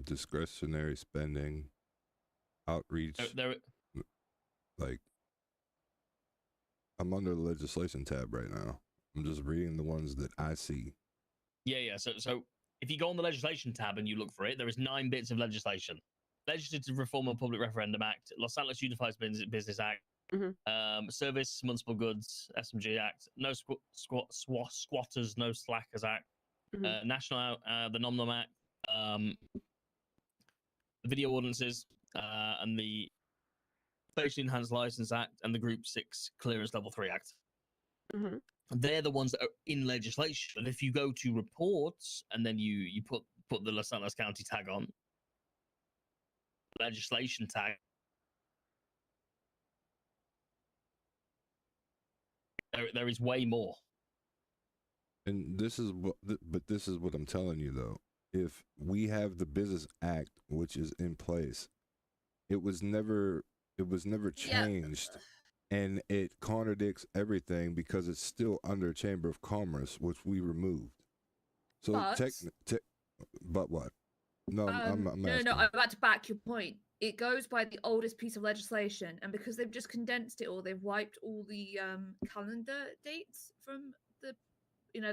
discretionary spending, outreach. Like, I'm under the legislation tab right now. I'm just reading the ones that I see. Yeah. So if you go on the legislation tab and you look for it, there is 9 bits of legislation: Legislative Reform and Public Referendum Act, Los Santos Unified Business Act, Service Municipal Goods SMG Act, No Squatters No Slackers Act, National the Nom Nom Act, the Video Ordinances, and the Facially Enhanced License Act, and the Group 6 Clearance Level 3 Act. They're the ones that are in legislation. And if you go to reports and then you put the Los Santos County tag on, legislation tag, there is way more. And this is what I'm telling you though. If we have the Business Act, which is in place, it was never changed, and it contradicts everything because it's still under Chamber of Commerce, which we removed. So But but what? No, I'm no, asking. I'm about to back your point. it goes by the oldest piece of legislation, and because they've just condensed it all, they've wiped all the calendar dates from the,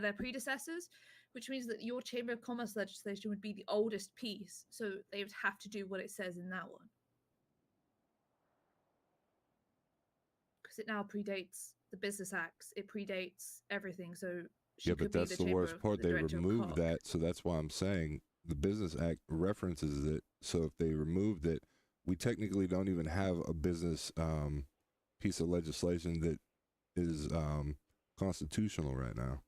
their predecessors, which means that your Chamber of Commerce legislation would be the oldest piece, so they would have to do what it says in that one. Because it now predates the Business Acts, it predates everything, so she Yeah, could but that's be the Chamber worst of, part. the They director of removed COG. that, so that's why I'm saying the Business Act references it. So if they removed it, we technically don't even have a business piece of legislation that is constitutional right now.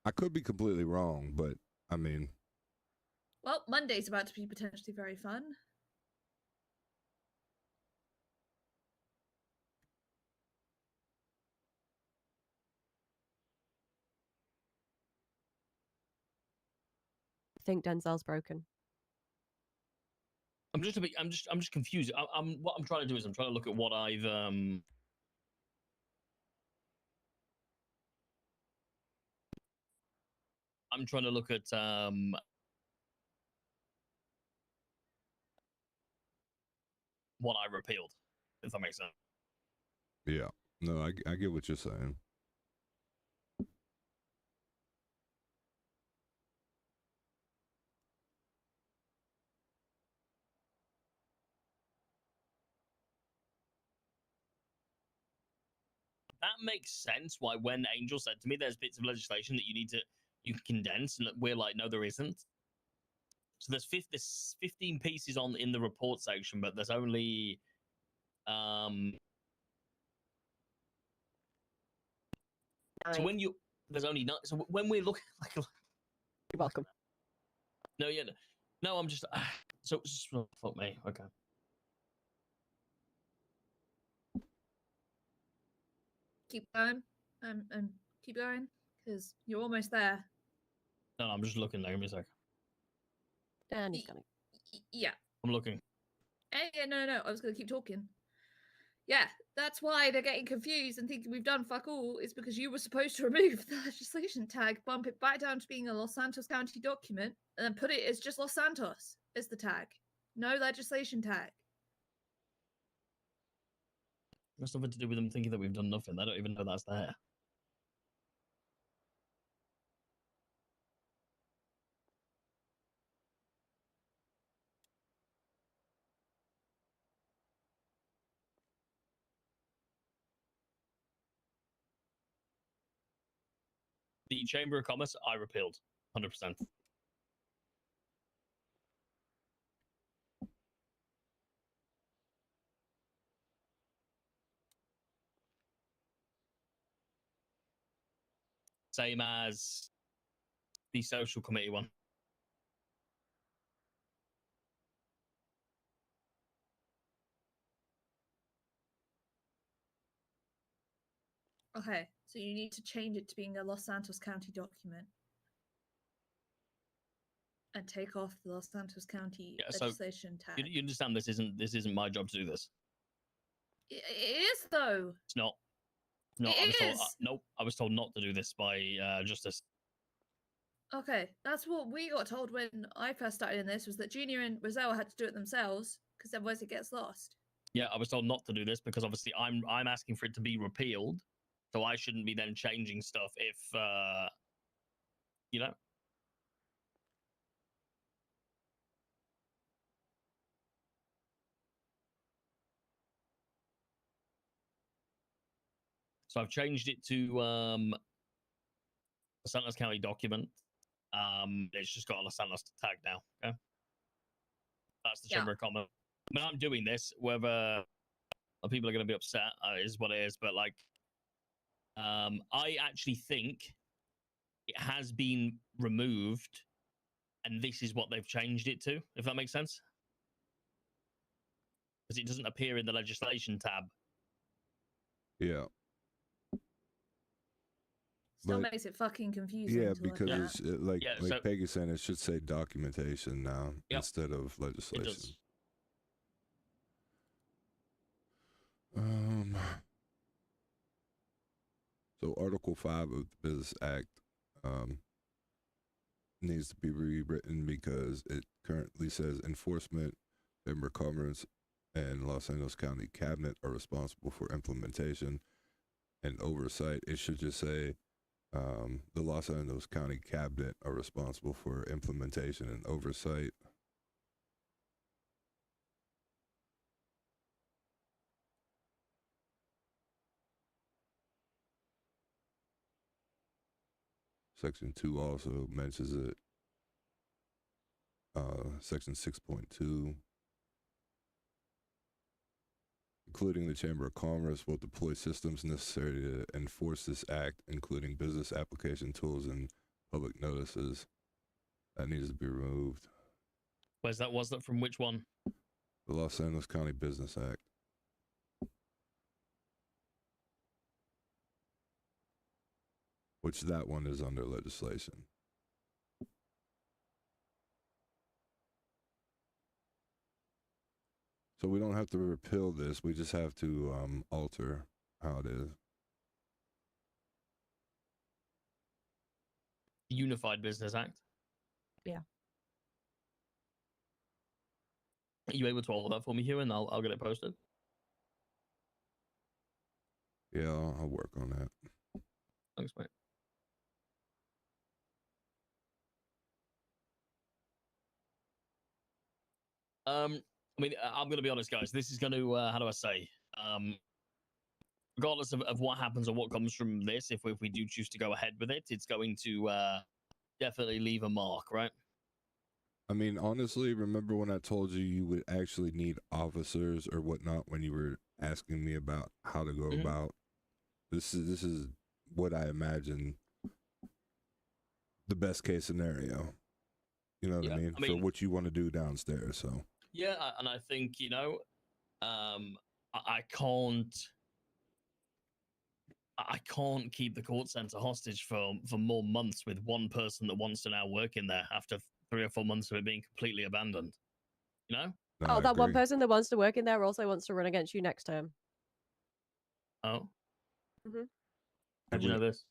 I could be completely wrong, but I mean, Well, Monday's about to be potentially very fun. I think Denzel's broken. I'm just confused. What I'm trying to do is I'm trying to look at what I've I'm trying to look at what I repealed, if that makes sense. yeah, no, I get what you're saying. That makes sense. Why when Angel said to me, "There's bits of legislation that you can condense," and we're like, "No, there isn't." So there's 15 pieces in the report section, but there's only so when there's only not. So when we're looking like, you're welcome. No, yeah, no, I'm just so oh, fuck me. Okay. Keep going, and keep going, because you're almost there. No, I'm just looking. Give me a sec. And he's gonna. Yeah. I'm looking. Yeah, no. I was going to keep talking. Yeah, that's why they're getting confused and thinking we've done fuck all. It's because you were supposed to remove the legislation tag, bump it back down to being a Los Santos County document, and then put it as just Los Santos as the tag. No legislation tag. That's nothing to do with them thinking that we've done nothing. They don't even know that's there. The Chamber of Commerce, I repealed 100%. Same as the social committee one. Okay, so you need to change it to being a Los Santos County document. And take off the Los Santos County legislation tag. You understand this isn't my job to do this. It is though. It's not. No, I was told. Nope, I was told not to do this by Justice. Okay, that's what we got told when I first started in this, was that Junior and Roselle had to do it themselves because otherwise it gets lost. Yeah, I was told not to do this because obviously I'm asking for it to be repealed, so I shouldn't be then changing stuff if you know. So I've changed it to Los Santos County document. It's just got a Los Santos tag now. Okay, that's the Chamber of Commerce. I mean, I'm doing this. Whether people are going to be upset is what it is. But like, I actually think it has been removed, and this is what they've changed it to. If that makes sense, because it doesn't appear in the legislation tab. Yeah. Still makes it fucking confusing. Yeah, to because look it's at. like Peggy's saying, it should say documentation now instead of legislation. So Article 5 of the Business Act needs to be rewritten because it currently says enforcement, Chamber of Commerce, and Los Angeles County Cabinet are responsible for implementation and oversight. It should just say the Los Angeles County Cabinet are responsible for implementation and oversight. Section 2 also mentions it. Section 6.2, including the Chamber of Commerce, will deploy systems necessary to enforce this act, including business application tools and public notices. That needs to be removed. Where's that? Was that from which one? The Los Angeles County Business Act. Which that one is under legislation. So we don't have to repeal this. We just have to alter how it is. Unified Business Act. Yeah. Are you able to alter that for me here, and I'll get it posted? Yeah, I'll work on that. Thanks, mate. I mean, I'm going to be honest, guys. This is going to, how do I say? Regardless of what happens or what comes from this, if we do choose to go ahead with it, it's going to definitely leave a mark, right? I mean, honestly, remember when I told you you would actually need officers or whatnot when you were asking me about how to go about? This is what I imagine the best case scenario. You know what I mean? For what you want to do downstairs. So yeah, and I think I can't keep the court center hostage for more months with one person that wants to now work in there after 3 or 4 months of it being completely abandoned. You know? No, Oh, that one person that wants to work in there also wants to run against you next term. Oh. Mm-hmm. How'd you know this?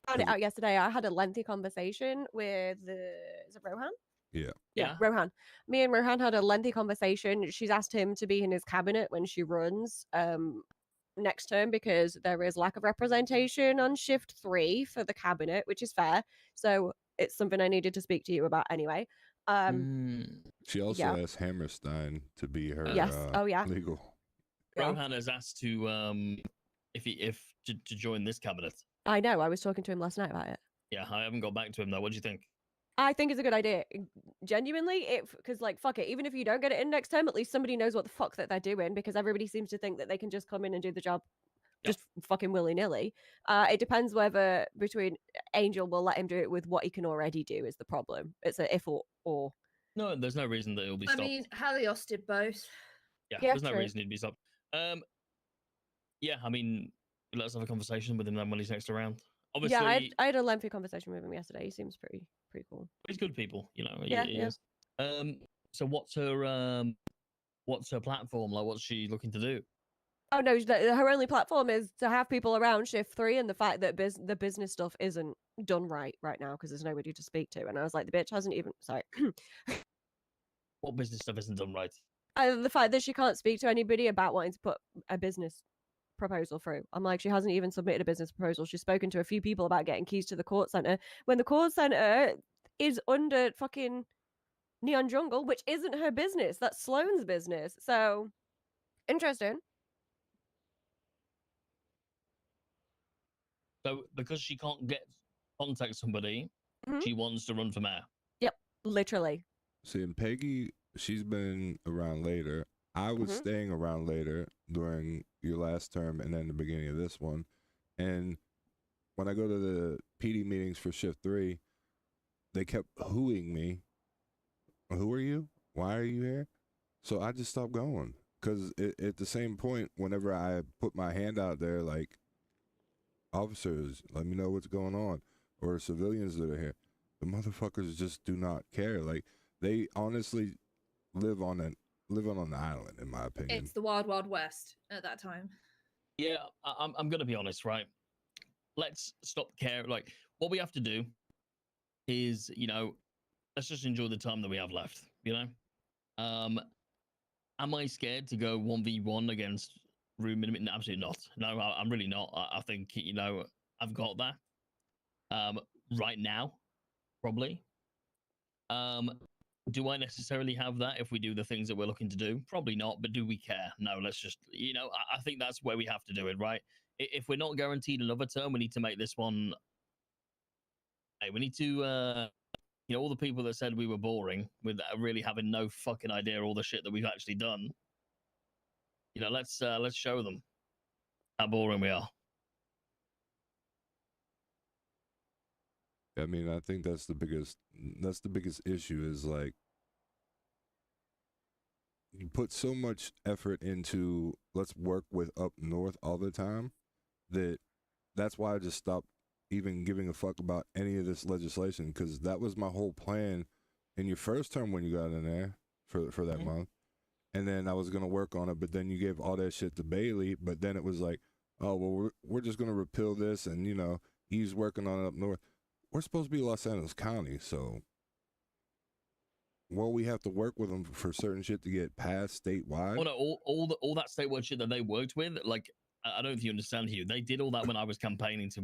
Found it out yesterday. I had a lengthy conversation with is it Rohan? Yeah. Rohan. Me and Rohan had a lengthy conversation. She's asked him to be in his cabinet when she runs next term because there is lack of representation on shift 3 for the cabinet, which is fair. So it's something I needed to speak to you about anyway. She also asked Hammerstein to be her legal. Rohan has asked to to join this cabinet. I know. I was talking to him last night about it. Yeah, I haven't got back to him though. What do you think? I think it's a good idea. Genuinely, because like fuck it, even if you don't get it in next term, at least somebody knows what the fuck that they're doing, because everybody seems to think that they can just come in and do the job just fucking willy-nilly. It depends whether between Angel will let him do it with what he can already do is the problem. It's a if or. No, there's no reason that it'll be I stopped. mean, Helios did both. Yeah, Yeah, there's no true. reason he'd be stopped. Yeah, I mean, let's have a conversation with him then when he's next around. Obviously, Yeah, I had a lengthy conversation with him yesterday. He seems pretty cool. he's good people, you know. Yeah, he yeah. is. So what's her platform? Like, what's she looking to do? Oh no, her only platform is to have people around shift 3, and the fact that the business stuff isn't done right now because there's nobody to speak to. And I was like, the bitch hasn't even What business stuff isn't done right? The fact that she can't speak to anybody about wanting to put a business proposal through. I'm like, she hasn't even submitted a business proposal. She's spoken to a few people about getting keys to the court center when the court center is under fucking Neon Jungle, which isn't her business. That's Sloane's business. So interesting. So because she can't contact somebody, she wants to run for mayor. Yep, literally. See, and Peggy, she's been around later. I was staying around later during your last term and then the beginning of this one. And when I go to the PD meetings for shift 3, they kept hooing me. Who are you? Why are you here? So I just stopped going. Because at the same point, whenever I put my hand out there, like, officers, let me know what's going on. Or civilians that are here. The motherfuckers just do not care. Like, they honestly live on an island, in my opinion. It's the Wild Wild West at that time. Yeah, I'm gonna be honest, right? Let's stop caring. Like, what we have to do is, you know, let's just enjoy the time that we have left. You know, am I scared to go 1v1 against room minimum? No, absolutely not. No, I'm really not. I think I've got that. Right now, probably. Do I necessarily have that if we do the things that we're looking to do? Probably not, but do we care? No, let's just, I think that's where we have to do it, right? If we're not guaranteed another turn, we need to make this one. Hey, we need to, all the people that said we were boring with really having no fucking idea all the shit that we've actually done. Let's show them how boring we are. I mean, I think that's the biggest issue is like you put so much effort into let's work with up north all the time that's why I just stopped even giving a fuck about any of this legislation, because that was my whole plan in your first term when you got in there for that month. And then I was going to work on it, but then you gave all that shit to Bailey, but then it was like, oh, well, we're just going to repeal this, and, he's working on it up north. We're supposed to be Los Angeles County, so we have to work with them for certain shit to get passed statewide. Oh no, all that statewide shit that they worked with, like, I don't know if you understand, Hugh. They did all that when I was campaigning to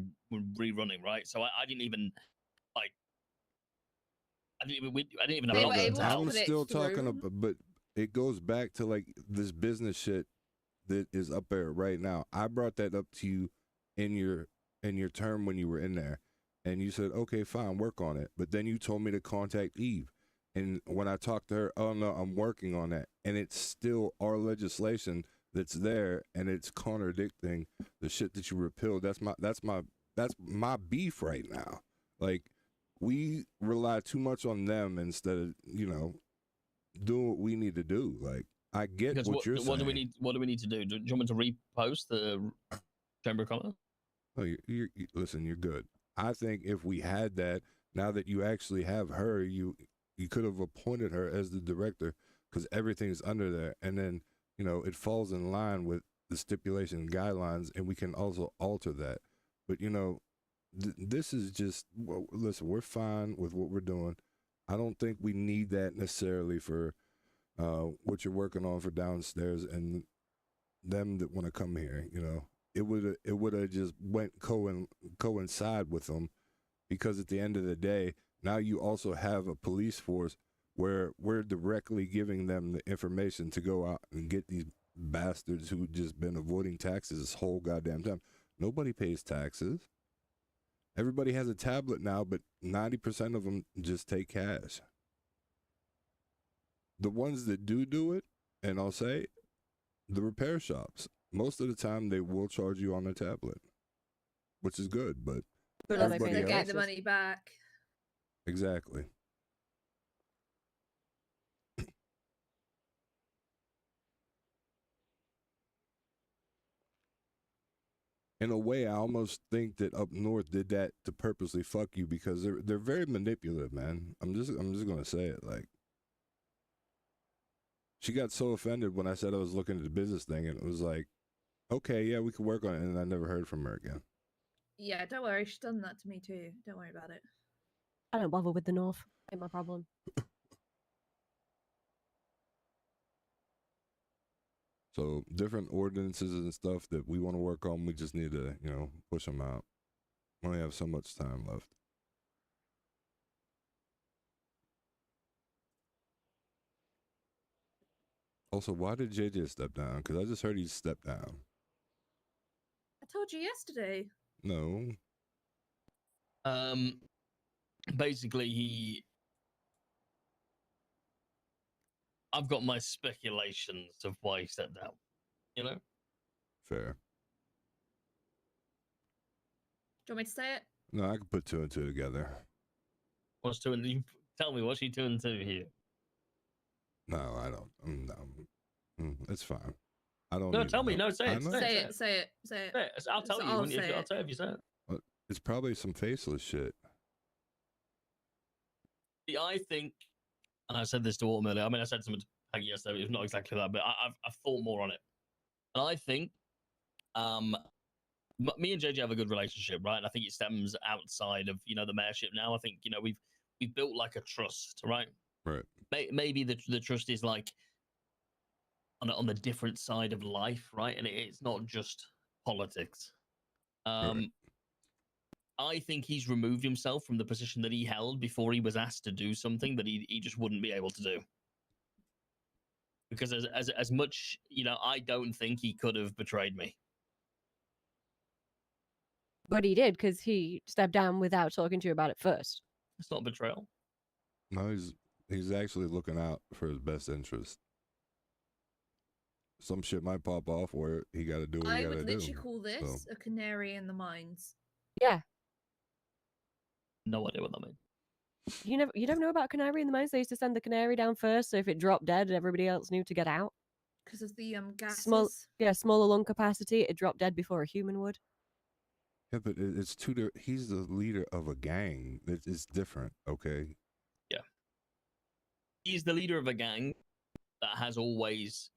rerunning, right? So I didn't even like. I didn't even have an option. I'm still talking about, but it goes back to like this business shit that is up there right now. I brought that up to you in your term when you were in there. And you said, okay, fine, work on it. But then you told me to contact Eve. And when I talked to her, oh, no, I'm working on that. And it's still our legislation that's there, and it's contradicting the shit that you repealed. That's my beef right now. Like, we rely too much on them instead of, doing what we need to do. Like, I get what you're saying. What do we need to do? Do you want me to repost the Chamber of Commerce? Oh, listen, you're good. I think if we had that, now that you actually have her, you could have appointed her as the director, because everything's under there. And then, it falls in line with the stipulation guidelines, and we can also alter that. But, this is just, listen, we're fine with what we're doing. I don't think we need that necessarily for what you're working on for downstairs and them that want to come here, It would have just went coincide with them, because at the end of the day, now you also have a police force where we're directly giving them the information to go out and get these bastards who just been avoiding taxes this whole goddamn time. Nobody pays taxes. Everybody has a tablet now, but 90% of them just take cash. The ones that do it, and I'll say, the repair shops, most of the time they will charge you on a tablet, which is good, but everybody they else, get the money back. Exactly. In a way, I almost think that up north did that to purposely fuck you, because they're very manipulative, man. I'm just gonna say it. Like, she got so offended when I said I was looking at the business thing, and it was like, okay, yeah, we could work on it, and I never heard from her again. Yeah, don't worry. She's done that to me too. Don't worry about it. I don't bother with the North. Ain't my problem. So different ordinances and stuff that we want to work on, we just need to, push them out. We only have so much time left. Also, why did JJ step down? Because I just heard he stepped down. I told you yesterday. No. Basically, I've got my speculations of why he stepped down. Fair. Do you want me to say it? No, I can put two and two together. What's two and two? Tell me, what's he 2 and 2 here? No, I don't. No, it's fine. I don't. No, tell me. No, say it. Say it. I'll tell you. I'll tell you if you say it. Well, it's probably some faceless shit. See, I think, and I said this to Autumn earlier. I mean, I said something to Peggy yesterday. It's not exactly that, but I've thought more on it. And I think, me and JJ have a good relationship, right? And I think it stems outside of the mayorship now. I think we we've built like a trust, right? Right. Maybe the trust is like on the different side of life, right? And it's not just politics. Right. I think he's removed himself from the position that he held before he was asked to do something that he just wouldn't be able to do. Because as much, you know, I don't think he could have betrayed me. But he did, because he stepped down without talking to you about it first. It's not betrayal. No, he's actually looking out for his best interest. Some shit might pop off where he got to do what he I got to would do. literally call this So, a canary in the mines. Yeah. No idea what that means. You don't know about canary in the mines? They used to send the canary down first, so if it dropped dead, everybody else knew to get out. Because of the gases. Smaller lung capacity, it dropped dead before a human would. yeah, but it's he's the leader of a gang. It's different, okay? Yeah. He's the leader of a gang that has always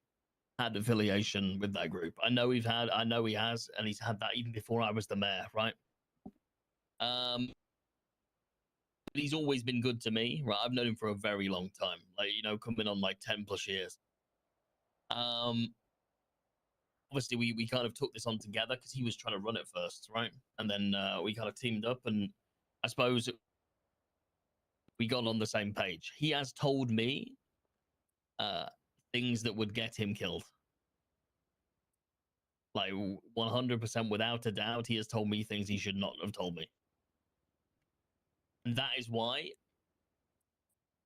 had affiliation with that group. I know he has, and he's had that even before I was the mayor, right? He's always been good to me, right? I've known him for a very long time, like, you know, coming on like 10 plus years. Obviously we kind of took this on together because he was trying to run it first, right? And then we kind of teamed up, and I suppose we got on the same page. He has told me things that would get him killed. Like 100% without a doubt, he has told me things he should not have told me. And that is why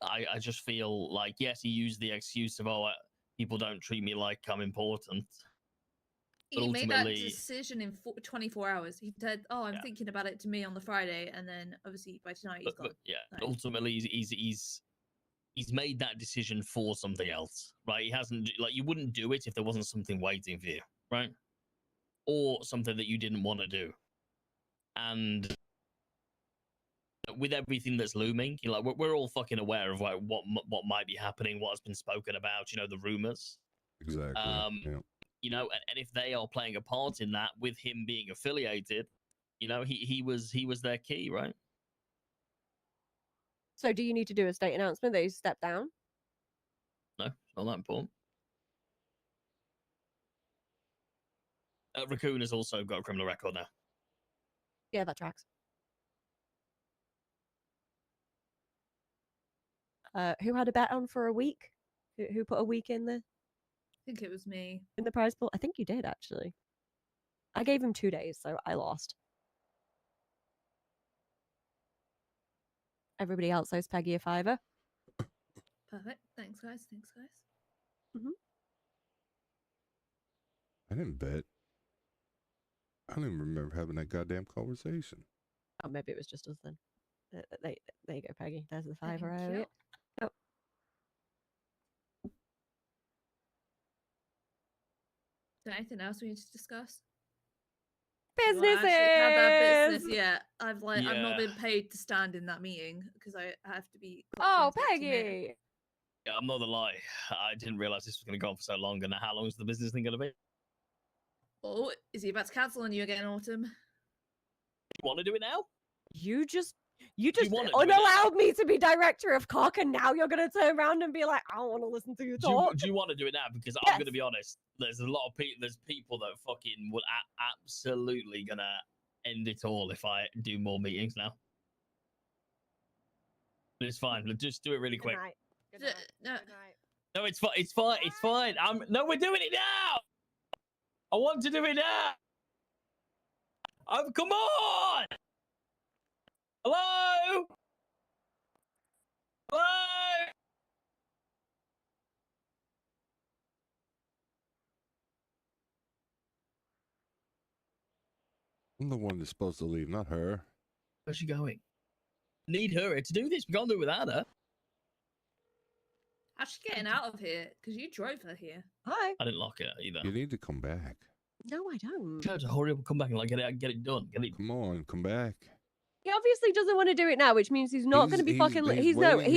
I just feel like, yes, he used the excuse of, oh, people don't treat me like I'm important. But He made that ultimately, decision in 24 hours. He said, "Oh, I'm thinking about it," to me on the Friday, and then obviously by tonight he's gone. But ultimately, he's made that decision for something else, right? He hasn't, like, you wouldn't do it if there wasn't something waiting for you, right? Or something that you didn't want to do. And with everything that's looming, you know, like, we're all fucking aware of like what might be happening, what has been spoken about, you know, the rumors. Exactly. Yeah. You know, and if they are playing a part in that with him being affiliated, you know, he was their key, right? So do you need to do a state announcement that he's stepped down? No, it's not that important. Raccoon has also got a criminal record now. Yeah, that tracks. Who had a bet on for a week? Who put a week in there? I think it was me. In the prize pool? I think you did, actually. I gave him 2 days, so I lost. Everybody else owes Peggy a $5. Perfect. Thanks, guys. Thanks, guys. Mm-hmm. I didn't bet. I don't even remember having that goddamn conversation. Oh, maybe it was just us then. There you go, Peggy. There's the $5 Thank I owe you. you. Oh. Is there anything else we need to discuss? Businesses! Well, I actually had that business, yeah. I've not Yeah. been paid to stand in that meeting because I have to be. Oh, clocked in to get to Peggy! Yeah, I'm not gonna lie. I didn't realize this was going to go on for so long. And how long is the business thing going to be? Oh, is he about to cancel on you again, Autumn? You want to do it now? You just wanna do it now? unallowed me to be director of COC, and now you're going to turn around and be like, I don't want to listen to you talk. Do you want to do it now? Because Yes. I'm going to be honest. There's a lot of people. There's people that fucking would absolutely gonna end it all if I do more meetings now. But it's fine. Let's just do it really quick. No, it's fine. It's fine. It's fine. No, we're doing it now. I want to do it now. Come on. Hello. Hello. I'm the one that's supposed to leave, not her. Where's she going? Need her to do this. We can't do it without her. How's she getting out of here? Because you drove her here. Hi. I didn't lock it either. You need to come back. No, I don't. You have to hurry up and come back and like get it done. Come on, come back. He obviously doesn't want to do it now, which means he's not going to be fucking. He's not going to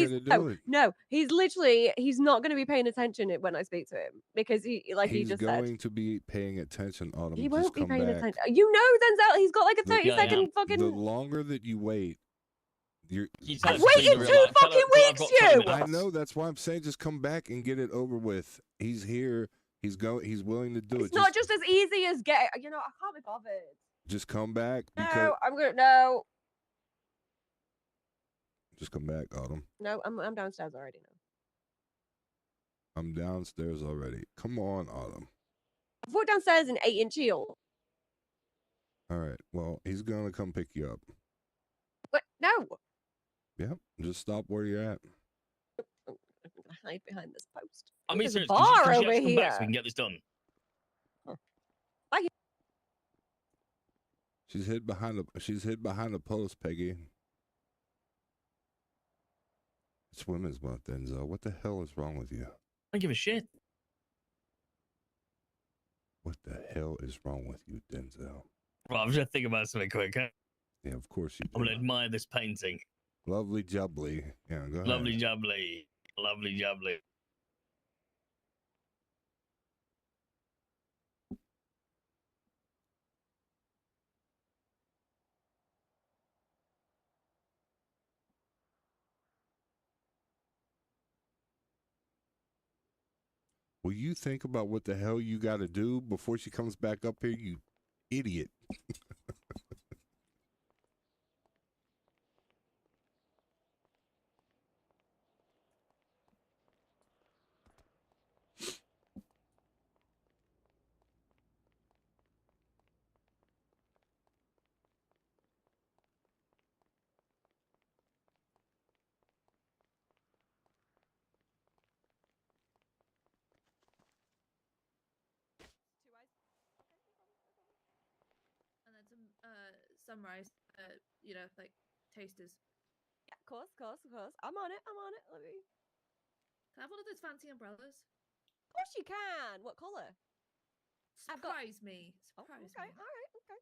be paying attention when I speak to him because he He's just going said to be paying attention, Autumn. he Just won't be come paying back. attention. You know, Denzel, he's got like a 30-second fucking. The longer that you wait, I've waited 2 fucking weeks, you. I know. That's why I'm saying just come back and get it over with. He's here. He's willing to do it. It's not just as easy as get. You know, I can't be bothered. Just come back. No, I'm gonna no. Just come back, Autumn. No, I'm downstairs already now. I'm downstairs already. Come on, Autumn. I've walked downstairs in 8-inch heel. All right. Well, he's gonna come pick you up. What? No. Yep. Just stop where you're at. I'm gonna hide behind this post. I mean, There's a seriously, bar can she over actually come back here. so we can get this done. She's hid behind a post, Peggy. It's Women's Month, Denzel. What the hell is wrong with you? I don't give a shit. What the hell is wrong with you, Denzel? Well, I'm just thinking about something quick. Huh? Yeah, of course you do. I'm gonna admire this painting. Lovely jubbly. Yeah, go ahead. Lovely jubbly. Lovely jubbly. Will you think about what the hell you got to do before she comes back up here, you idiot? And then some sunrise, you know, like tasters. Yeah, of course. I'm on it. Let me. Can I have one of those fancy umbrellas? Of course you can. What color? Surprise me. Surprise okay. me. All right. Okay.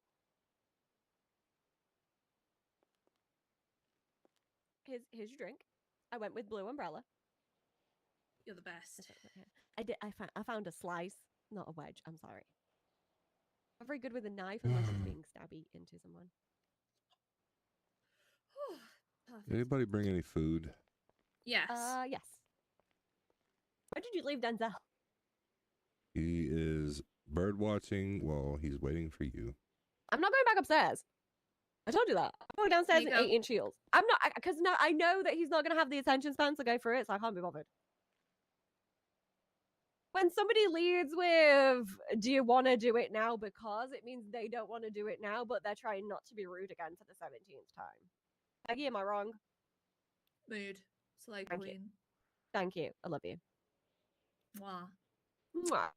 Here's your drink. I went with blue umbrella. You're the best. I found a slice, not a wedge. I'm sorry. I'm very good with a knife unless it's being stabby into someone. Did anybody bring any food? Yes. Yes. Where did you leave Denzel? He is bird watching while he's waiting for you. I'm not going back upstairs. I told you that. I'm going downstairs in 8-inch heels. I'm not, because now I know that he's not going to have the attention span to go through it, so I can't be bothered. When somebody leads with, do you want to do it now? Because it means they don't want to do it now, but they're trying not to be rude again for the 17th time. Maggie, am I wrong? Mood. Slay Thank queen. you. Thank you. I love you. Mwah. Mwah.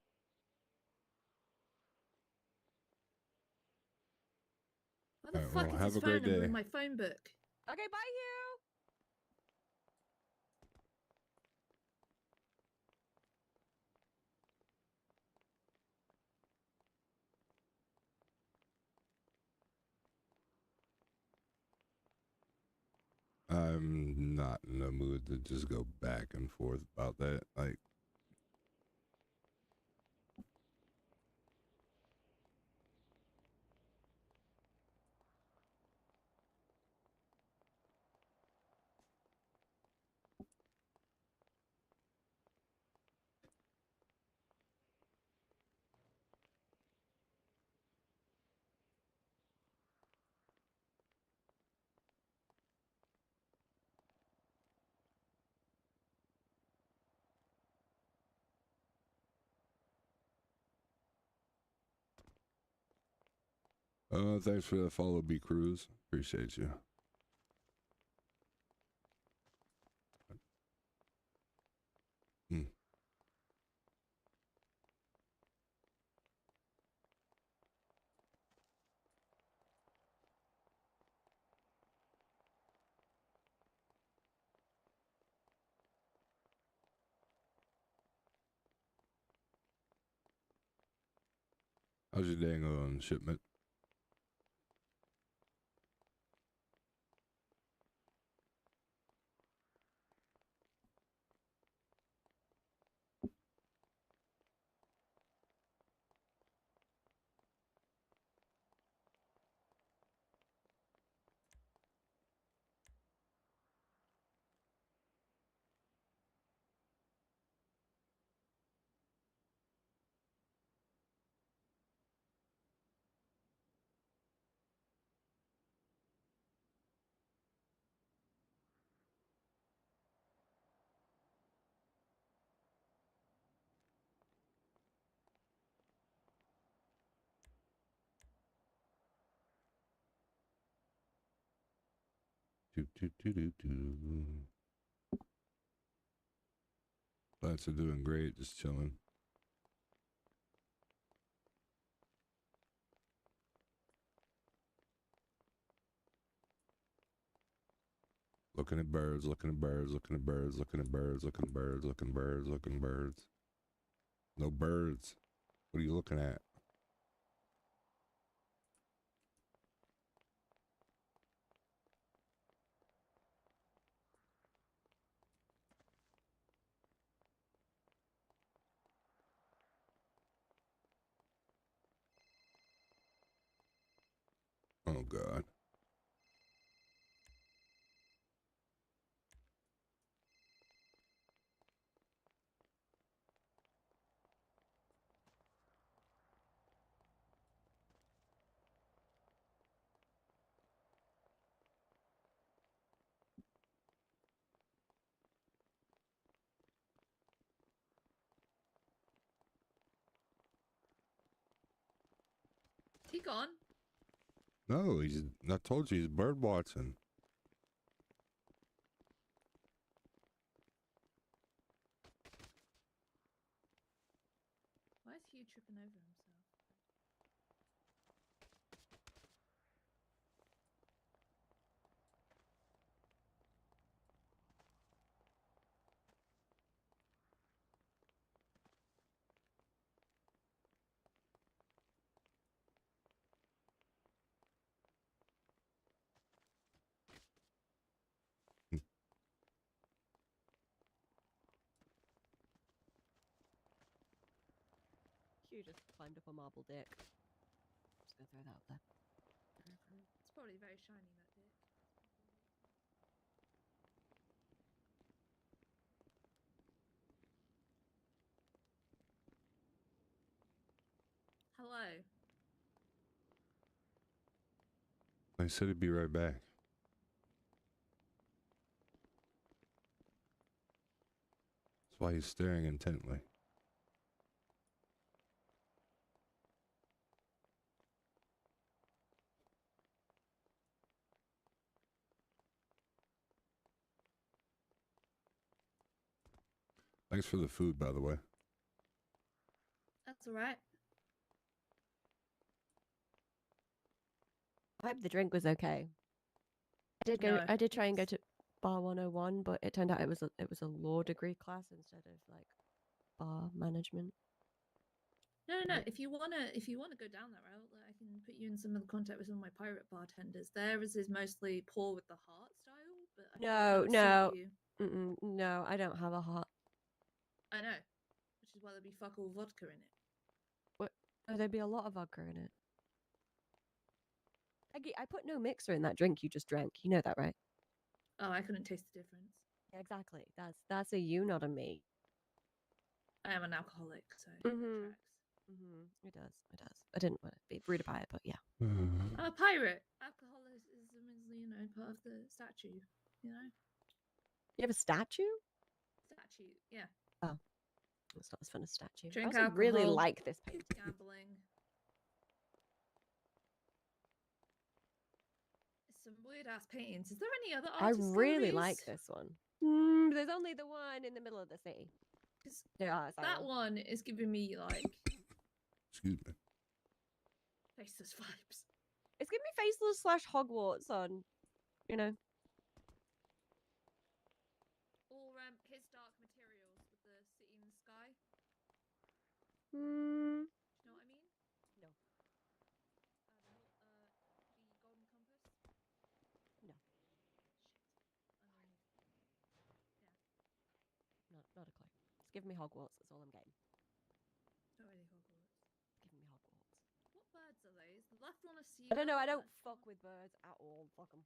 Where the Alright, fuck well, is have his a great phone number day. in my phone book? Okay, bye, Hugh. I'm not in the mood to just go back and forth about that. Like, thanks for the follow, B Cruz. Appreciate you. How's your day going, shipment? Plants are doing great, just chilling. Looking at birds, looking at birds, looking at birds, looking at birds, looking at birds, looking at birds, looking at birds. No birds. What are you looking at? Oh, God. He gone? No, I told you he's bird watching. Why is Hugh tripping over himself? Hugh just climbed up a marble dick. Just gonna throw that up there. It's probably very shiny, that dick. Hello. I said he'd be right back. That's why he's staring intently. Thanks for the food, by the way. That's all right. I hope the drink was okay. No, I did try and go to bar 101, but it turned out it was a law degree class instead of like bar management. No. If you wanna go down that route, I can put you in some of the contact with some of my pirate bartenders. Theirs is mostly pour with the heart style, but I think that No, would suit you. no, I don't have a heart. I know, which is why there'd be fuck all vodka in it. What? Oh, there'd be a lot of vodka in it. I put no mixer in that drink you just drank. You know that, right? Oh, I couldn't taste the difference. Yeah, exactly. That's a you, not a me. I am an alcoholic, so it tracks. It does. I didn't want to be rude about it, but yeah. I'm a pirate. Alcoholism is, part of the statue. You You have a statue? Yeah. Oh, it's not as fun as statue. Drink I also really alcohol, like this painting. gambling. Some weird ass paintings. Is there any other I artist really galleries? like this one. There's only the one in the middle of the city. That one is giving me like Excuse me. faceless vibes. It's giving me faceless / Hogwarts on, you know. Or his dark materials with the city in the sky. Hmm. Do you know what I mean? No. The golden compass. No. Not a clue. It's giving me Hogwarts. That's all I'm getting. Not really Hogwarts. It's giving me Hogwarts. What birds are those? The left one is seagull. I don't know. I don't fuck with birds at all. Fuck them.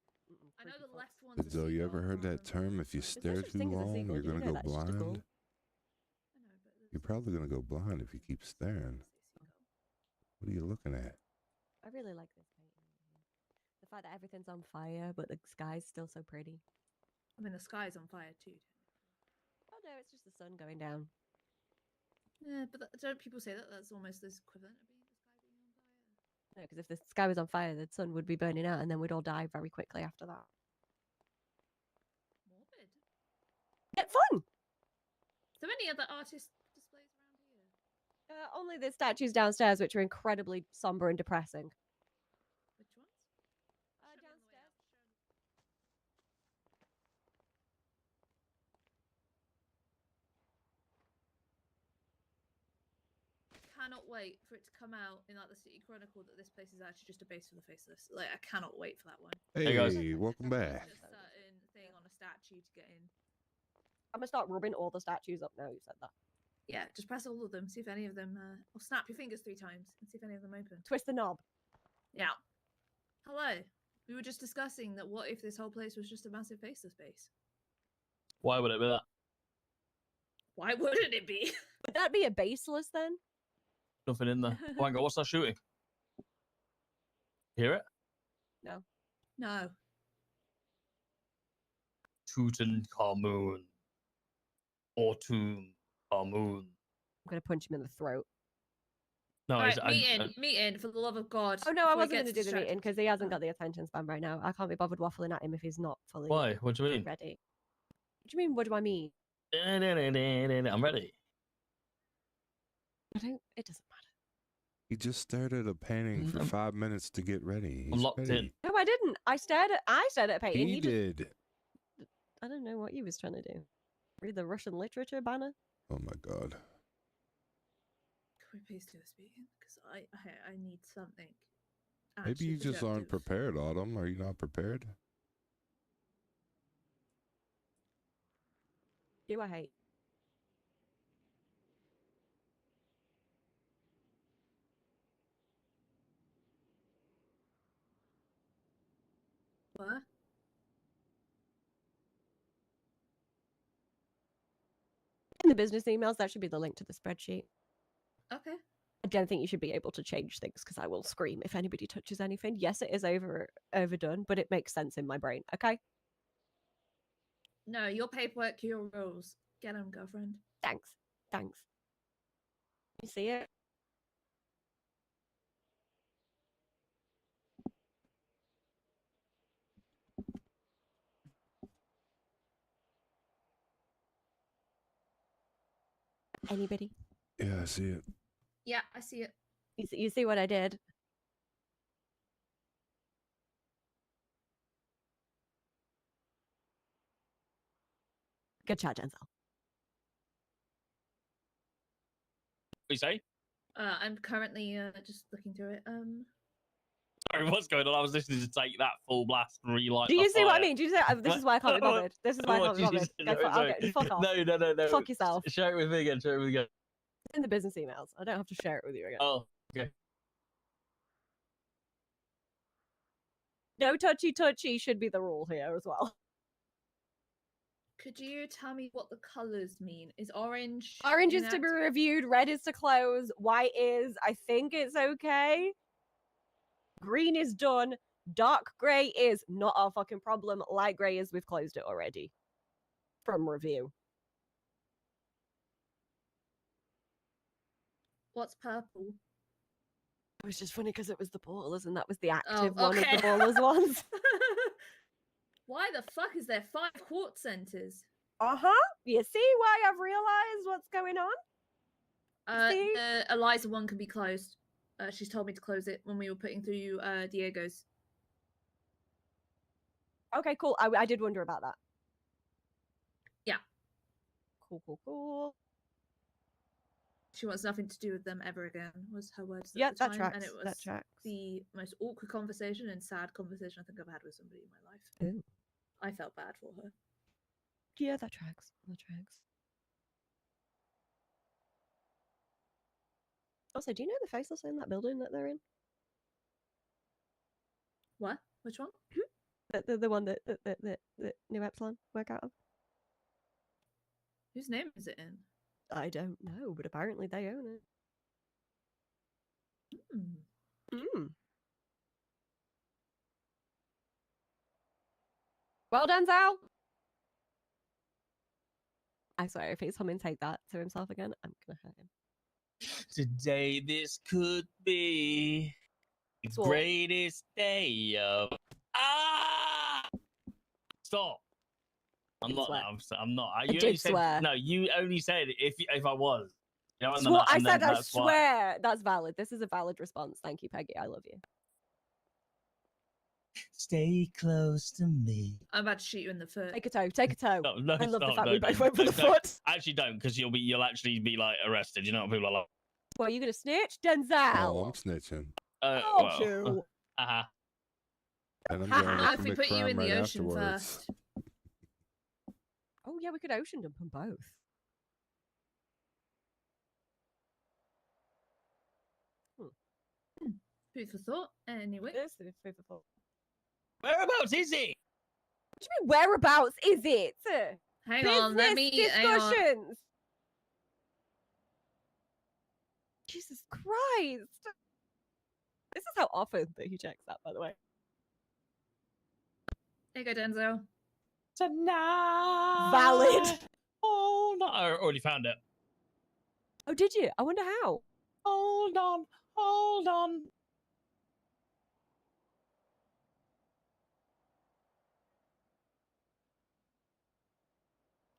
I know the left one's a So you seagull. ever heard that term? If you stare such too thing as a long, seagull. you're Did you gonna know go that's just a gull? blind. You're probably gonna go blind if you keep staring. What are you looking at? I really like this painting. The fact that everything's on fire, but the sky's still so pretty. I mean, the sky's on fire too. Oh no, it's just the sun going down. Yeah, but don't people say that that's almost as equivalent of being the sky being on fire? No, because if the sky was on fire, the sun would be burning out, and then we'd all die very quickly after that. fun. Is there any other artist displays around here? Only the statues downstairs, which are incredibly somber and depressing. Which ones? Downstairs. Cannot wait for it to come out in like the City Chronicle that this place is actually just a base for the faceless. Like, I cannot wait for that one. Hey, guys. welcome back. Just certain thing on a statue to get in. I'm gonna start rubbing all the statues up now. You said that. Yeah, just press all of them. See if any of them. Or snap your fingers 3 times and see if any of them open. Twist the knob. Yeah. Hello. We were just discussing that. What if this whole place was just a massive faceless base? Why would it be that? Why wouldn't it be? Would that be a baseless then? Nothing in there. Oh, hang on, what's that shooting? Hear it? No. No. Tutankhamun. Or Tutankhamun. I'm gonna punch him in the throat. No, All right, meeting, for the love of God. Oh no, I before he wasn't gets gonna do the distracted. meeting because he hasn't got the attention span right now. I can't be bothered waffling at him if he's not fully. Why? What do you mean? Ready. What do you mean? What do I mean? I'm ready. I don't. It doesn't matter. He just stared at a painting for 5 minutes to get ready. He's I'm locked ready. in. No, I didn't. I stared at a painting. He did. I don't know what he was trying to do. Read the Russian literature banner. Oh my god. Can we please do a speaking? Because I need something. Maybe actually you just aren't productive. prepared, Autumn. Are you not prepared? You I hate. What? In the business emails, that should be the link to the spreadsheet. Okay. I don't think you should be able to change things because I will scream if anybody touches anything. Yes, it is overdone, but it makes sense in my brain. Okay. No, your paperwork, your rules. Get him, girlfriend. Thanks. Thanks. You see it? Anybody? Yeah, I see it. Yeah, I see it. You see what I did? Good chat, Denzel. What you say? I'm currently just looking through it. Sorry, what's going on? I was listening to take that full blast and relight. Do you my see what I fire. mean? Do you see? This is why I can't be bothered. This is why I What can't be did you bothered. say? Go No, okay, fuck off. No. Fuck yourself. Share it with me again. Share it with me again. It's in the business emails. I don't have to share it with you again. Oh, okay. No touchy should be the rule here as well. Could you tell me what the colors mean? Is orange? Orange is to be inactive? reviewed. Red is to close. White is, I think it's okay. Green is done. Dark grey is not our fucking problem. Light grey is we've closed it already. From review. What's purple? It was just funny because it was the ballers and that was the Oh, active one of okay. the ballers ones. Why the fuck is there 5 quartz centers? Uh-huh. You see why I've realized what's going on? See? The Eliza one can be closed. She's told me to close it when we were putting through Diego's. Okay, cool. I did wonder about that. Yeah. Cool. She wants nothing to do with them ever again, was her words. Yeah, at the that time, tracks. And it was That tracks. the most awkward conversation and sad conversation I think I've had with somebody in my life. Ooh. I felt bad for her. Yeah, that tracks. That tracks. Also, do you know the faceless in that building that they're in? What? Which one? The one that New Epsilon work out of? Whose name is it in? I don't know, but apparently they own it. Well done, Zal. I swear, if he's humming "Take That" to himself again, I'm gonna hurt him. Today this could be the Swole. greatest day of. Ah! Stop. I'm not. swear. I'm not. I You did only said, swear. No, you only said if I was. You know, and then Swear, I and then said I that's why. swear. That's valid. This is a valid response. Thank you, Peggy. I love you. Stay close to me. I'm about to shoot you in the foot. Take a toe. Take a toe. No, no, I love the stop, fact no, we both don't, went for the don't. foot. Actually, don't, because you'll actually be like arrested. You know what people are like. Well, you gonna snitch, Denzel? Oh, I'm snitching. Oh, Well, shoot. uh-huh. And I'm Ha going ha. to If we commit put you crime in the right ocean afterwards. first. Oh yeah, we could ocean dump them both. Food for thought. Anyway. This is food for thought. Whereabouts is it? What do you mean, whereabouts is it? Hang on, let me. Hang on. discussions. Jesus Christ. This is how often that he checks that, by the way. There you go, Denzel. Tonight. Valid. Oh no! I already found it. Oh, did you? I wonder how. Hold on. Hold on.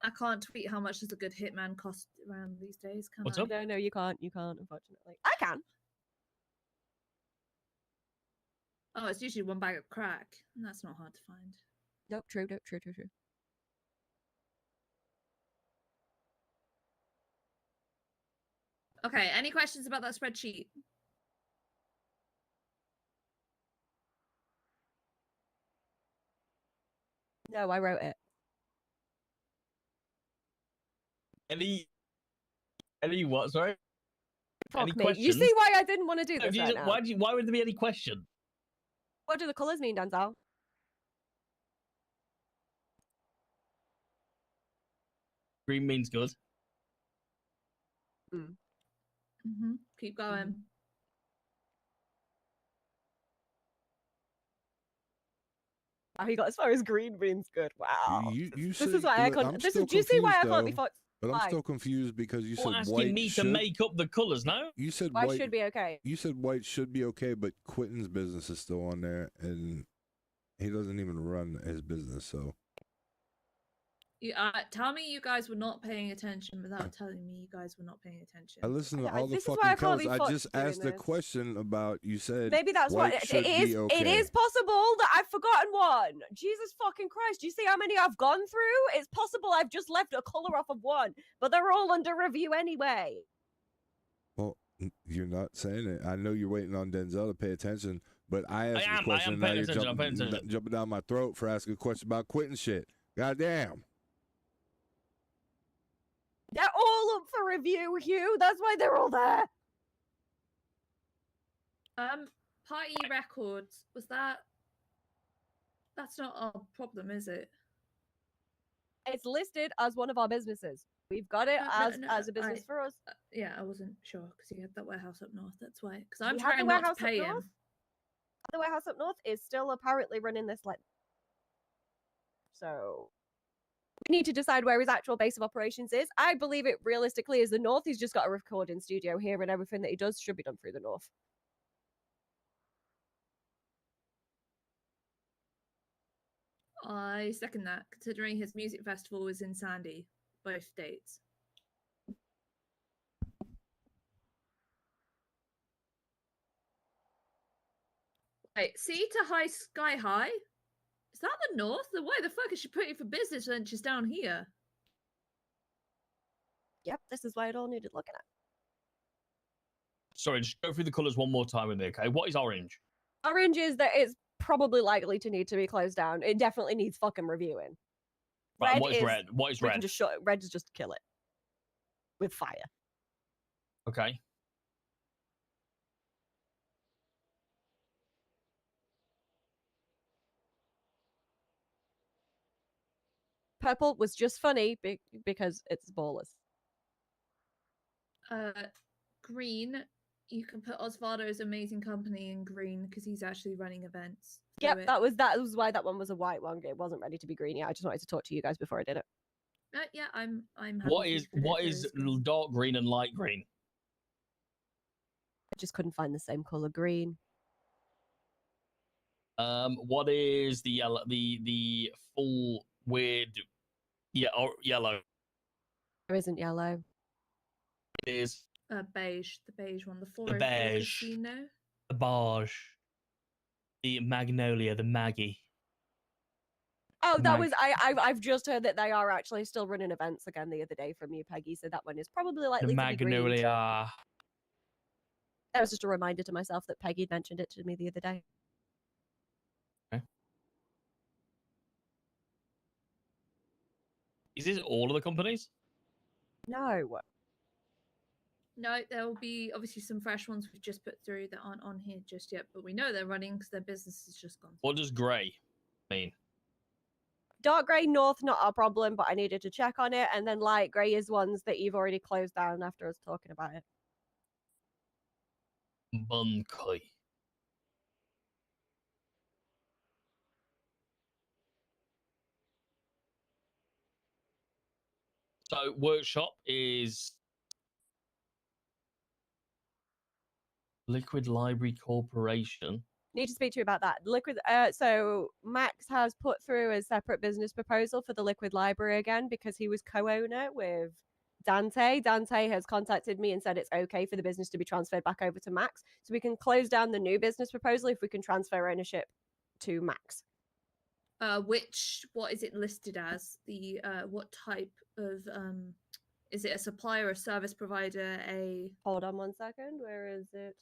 I can't tweet how much does a good hitman cost around these days, can What's I? up? No, you can't. You can't, unfortunately. I can. Oh, it's usually one bag of crack, and that's not hard to find. Nope, true. Okay, any questions about that spreadsheet? No, I wrote it. Any what? Sorry. Any Fuck me. questions? You see why I didn't want to do this right now? Why would there be any question? What do the colours mean, Denzel? Green means good. Keep going. Oh, he got as far as green means good. Wow. You This said, is why I look, can't. I'm This is. still Do you see why I confused, can't be though, fucked? But I'm Why? still confused because you You're said asking white me should. to make up the colours, no? You said White white should be okay. You said white should be okay, but Quentin's business is still on there, and he doesn't even run his business. So Tell me you guys were not paying attention without telling me you guys were not paying attention. I listened to all the this is why fucking I can't colors. be I fucked just doing asked a this. question about. You said Maybe that's white what should it is. be okay. It is possible that I've forgotten one. Jesus fucking Christ! Do you see how many I've gone through? It's possible I've just left a color off of one, but they're all under review anyway. Well, you're not saying it. I know you're waiting on Denzel to pay attention, but I asked I a question. am Now paying you're attention. I'm paying attention. jumping down my throat for asking a question about Quentin shit. Goddamn. They're all up for review, Hugh. That's why they're all there. Party records, was that? That's not our problem, is it? It's listed as one of our businesses. We've got it as a business for us. Yeah, I wasn't sure because you had that warehouse up north. That's why. Because I'm We have the trying not to warehouse up pay north. him. The warehouse up north is still apparently running this like. So we need to decide where his actual base of operations is. I believe it realistically is the north. He's just got a recording studio here, and everything that he does should be done through the north. I second that, considering his music festival was in Sandy, both dates. Wait, sea to high, sky high? Is that the north? Then why the fuck is she putting for business when she's down here? Yep, this is why it all needed looking at. Sorry, just go through the colours one more time with me, okay? What is orange? Orange is that it's probably likely to need to be closed down. It definitely needs fucking reviewing. Right, and what is red? What is we can red? just shut it. Red is just kill it with fire. Okay. Purple was just funny because it's ballers. Green. You can put Osvaldo's amazing company in green because he's actually running events. Yep, that was why that one was a white one. It wasn't ready to be green yet. I just wanted to talk to you guys before I did it. Yeah, I'm. Happy What is dark green and light green? I just couldn't find the same color green. What is the full weird Yeah, or yellow. There isn't yellow. It is Beige, the beige one, the the 404 beige, casino. the beige, the magnolia, the Maggie. Oh, that Mag- was I've just heard that they are actually still running events again the other day from you, Peggy. So that one is probably the likely to be green. magnolia. That was just a reminder to myself that Peggy mentioned it to me the other day. Okay. Is this all of the companies? No. No, there will be obviously some fresh ones we've just put through that aren't on here just yet, but we know they're running because their business has just gone. What does grey mean? Dark grey north, not our problem, but I needed to check on it. And then light grey is ones that you've already closed down after us talking about it. Bunkai. So workshop is Liquid Library Corporation. Need to speak to you about that. Liquid. So Max has put through a separate business proposal for the Liquid Library again because he was co-owner with Dante. Dante has contacted me and said it's okay for the business to be transferred back over to Max, so we can close down the new business proposal if we can transfer ownership to Max. What is it listed as? The what type of is it a supplier, a service provider, a? Hold on 1 second. Where is it?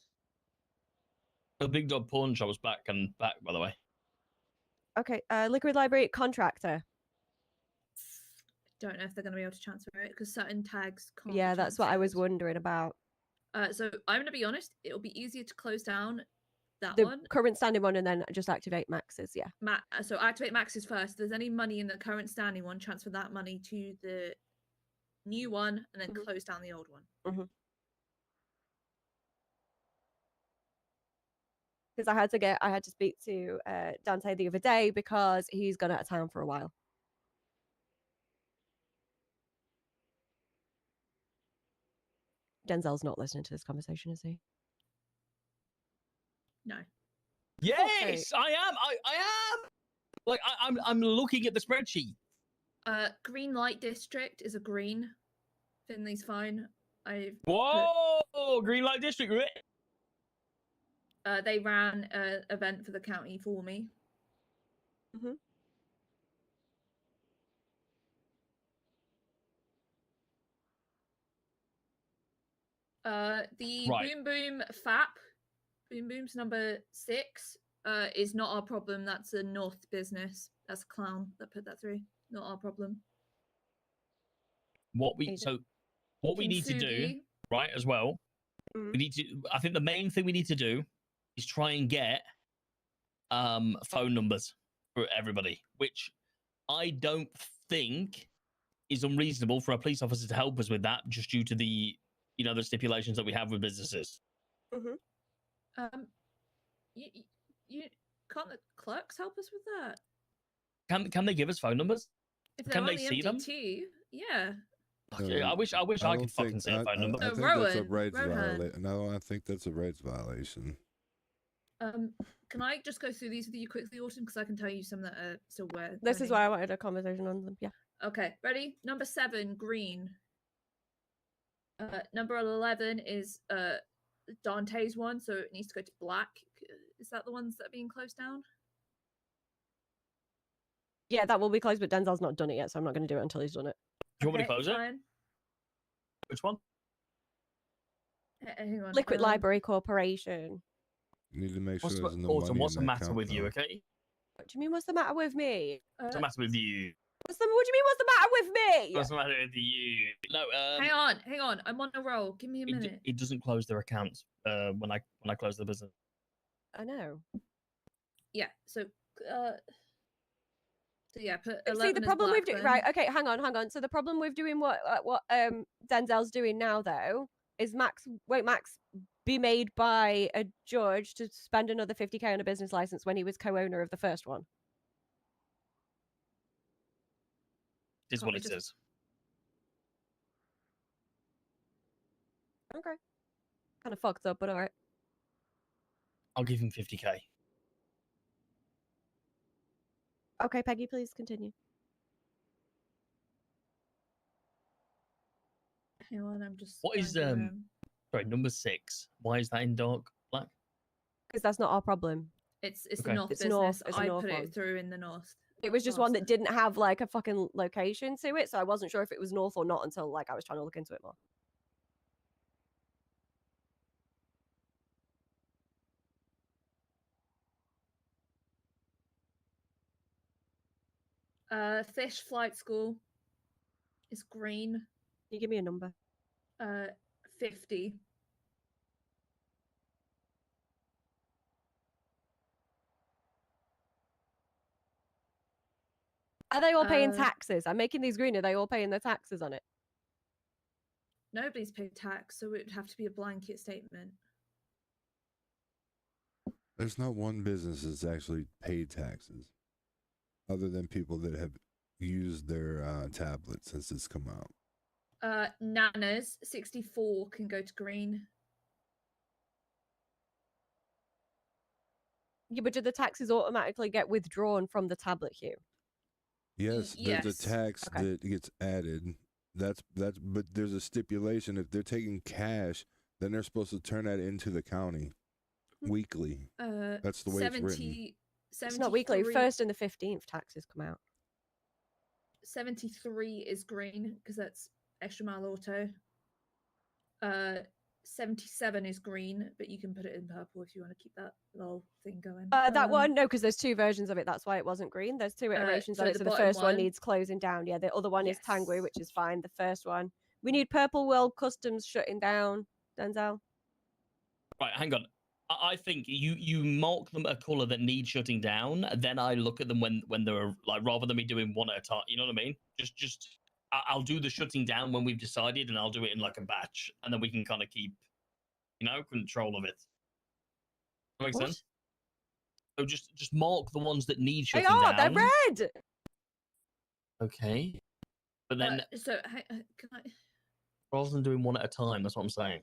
The Big Dog Pawn Shop was back, by the way. Okay, Liquid Library contractor. Don't know if they're going to be able to transfer it because certain tags can't. Yeah, be that's what I was transferred. wondering about. So I'm going to be honest. It'll be easier to close down that The one. current standing one and then just activate Max's, yeah. So activate Max's first. If there's any money in the current standing one, transfer that money to the new one and then close down the old one. Because I had to speak to Dante the other day because he's gone out of town for a while. Denzel's not listening to this conversation, is he? No. Yes, I am. I am. Like I'm looking at the spreadsheet. Green light district is a green. Finley's fine. Whoa, Green Light District. They ran an event for the county for me. The Right. Boom Boom FAP, Boom Boom's number 6, is not our problem. That's a North business. That's a clown that put that through. Not our problem. What we need to do, Kintsugi. right, as well. We need to. I think the main thing we need to do is try and get phone numbers for everybody, which I don't think is unreasonable for a police officer to help us with that, just due to the the stipulations that we have with businesses. You can't the clerks help us with that? Can they give us phone numbers? If they're Can on they the see them? MDT, yeah. Okay, I wish I could fucking see a phone number. I think that's a rights violation. No, I think that's a rights violation. Can I just go through these with you quickly, Autumn? Because I can tell you some that are still worth. This is why I wanted a conversation on them. Yeah. Okay, ready? Number 7, green. Number 11 is Dante's one, so it needs to go to black. Is that the ones that are being closed down? Yeah, that will be closed, but Denzel's not done it yet, so I'm not going to do it until he's done it. Do you want me to close it? Fine. Which one? Hang on. Liquid Library Corporation. You need to make sure What's there's the- no Autumn, money what's in the that matter account, with you? though. Okay. What do you mean? What's the matter with me? What's the matter with you? What do you mean? What's the matter with me? What's the matter with you? No. Hang on. I'm on a roll. Give me a minute. It doesn't close their accounts when I close the business. I know. Yeah. So yeah, put 11 See, the as problem black with doing then. right. Okay, hang on. So the problem with doing what Denzel's doing now, though, is won't Max be made by a judge to spend another 50K on a business license when he was co-owner of the first one? Is what it says. Okay. Kind of fucked up, but all right. I'll give him 50K. Okay, Peggy, please continue. Hang on, I'm just. What is finding them. sorry, number 6? Why is that in dark black? Because that's not our problem. It's the Okay. North It's business. north. It's a I north put one. it through in the North. It was just one that Bastard. didn't have like a fucking location to it, so I wasn't sure if it was north or not until like I was trying to look into it more. Fish Flight School is green. Can you give me a number? 50. Are they all paying Uh, taxes? I'm making these green. Are they all paying their taxes on it? Nobody's paid tax, so it would have to be a blanket statement. There's not one business that's actually paid taxes, other than people that have used their tablet since it's come out. Nana's 64 can go to green. Yeah, but do the taxes automatically get withdrawn from the tablet queue? Yes, there's a yes. tax Okay. that gets added. But there's a stipulation. If they're taking cash, then they're supposed to turn that into the county weekly. That's the way it's written. It's not weekly. 1st and the 15th taxes come out. 73 is green because that's extra mile auto. 77 is green, but you can put it in purple if you want to keep that little thing going. That one, no, because there's 2 versions of it. That's why it wasn't green. There's 2 iterations so of it. the So the bottom first one one- needs closing down. Yeah, the other one is Yes. Tangui, which is fine. The first one. We need Purple World Customs shutting down, Denzel. Right, hang on. I think you mark them a color that needs shutting down. Then I look at them when they're like, rather than me doing one at a time. You know what I mean? I'll do the shutting down when we've decided, and I'll do it in like a batch, and then we can kind of keep, control of it. That makes What? sense. So just mark the ones that need They shutting are. down. They're red. Okay. But then can I? rather than doing one at a time, that's what I'm saying.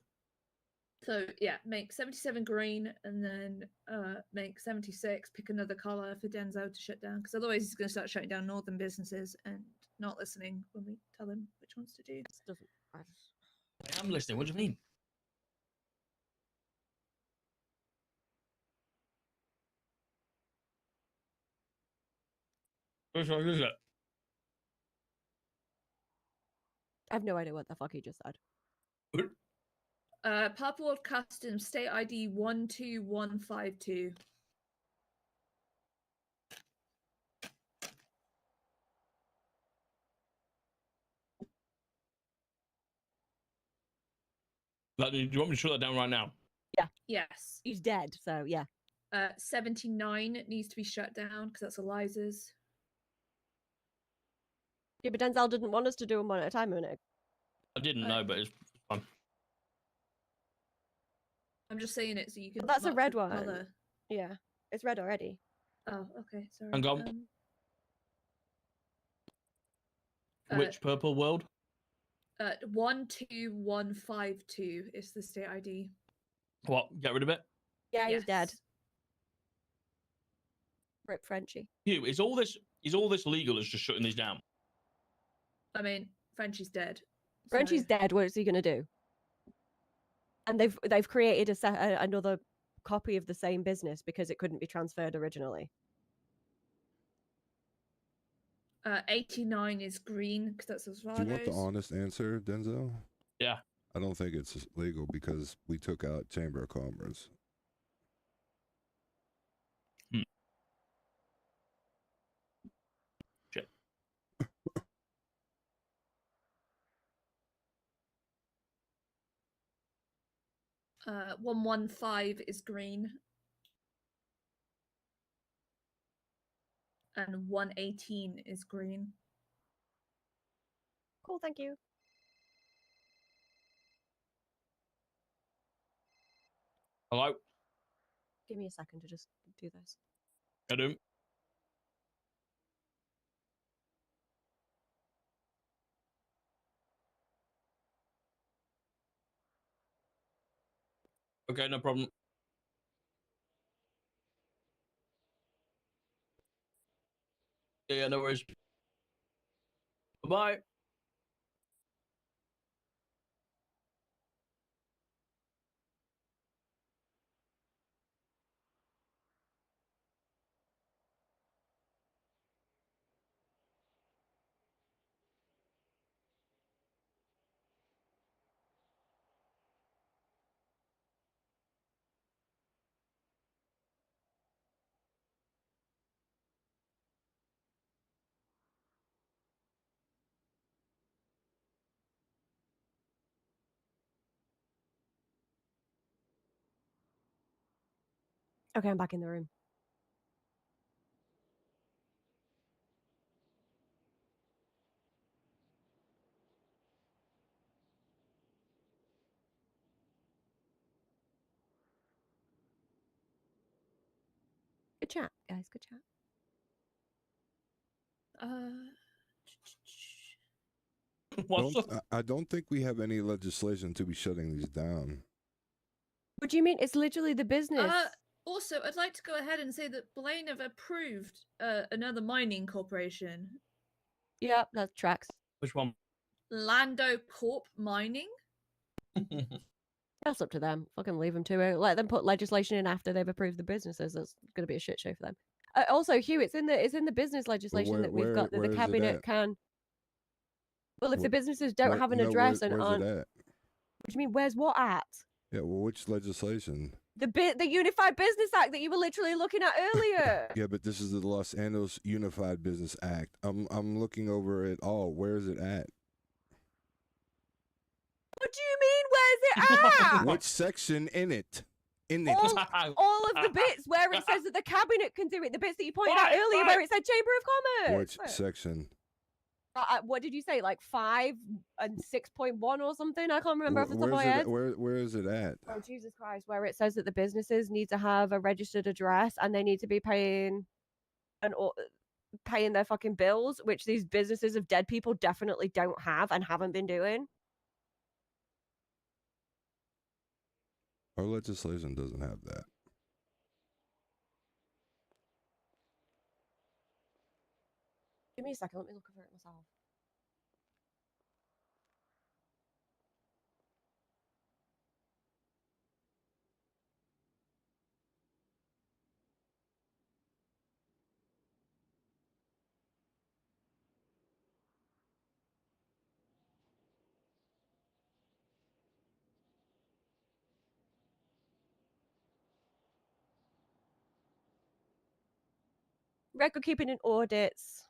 So yeah, make 77 green and then make 76. Pick another color for Denzel to shut down, because otherwise he's going to start shutting down northern businesses and not listening when we tell him which ones to do. I am listening. What do you mean? Which one is it? I have no idea what the fuck he just said. Purple World Customs state ID 12152. Do you want me to shut that down right now? Yeah. Yes. He's dead, so yeah. 79 needs to be shut down because that's Eliza's. Yeah, but Denzel didn't want us to do them one at a time, innit? I didn't know, but it's fine. I'm just saying it so you can. But that's a mark red the one. colour. Yeah, it's red already. Oh, okay, sorry. Hang on. Which purple world? 12152 is the state ID. What? Get rid of it? Yeah, he's dead. Rip Frenchie. Hugh, is all this legal as just shutting these down? I mean, Frenchie's dead. Frenchie's dead. What is he gonna do? And they've created another copy of the same business because it couldn't be transferred originally. 89 is green because that's as Do you want the honest answer, Denzel? Yeah. I don't think it's legal because we took out Chamber of Commerce. Shit. 115 is green. And 118 is green. Cool, thank you. Hello? Give me a second to just do this. I do. Okay, no problem. Yeah, no worries. Bye-bye. Okay, I'm back in the room. Good chat, guys. Good chat. I don't think we have any legislation to be shutting these down. What do you mean? It's literally the business. Also, I'd like to go ahead and say that Blaine have approved another mining corporation. Yeah, that tracks. Which one? Lando Corp Mining. That's up to them. Fucking leave them to it. Let them put legislation in after they've approved the businesses. That's going to be a shit show for them. Also, Hugh, it's in the business legislation that we've got that the cabinet can. Well, if the businesses don't have an address and where's aren't. it at? What do you mean? Where's what at? Yeah, well, which legislation? The Unified Business Act that you were literally looking at earlier. Yeah, but this is the Los Angeles Unified Business Act. I'm looking over it all. Where is it at? What do you mean? Where's it at? Which section in it? In it. All of the bits where it says that the cabinet can do it. The bits that you pointed out earlier where it said Chamber of Commerce. Which section? What did you say? Like 5 and 6.1 or something? I can't remember off the top of my head. Where is it at? Oh, Jesus Christ. Where it says that the businesses need to have a registered address and they need to be paying their fucking bills, which these businesses of dead people definitely don't have and haven't been doing. Our legislation doesn't have that. Give me a second. Let me look over it myself. Record keeping and audits.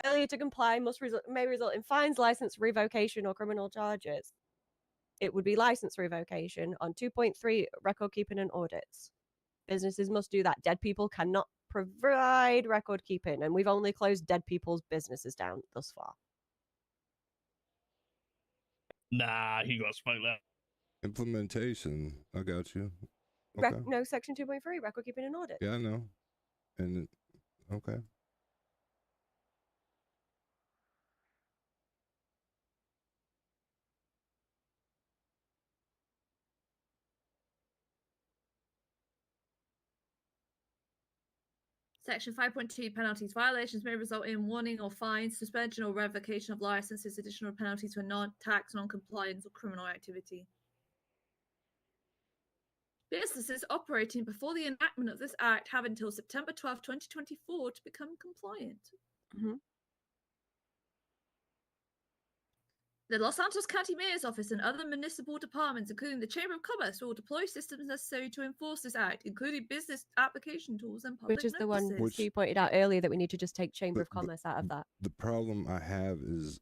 Failure to comply may result in fines, license revocation, or criminal charges. It would be license revocation on 2.3 record keeping and audits. Businesses must do that. Dead people cannot provide record keeping, and we've only closed dead people's businesses down thus far. Nah, he got smoked there. Implementation. I got you. Okay. No, section 2.3, record keeping and audit. Yeah, I know. And okay. Section 5.2 penalties. Violations may result in warning or fines, suspension or revocation of licenses, additional penalties for non-tax, non-compliance, or criminal activity. Businesses operating before the enactment of this act have until September 12, 2024 to become compliant. Mm-hmm. The Los Santos County Mayor's Office and other municipal departments, including the Chamber of Commerce, will deploy systems necessary to enforce this act, including business application tools and public Which is the notices. one you pointed out earlier that we need to just take Chamber of Commerce out of that. The problem I have is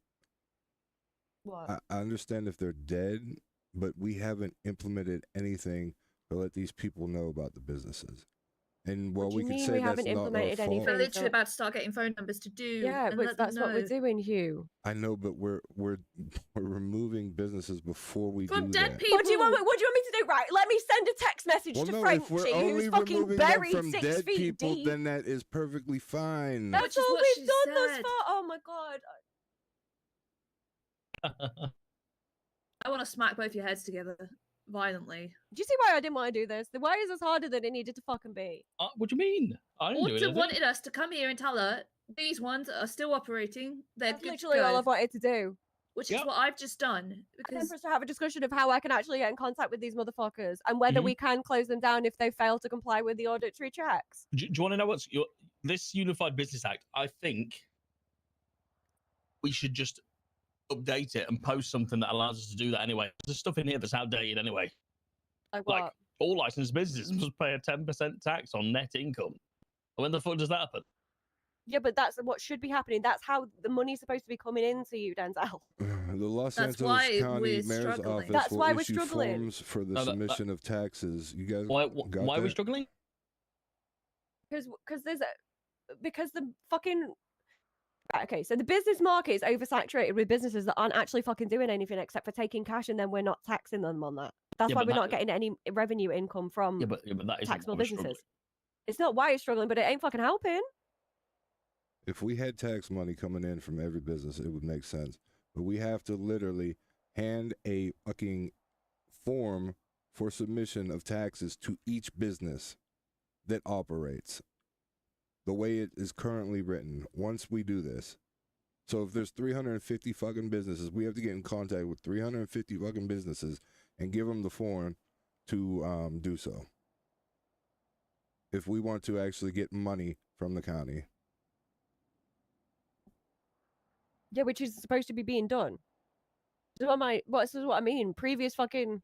What? I understand if they're dead, but we haven't implemented anything to let these people know about the businesses. And while we can say that's not our fault, We're literally about to start getting phone numbers to do. Yeah, and but let them that's what we're know. doing, Hugh. I know, but we're removing businesses before we From do dead that. people. What do you want me to do? Right, let me send a text message Well, to no, Frenchie, if we're only who's fucking removing them buried from 6 dead feet people, deep. then that is perfectly fine. That's all what we've she done thus said. far. Oh my god. I want to smack both your heads together violently. Do you see why I didn't want to do this? Why is this harder than it needed to fucking be? What do you mean? I didn't do Autumn anything. wanted us to come here and tell her these ones are still operating. They're That's good literally to go, all I've wanted to do. which is what I've just done. And then Because for us to have a discussion of how I can actually get in contact with these motherfuckers and whether we can close them down if they fail to comply with the auditory checks. Do you want to know what's this Unified Business Act? I think we should just update it and post something that allows us to do that anyway. There's stuff in here that's outdated anyway. Like what? Like all licensed businesses must pay a 10% tax on net income. When the fuck does that happen? Yeah, but that's what should be happening. That's how the money's supposed to be coming into you, Denzel. The Los That's Angeles why County we're Mayor's struggling. Office That's will why we're issue struggling. forms for the No, submission of taxes. You guys Why got are we that? struggling? because the fucking right, okay, so the business market is oversaturated with businesses that aren't actually fucking doing anything except for taking cash, and then we're not taxing them on that. That's Yeah, why but we're that- not getting any revenue income from Yeah, but that isn't taxable why we're businesses. struggling. It's not why it's struggling, but it ain't fucking helping. If we had tax money coming in from every business, it would make sense. But we have to literally hand a fucking form for submission of taxes to each business that operates the way it is currently written once we do this. So if there's 350 fucking businesses, we have to get in contact with 350 fucking businesses and give them the form to do so. If we want to actually get money from the county. Yeah, which is supposed to be being done. This is what I mean. Previous fucking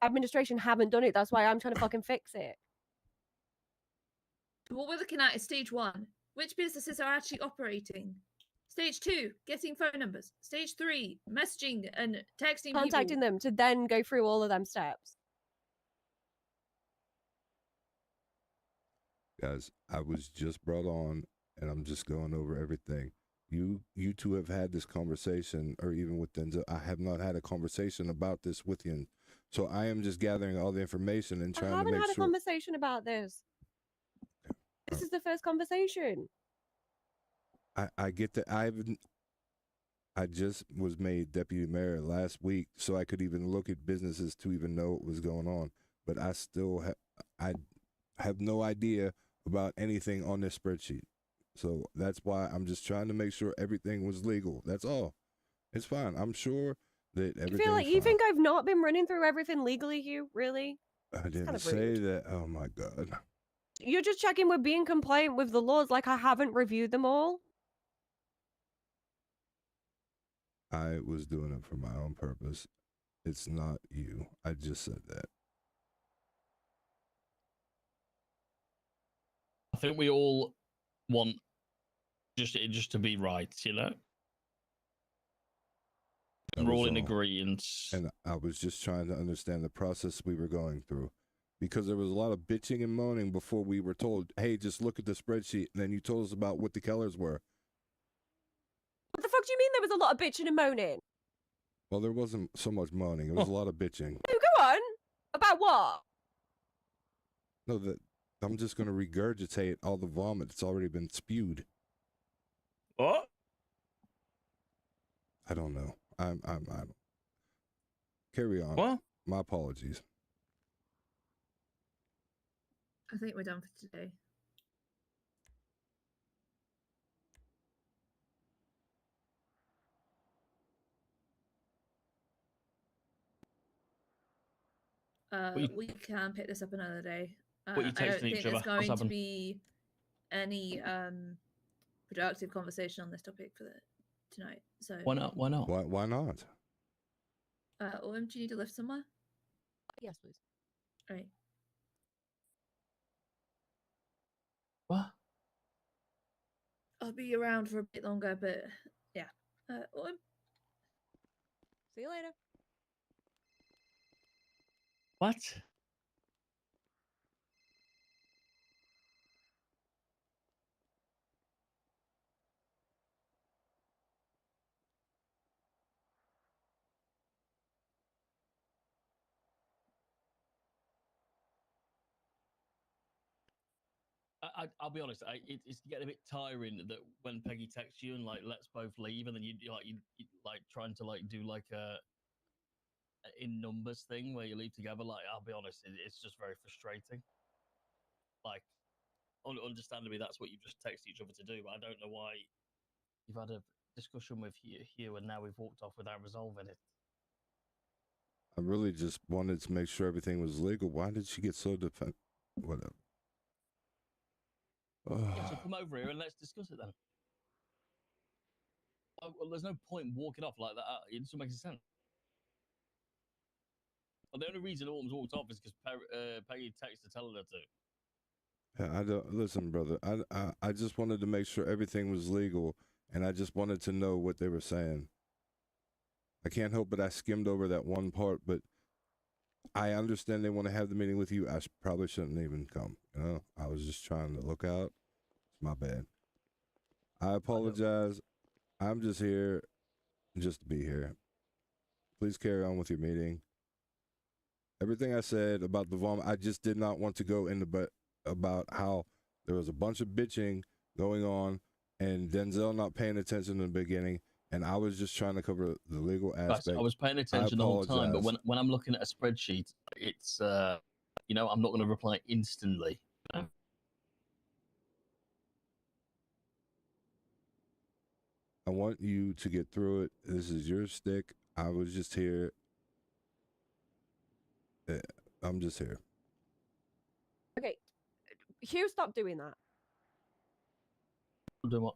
administration haven't done it. That's why I'm trying to fucking fix it. What we're looking at is stage 1. Which businesses are actually operating? Stage 2, getting phone numbers. Stage 3, messaging and texting Contacting people. them to then go through all of them steps. Guys, I was just brought on and I'm just going over everything. You two have had this conversation, or even with Denzel. I have not had a conversation about this with you. So I am just gathering all the information and I trying to haven't make had a sure. conversation about this. This is the first conversation. I get that. I just was made deputy mayor last week, so I could even look at businesses to even know what was going on. But I still have no idea about anything on this spreadsheet. So that's why I'm just trying to make sure everything was legal. That's all. It's fine. I'm sure that everything. You think I've not been running through everything legally, Hugh? Really? I didn't say that. Oh my God. You're just checking we're being compliant with the laws, like I haven't reviewed them all. I was doing it for my own purpose. It's not you. I just said that. I think we all want just to be right, you know? We're all in agreement. And I was just trying to understand the process we were going through. Because there was a lot of bitching and moaning before we were told, hey, just look at the spreadsheet. And then you told us about what the colors were. What the fuck do you mean there was a lot of bitching and moaning? Well, there wasn't so much moaning. It was a lot of bitching. Oh, go on. About what? No, that I'm just going to regurgitate all the vomit that's already been spewed. What? I don't know. I don't. Carry on. What? My apologies. I think we're done for today. We can pick this up another day. What you I don't texting think each there's other? What's going to happened? be any productive conversation on this topic for tonight. So Why not? Why not? Why not? Autumn, do you need to lift somewhere? Yes, please. All right. What? I'll be around for a bit longer, but yeah. Autumn. See you later. What? I'll be honest. It's getting a bit tiring that when Peggy texts you and like let's both leave, and then you like trying to like do like a in numbers thing where you leave together. Like I'll be honest, it's just very frustrating. Like, understandably, that's what you just text each other to do, but I don't know why you've had a discussion with Hugh and now we've walked off without resolving it. I really just wanted to make sure everything was legal. Why did she get so defensive? Whatever. Yeah, so come over here and let's discuss it then. Oh, well, there's no point walking off like that. It doesn't make sense. Well, the only reason Autumn's walked off is because Peggy texted telling her to. Yeah, I don't listen, brother. I just wanted to make sure everything was legal, and I just wanted to know what they were saying. I can't help but I skimmed over that one part, but I understand they want to have the meeting with you. I probably shouldn't even come. You know, I was just trying to look out. It's my bad. I apologize. I'm just here just to be here. Please carry on with your meeting. Everything I said about the vomit, I just did not want to go into but about how there was a bunch of bitching going on and Denzel not paying attention in the beginning, and I was just trying to cover the legal Guys, aspect. I was paying attention the whole time, but when I'm looking at a spreadsheet, it's you know, I'm not going to reply instantly. You know? I want you to get through it. This is your stick. I was just here. I'm just here. Okay, Hugh, stop doing that. Do what?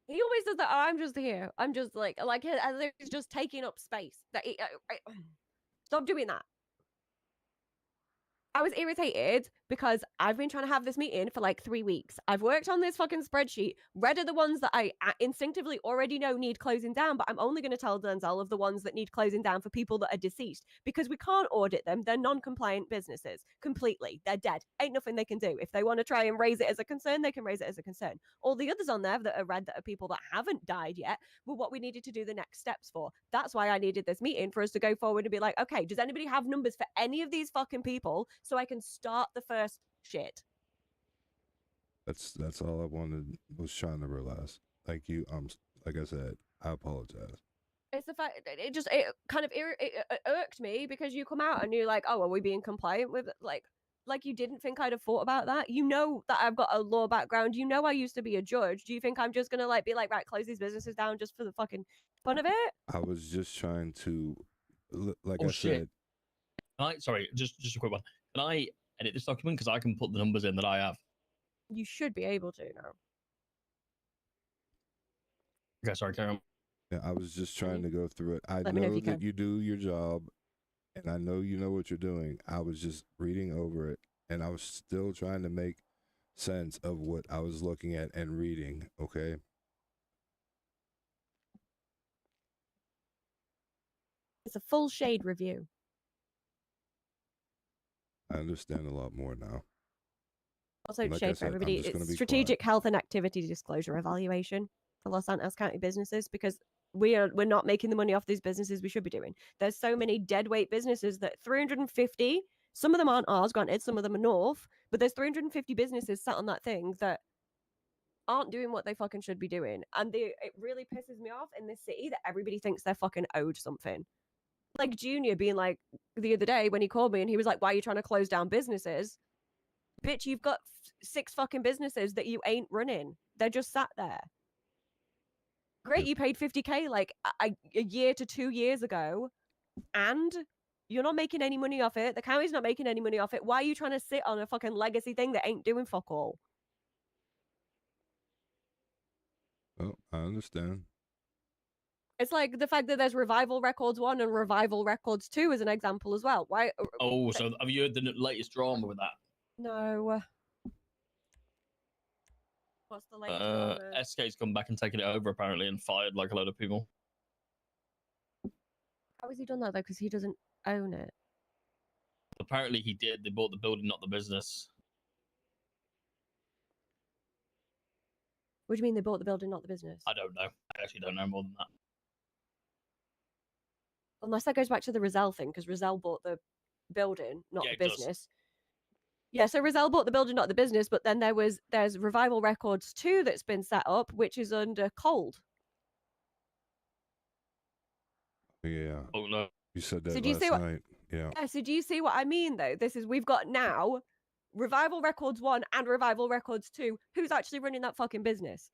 He always does that. Oh, I'm just here. I'm just like as if he's just taking up space. That stop doing that. I was irritated because I've been trying to have this meeting for like 3 weeks. I've worked on this fucking spreadsheet, read of the ones that I instinctively already know need closing down, but I'm only going to tell Denzel of the ones that need closing down for people that are deceased because we can't audit them. They're non-compliant businesses completely. They're dead. Ain't nothing they can do. If they want to try and raise it as a concern, they can raise it as a concern. All the others on there that are red that are people that haven't died yet were what we needed to do the next steps for. That's why I needed this meeting, for us to go forward and be like, okay, does anybody have numbers for any of these fucking people so I can start the first shit? That's all I was trying to realize. Thank you. Like I said, I apologize. It's the fact it kind of irked me because you come out and you're like, oh, are we being compliant with it? Like you didn't think I'd have thought about that. You know that I've got a law background. You know I used to be a judge. Do you think I'm just gonna be like, right, close these businesses down just for the fucking fun of it? I was just trying to, like Oh, I shit. said. Sorry, just a quick one. Can I edit this document because I can put the numbers in that I have? You should be able to now. Okay, sorry, carry on. Yeah, I was just trying to go through it. I Let me know if know you that can. you do your job, and I know you know what you're doing. I was just reading over it, and I was still trying to make sense of what I was looking at and reading, okay? It's a full shade review. I understand a lot more now. Also, And like I shade for said, I'm everybody. just gonna It's be strategic health and activity disclosure evaluation for Los Santos County businesses because we're not making the money off these businesses we should be doing. There's so many deadweight businesses that 350. Some of them aren't ours, granted. Some of them are North, but there's 350 businesses sat on that thing that aren't doing what they fucking should be doing, and it really pisses me off in this city that everybody thinks they're fucking owed something. Like Junior being like the other day when he called me and he was like, "Why are you trying to close down businesses?" Bitch, you've got 6 fucking businesses that you ain't running. They're just sat there. Great, you paid 50K like a year to 2 years ago, and you're not making any money off it. The county's not making any money off it. Why are you trying to sit on a fucking legacy thing that ain't doing fuck all? Oh, I understand. It's like the fact that there's Revival Records 1 and Revival Records 2 as an example as well. Why? Oh, so have you heard the latest drama with that? No. What's the latest drama? SK's come back and taken it over apparently and fired like a load of people. How has he done that though? Because he doesn't own it. Apparently he did. They bought the building, not the business. What do you mean they bought the building, not the business? I don't know. I actually don't know more than that. Unless that goes back to the Rizal thing, because Rizal bought the building, not Yeah, the it does. business. Yeah, so Rizal bought the building, not the business, but then there's Revival Records 2 that's been set up, which is under Cold. Yeah. Oh no. You said So that do you last see what- night. Yeah. Yeah, so do you see what I mean though? We've got now Revival Records 1 and Revival Records 2. Who's actually running that fucking business?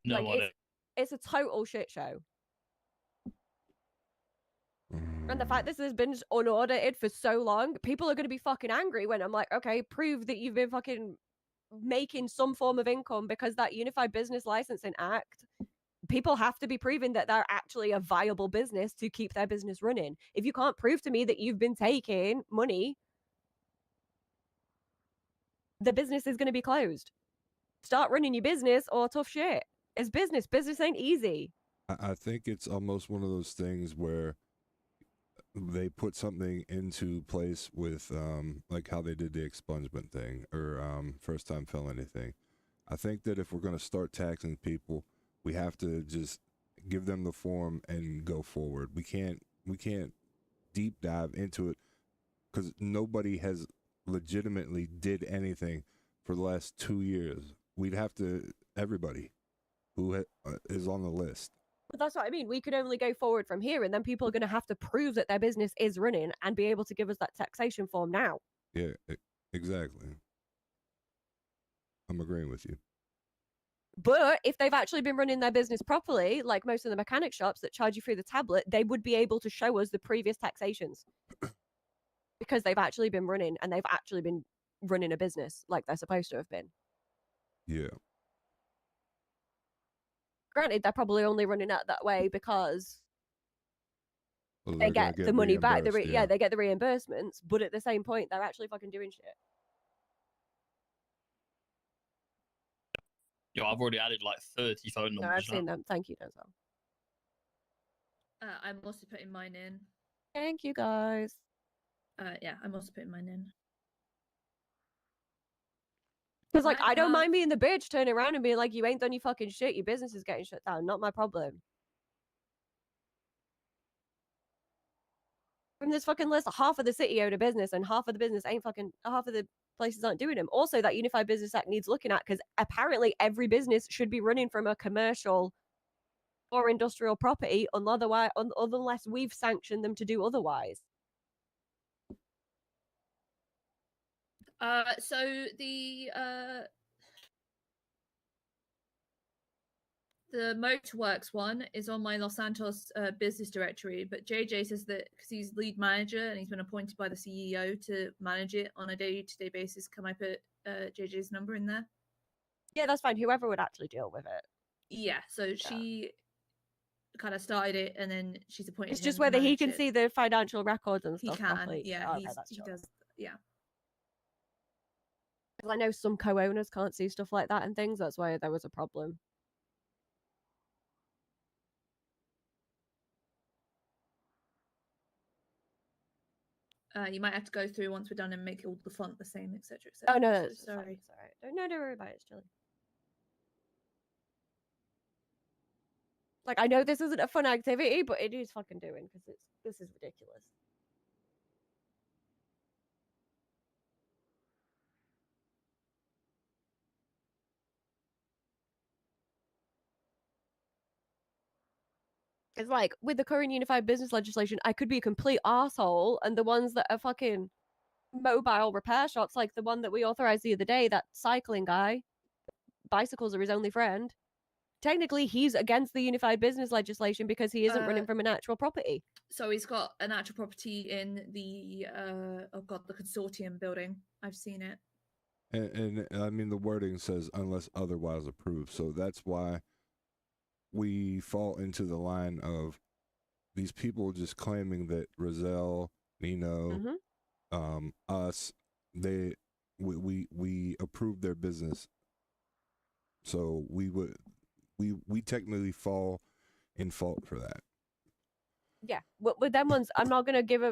No like idea. it's a total shit show. And the fact this has been unaudited for so long, people are going to be fucking angry when I'm like, okay, prove that you've been fucking making some form of income, because that Unified Business Licensing Act, people have to be proving that they're actually a viable business to keep their business running. If you can't prove to me that you've been taking money, the business is going to be closed. Start running your business or tough shit. It's business. Business ain't easy. I think it's almost one of those things where they put something into place with like how they did the expungement thing or first time felony thing. I think that if we're going to start taxing people, we have to just give them the form and go forward. We can't deep dive into it because nobody has legitimately did anything for the last 2 years. We'd have to, everybody who is on the list. But that's what I mean. We could only go forward from here, and then people are going to have to prove that their business is running and be able to give us that taxation form now. Yeah, exactly. I'm agreeing with you. But if they've actually been running their business properly, like most of the mechanic shops that charge you through the tablet, they would be able to show us the previous taxations. Because they've actually been running, and they've actually been running a business like they're supposed to have been. Yeah. Granted, they're probably only running it that way because Well, they they're gonna get the money back. reimbursed, Yeah, they get the reimbursements, but at the same point, they're actually fucking doing shit. Yo, I've already added like 30 phone No, numbers. I've seen them. Thank you, Denzel. I'm also putting mine in. Thank you, guys. Yeah, I'm also putting mine in. Because, like, I don't have- mind being the bitch turning around and being like, you ain't done your fucking shit, your business is getting shut down. Not my problem. From this fucking list, half of the city own a business and half of the business ain't fucking, half of the places aren't doing them. Also, that Unified Business Act needs looking at because apparently every business should be running from a commercial or industrial property unless we've sanctioned them to do otherwise. So the Motorworks one is on my Los Santos business directory, but JJ says that because he's lead manager and he's been appointed by the CEO to manage it on a day-to-day basis, can I put JJ's number in there? Yeah, that's fine. Whoever would actually deal with it. Yeah, so she kind of started it and then she's appointed It's him just to whether he manage can it. see the financial records and He stuff can, properly. yeah, Oh, okay, he does, yeah. Because I know some co-owners can't see stuff like that and things. That's why there was a problem. You might have to go through once we're done and make all the font the same, etc. Oh no, So that's sorry. It's all right. Don't worry about it. It's chilly. Like I know this isn't a fun activity, but it is fucking doing because this is ridiculous. It's like with the current unified business legislation, I could be a complete arsehole, and the ones that are fucking mobile repair shops, like the one that we authorized the other day, that cycling guy, bicycles are his only friend. Technically, he's against the unified business legislation because he isn't running from an actual property. So he's got an actual property in the the consortium building. I've seen it. And I mean, the wording says unless otherwise approved. So that's why we fall into the line of these people just claiming that Roselle, Nino, us, we approved their business. So we technically fall in fault for that. Yeah, with them ones, I'm not gonna give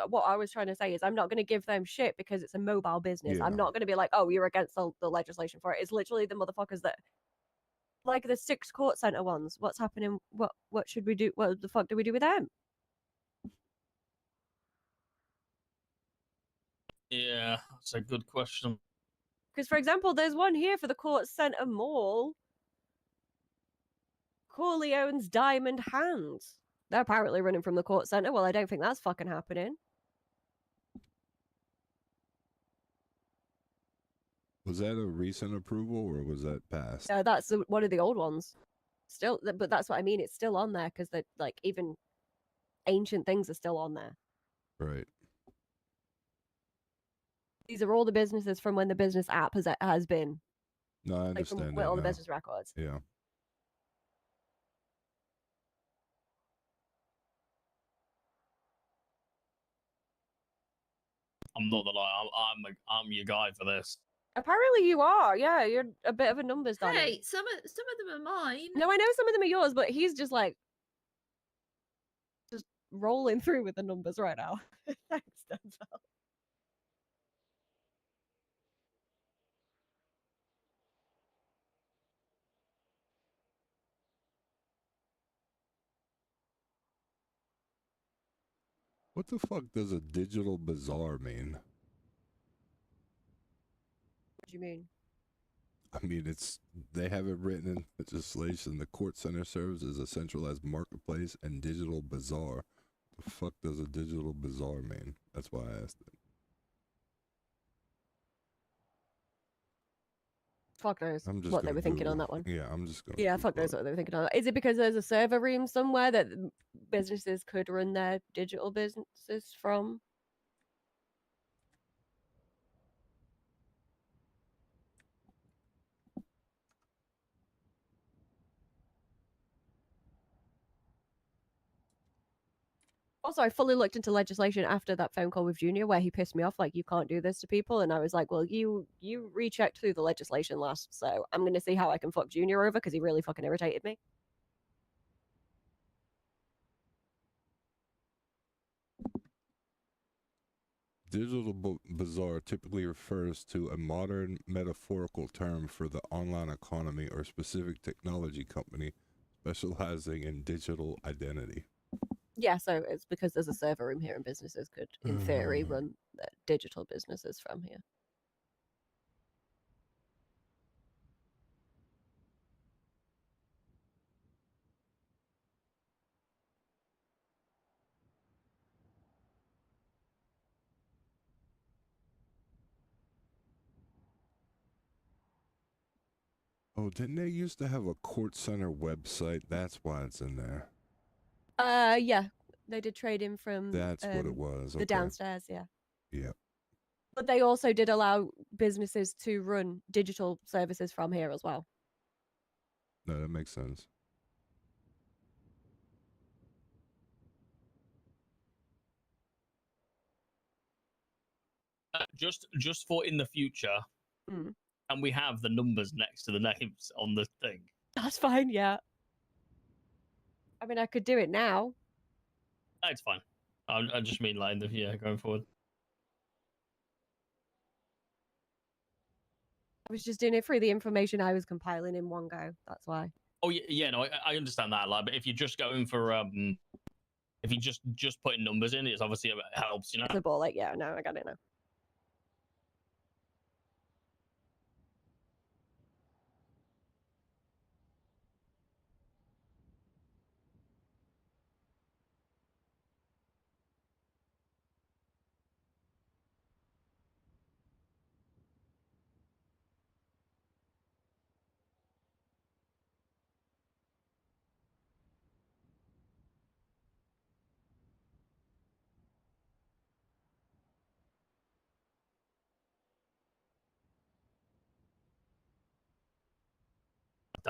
what I was trying to say is I'm not gonna give them shit because it's a mobile business. Yeah. I'm not gonna be like, oh, you're against the legislation for it. It's literally the motherfuckers that, like the 6 court center ones. What's happening? What should we do? What the fuck do we do with them? Yeah, that's a good question. Because, for example, there's one here for the court center mall. Corleone's Diamond Hands. They're apparently running from the court center. Well, I don't think that's fucking happening. Was that a recent approval or was that passed? That's one of the old ones. Still, but that's what I mean. It's still on there because they're like even ancient things are still on there. Right. These are all the businesses from when the business app has been. No, I Like understand from that all the now. business records. Yeah. I'm not gonna lie, I'm your guy for this. Apparently you are. Yeah, you're a bit of a numbers guy. Hey, some of them are mine. No, I know some of them are yours, but he's just like rolling through with the numbers right now. Thanks, Denzel. What the fuck does a digital bazaar mean? What do you mean? I mean, they have it written in legislation. The court center serves as a centralized marketplace and digital bazaar. The fuck does a digital bazaar mean? That's why I asked it. Fuck knows I'm just what they gonna were thinking on Google. that one. Yeah, I'm just gonna. Yeah, fuck knows what they were thinking on that. Is it because there's a server room somewhere that businesses could run their digital businesses from? Also, I fully looked into legislation after that phone call with Junior where he pissed me off, like, you can't do this to people. And I was like, well, you rechecked through the legislation last, so I'm going to see how I can fuck Junior over because he really fucking irritated me. Digital bazaar typically refers to a modern metaphorical term for the online economy or specific technology company specializing in digital identity. Yeah, so it's because there's a server room here and businesses could, in theory, run their digital businesses from here. Oh, didn't they used to have a court center website? That's why it's in there. Yeah, they did trade in from That's what it was. the Okay. downstairs, yeah. Yeah. But they also did allow businesses to run digital services from here as well. No, that makes sense. Just for in the future, and we have the numbers next to the names on the thing. That's fine, yeah. I mean, I could do it now. It's fine. I just mean like going forward. I was just doing it through the information I was compiling in one go. That's why. Oh yeah, no, I understand that, like, but if you're just going for if you just putting numbers in, it's obviously it helps, you know. The ball, like, yeah, no, I got it now.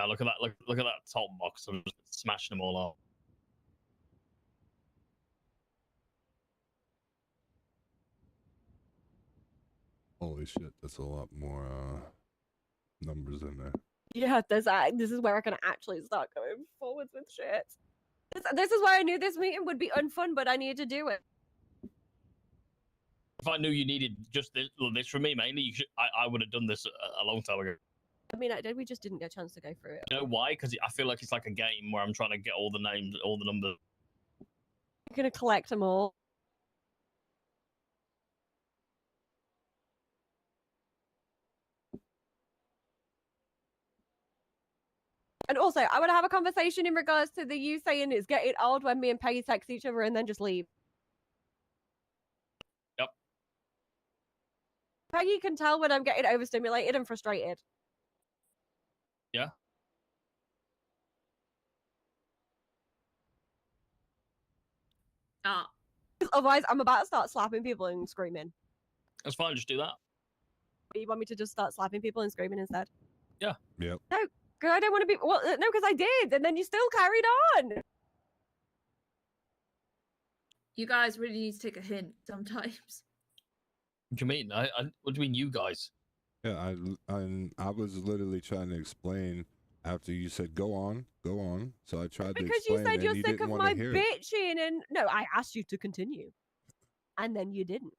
Look at that! Look at that top box. I'm just smashing them all out. Holy shit, that's a lot more numbers in there. Yeah, this is where I can actually start going forwards with shit. This is why I knew this meeting would be unfun, but I needed to do it. If I knew you needed just this from me mainly, I would have done this a long time ago. I mean, I did. We just didn't get a chance to go through it. You know why? Because I feel like it's like a game where I'm trying to get all the names, all the numbers. I'm gonna collect them all. And also, I want to have a conversation in regards to you saying it's getting old when me and Peggy text each other and then just leave. Yep. Peggy can tell when I'm getting overstimulated and frustrated. Yeah. Otherwise, I'm about to start slapping people and screaming. That's fine. Just do that. You want me to just start slapping people and screaming instead? Yeah. Yep. No, because I don't want to be. Well, no, because I did, and then you still carried on. You guys really need to take a hint sometimes. What do you mean? What do you mean, you guys? Yeah, I was literally trying to explain After you said go on, so I tried to Because you explain, said and you're you sick didn't of want my to hear it. bitching, and no, I asked you to continue, and then you didn't.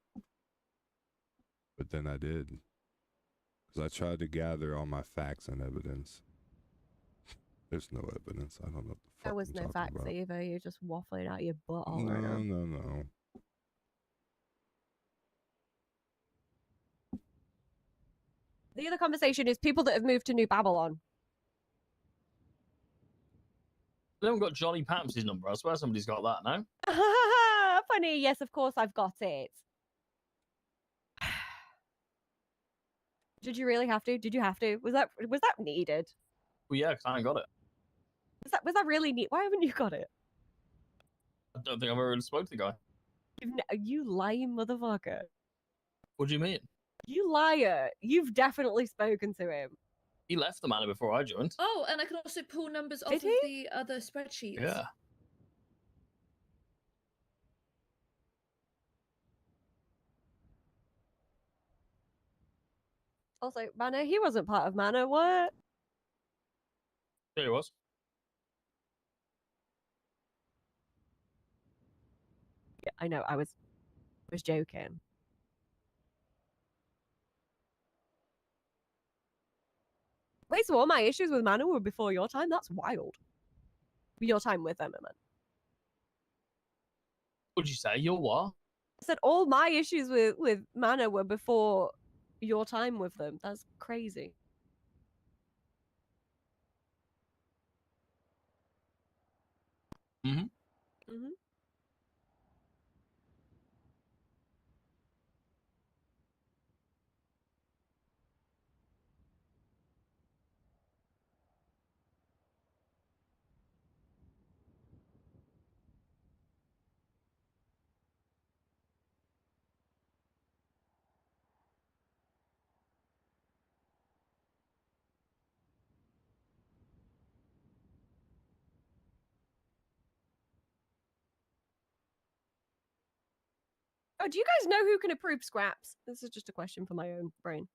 But then I did, because I tried to gather all my facts and evidence. There's no evidence. I don't know what the fuck There was I'm no talking facts about. either. You're just waffling out your butt all right now. No. The other conversation is people that have moved to New Babylon. They haven't got Johnny Paps's number. I swear somebody's got that now. Funny, yes, of course I've got it. Did you really have to? Did you have to? Was that needed? Well, yeah, because I ain't got it. Was that really neat? Why haven't you got it? I don't think I've ever really spoke to the guy. You lying motherfucker. What do you mean? You liar. You've definitely spoken to him. He left the manor before I joined. Oh, and I can also pull numbers off Did of he? the other spreadsheets. Yeah. Also, Manor, he wasn't part of Manor. What? Yeah, he was. Yeah, I know. I was joking. Wait, so all my issues with Manor were before your time? That's wild. Your time with them, I meant. What'd you say? Your what? I said all my issues with Manor were before your time with them. That's crazy. Mm-hmm. Mm-hmm. Oh, do you guys know who can approve scraps? This is just a question for my own brain.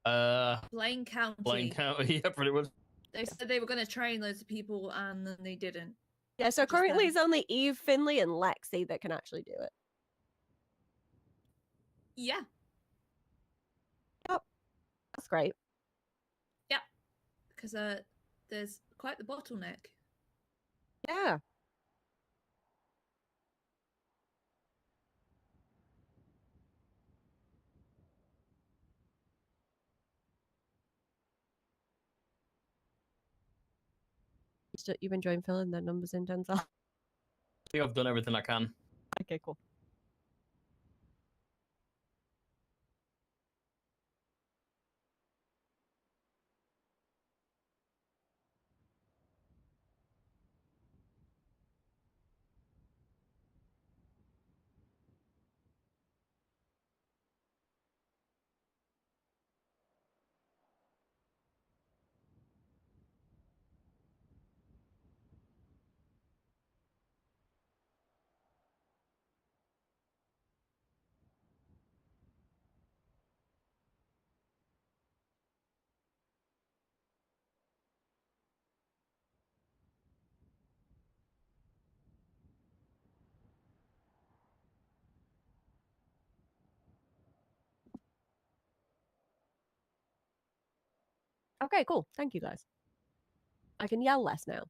Blaine County. Blaine County, yeah, pretty much. They said they were going to train loads of people, and then they didn't. Yeah, so Just currently them. it's only Eve, Finley, and Lexi that can actually do it. Yeah. Yep. That's great. Yeah. Because there's quite the bottleneck. Yeah. You've enjoyed filling their numbers in, Denzel? I think I've done everything I can. Okay, cool. Okay, cool. Thank you, guys. I can yell less now.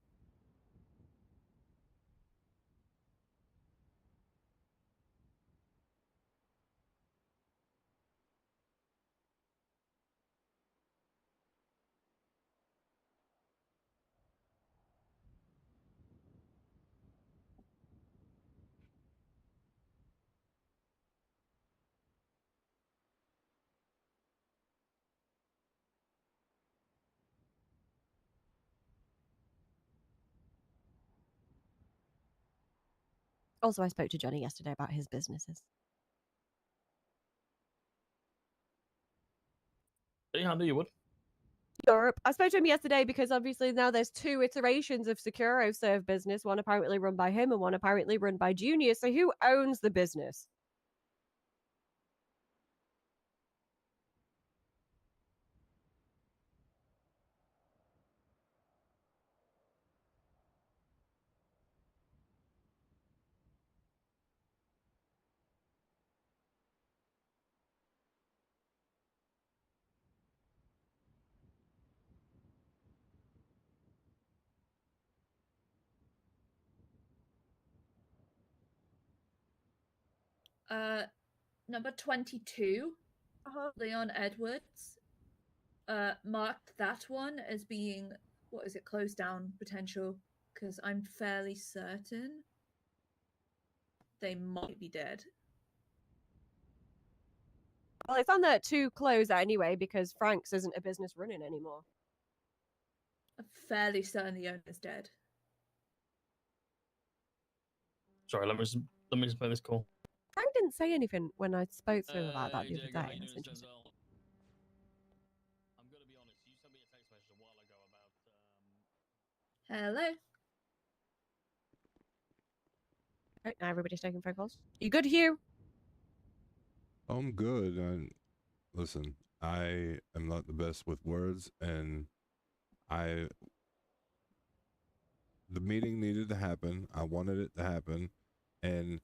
Also, I spoke to Johnny yesterday about his businesses. Yeah, I knew you would. Europe. I spoke to him yesterday because obviously now there's 2 iterations of Securo Serve business, one apparently run by him and one apparently run by Junior. So who owns the business? Number 22, Leon Edwards, marked that one as being, what is it, closed down potential, because I'm fairly certain they might be dead. Well, it's on there to close anyway because Frank's isn't a business running anymore. I'm fairly certain the owner's dead. Sorry, let me just play this call. Frank didn't say anything when I spoke to him about that the other day. That's interesting. I'm gonna be honest. You sent me a text message a while ago about. Hello. Right, now everybody's taking phone calls. You good, Hugh? I'm good. Listen, I am not the best with words, and the meeting needed to happen. I wanted it to happen, and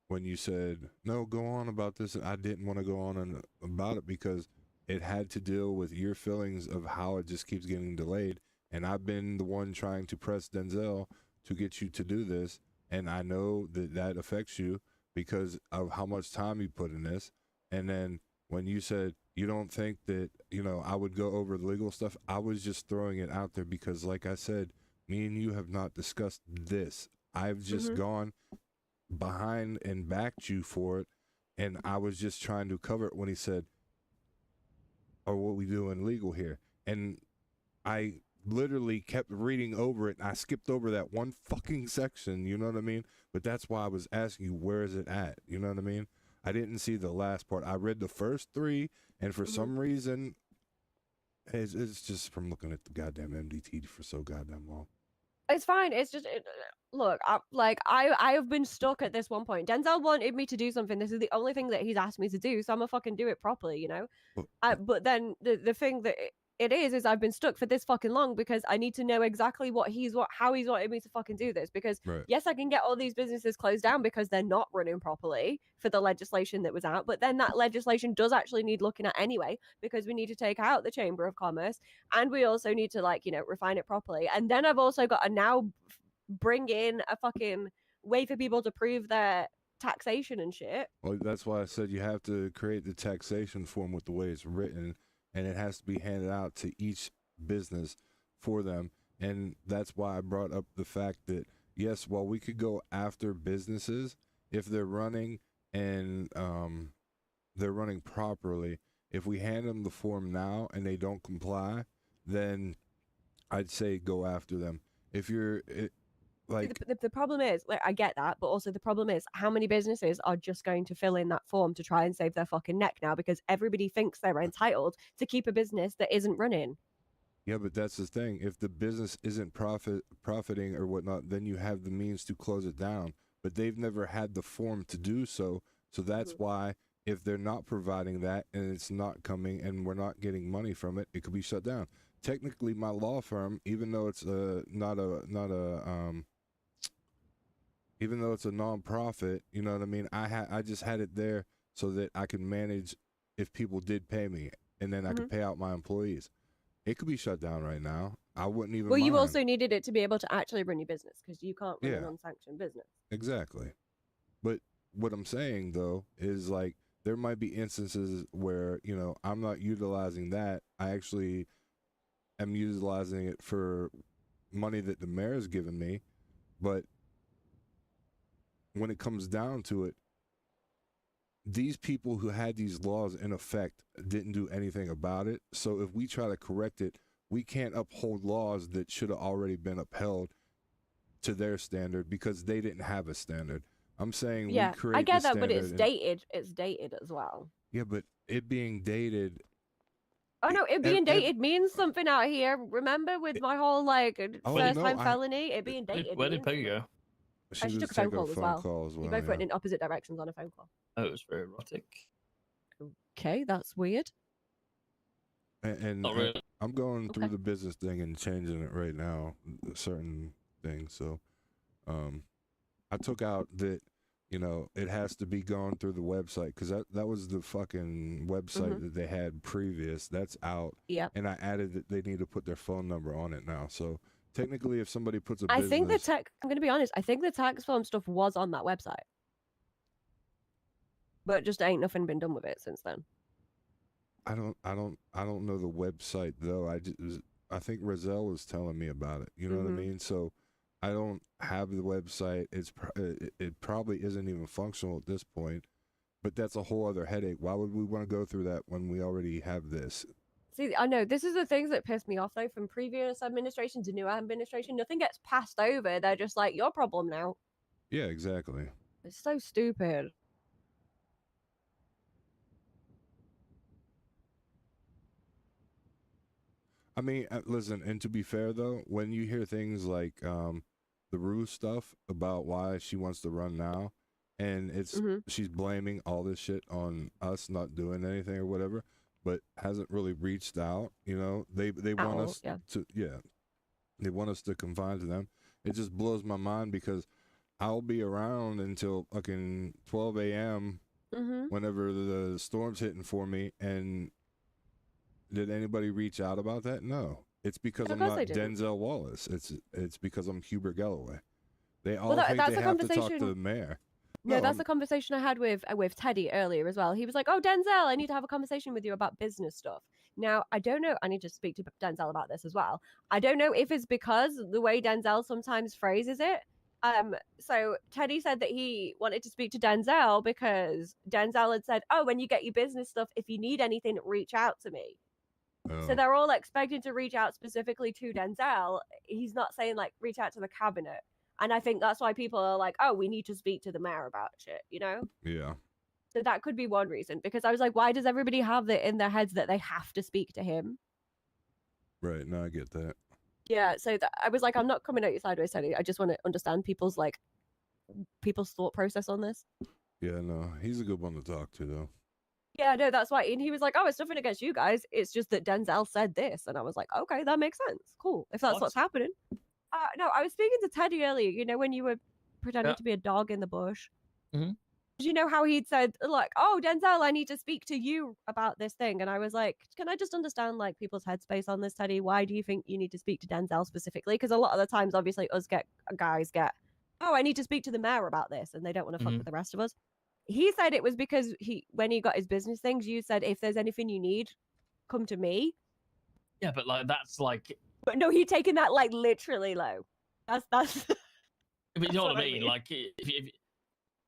when you said no, go on about this, I didn't want to go on about it because it had to deal with your feelings of how it just keeps getting delayed, and I've been the one trying to press Denzel to get you to do this, and I know that affects you because of how much time you put in this. And then when you said you don't think that, I would go over the legal stuff, I was just throwing it out there because, like I said, me and you have not discussed this. I've just gone behind and backed you for it, and I was just trying to cover it when he said, "Or what we doing legal here?" And I literally kept reading over it, and I skipped over that one fucking section, you know what I mean? But that's why I was asking you, where is it at? You know what I mean? I didn't see the last part. I read the first 3, and for some reason, it's just from looking at the goddamn MDT for so goddamn long. It's fine. It's just look. I have been stuck at this one point. Denzel wanted me to do something. This is the only thing that he's asked me to do, so I'm gonna fucking do it properly, you know. But then the thing that it is I've been stuck for this fucking long because I need to know exactly how he's wanted me to fucking do this. Because yes, I can get all these businesses closed down because they're not running properly for the legislation that was out. But then that legislation does actually need looking at anyway because we need to take out the Chamber of Commerce and we also need to refine it properly. And then I've also got to now bring in a fucking way for people to prove their taxation and shit. Well, that's why I said you have to create the taxation form with the way it's written, and it has to be handed out to each business for them. And that's why I brought up the fact that, yes, while we could go after businesses, if they're running and they're running properly, if we hand them the form now and they don't comply, then I'd say go after them. If you're... the problem is, I get that, but also the problem is how many businesses are just going to fill in that form to try and save their fucking neck now because everybody thinks they're entitled to keep a business that isn't running. Yeah, but that's the thing. If the business isn't profiting or whatnot, then you have the means to close it down. But they've never had the form to do so. So that's why if they're not providing that and it's not coming and we're not getting money from it, it could be shut down. Technically, my law firm, even though it's even though it's a non-profit, you know what I mean? I just had it there so that I could manage if people did pay me, and then I could pay out my employees. It could be shut down right now. I wouldn't even mind. You also needed it to be able to actually run your business because you can't run an unsanctioned business. Exactly. But what I'm saying, though, is there might be instances where, I'm not utilizing that. I actually am utilizing it for money that the mayor's given me, but when it comes down to it, these people who had these laws in effect didn't do anything about it. So if we try to correct it, we can't uphold laws that should have already been upheld to their standard because they didn't have a standard. I'm saying we create I get the that, but it's standard dated. It's dated as well. Yeah, but it being dated. Oh no, it being dated means something out here. Remember with my whole first time felony, it being dated. Where did Peggy go? She took a phone call as well. We both went in opposite directions on a phone call. Oh, it was very erotic. Okay, that's weird. And I'm going through the business thing and changing it right now, certain things. So I took out that, it has to be gone through the website because that was the fucking website that they had previous. That's out. Yeah. And I added that they need to put their phone number on it now. So technically, if somebody puts a I business... think I'm going to be honest, I think the tax form stuff was on that website. but just ain't nothing been done with it since then. I don't know the website though. I think Roselle was telling me about it. You know what I mean? So I don't have the website. It probably isn't even functional at this point. But that's a whole other headache. Why would we want to go through that when we already have this? See, I know this is the things that piss me off though. From previous administration to new administration, nothing gets passed over. They're just like, your problem now. Yeah, exactly. It's so stupid. I mean, listen, and to be fair though, when you hear things like the Rue stuff about why she wants to run now, and it's she's blaming all this shit on us not doing anything or whatever, but hasn't really reached out. You know, they want us to they want us to confine to them. It just blows my mind because I'll be around until fucking 12 a.m. Whenever the storm's hitting for me. And did anybody reach out about that? No. It's because I'm not Denzel Wallace. It's because I'm Hubert Galloway. They all think they have to talk to the mayor. No, that's the conversation I had with Teddy earlier as well. He was like, "Oh, Denzel, I need to have a conversation with you about business stuff." Now, I don't know. I need to speak to Denzel about this as well. I don't know if it's because the way Denzel sometimes phrases it. So Teddy said that he wanted to speak to Denzel because Denzel had said, "Oh, when you get your business stuff, if you need anything, reach out to me." So they're all expected to reach out specifically to Denzel. He's not saying like reach out to the cabinet. And I think that's why people are like, oh, we need to speak to the mayor about shit, you know? Yeah. So that could be one reason. Because I was like, why does everybody have it in their heads that they have to speak to him? Right. No, I get that. Yeah. So I was like, I'm not coming at you sideways, Teddy. I just want to understand people's thought process on this. Yeah, no. He's a good one to talk to, though. Yeah, no, that's why. And he was like, oh, it's nothing against you guys. It's just that Denzel said this. And I was like, okay, that makes sense. Cool. If that's what's happening. No, I was speaking to Teddy earlier, you know, when you were pretending to be a dog in the bush. Did you know how he'd said, like, oh, Denzel, I need to speak to you about this thing? And I was like, can I just understand, like, people's headspace on this, Teddy? Why do you think you need to speak to Denzel specifically? Because a lot of the times, obviously, guys get, oh, I need to speak to the mayor about this, and they don't want to fuck with the rest of us. He said it was because when he got his business things, you said, if there's anything you need, come to me. Yeah, but, like, that's, like... But no, he'd taken that like literally low. That's. But you know what I mean? Like, if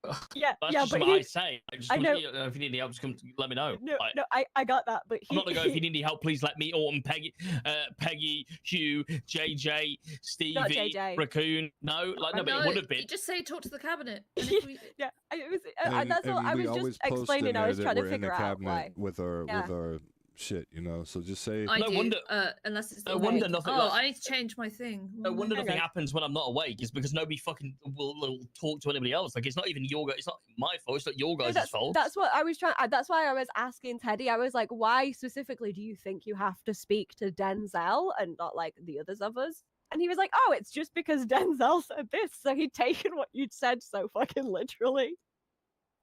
that's but just what I say. I know. If you need any help, just come. Let me know. No, like, no, I got that, but I'm not gonna go. If you need any help, please let me. Autumn, Peggy, Hugh, JJ, Stevie, Not JJ. Raccoon. No, like no, but it would have been. You just say talk to the cabinet. Yeah, it was. That's all I was just explaining. I was trying to figure out why. With our shit, you know. So just say. I do, wonder. Unless it's. No wonder nothing. Oh, I need to change my thing. No wonder nothing happens when I'm not awake. Is because nobody fucking will talk to anybody else. Like it's not even your guys. It's not my fault. It's not your guys' fault. That's what I was trying. That's why I was asking Teddy. I was like, why specifically do you think you have to speak to Denzel and not like the others of us? And he was like, oh, it's just because Denzel said this, so he'd taken what you'd said so fucking literally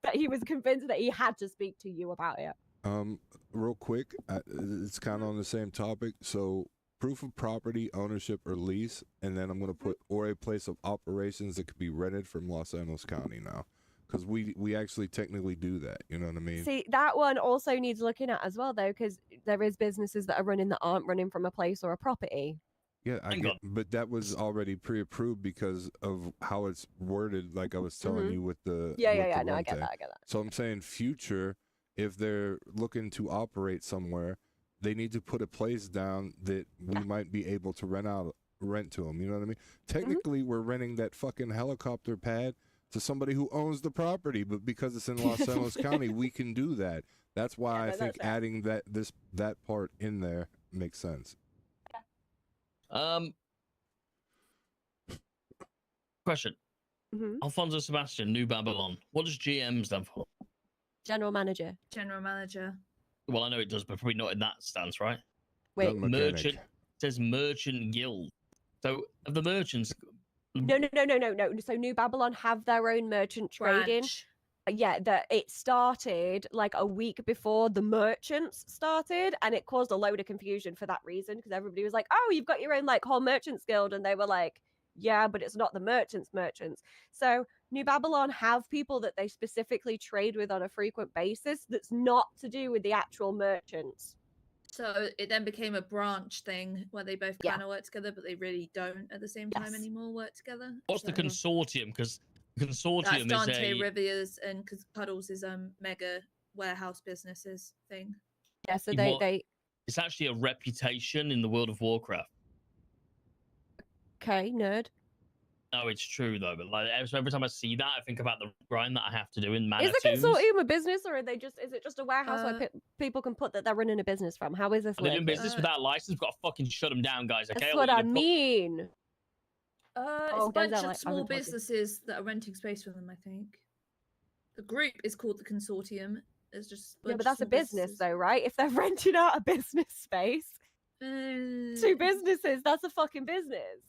that he was convinced that he had to speak to you about it. Real quick, it's kind of on the same topic. So, proof of property, ownership, or lease, and then I'm going to put or a place of operations that could be rented from Los Angeles County now, because we actually technically do that. You know what I mean? See, that one also needs looking at as well, though, because there is businesses that are running that aren't running from a place or a property. Yeah, but that was already pre-approved because of how it's worded. Like I was telling you with the No, I get that. So I'm saying future. If they're looking to operate somewhere, they need to put a place down that we might be able to rent to them. You know what I mean? Technically, we're renting that fucking helicopter pad to somebody who owns the property, but because it's in Los Angeles County, we can do that. That's why I think adding that part in there makes sense. Question. Alfonso Sebastian, New Babylon. What does GM stand for? General manager. General manager. Well, I know it does, but probably not in that stance, right? Wait, merchant. It says merchant guild. So of the merchants. No. So New Babylon have their own merchant trading. Yeah, it started like a week before the merchants started, and it caused a load of confusion for that reason because everybody was like, "Oh, you've got your own like whole merchants guild," and they were like, Yeah, but it's not the merchants. So New Babylon have people that they specifically trade with on a frequent basis that's not to do with the actual merchants. So it then became a branch thing where they both Yeah. kind of work together, but they really don't at the same time Yes. anymore work together. What's the So consortium? Because that's consortium is Dante a Riviera's and Puddles' mega warehouse businesses thing. Yeah, so what- they it's actually a reputation in the world of Warcraft. okay, nerd. No, it's true though. But like so every time I see that, I think about the grind that I have to do in Mana Is the Tombs. consortium a business, or is it just a warehouse where Uh, people can put that they're running a business from? How is this They're doing working? business without a license. We've got to fucking shut them down, guys. Okay. That's I'll what let I you put- mean. It's Oh, a bunch Denzel, of I small haven't told you. businesses that are renting space from them, I think. The group is called the consortium. There's just Yeah, bunch but of that's a small business businesses. though, right? If they're renting out a business space, Uh, two businesses, that's a fucking business.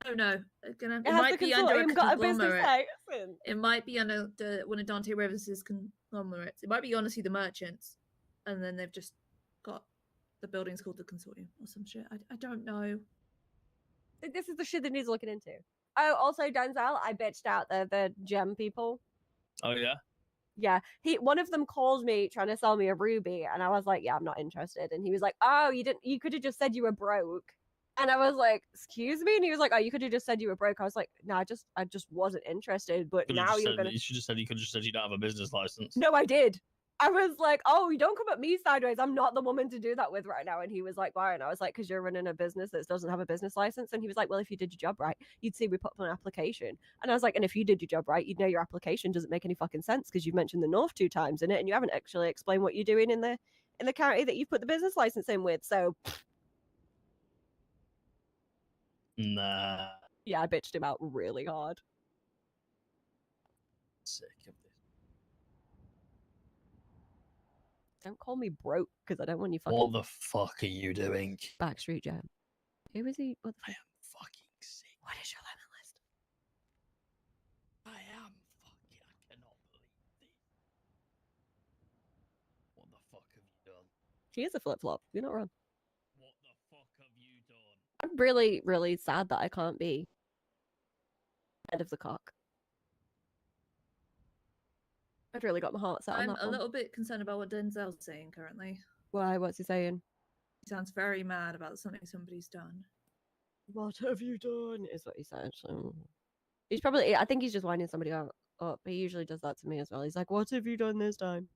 Oh no, it Has might the be under a consortium got a business conglomerate. license? It might be under one of Dante Rivers' conglomerates. It might be honestly the merchants, and then they've just got the buildings called the consortium or some shit. I don't know. I think this is the shit that needs looking into. Oh, also Denzel, I bitched out the gem people. Oh yeah. Yeah, one of them called me trying to sell me a ruby, and I was like, "Yeah, I'm not interested." And he was like, "Oh, you could have just said you were broke." And I was like, "Excuse me?" And he was like, "Oh, you could have just said you were broke." I was like, "No, I just wasn't interested." But now you're gonna. You should have said you could have just said you don't have a business license. No, I did. I was like, "Oh, you don't come at me sideways. I'm not the woman to do that with right now." And he was like, "Why?" And I was like, "Because you're running a business that doesn't have a business license." And he was like, "Well, if you did your job right, you'd see we put up an application." And I was like, "And if you did your job right, you'd know your application doesn't make any fucking sense because you've mentioned the North 2 times in it, and you haven't actually explained what you're doing in the county that you've put the business license in with." So Nah. yeah, I bitched him out really hard. Sick of this. Don't call me broke because I don't want you fucking. What the fuck are you doing? Backstreet Jam. Who is he? What the fuck? I am fucking sick. What is your lemon list? I am fucking. I cannot believe this. What the fuck have you done? She is a flip flop. You're not wrong. What the fuck have you done? I'm really, really sad that I can't be head of the cock. I've really got my heart set on I'm that a one. little bit concerned about what Denzel's saying currently. Why? What's he saying? He sounds very mad about something somebody's done. What have you done? Is what he said. So he's probably. I think he's just winding somebody up. He usually does that to me as well. He's like, "What have you done this time?"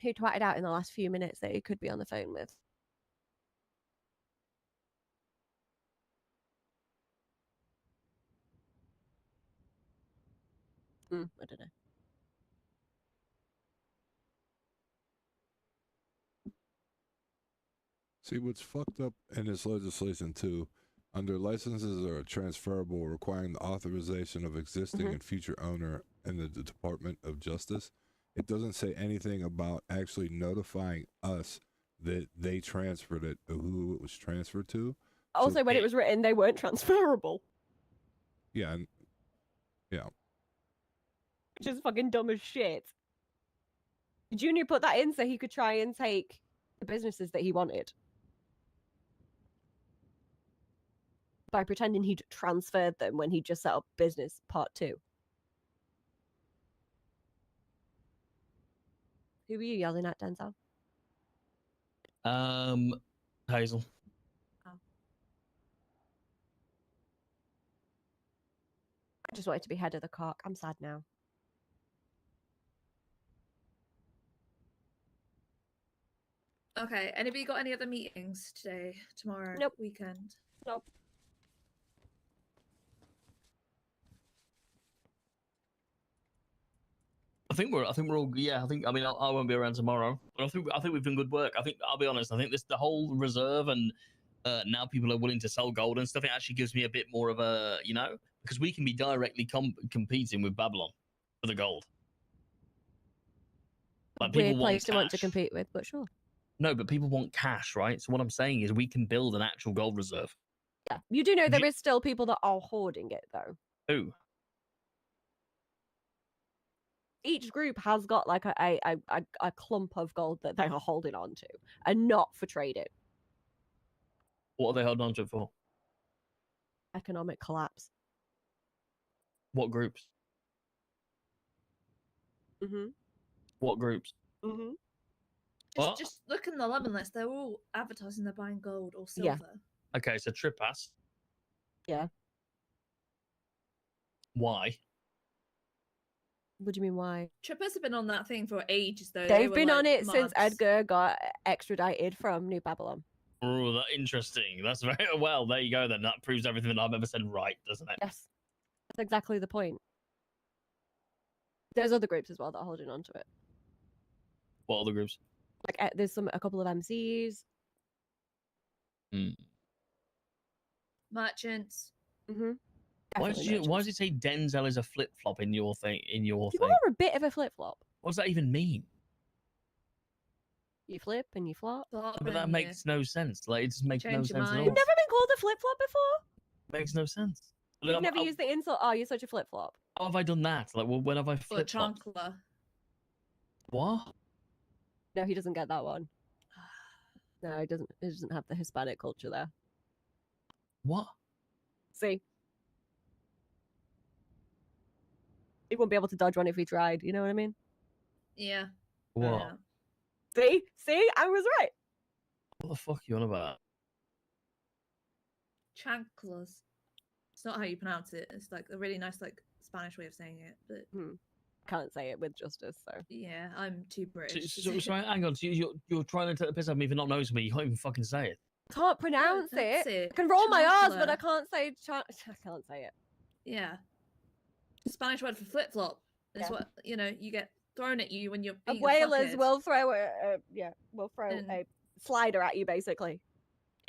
Who twatted out in the last few minutes that he could be on the phone with? I don't know. See, what's fucked up in this legislation too, under licenses are transferable, requiring the authorization of existing and future owner in the Department of Justice. It doesn't say anything about actually notifying us that they transferred it to who it was transferred to. Also, So when it was written, they weren't transferable, yeah, yeah. which is fucking dumb as shit. Junior put that in so he could try and take the businesses that he wanted by pretending he'd transferred them when he just set up business part 2. Who were you yelling at, Denzel? Hazel. I just wanted to be head of the cock. I'm sad now. Okay, anybody got any other meetings today, tomorrow, Nope. weekend? Nope. I think we're all. Yeah, I mean, I won't be around tomorrow, but I think we've done good work. I think I'll be honest. I think the whole reserve and now people are willing to sell gold and stuff. It actually gives me a bit more of a because we can be directly competing with Babylon for the gold. Like Weird people want place to want to cash. compete with, but sure. No, but people want cash, right? So what I'm saying is we can build an actual gold reserve. Yeah, you do know there is still people that are hoarding it though. Who? Each group has got like a clump of gold that they are holding on to, and not for trading. What are they holding on to it for? Economic collapse. What groups? Mm-hmm. What groups? Mm-hmm. What? Just look in the lemon list. They're all advertising they're buying gold or Yeah. silver. Okay, so trip pass. Yeah. Why? What do you mean, why? Trippers have been on that thing for ages, though. They've were been on like it since months. Edgar got extradited from New Babylon. Oh, that's interesting. That's very well. There you go. Then that proves everything that I've ever said right, doesn't it? Yes, that's exactly the point. There's other groups as well that are holding on to it. What other groups? Like there's a couple of MCs. Merchants. Mm-hmm. Why does it say Denzel is a flip flop in your thing? You are a bit of a flip flop. What does that even mean? You flip and you flop. But that makes no sense. Like it just makes no Change sense your at all. mind. You've never been called a flip flop before? Makes no sense. You've never used the insult. Oh, you're such a flip flop. How have I done that? Like, well, when have I Or flip flopped? chancellor. What? No, he doesn't get that one. No, he doesn't. He doesn't have the Hispanic culture there. What? See, he wouldn't be able to dodge one if he tried. You know what I mean? Yeah. What? See, I was right. What the fuck are you on about? Chanclas. It's not how you pronounce it. It's like a really nice, like Spanish way of saying it. But can't say it with justice. So yeah, I'm too British. So hang on. So you're trying to take the piss out of me for not knowing me. You can't even fucking say it. Can't pronounce that's it. it. I can roll my R's, but Chancla. I can't say. I can't say it. Yeah. Spanish word for flip flop. That's Yeah. what you get thrown at you when you're being Whalers a will throw a And- a slider at you basically.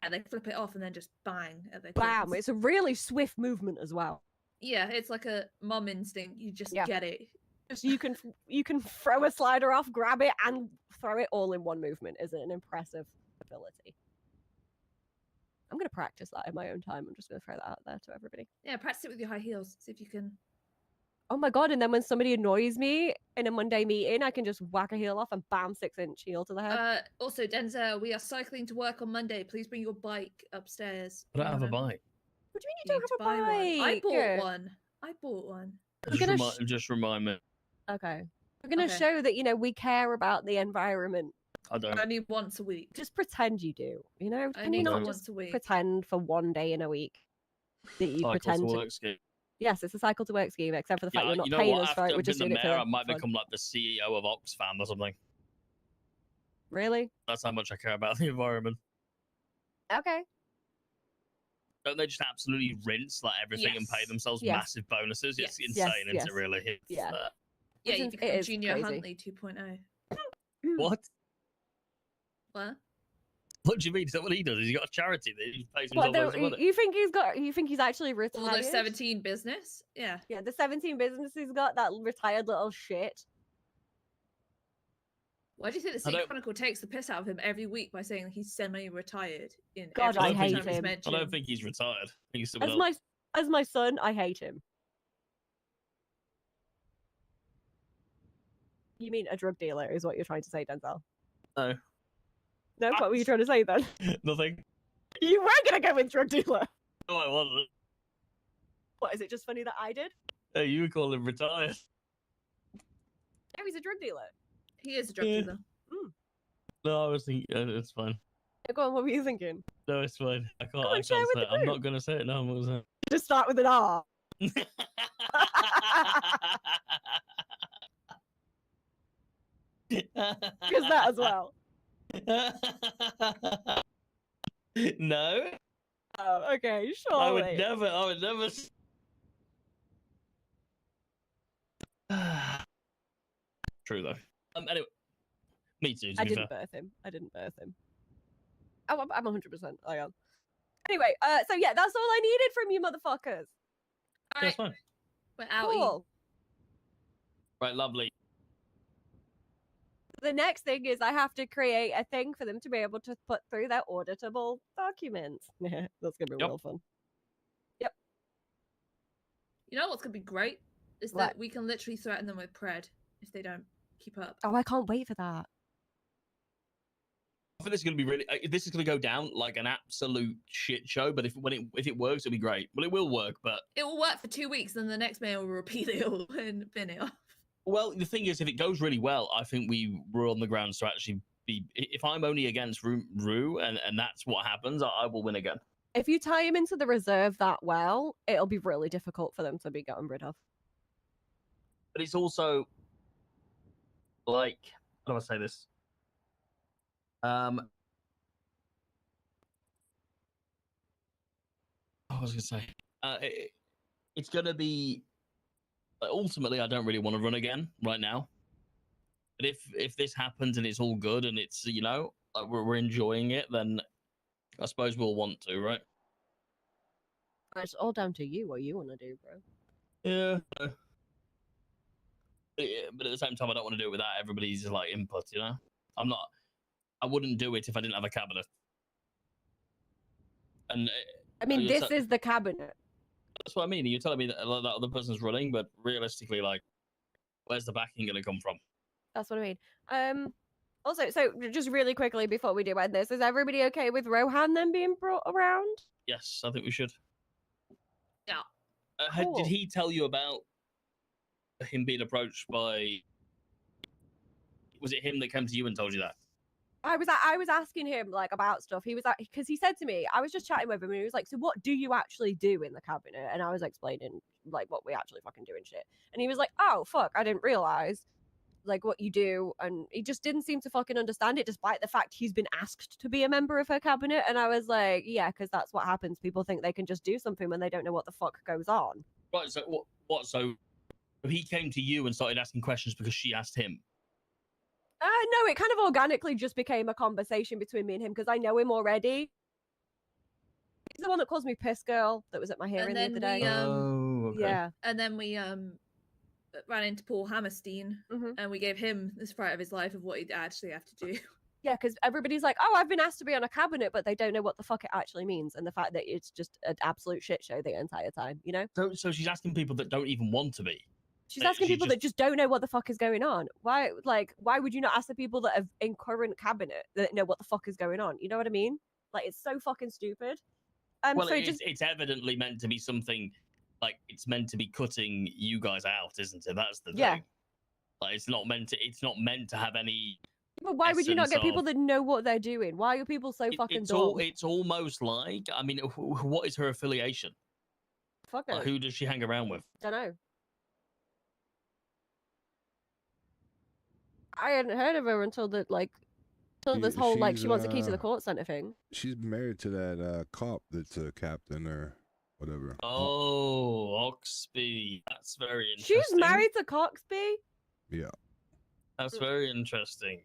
Yeah, they flip it off and then just bang at their Bam! kids. It's a really swift movement as well. Yeah, it's like a mom instinct. You just Yeah. get it. Just you can throw a slider off, grab it, and throw it all in one movement. Is an impressive ability. I'm gonna practice that in my own time. I'm just gonna throw that out there to everybody. Yeah, practice it with your high heels. See if you can. Oh my god! And then when somebody annoys me in a Monday meeting, I can just whack a heel off and bam, 6-inch heel to the head. Also, Denzel, we are cycling to work on Monday. Please bring your bike upstairs. I don't have a bike. What do you mean you don't have a bike? I bought one. I bought one. Just remind me. Okay. We're gonna Okay. show that we care about the environment. I don't. Only once a week. Just pretend you do. Can you Only not once just a week. pretend for one day in a week that you Cycle pretend to to? work scheme. Yes, it's a cycle to work scheme, except for the fact Yeah, you're not you know paying what? us for After it. We're I've just been doing the it for mayor, I might fun. become like the CEO of Oxfam or something. Really? That's how much I care about the environment. Okay. Don't they just absolutely rinse like everything and pay Yes. themselves Yes. massive bonuses? It's Yes. insane, Yes, isn't yes. it? Really? It's, Yeah. Yeah, It you is- become it is Junior crazy. Huntley 2.0. What? What? What do you mean? Is that what he does? He's got a charity that he pays himself What? loads of money. You think he's actually retired? All those 17 business? Yeah. Yeah, the 17 business he's got, that retired little shit. Why do you think the I City don't- Chronicle takes the piss out of him every week by saying he's semi-retired? In God, every I time hate he's him. I mentioned? don't think he's retired. I think he's still As my son, I hate him. You mean a drug dealer is what you're trying to say, Denzel? No. No, what were you trying to say then? Nothing. You were gonna go with drug dealer. No, I wasn't. What, is it just funny that I did? Hey, you call him retired. No, he's a drug dealer. He is a drug Yeah. dealer. No, I was thinking it's fine. Go on, what were you thinking? No, it's fine. I can't. Come on, I share can't with say the it. I'm not group. gonna say it. No, I'm not gonna say Just start with an R. it. Because that as well. No. Oh, okay, sure. I would never. True though. Anyway, me too. To I be didn't fair. birth him. Oh, I'm 100%. I am. Anyway, so yeah, that's all I needed from you, motherfuckers. That's fine. We're out. Cool. Right, lovely. The next thing is I have to create a thing for them to be able to put through their auditable documents. That's gonna be real fun. You know what's gonna be great is What? that we can literally threaten them with pred if they don't keep up. Oh, I can't wait for that. think this is going to be really. This is going to go down like an absolute shit show. But if it works, it'll be great. Well, it will work, but It will work for 2 weeks, then the next mayor will repeat it all and bin it off. well, the thing is, if it goes really well, I think we're on the grounds to actually be. If I'm only against Rue, and that's what happens, I will win again. If you tie him into the reserve that well, it'll be really difficult for them to be gotten rid of. But it's also like, how do I say this? I was gonna say, it's gonna be. Ultimately, I don't really want to run again right now. But if this happens and it's all good and it's like we're enjoying it, then I suppose we'll want to, right? It's all down to you what you want to do, bro. Yeah. But at the same time, I don't want to do it without everybody's like input. I wouldn't do it if I didn't have a cabinet. And I mean, this is the cabinet. That's what I mean. You're telling me that other person's running, but realistically, like, where's the backing going to come from? That's what I mean. Also, so just really quickly before we do end this, is everybody okay with Rohan then being brought around? Yes, I think we should. Yeah. Cool. Did he tell you about him being approached by? Was it him that came to you and told you that? I was asking him like about stuff. He was like, because he said to me, I was just chatting with him, and he was like, "So what do you actually do in the cabinet?" And I was explaining like what we actually fucking do and shit. And he was like, "Oh fuck, I didn't realize like what you do." And he just didn't seem to fucking understand it, despite the fact he's been asked to be a member of her cabinet. And I was like, "Yeah, because that's what happens. People think they can just do something when they don't know what the fuck goes on." Right. So what? So he came to you and started asking questions because she asked him. No, it kind of organically just became a conversation between me and him because I know him already. He's the one that calls me piss girl that was at my hearing the other day. Okay. Yeah. And then we ran into Paul Hammerstein, and we gave him the fright of his life of what he'd actually have to do. Yeah, because everybody's like, "Oh, I've been asked to be on a cabinet," but they don't know what the fuck it actually means, and the fact that it's just an absolute shit show the entire time, you know? So she's asking people that don't even want to be. She's asking people that just don't know what the fuck is going on. Why would you not ask the people that are in current cabinet that know what the fuck is going on? You know what I mean? Like, it's so fucking stupid. Well, so it's evidently meant to be something, like, it's meant to be cutting you guys out, isn't it? That's the thing. Like, it's not meant to have any. But why would you not get people of- that know what they're doing? Why are people so fucking dumb? It's almost like, I mean, what is her affiliation? Fuck Like, knows. who does she hang around with? Don't know. I hadn't heard of her until this whole like she wants a key to the court center thing. She's married to that cop that's a captain or whatever. Oh, Oxby. That's very interesting. She's married to Coxby? Yeah. That's very interesting.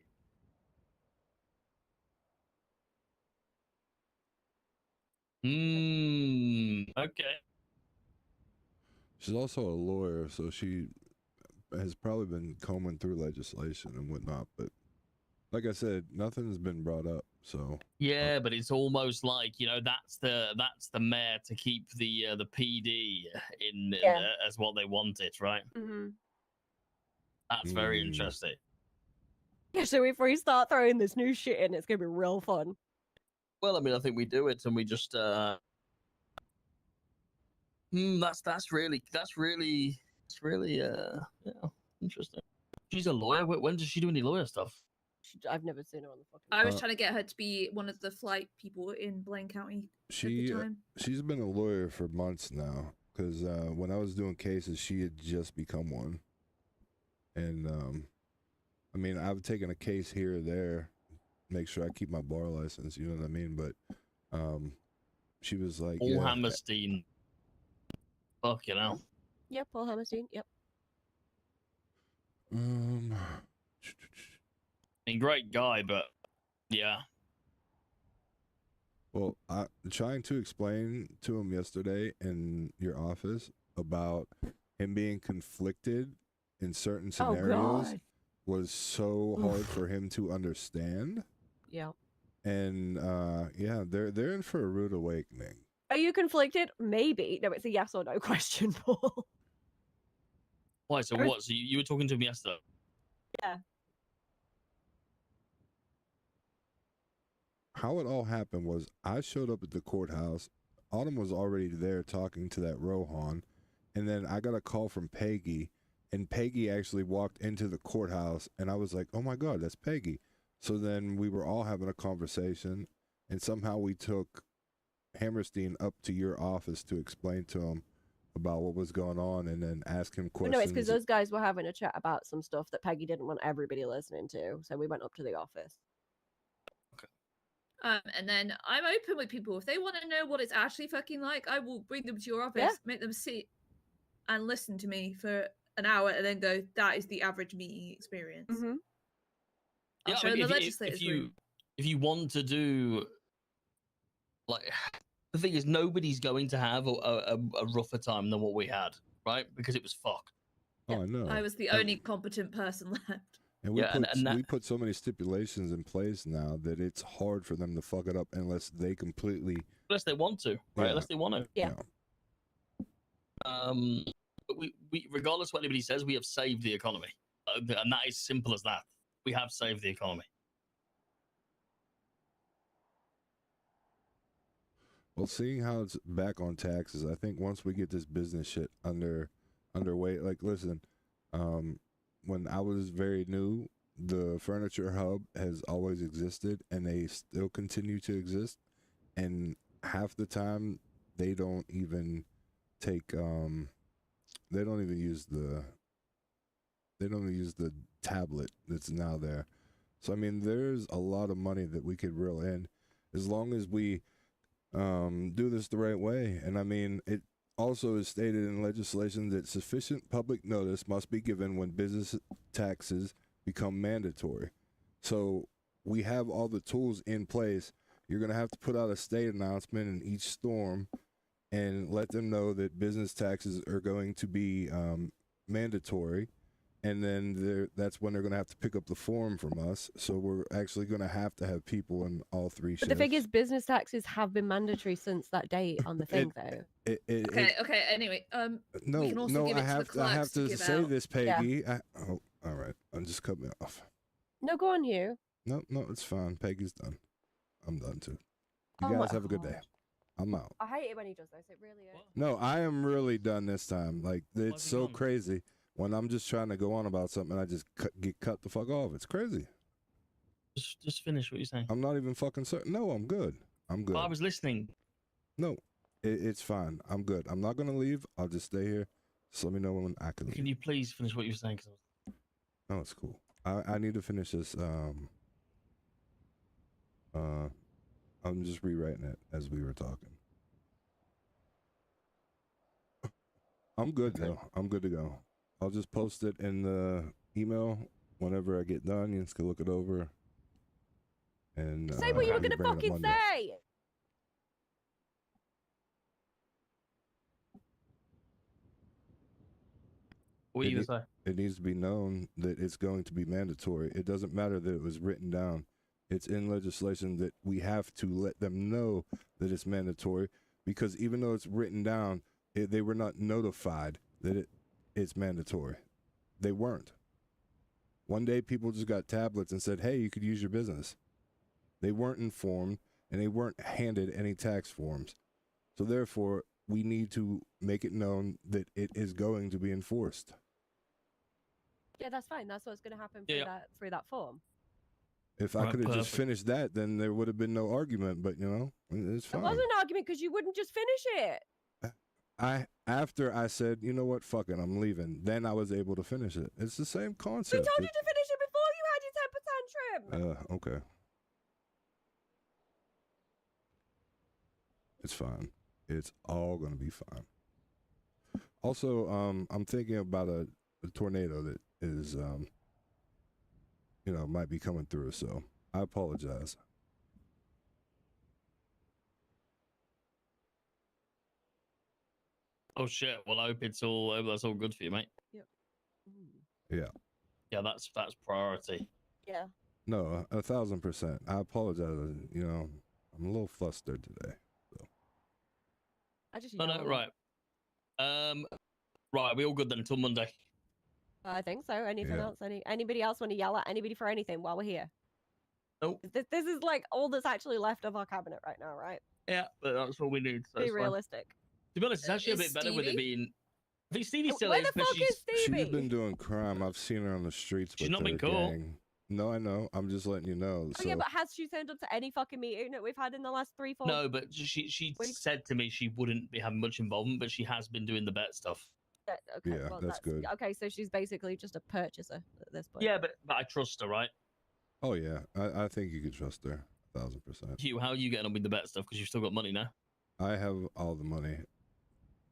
Okay. She's also a lawyer, so she has probably been combing through legislation and whatnot. But like I said, nothing's been brought up. So Yeah, but it's almost like that's the mayor to keep the PD in as what they want it, right? Mm-hmm. That's very interesting. Yeah, so if we start throwing this new shit in, it's gonna be real fun. Well, I mean, I think we do it, and we just that's really interesting. She's a lawyer. When does she do any lawyer stuff? I've never seen her on the fucking. I was trying to get her to be one of the flight people in Blaine County at the time. She's been a lawyer for months now. Because when I was doing cases, she had just become one. And I mean, I've taken a case here or there, make sure I keep my bar license. You know what I mean? But she was like, Paul Hammerstein. Fucking hell. Yep, Paul Hammerstein. Yep. I mean, great guy, but yeah. Well, I'm trying to explain to him yesterday in your office about him being conflicted in certain scenarios was so hard for him to understand. Yeah. And yeah, they're in for a rude awakening. Are you conflicted? Maybe. No, it's a yes or no question, Paul. Why? So what? So you were talking to him yesterday? Yeah. how it all happened was I showed up at the courthouse. Autumn was already there talking to that Rohan, and then I got a call from Peggy, and Peggy actually walked into the courthouse, and I was like, oh my God, that's Peggy. So then we were all having a conversation, and somehow we took Hammerstein up to your office to explain to him about what was going on and then ask him Well, questions. no, it's because those guys were having a chat about some stuff that Peggy didn't want everybody listening to, so we went up to the office. And then I'm open with people. If they want to know what it's actually fucking like, I will bring them to your office, make them sit and listen to me for an hour, and then go, that is the average meeting experience. Mm-hmm. I'll Yeah, show I mean, them the if legislators you room. if you want to do like the thing is, nobody's going to have a rougher time than what we had, right? Because it was fucked. Oh, I know. I was the only competent person left. And we Yeah, put and that- we put so many stipulations in place now that it's hard for them to fuck it up unless they completely Unless they want to, right? Yeah. Unless they want to. Yeah. But we regardless of what anybody says, we have saved the economy, and that is simple as that. We have saved the economy. Well, seeing how it's back on taxes, I think once we get this business shit underway, like listen, when I was very new, the furniture hub has always existed and they still continue to exist, and half the time they don't even take they don't even use the tablet that's now there. So I mean, there's a lot of money that we could reel in as long as we do this the right way. And I mean, it also is stated in legislation that sufficient public notice must be given when business taxes become mandatory. So we have all the tools in place. You're going to have to put out a state announcement in each storm and let them know that business taxes are going to be mandatory. And then that's when they're going to have to pick up the form from us. So we're actually going to have people in all three shifts. But the thing is, business taxes have been mandatory since that date on the thing, though. Okay. Anyway, No, we can also no, give it I to have the clerks I have to give say out. this, Peggy. Oh, all right. Just cut me off. No, go on, you. No, it's fine. Peggy's done. I'm done too. You Oh guys my have a good day. I'm out. I hate it when he does this. It really is. No, I am really done this time. Like, it's he so gone? crazy when I'm just trying to go on about something and I just get cut the fuck off. It's crazy. Just finish what you're saying. I'm not even fucking certain. No, I'm good. I'm good. I was listening. No, it's fine. I'm good. I'm not going to leave. I'll just stay here. Just let me know when I can leave. Can you please finish what you were saying? 'Cause No, it's cool. I need to finish this. I'm just rewriting it as we were talking. I'm good though. I'm good to go. I'll just post it in the email whenever I get done. You can look it over. And Say what you were we'll going to bring it up fucking Monday. say. what are you gonna say? It needs to be known that it's going to be mandatory. It doesn't matter that it was written down. It's in legislation that we have to let them know that it's mandatory, because even though it's written down, they were not notified that it's mandatory. They weren't. One day people just got tablets and said, hey, you could use your business. They weren't informed, and they weren't handed any tax forms. So therefore, we need to make it known that it is going to be enforced. Yeah, that's fine. That's what's going to happen Yeah. through that form. If I Right, could have just perfect. finished that, then there would have been no argument. But it's It fine. wasn't an argument because you wouldn't just finish it. After I said, you know what, fuck it, I'm leaving. Then I was able to finish it. It's the same We concept. told you to finish it before you had your temper tantrum. Okay. It's fine. It's all gonna be fine. Also, I'm thinking about a tornado that is, might be coming through. So I apologize. Oh shit! Well, I hope that's all good for you, mate. Yep. Yeah. Yeah, that's priority. Yeah. No, 1,000%. I apologize. I'm a little flustered today. So. I just No, yelled. right. Right, we all good then until Monday. I think so. Anything Yeah. else? Anybody else want to yell at anybody for anything while we're here? Nope. This is like all that's actually left of our cabinet right now, right? Yeah, but that's what we need. So Be it's fine. realistic. To be honest, it's actually a Is bit better with it Stevie? being. I think Stevie still Where is, the but fuck she's is Stevie? She's been doing crime. I've seen her on the streets She's with not her been caught. gang. No, I know. I'm just letting you know. Oh So yeah, but has she turned up to any fucking meeting that we've had in the last 3-4? No, but she weeks? said to me she wouldn't be having much involvement, but she has been doing the bet stuff. Okay, Yeah, well, that's good. Okay, so she's basically just a purchaser at this point. Yeah, but I trust her, right? oh yeah, I think you can trust her 1,000%. Hugh, how are you getting on with the bet stuff? Because you've still got money now. I have all the money.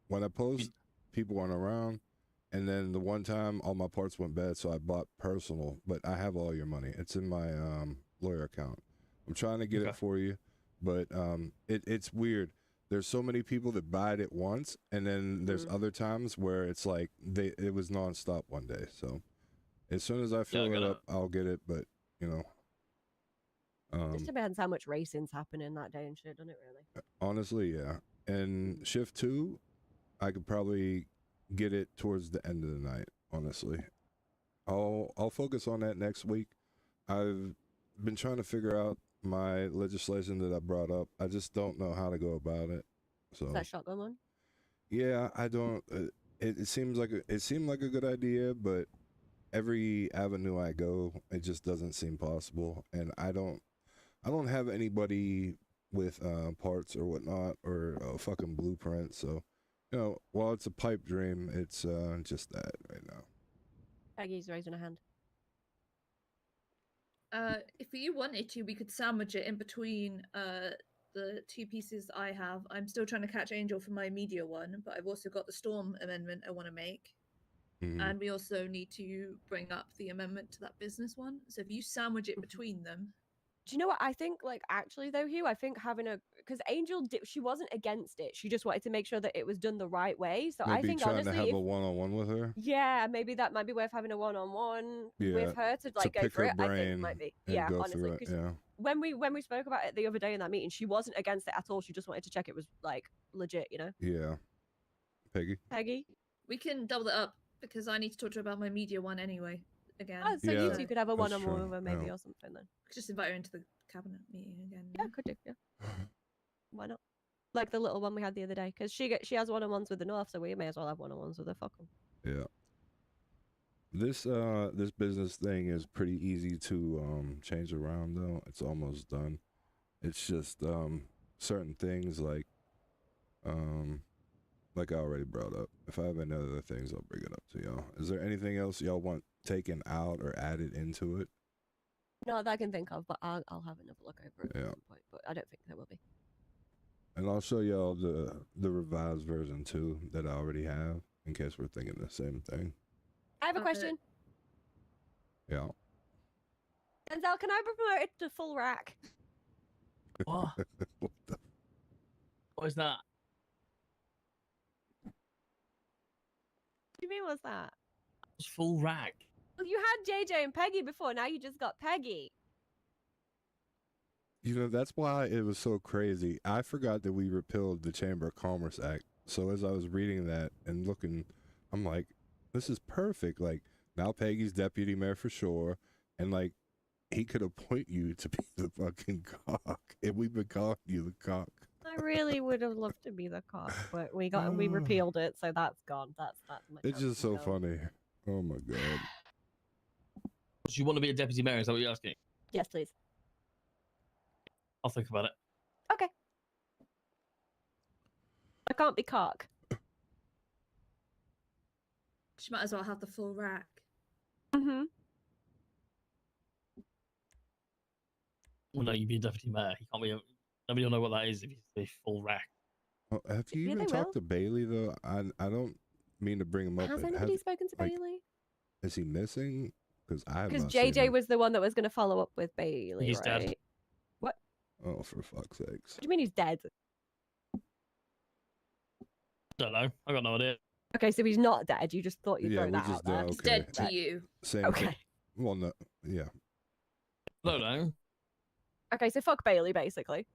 When I post, people aren't around, and then the one time all my parts went bad, so I bought personal. But I have all your money. It's in my lawyer account. I'm trying to get it for you, but it's weird. There's so many people that buy it at once, and then there's other times where it's like it was nonstop one day. So as soon as I fill it up, I'll get it. But you know, Just depends how much racing's happening that day and shit, doesn't it? Really? honestly, yeah. And shift 2, I could probably get it towards the end of the night. Honestly, I'll focus on that next week. I've been trying to figure out my legislation that I brought up. I just don't know how to go about it. So Is that shotgun one? yeah, I don't. It seems like it seemed like a good idea, but every avenue I go, it just doesn't seem possible. And I don't have anybody with parts or whatnot or a fucking blueprint. So you know, while it's a pipe dream, it's just that right now. Peggy's raising a hand. If you wanted to, we could sandwich it in between the 2 pieces I have. I'm still trying to catch Angel for my media one, but I've also got the Storm amendment I want to make. And we also need to bring up the amendment to that business one. So if you sandwich it between them. Do you know what I think? Like, actually, though, Hugh, I think having because Angel she wasn't against it. She just wanted to make sure that it was done the right way. So Maybe I think trying honestly, to have a one-on-one with her. yeah, maybe that might be worth having a one-on-one Yeah, with her to like go pick through her it. I think brain it might be. and Yeah, go honestly, through it, 'cause yeah. when we spoke about it the other day in that meeting, she wasn't against it at all. She just wanted to check it was like legit, you know. Yeah, Peggy. We can double it up because I need to talk to her about my media one anyway. Again. Oh, so you two could have a that's one-on-one true, with her maybe yeah. or something then. Just invite her into the cabinet meeting again. Yeah, could do. Yeah. Why not? Like the little one we had the other day, because she has one-on-ones with the North, so we may as well have one-on-ones with her. Fuck 'em. Yeah. This business thing is pretty easy to change around though. It's almost done. It's just certain things like I already brought up. If I have any other things, I'll bring it up to y'all. Is there anything else y'all want taken out or added into it? No, that I can think of, but I'll have another look over it Yeah. at some point. But I don't think there will be. And I'll show y'all the revised version too that I already have in case we're thinking the same thing. I have a question. Yeah. Denzel, can I be promoted to full rack? What? What is that? What do you mean, what's that? It's full rack. Well, you had JJ and Peggy before. Now you just got Peggy. You know, that's why it was so crazy. I forgot that we repealed the Chamber of Commerce Act. So as I was reading that and looking, I'm like, this is perfect. Like, now Peggy's deputy mayor for sure. And, like, he could appoint you to be the fucking cock. And we've been calling you the cock. I really would have loved to be the cop, but we repealed it, so that's gone. That's my It's just so funny. Oh, my God. Do you want to be a deputy mayor? Is that what you're asking? Yes, please. I'll think about it. Okay. I can't be cock. She might as well have the full rack. Mm-hmm. Well, no, you'd be a deputy mayor. You can't be. Nobody will know what that is if you say full rack. Oh, have you Yeah, even they talked to Bailey, though? I don't mean to bring him up. Has but anybody spoken to like, Bailey? Is he missing? Because I have Because not seen JJ him. was the one that was going to follow up with Bailey, He's right? dead. What? Oh, for fuck's sakes. What do you mean he's dead? Don't know. I got no idea. Okay, so he's not dead. You just thought you'd Yeah, throw we that just out there. don't. He's Okay. dead to you. Same Okay. thing. Well, no. Yeah. Don't know. Okay, so fuck Bailey, basically.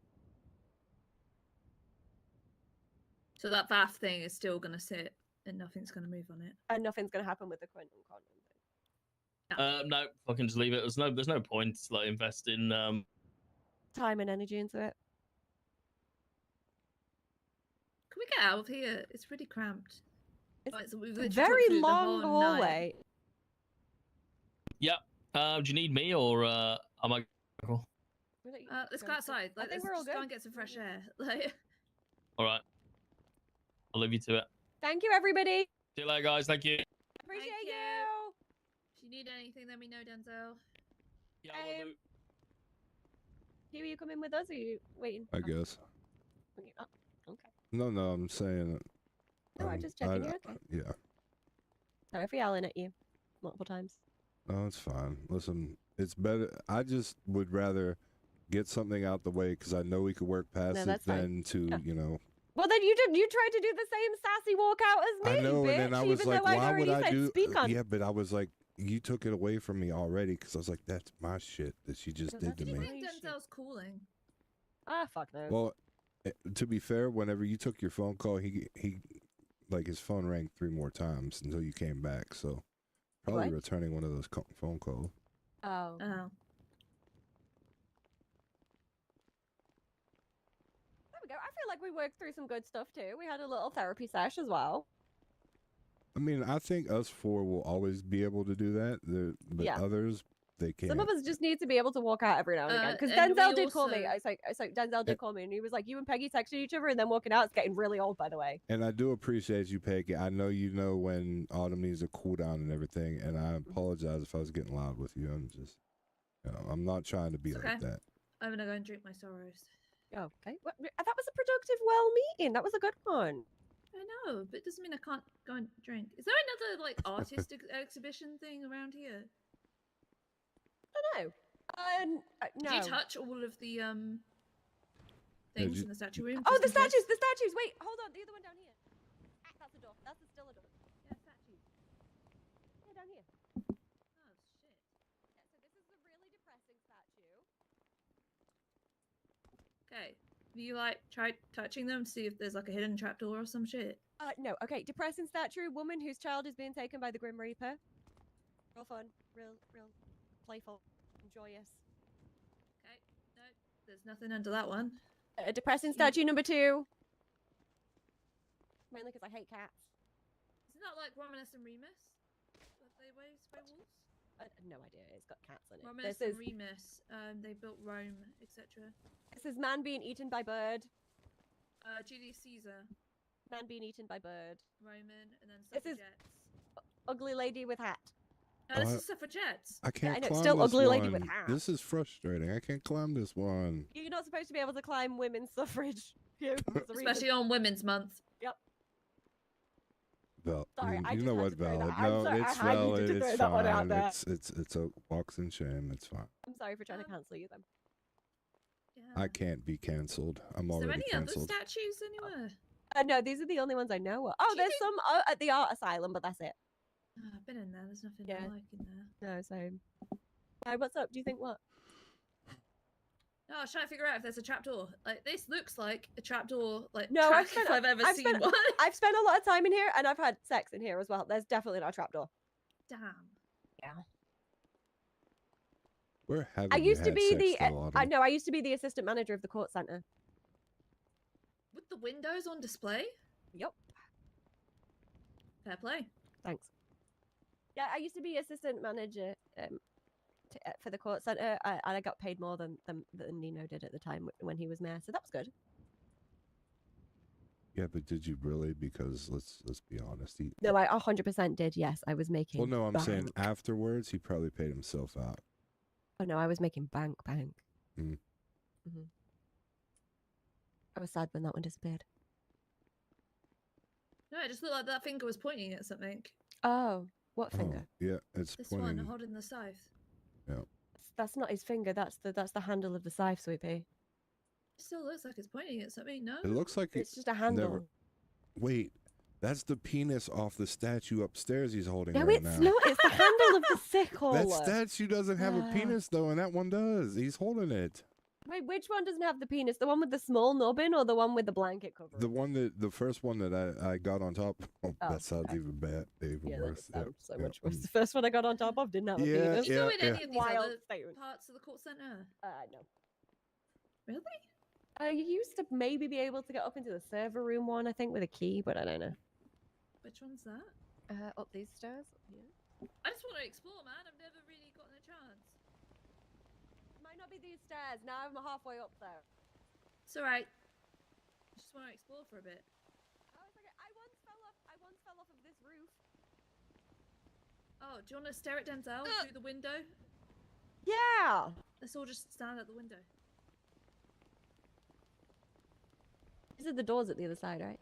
So that VAF thing is still going to sit and nothing's going to move on it. And nothing's going to happen with the Quentin Condon thing. No, fucking just leave it. There's no point like investing time and energy into it. Can we get out of here? It's really cramped. It's we've literally very talked through the long whole night. hallway. Yeah. Do you need me or am I cool? Let's go outside. Like, I think let's we're all just go good. and get some fresh air. Like, All right. I'll leave you to it. Thank you, everybody. See you later, guys. Thank you. Appreciate you. if you need anything, let me know, Denzel. Yeah, Hugh, are you coming with us or are you waiting? I guess. Oh, okay. No, I'm saying. No, I'm just checking. You're okay. Yeah. Sorry for yelling at you multiple times. No, it's fine. Listen, it's better. I just would rather get something out the way because I know we could work past it that's fine. than to, you know. Well, then you tried to do the same sassy walkout as me, I know, bitch, and then I was even like, though I'd why would already I said do? speak on. Yeah, but I was like, you took it away from me already because I was like, that's my shit that she just did to Do you me. think Denzel's calling? Ah, fuck no. Well, to be fair, whenever you took your phone call, he like his phone rang 3 more times until you came back. So probably What? returning one of those phone calls. Oh. There we go. I feel like we worked through some good stuff too. We had a little therapy sesh as well. I mean, I think us 4 will always be able to do that, but Yeah. others they can't. Some of us just need to be able to walk out every now and again. Because and Denzel we did call me. also- I was like, Denzel did call me, and he was like, "You and Peggy texting each other, and then walking out. It's getting really old, by the way." And I do appreciate you, Peggy. I know you know when Autumn needs a cool down and everything, and I apologize if I was getting loud with you. I'm just, I'm not trying to be It's like okay. that. I'm gonna go and drink my sorrows. Oh, okay. Well, that was a productive, well meeting. That was a good one. I know, but it doesn't mean I can't go and drink. Is there another like artist exhibition thing around here? I don't know. No. Did you touch all of the things in the statue room? Oh, just the in case? statues! The statues! Wait, hold on. The other one down here. Ah, that's a door. That's still a door. Yeah, statue. Yeah, down here. Oh shit. Yeah, so this is a really depressing statue. Okay. Have you like tried touching them? See if there's like a hidden trapdoor or some shit. No. Okay, depressing statue. Woman whose child is being taken by the Grim Reaper. Real fun. Real playful. Joyous. Okay. No, there's nothing under that one. Depressing statue number 2. Mainly because I hate cats. Isn't that like Romulus and Remus? That they spray walls? No idea. It's got cats in it. Romulus This and is Remus. They built Rome, etc. this is man being eaten by bird. Julius Caesar. Man being eaten by bird. Roman, and then This is suffragettes. ugly lady with hat. No, this is suffragettes. I can't I know, climb still this ugly one. lady with hat. This is frustrating. I can't climb this one. You're not supposed to be able to climb women's suffrage. Especially on Women's Month. Yep. Val, Sorry, I you just know had what, to throw Valid? that. I'm No, sorry, it's I needed valid. to throw It's that one out fine. there. It's a box and shame. It's fine. I'm sorry for trying to cancel you then. I can't be cancelled. I'm Is there already any other cancelled. statues anywhere? No, these are the only ones I know of. Oh, there's some at the art asylum, but that's it. Oh, I've been in there. There's nothing I like in there. No, same. Hey, what's up? Do you think what? No, I was trying to figure out if there's a trapdoor. Like this looks like a trapdoor. Like No, track, if I've ever seen spent, one. I've spent a lot of time in here, and I've had sex in here as well. There's definitely not a trapdoor. Damn. Yeah. Where have I you used to had be sex, the. though, I Autumn? know. I used to be the assistant manager of the court center. With the windows on display. Yep. Fair play. Thanks. Yeah, I used to be assistant manager for the court center, and I got paid more than Nino did at the time when he was mayor, so that was good. Yeah, but did you really? Because let's be honest. No, I 100% did. Yes, I was making. Well, no, I'm saying bank. afterwards he probably paid himself out. Oh no, I was making bank. Mm. I was sad when that one disappeared. No, it just looked like that finger was pointing at something. Oh, what finger? Oh, yeah, it's This pointing. one holding the scythe. Yeah. That's not his finger. That's the handle of the scythe, Sweepy. It still looks like it's pointing at something. No. It looks like It's just a handle. Never... Wait, that's the penis off the statue upstairs he's holding No, right it's now. not. It's the handle of the sickle. That statue doesn't have a penis though, and that one does. He's holding it. Wait, which one doesn't have the penis? The one with the small nubbin or the one with the blanket cover? The first one that I got on top. Oh, Oh, that sounds okay. even bad, even Yeah, worse. that sounds so Yep, much worse. mm. The first one I got on top of didn't have a Yeah, penis. yeah, Go in yeah. any of these Wild other statement. parts of the court center? No. Really? You used to maybe be able to get up into the server room one, I think, with a key, but I don't know. Which one's that? Up these stairs? Yeah. I just want to explore, man. I've never really gotten a chance. Might not be these stairs. Now I'm halfway up there. It's alright. I just want to explore for a bit. I once fell off of this roof. Oh, do you want to stare at Denzel through the window? Yeah. Let's all just stand at the window. These are the doors at the other side, right?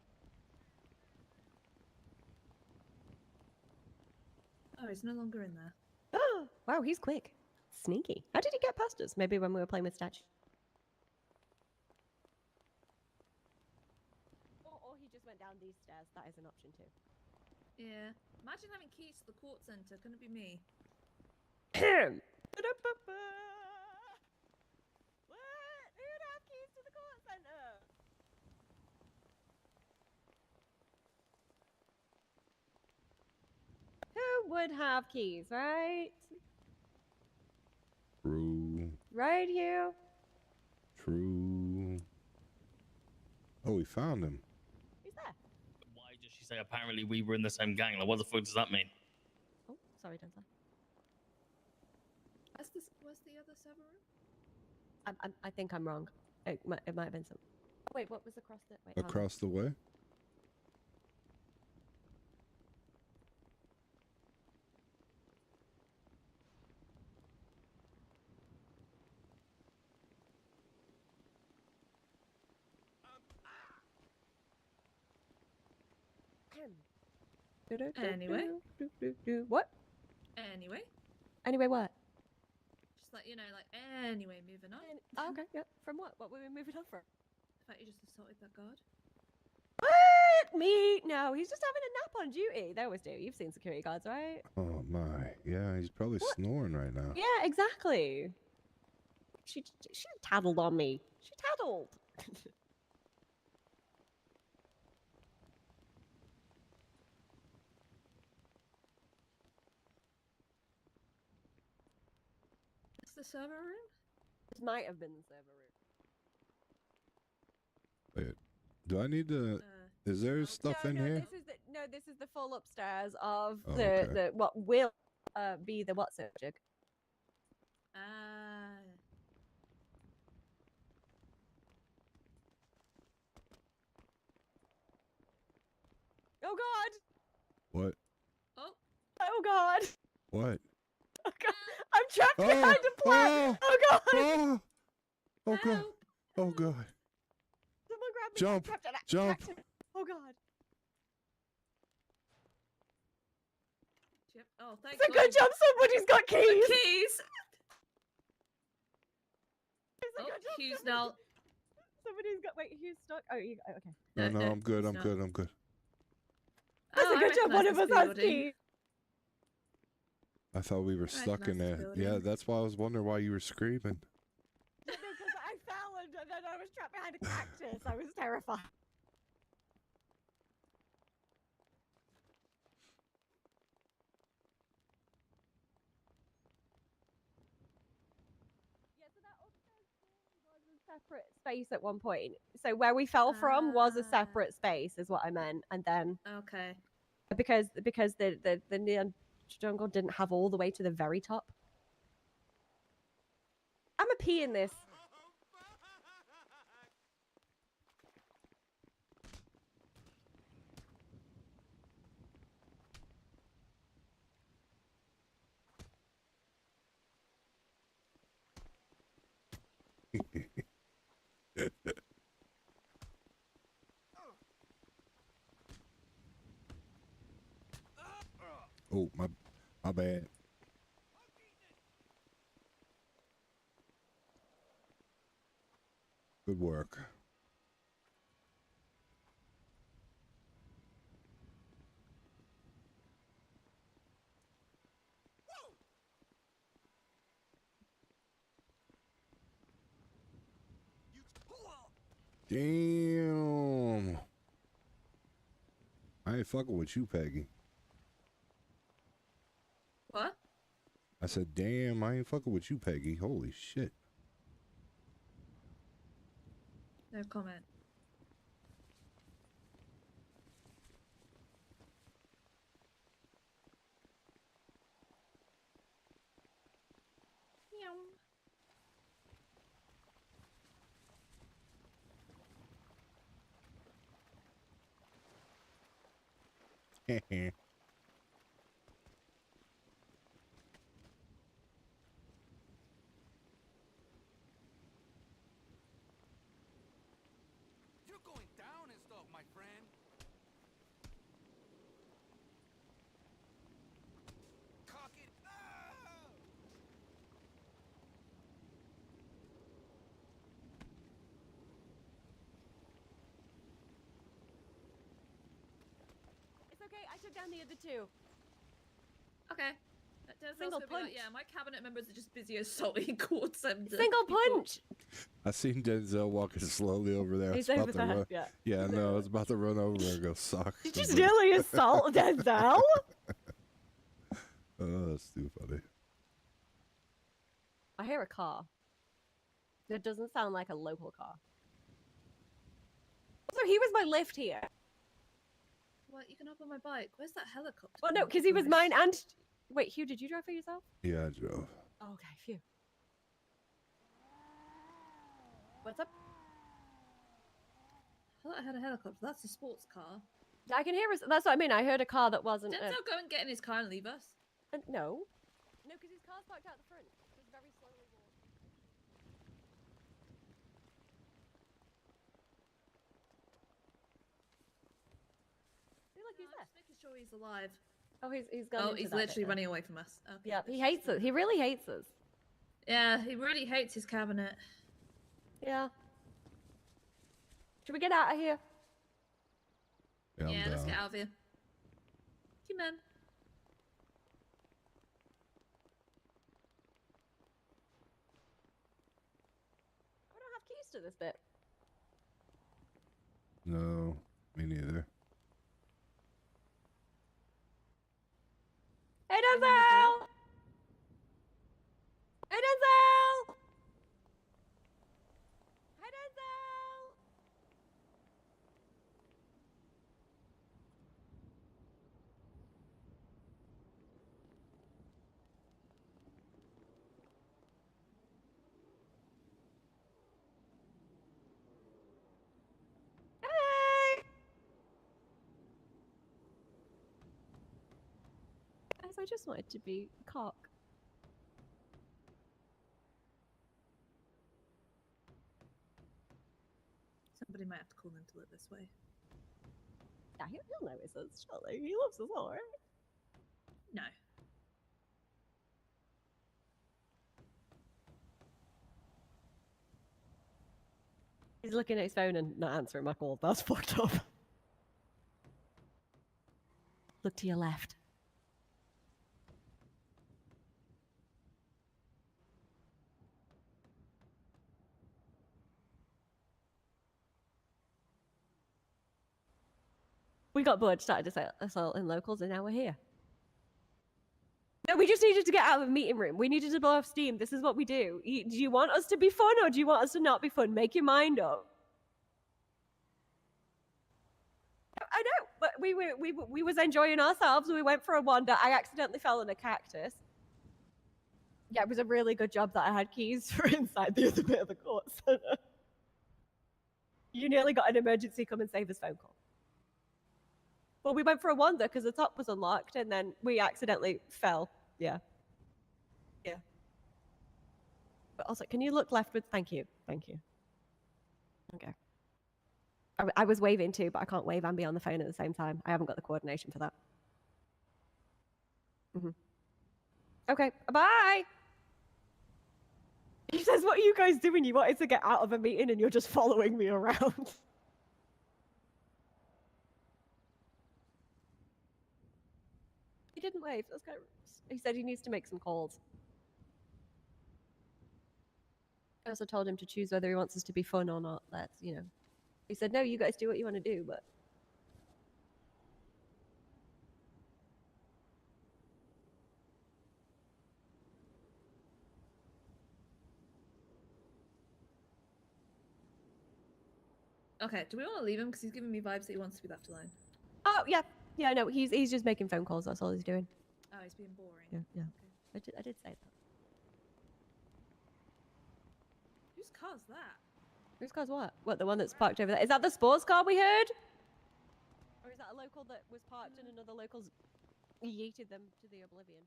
Oh, he's no longer in there. Wow, he's quick. Sneaky. How did he get past us? Maybe when we were playing with Statue. Or he just went down these stairs. That is an option too. Yeah. Imagine having keys to the court center. Couldn't it be me? What? Who'd have keys to the court center? Who would have keys, right? True. Right here. True. Oh, we found him. Who's there? Why does she say apparently we were in the same gang? Like, what the fuck does that mean? Oh, sorry, Denzel. Where's the other server room? I think I'm wrong. It might have been some. Wait, what was across the? Wait, hold on. Across the way. Anyway. What? Anyway. Anyway, what? Just like, like, anyway, moving on. Oh, okay, yeah. From what? What were we moving on from? The fact you just assaulted that guard. What? Me? No, he's just having a nap on duty. They always do. You've seen security guards, right? Oh my, yeah, he's probably snoring right now. Yeah, exactly. She tattled on me. She tattled. Is the server room? This might have been the server room. Wait, do I need to? Is there stuff in here? This is the full upstairs of Oh, the okay. the what will be the what subject. Oh God! What? Oh God! What? Oh God! I'm trapped behind a plant. Oh God! Oh, oh God! Oh God! Someone grab me! Jump! I'm trapped in a- Jump! trapped in- Oh God! Yep. Oh, thank It's a good job. Somebody's got keys. Keys. It's a Oh, good job. Hugh's now. Somebody's got. Wait, Hugh's stuck. Oh, you okay? No, no, I'm good. he's I'm not. good. I'm good. That's Oh, a I good job. One recognise of us this has building. keys. I thought we were stuck in recognize this there. Yeah, building. that's why I was wondering why you were screaming. Because I fell and then I was trapped behind a cactus. I was terrified. Yeah, so that upstairs was a separate space at one point. So where we fell from was a separate space, is what I meant. And then Okay. because the neon jungle didn't have all the way to the very top. I'm a pee in this. Oh, my bad. Good work. Damn. I ain't fucking with you, Peggy. What? I said, damn, I ain't fucking with you, Peggy. Holy shit. No comment. Meow. You're going down and stuff, my friend. Cock it. It's okay. I took down the other two. Okay. Denzel's Single gonna be like, punch. yeah, my cabinet members are just busy assaulting court center. Single punch. I seen Denzel walking slowly over there. He's It's about over to there, run. yeah. Yeah, no, it's about to run over and go sock. Did you nearly assault Denzel? Oh, that's too funny. I hear a car. It doesn't sound like a local car. So he was my lift here. What? You can hop on my bike. Where's that helicopter? Well, no, because he was mine and... Wait, Hugh, did you drive for yourself? Yeah, I drove. Oh, okay, phew. What's up? I thought I had a helicopter. That's a sports car. I can hear us. That's what I mean. I heard a car that wasn't... Denzel, go and get in his car and leave us. No. No, because his car's parked out the front. He's very slowly walking. See, look, he's there. Just making sure he's alive. Oh, he's gone. Oh, into he's that literally bit running away from us. Okay. Yeah, he hates us. He really hates us. Yeah, he really hates his cabinet. Yeah. Should we get out of here? Yeah, I'm Let's down. get out of here. Come on. We don't have keys to this bit. No, me neither. Hey, Denzel! Hey, Denzel! Hey, Denzel! Hey! Guys, I just wanted to be cock. Somebody might have to call him to look this way. Yeah, he'll notice us, surely. He loves us all, right? No. He's looking at his phone and not answering my call. That's fucked up. Look to your left. We got bored, started to assault in locals, and now we're here. No, we just needed to get out of the meeting room. We needed to blow off steam. This is what we do. Do you want us to be fun or do you want us to not be fun? Make your mind up. I know, but we was enjoying ourselves. We went for a wander. I accidentally fell in a cactus. Yeah, it was a really good job that I had keys for inside the other bit of the court center. You nearly got an emergency come and save us phone call. Well, we went for a wander because the top was unlocked, and then we accidentally fell. Yeah. Yeah. But also, can you look leftwards? Thank you. Thank you. Okay. I was waving too, but I can't wave and be on the phone at the same time. I haven't got the coordination for that. Okay, bye! He says, what are you guys doing? You wanted to get out of a meeting and you're just following me around. He didn't wave. That's kind of... He said he needs to make some calls. I also told him to choose whether he wants us to be fun or not. That's, you know. He said, no, you guys do what you want to do, but. Okay, do we want to leave him? Because he's giving me vibes that he wants to be left alone. Oh, yeah. Yeah, no, he's just making phone calls. That's all he's doing. Oh, he's being boring. Yeah, yeah. Okay. I did say that. Whose car's that? Whose car's what? What, the one that's parked over there? Is that the sports car we heard? Or is that a local that was parked and another local's yeeted them to the oblivion?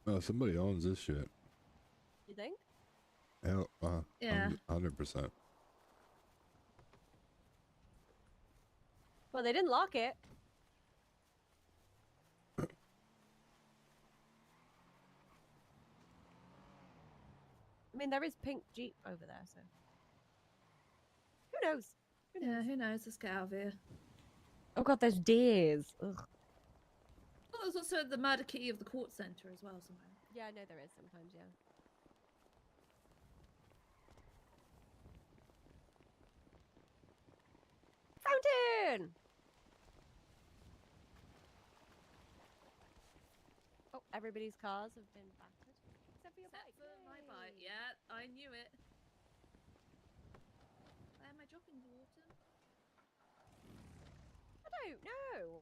No, somebody owns this shit. You think? Hell, Yeah. 100%. Well, they didn't lock it. I mean, there is pink Jeep over there, so. Who knows? Yeah, who knows? Let's get out of here. Oh god, there's deers. Ugh. Oh, there's also the murder key of the court center as well somewhere. Yeah, I know there is sometimes, yeah. Fountain! Oh, everybody's cars have been battered. Except for your bike. For my bike, yeah, I knew it. Where am I dropping the water? I don't know.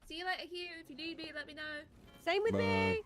See you later, Hugh. If you need me, let me know. Same with me.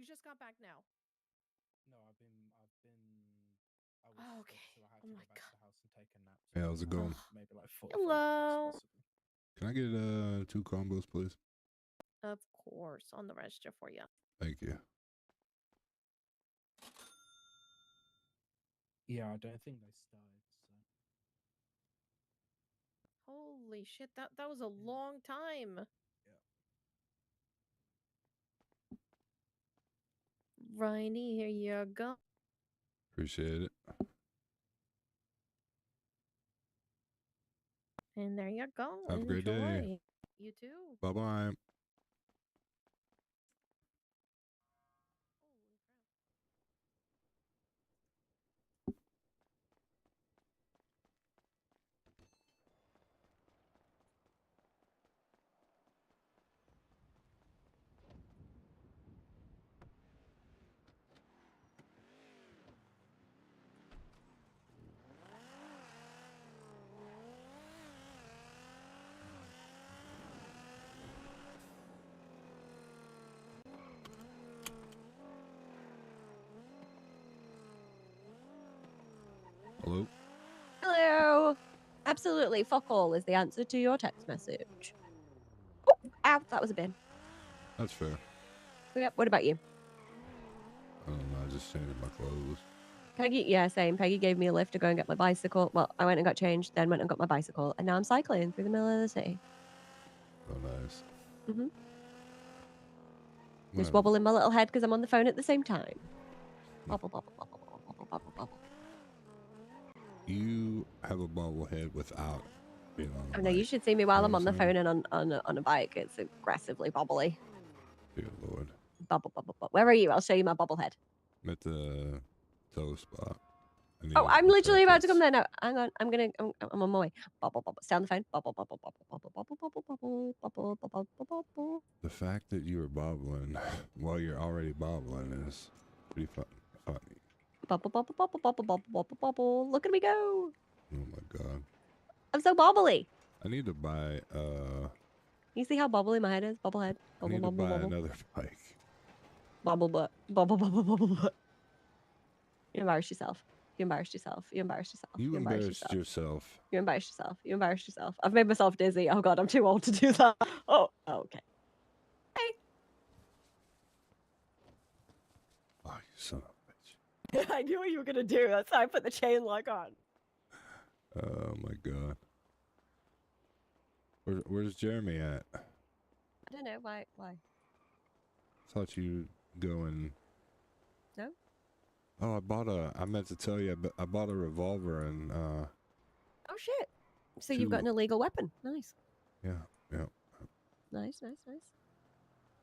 You just got back now. No, I was Oh, okay. so I had Oh to my go back to the house and take a nap. Hey, how's it going? Maybe like 45 Hello. minutes, possibly. Can I get 2 combos, please? Of course, on the register for you. Thank you. Yeah, I don't think they started. So. Holy shit, that was a long time. Righty, here you go. Appreciate it. And there you go. Have a great day. Enjoy. You too. Bye-bye. Hello? Hello. Absolutely, fuck all is the answer to your text message. Oh, ow, that was a bin. That's fair. Yep. What about you? I don't know. I just changed my clothes. Peggy, yeah, same. Peggy gave me a lift to go and get my bicycle. Well, I went and got changed, then went and got my bicycle, and now I'm cycling through the middle of the city. Oh, nice. Mm-hmm. Well, Just wobbling my little head because I'm on the phone at the same time. Bobble, bobble, bobble, bobble, bobble, bobble, bobble. you have a bobblehead without being on a Oh no, you bike. should see me while You I'm know on what the I'm phone and on a bike. It's aggressively bobbly. Dear Lord. Bubble, bubble, bubble. Where are you? I'll show you my bobblehead. I'm at the toe spot. Oh, I'm literally about to come there now. Hang on, I'm on my way. Bubble, bubble. Stay on the phone. Bubble, bubble, bubble, bubble, bubble, bubble, bubble, bubble, bubble, bubble, bubble. The fact that you were bobbling while you're already bobbling is pretty funny. Bubble, bubble, bubble, bubble, bubble, bubble, bubble. Look at me go. Oh my god. I'm so bobbly. I need to buy You see how bobbly my head is? Bobblehead. I Bubble, need to bubble, buy bubble. another bike. Bubble butt. Bubble, bubble, bubble butt. You embarrassed yourself. You embarrassed yourself. You embarrassed yourself. You embarrassed embarrassed yourself. You embarrassed yourself. You embarrassed yourself. I've made myself dizzy. Oh god, I'm too old to do that. Oh, okay. Oh, you son of a bitch. I knew what you were gonna do. That's why I put the chain lock on. Oh my god. Where's Jeremy at? I don't know why. Thought you'd go and. No. Oh, I meant to tell you, but I bought a revolver and Oh shit. So you've got an illegal weapon. Nice. yeah. Nice.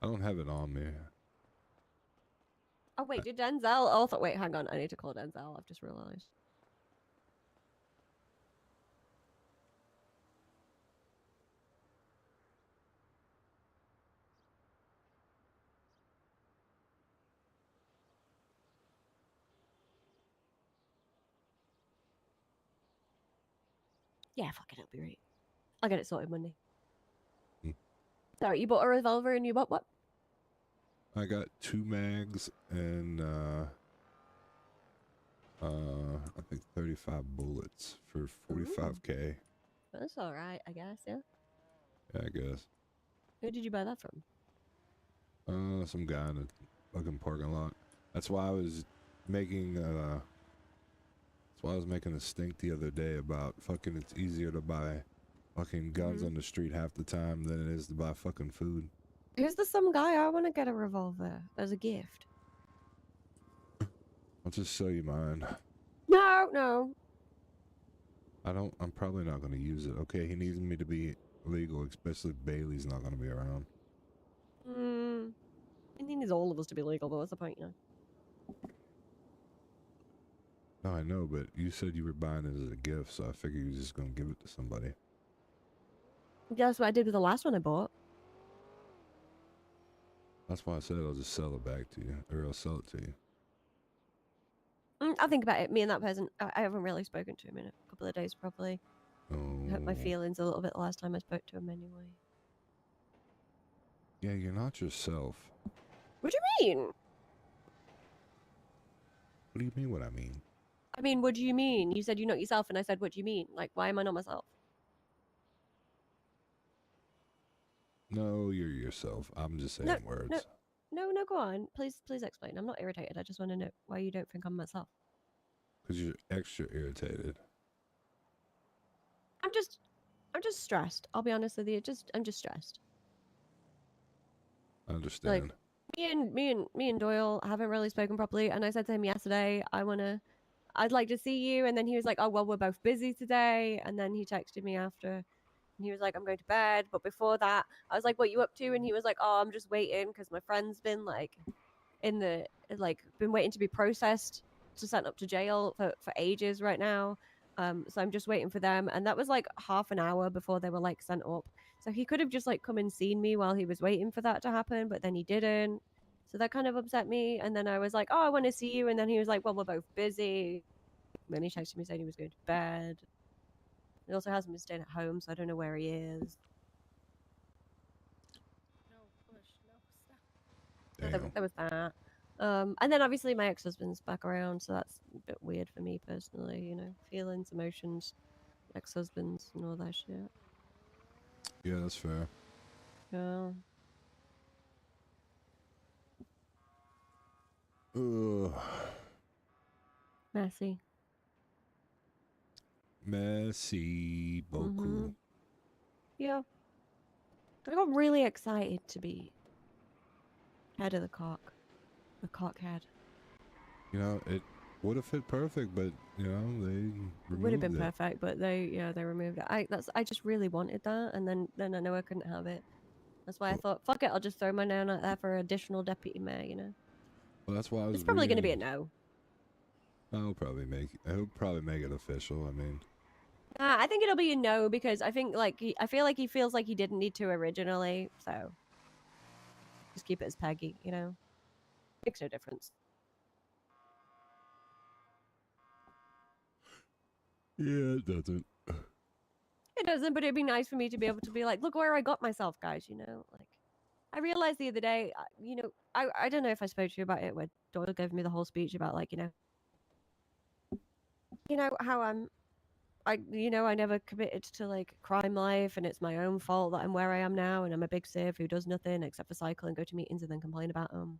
I don't have it on me. Oh wait, did Denzel also wait, hang on, I need to call Denzel, I've just realized. Yeah, fuck it, it'll be right. I'll get it sorted Monday. Sorry, you bought a revolver and you bought what? I got 2 mags and I think 35 bullets for 45k. That's alright, I guess, yeah. Yeah, I guess. Who did you buy that from? Some guy in a fucking parking lot. That's why I was making a stink the other day about fucking it's easier to buy fucking guns on the street half the time than it is to buy fucking food. Who's the some guy? I want to get a revolver as a gift. I'll just sell you mine. No. I'm probably not going to use it. Okay, he needs me to be legal, especially if Bailey's not going to be around. I think it's all of us to be legal, but what's the point, you know? No, I know, but you said you were buying it as a gift, so I figured you were just going to give it to somebody. Yeah, that's what I did with the last one I bought. That's why I said I'll just sell it back to you, or I'll sell it to you. I'll think about it. Me and that person, I haven't really spoken to him in a couple of days, probably. Oh. I hurt my feelings a little bit the last time I spoke to him anyway. Yeah, you're not yourself. What do you mean? What do you mean? What I mean? I mean, what do you mean? You said you're not yourself, and I said, what do you mean? Like, why am I not myself? No, you're yourself. I'm just saying words. No, go on. Please explain. I'm not irritated. I just want to know why you don't think I'm myself. Because you're extra irritated. I'm just stressed. I'll be honest with you. I'm just stressed. I understand. Like, me and Doyle haven't really spoken properly, and I said to him yesterday, I'd like to see you, and then he was like, oh well, we're both busy today, and then he texted me after, and he was like, I'm going to bed, but before that, I was like, what you up to? And he was like, oh, I'm just waiting because my friend's been like been waiting to be processed to sent up to jail for ages right now. So I'm just waiting for them, and that was like half an hour before they were like sent up. So he could have just like come and seen me while he was waiting for that to happen, but then he didn't. So that kind of upset me. And then I was like, oh, I want to see you. And then he was like, well, we're both busy. And then he texted me saying he was going to bed. He also hasn't been staying at home, so I don't know where he is. No, push. No, stop. So there was that. And then obviously my ex-husband's back around, so that's a bit weird for me personally, you know, feelings, emotions, ex-husbands and all that shit. Yeah, that's fair. Yeah. Ugh. Messy. Merci beaucoup. Yeah. I got really excited to be head of the cock. The cock head. You know, it would have fit perfect, but you know they removed Would have been it. perfect, but they removed it. I just really wanted that, and then I know I couldn't have it. That's why I thought, fuck it, I'll just throw my name out there for additional deputy mayor. You know. Well, that's why I was. It's probably going to be a no. He'll probably make it official. I mean, I think it'll be a no because I think I feel like he feels like he didn't need to originally, so just keep it as Peggy. You know, makes no difference. yeah, it doesn't. It doesn't, but it'd be nice for me to be able to be like, look where I got myself, guys. You know, like I realized the other day, you know, I don't know if I spoke to you about it where Doyle gave me the whole speech about like, you know how I never committed to like crime life, and it's my own fault that I'm where I am now, and I'm a big civ who does nothing except for cycle and go to meetings and then complain about them.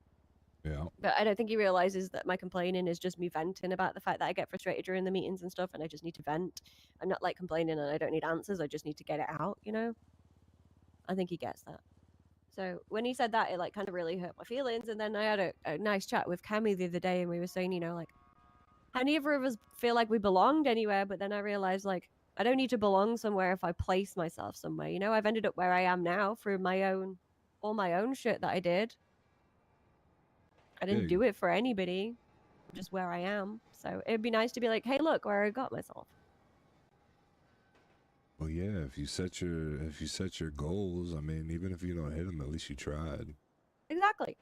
Yeah. But I don't think he realizes that my complaining is just me venting about the fact that I get frustrated during the meetings and stuff, and I just need to vent. I'm not like complaining and I don't need answers. I just need to get it out, you know? I think he gets that. So when he said that, it like kind of really hurt my feelings. And then I had a nice chat with Cammy the other day, and we were saying, you know, like, how neither of us feel like we belonged anywhere. But then I realized, like, I don't need to belong somewhere if I place myself somewhere. You know, I've ended up where I am now through all my own shit that I did. I didn't do it for anybody, just where I am. So it'd be nice to be like, hey, look where I got myself. Well, yeah. If you set your goals, I mean, even if you don't hit them, at least you tried. Exactly.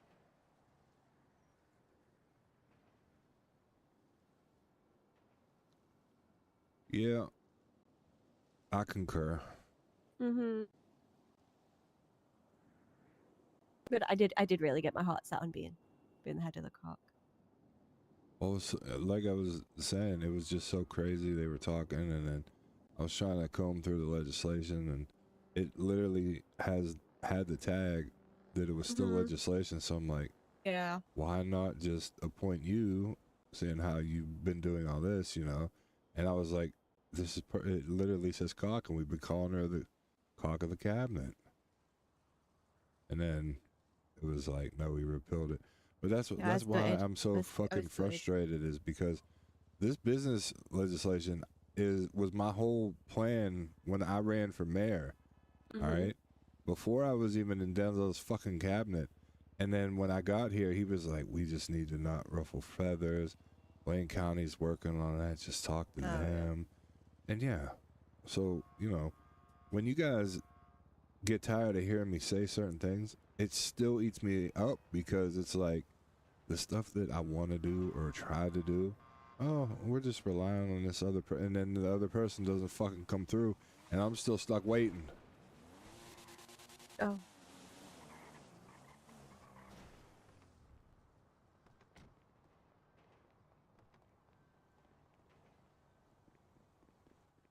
Yeah, I concur. Mm-hmm. But I did really get my heart set on being the head of the cock. Well, like I was saying, it was just so crazy. They were talking, and then I was trying to comb through the legislation, and it literally had the tag that it was still legislation. So I'm like, yeah, why not just appoint you, seeing how you've been doing all this, you know? And I was like, it literally says cock, and we've been calling her the cock of the cabinet. And then it was like, no, we repealed it. But that's why I'm so fucking frustrated, is because this business legislation was my whole plan when I ran for mayor. All right, before I was even in Denzel's fucking cabinet, and then when I got here, he was like, "We just need to not ruffle feathers. Wayne County's working on that. Just talk to them." And yeah, so you know, when you guys get tired of hearing me say certain things, it still eats me up, because it's like the stuff that I want to do or try to do, oh, we're just relying on this other and then the other person doesn't fucking come through, and I'm still stuck waiting. Oh.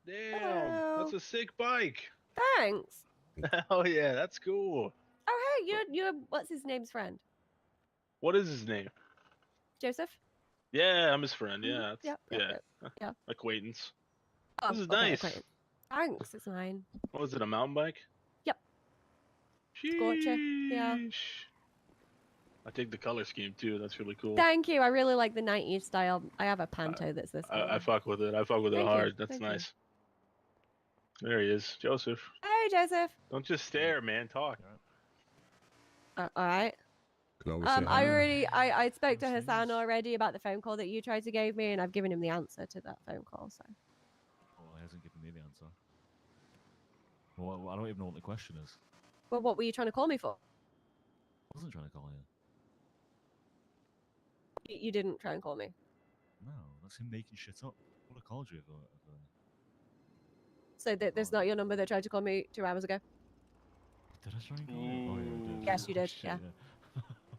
Damn, that's a sick bike. Thanks. Hell yeah, that's cool. Oh, hey, you're what's his name's friend? What is his name? Joseph? Yeah, I'm his friend. Yeah, Yep, yeah. Acquaintance. Oh, This is okay, nice. acquaintance. Thanks, it's mine. What was it, a mountain bike? Yep. Scorcher. Yeah. I think the color scheme too. That's really cool. Thank you. I really like the 90s style. I have a Panto that's this color. I fuck with it. I fuck with it Thank you, hard. That's thank you. nice. There he is, Joseph. Hey, Joseph. Don't just stare, man. Talk. All right. Could always say hi. I spoke to Hassan already about the phone call that you tried to give me, and I've given him the answer to that phone call. So. Well, he hasn't given me the answer. Well, I don't even know what the question is. Well, what were you trying to call me for? I wasn't trying to call you. You didn't try and call me. No, that's him making shit up. I would have called you if So that's not your number that tried to call me 2 hours ago? Did I try and call you? Oh, yeah, I did. Yes, you did. Shit, Yeah.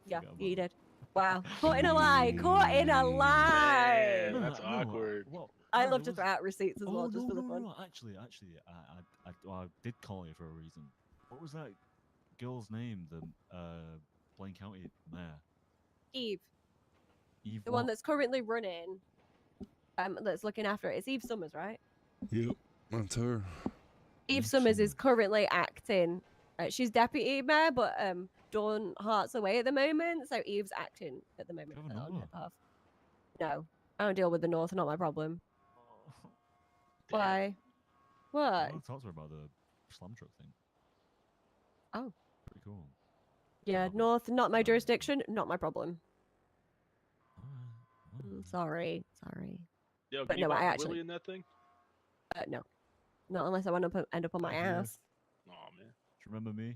Yeah, Forgot you about did. Wow. Caught in a lie. Caught in a lie. Man, that's awkward. I love to throw out receipts as well, just for the fun. No, actually, I did call you for a reason. What was that girl's name? The Blaine County mayor. Eve. Eve. The one that's currently running. That's looking after it. It's Eve Summers, right? Yep, that's her. Eve Summers is currently acting. She's deputy mayor, but Dawn Hart's away at the moment, so Eve's acting at the moment. On her behalf. No, I don't deal with the North. Not my problem. Why? What? I want to talk to her about the slam truck thing. Oh. Pretty cool. Yeah, North, not my jurisdiction. Not my problem. Sorry. Yo, But can you no, I pop actually- Willie in that thing? No, not unless I want to end up on my Yeah. ass. Oh man. Do you remember me?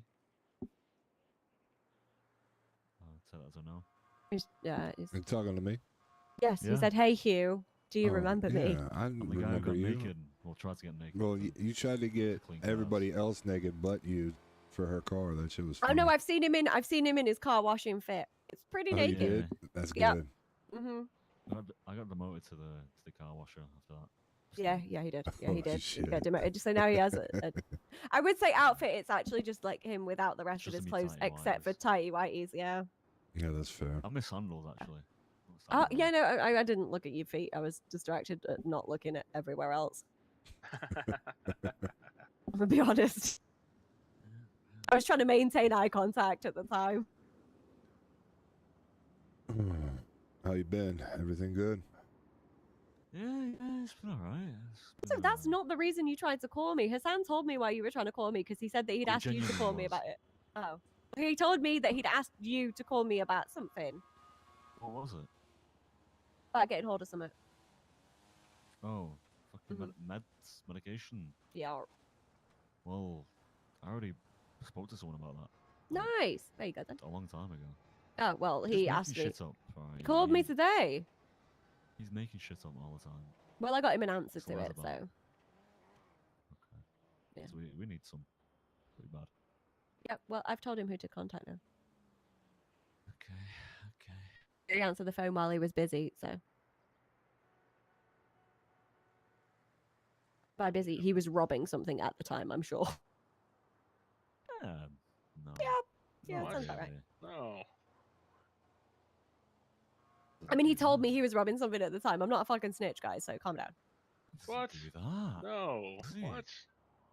I'll tell that as a no. You talking to me? Yes, he Yeah. said, "Hey Hugh, do you Oh, remember me?" Yeah, I I'm the guy who remember got you. naked. Well, tried to get naked. Well, you tried to get everybody else naked but you for her car. That shit was Oh funny. no, I've seen him in his car washing fit. It's pretty Oh, you naked. did? That's Yep. good. Mhm. I got demoted to the car washer after that. Yeah, he did. Yeah, he Oh, did. He shit. got demoted. So now he has I would say outfit. It's actually just like him without the rest of Just his me clothes, tighty except for tighty whiteys. Yeah. Yeah, that's fair. I miss sandals actually. Oh yeah, no, I didn't look at your feet. I was distracted at not looking at everywhere else. I'm gonna be honest. I was trying to maintain eye contact at the time. How you been? Everything good? Yeah, it's been alright. So that's not the reason you tried to call me. Hassan told me why you were trying to call me because he said that he'd Oh, asked you to genuinely call me was. about it. Oh. He told me that he'd asked you to call me about something. What was it? About getting hold of something. Oh, fucking medication. Yeah. Well, I already spoke to someone about that Nice. There you go then. a long time ago. Oh, well, Just he making asked me. shit up, right? He called me today. He's making shit up all the time. Well, I got him an answer to Swears it, about so. Yeah. So we need some. Pretty bad. Yep, well, I've told him who to contact now. Okay. He answered the phone while he was busy, so. By busy, he was robbing something at the time, I'm sure. No. Yeah, Not sounds about right. really. No. I mean, he told me he was robbing something at the time. I'm not a fucking snitch, guys, so calm down. What? Do that. No. See, What?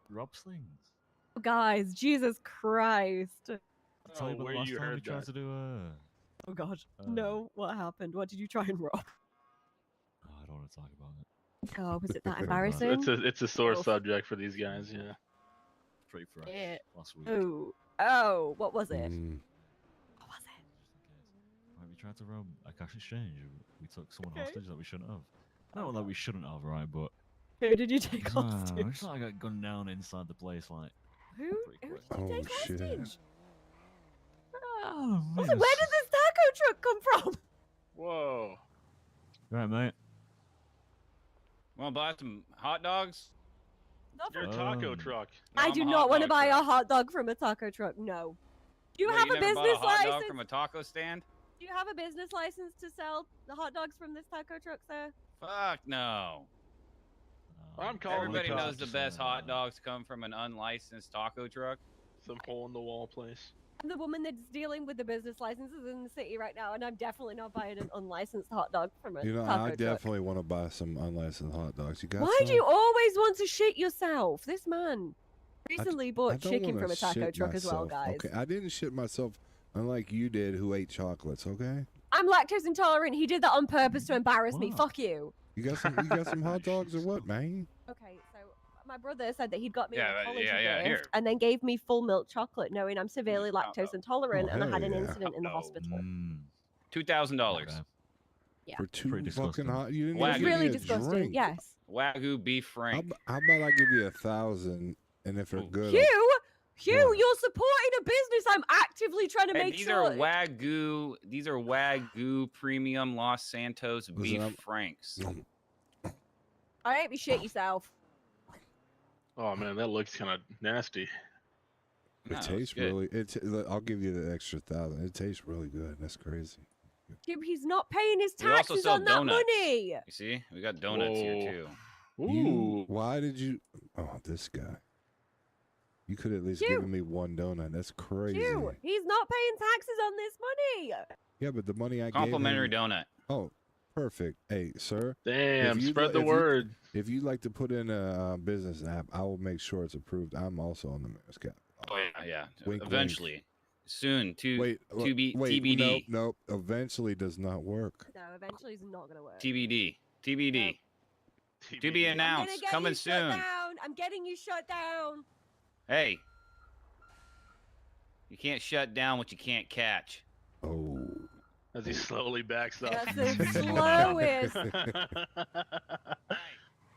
Rob slings. Guys, Jesus Christ. I tell you Oh, about where the last you time we heard tried that? to do Oh, God. No, what happened? What did you try and rob? Oh, I don't want to talk about it. Oh, was it that Pretty embarrassing? bad. It's a sore Oof. subject for these guys. Yeah. Pretty fresh. Yeah. Last week. Oh, what was it? What was it? Right, we tried to rob a cash exchange. We took someone hostage that we shouldn't have. Not that we shouldn't have, right? But Who did you take it's hostage? It's like I got gunned down inside the place, like. Who did you take hostage? Oh, Also, where did this taco truck come from? Whoa. Right, mate. Want to buy some hot dogs? Your taco truck. No, I I'm do a not hot want to dog buy truck. a hot dog from a taco truck. No. Do you Wait, have a never bought business a hot dog license? from a taco stand? Do you have a business license to sell the hot dogs from this taco truck, sir? Fuck no. I'm calling Everybody the knows cops. the best hot dogs come from an unlicensed taco truck. Some hole in the wall place. I'm the woman that's dealing with the business licenses in the city right now, and I'm definitely not buying an unlicensed hot dog from a You know, taco I truck. definitely want to buy some unlicensed hot dogs. You got Why some? do you always want to shit yourself? This man I recently I bought don't chicken wanna from a taco shit truck as well, myself, guys. Okay, I didn't shit myself, unlike you did, who ate chocolates. Okay, I'm lactose intolerant. He did that on purpose to embarrass me. Wow. Fuck you. you got some. You got some hot dogs or what, man? Okay, so my brother said that he'd got me Yeah, an apology yeah, gift here. and then gave me full milk chocolate, knowing I'm severely lactose intolerant Oh, and I had hell an yeah. incident in the hospital. $2,000. Yeah. For two Pretty fucking disgusting. hot. You didn't Wagyu. even It's give really me a disgusting. drink. Yes. Wagyu beef How, frank. how about I give you 1,000, and if they're good, Hugh, What? you're supporting a business I'm actively trying to Hey, make these sure. are Wagyu. These are Wagyu premium Los Santos beef I'm- franks. I ain't be shit yourself. Oh man, that looks kind of nasty. it No, it's tastes good. really. I'll give you the extra 1,000. It tastes really good. That's crazy. He's not paying his We also taxes sell on that donuts. money. You see, we got donuts here too. Why did you? Oh, this guy. You could at least Hugh. given me one donut. That's crazy. Hugh, he's not paying taxes on this money. Yeah, but the money I Complimentary gave him. donut. Oh, perfect. Hey, sir. Damn, if you spread li- the if word. If you'd like to put in a business app, I will make sure it's approved. I'm also on the mayor's cap. Oh yeah. Wink, Eventually, wink. soon. Wait, wait, TBD. Nope. Eventually does not work. No, eventually it's not gonna work. TBD. TBD. To be I'm gonna announced. get Coming you shut soon. down. I'm getting you shut down. Hey. You can't shut down what you can't catch. Oh. As he slowly backs up. That's the slowest.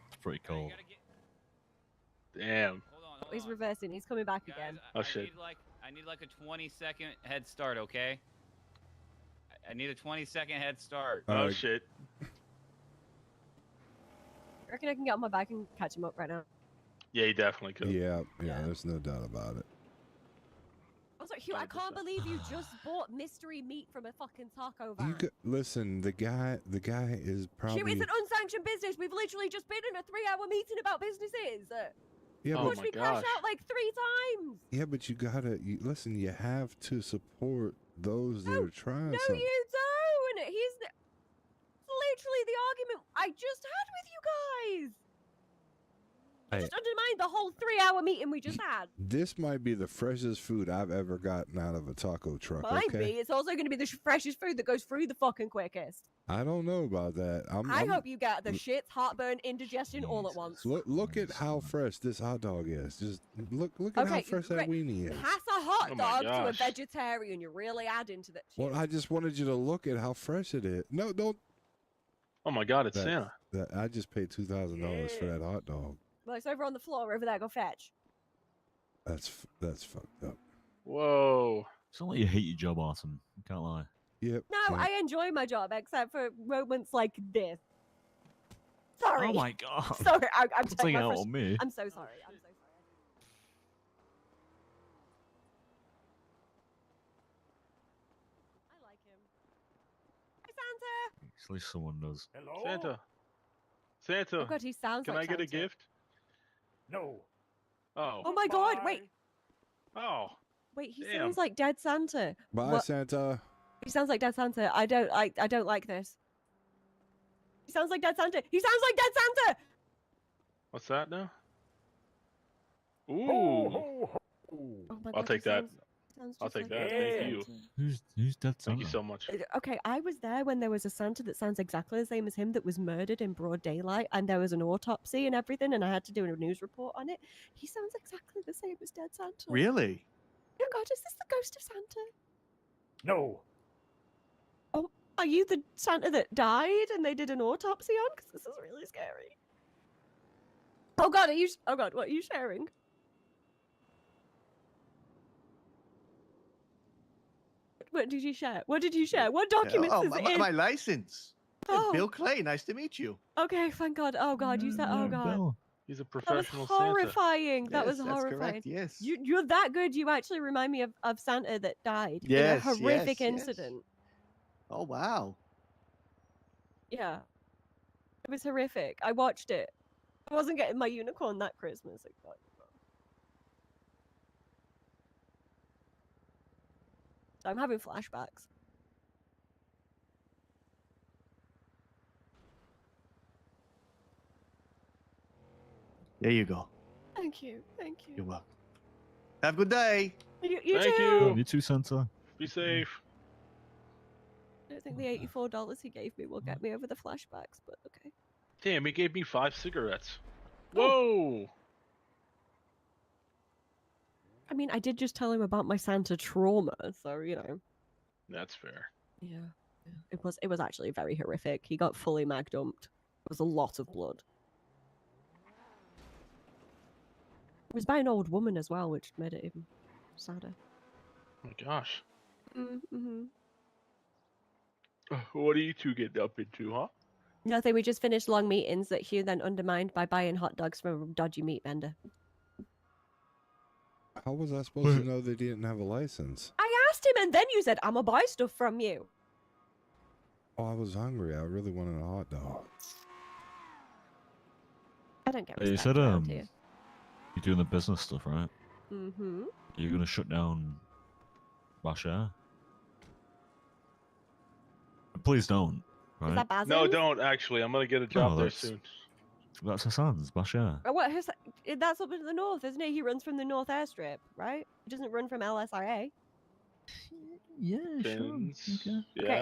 It's pretty cold. Damn. He's reversing. He's coming back again. Oh shit. I need like a 20-second head start, okay? I need a 20-second head start. Oh shit. I reckon I can get on my bike and catch him up right now. Yeah, he definitely could. Yeah, there's no doubt about it. Also, Hugh, I can't believe you just bought mystery meat from a fucking taco van. You could listen. The guy is Hugh, probably. it's an unsanctioned business. We've literally just been in a 3-hour meeting about businesses. Yeah, Oh but, Watch me crash out like 3 times. yeah, but you gotta listen. You have to support those that are trying No, something. you don't. He's literally the argument I just had with you guys. You Hey, just undermined the whole 3-hour meeting we just had. this might be the freshest food I've ever gotten out of a taco truck. Might okay, be. It's also going to be the freshest food that goes through the fucking quickest. I don't know about that. I hope you get the shits, heartburn, indigestion all at once. Look at how fresh this hot dog is. Just look at how Okay, fresh that great. weenie is. Pass a hot Oh my dog to a gosh. vegetarian. You're really adding to that. Well, I just wanted you to look at how fresh it is. No, don't. Oh my god, it's That- Santa. That I just paid $2,000 for that hot dog. Well, it's over on the floor over there. Go fetch. That's fucked up. Whoa. It's not like you hate your job, Artem. You can't lie. Yep. No, I enjoy my job except for moments like this. Sorry. Oh my god. Sorry, I'm Don't taking take it my out on me. I'm so sorry. I'm so sorry. I like him. Hi, Santa. At least someone does. Santa. Santa. Oh god, he sounds Can like I get a Santa. gift? No. Oh. Oh my god, wait. Oh. Wait, he Damn. sounds like Dead Santa. Bye, What? Santa. He sounds like Dead Santa. I don't like this. He sounds like Dead Santa. He sounds like Dead Santa. What's that now? Ooh. Oh my I'll god, take he that. sounds I'll just take like that. Dead Thank you. Santa. Who's Dead Thank you Santa? so much. Okay, I was there when there was a Santa that sounds exactly the same as him that was murdered in broad daylight, and there was an autopsy and everything, and I had to do a news report on it. He sounds exactly the same as Dead Santa. Really? Oh god, is this the ghost of Santa? No. Oh, are you the Santa that died and they did an autopsy on? Because this is really scary. Oh god, are you? Oh god, what are you sharing? What did you share? What did you share? What documents Oh, is it in? my license. Oh. Bill Clay, nice to meet you. Okay, thank God. Oh God, you said. Oh God. He's a That was professional Santa. horrifying. That was Yes, that's horrifying. correct, yes. You're that good. You actually remind me of Santa that died Yes, in a horrific yes, yes. incident. Oh, wow. Yeah, it was horrific. I watched it. I wasn't getting my unicorn that Christmas. So I'm having flashbacks. There you go. Thank you. Thank you. You're welcome. Have a good day. You Thank too. you. You too, Santa. Be safe. I don't think the $84 he gave me will get me over the flashbacks, but okay. Damn, he gave me 5 cigarettes. Oh. Whoa! I mean, I did just tell him about my Santa trauma, so you know. That's fair. Yeah. It was actually very horrific. He got fully mag dumped. It was a lot of blood. It was by an old woman as well, which made it even sadder. Oh my gosh. Mm-hmm. What are you two getting up into, huh? Nothing. We just finished long meetings that Hugh then undermined by buying hot dogs from a dodgy meat vendor. How was I supposed to know they didn't have a license? I asked him, and then you said, "I'ma buy stuff from you." Oh, I was hungry. I really wanted a hot dog. I don't get You respect said around here. you're doing the business stuff, right? Mm-hmm. You're gonna shut down Basha? Please don't. Right? Is that Bazin's? No, don't actually. I'm gonna get a job there that's- soon. That's Hassan's, Basha. What? That's up in the north, isn't it? He runs from the North Airstrip, right? He doesn't run from LSIA. Yeah, Fins. sure. Okay. Yeah. Okay,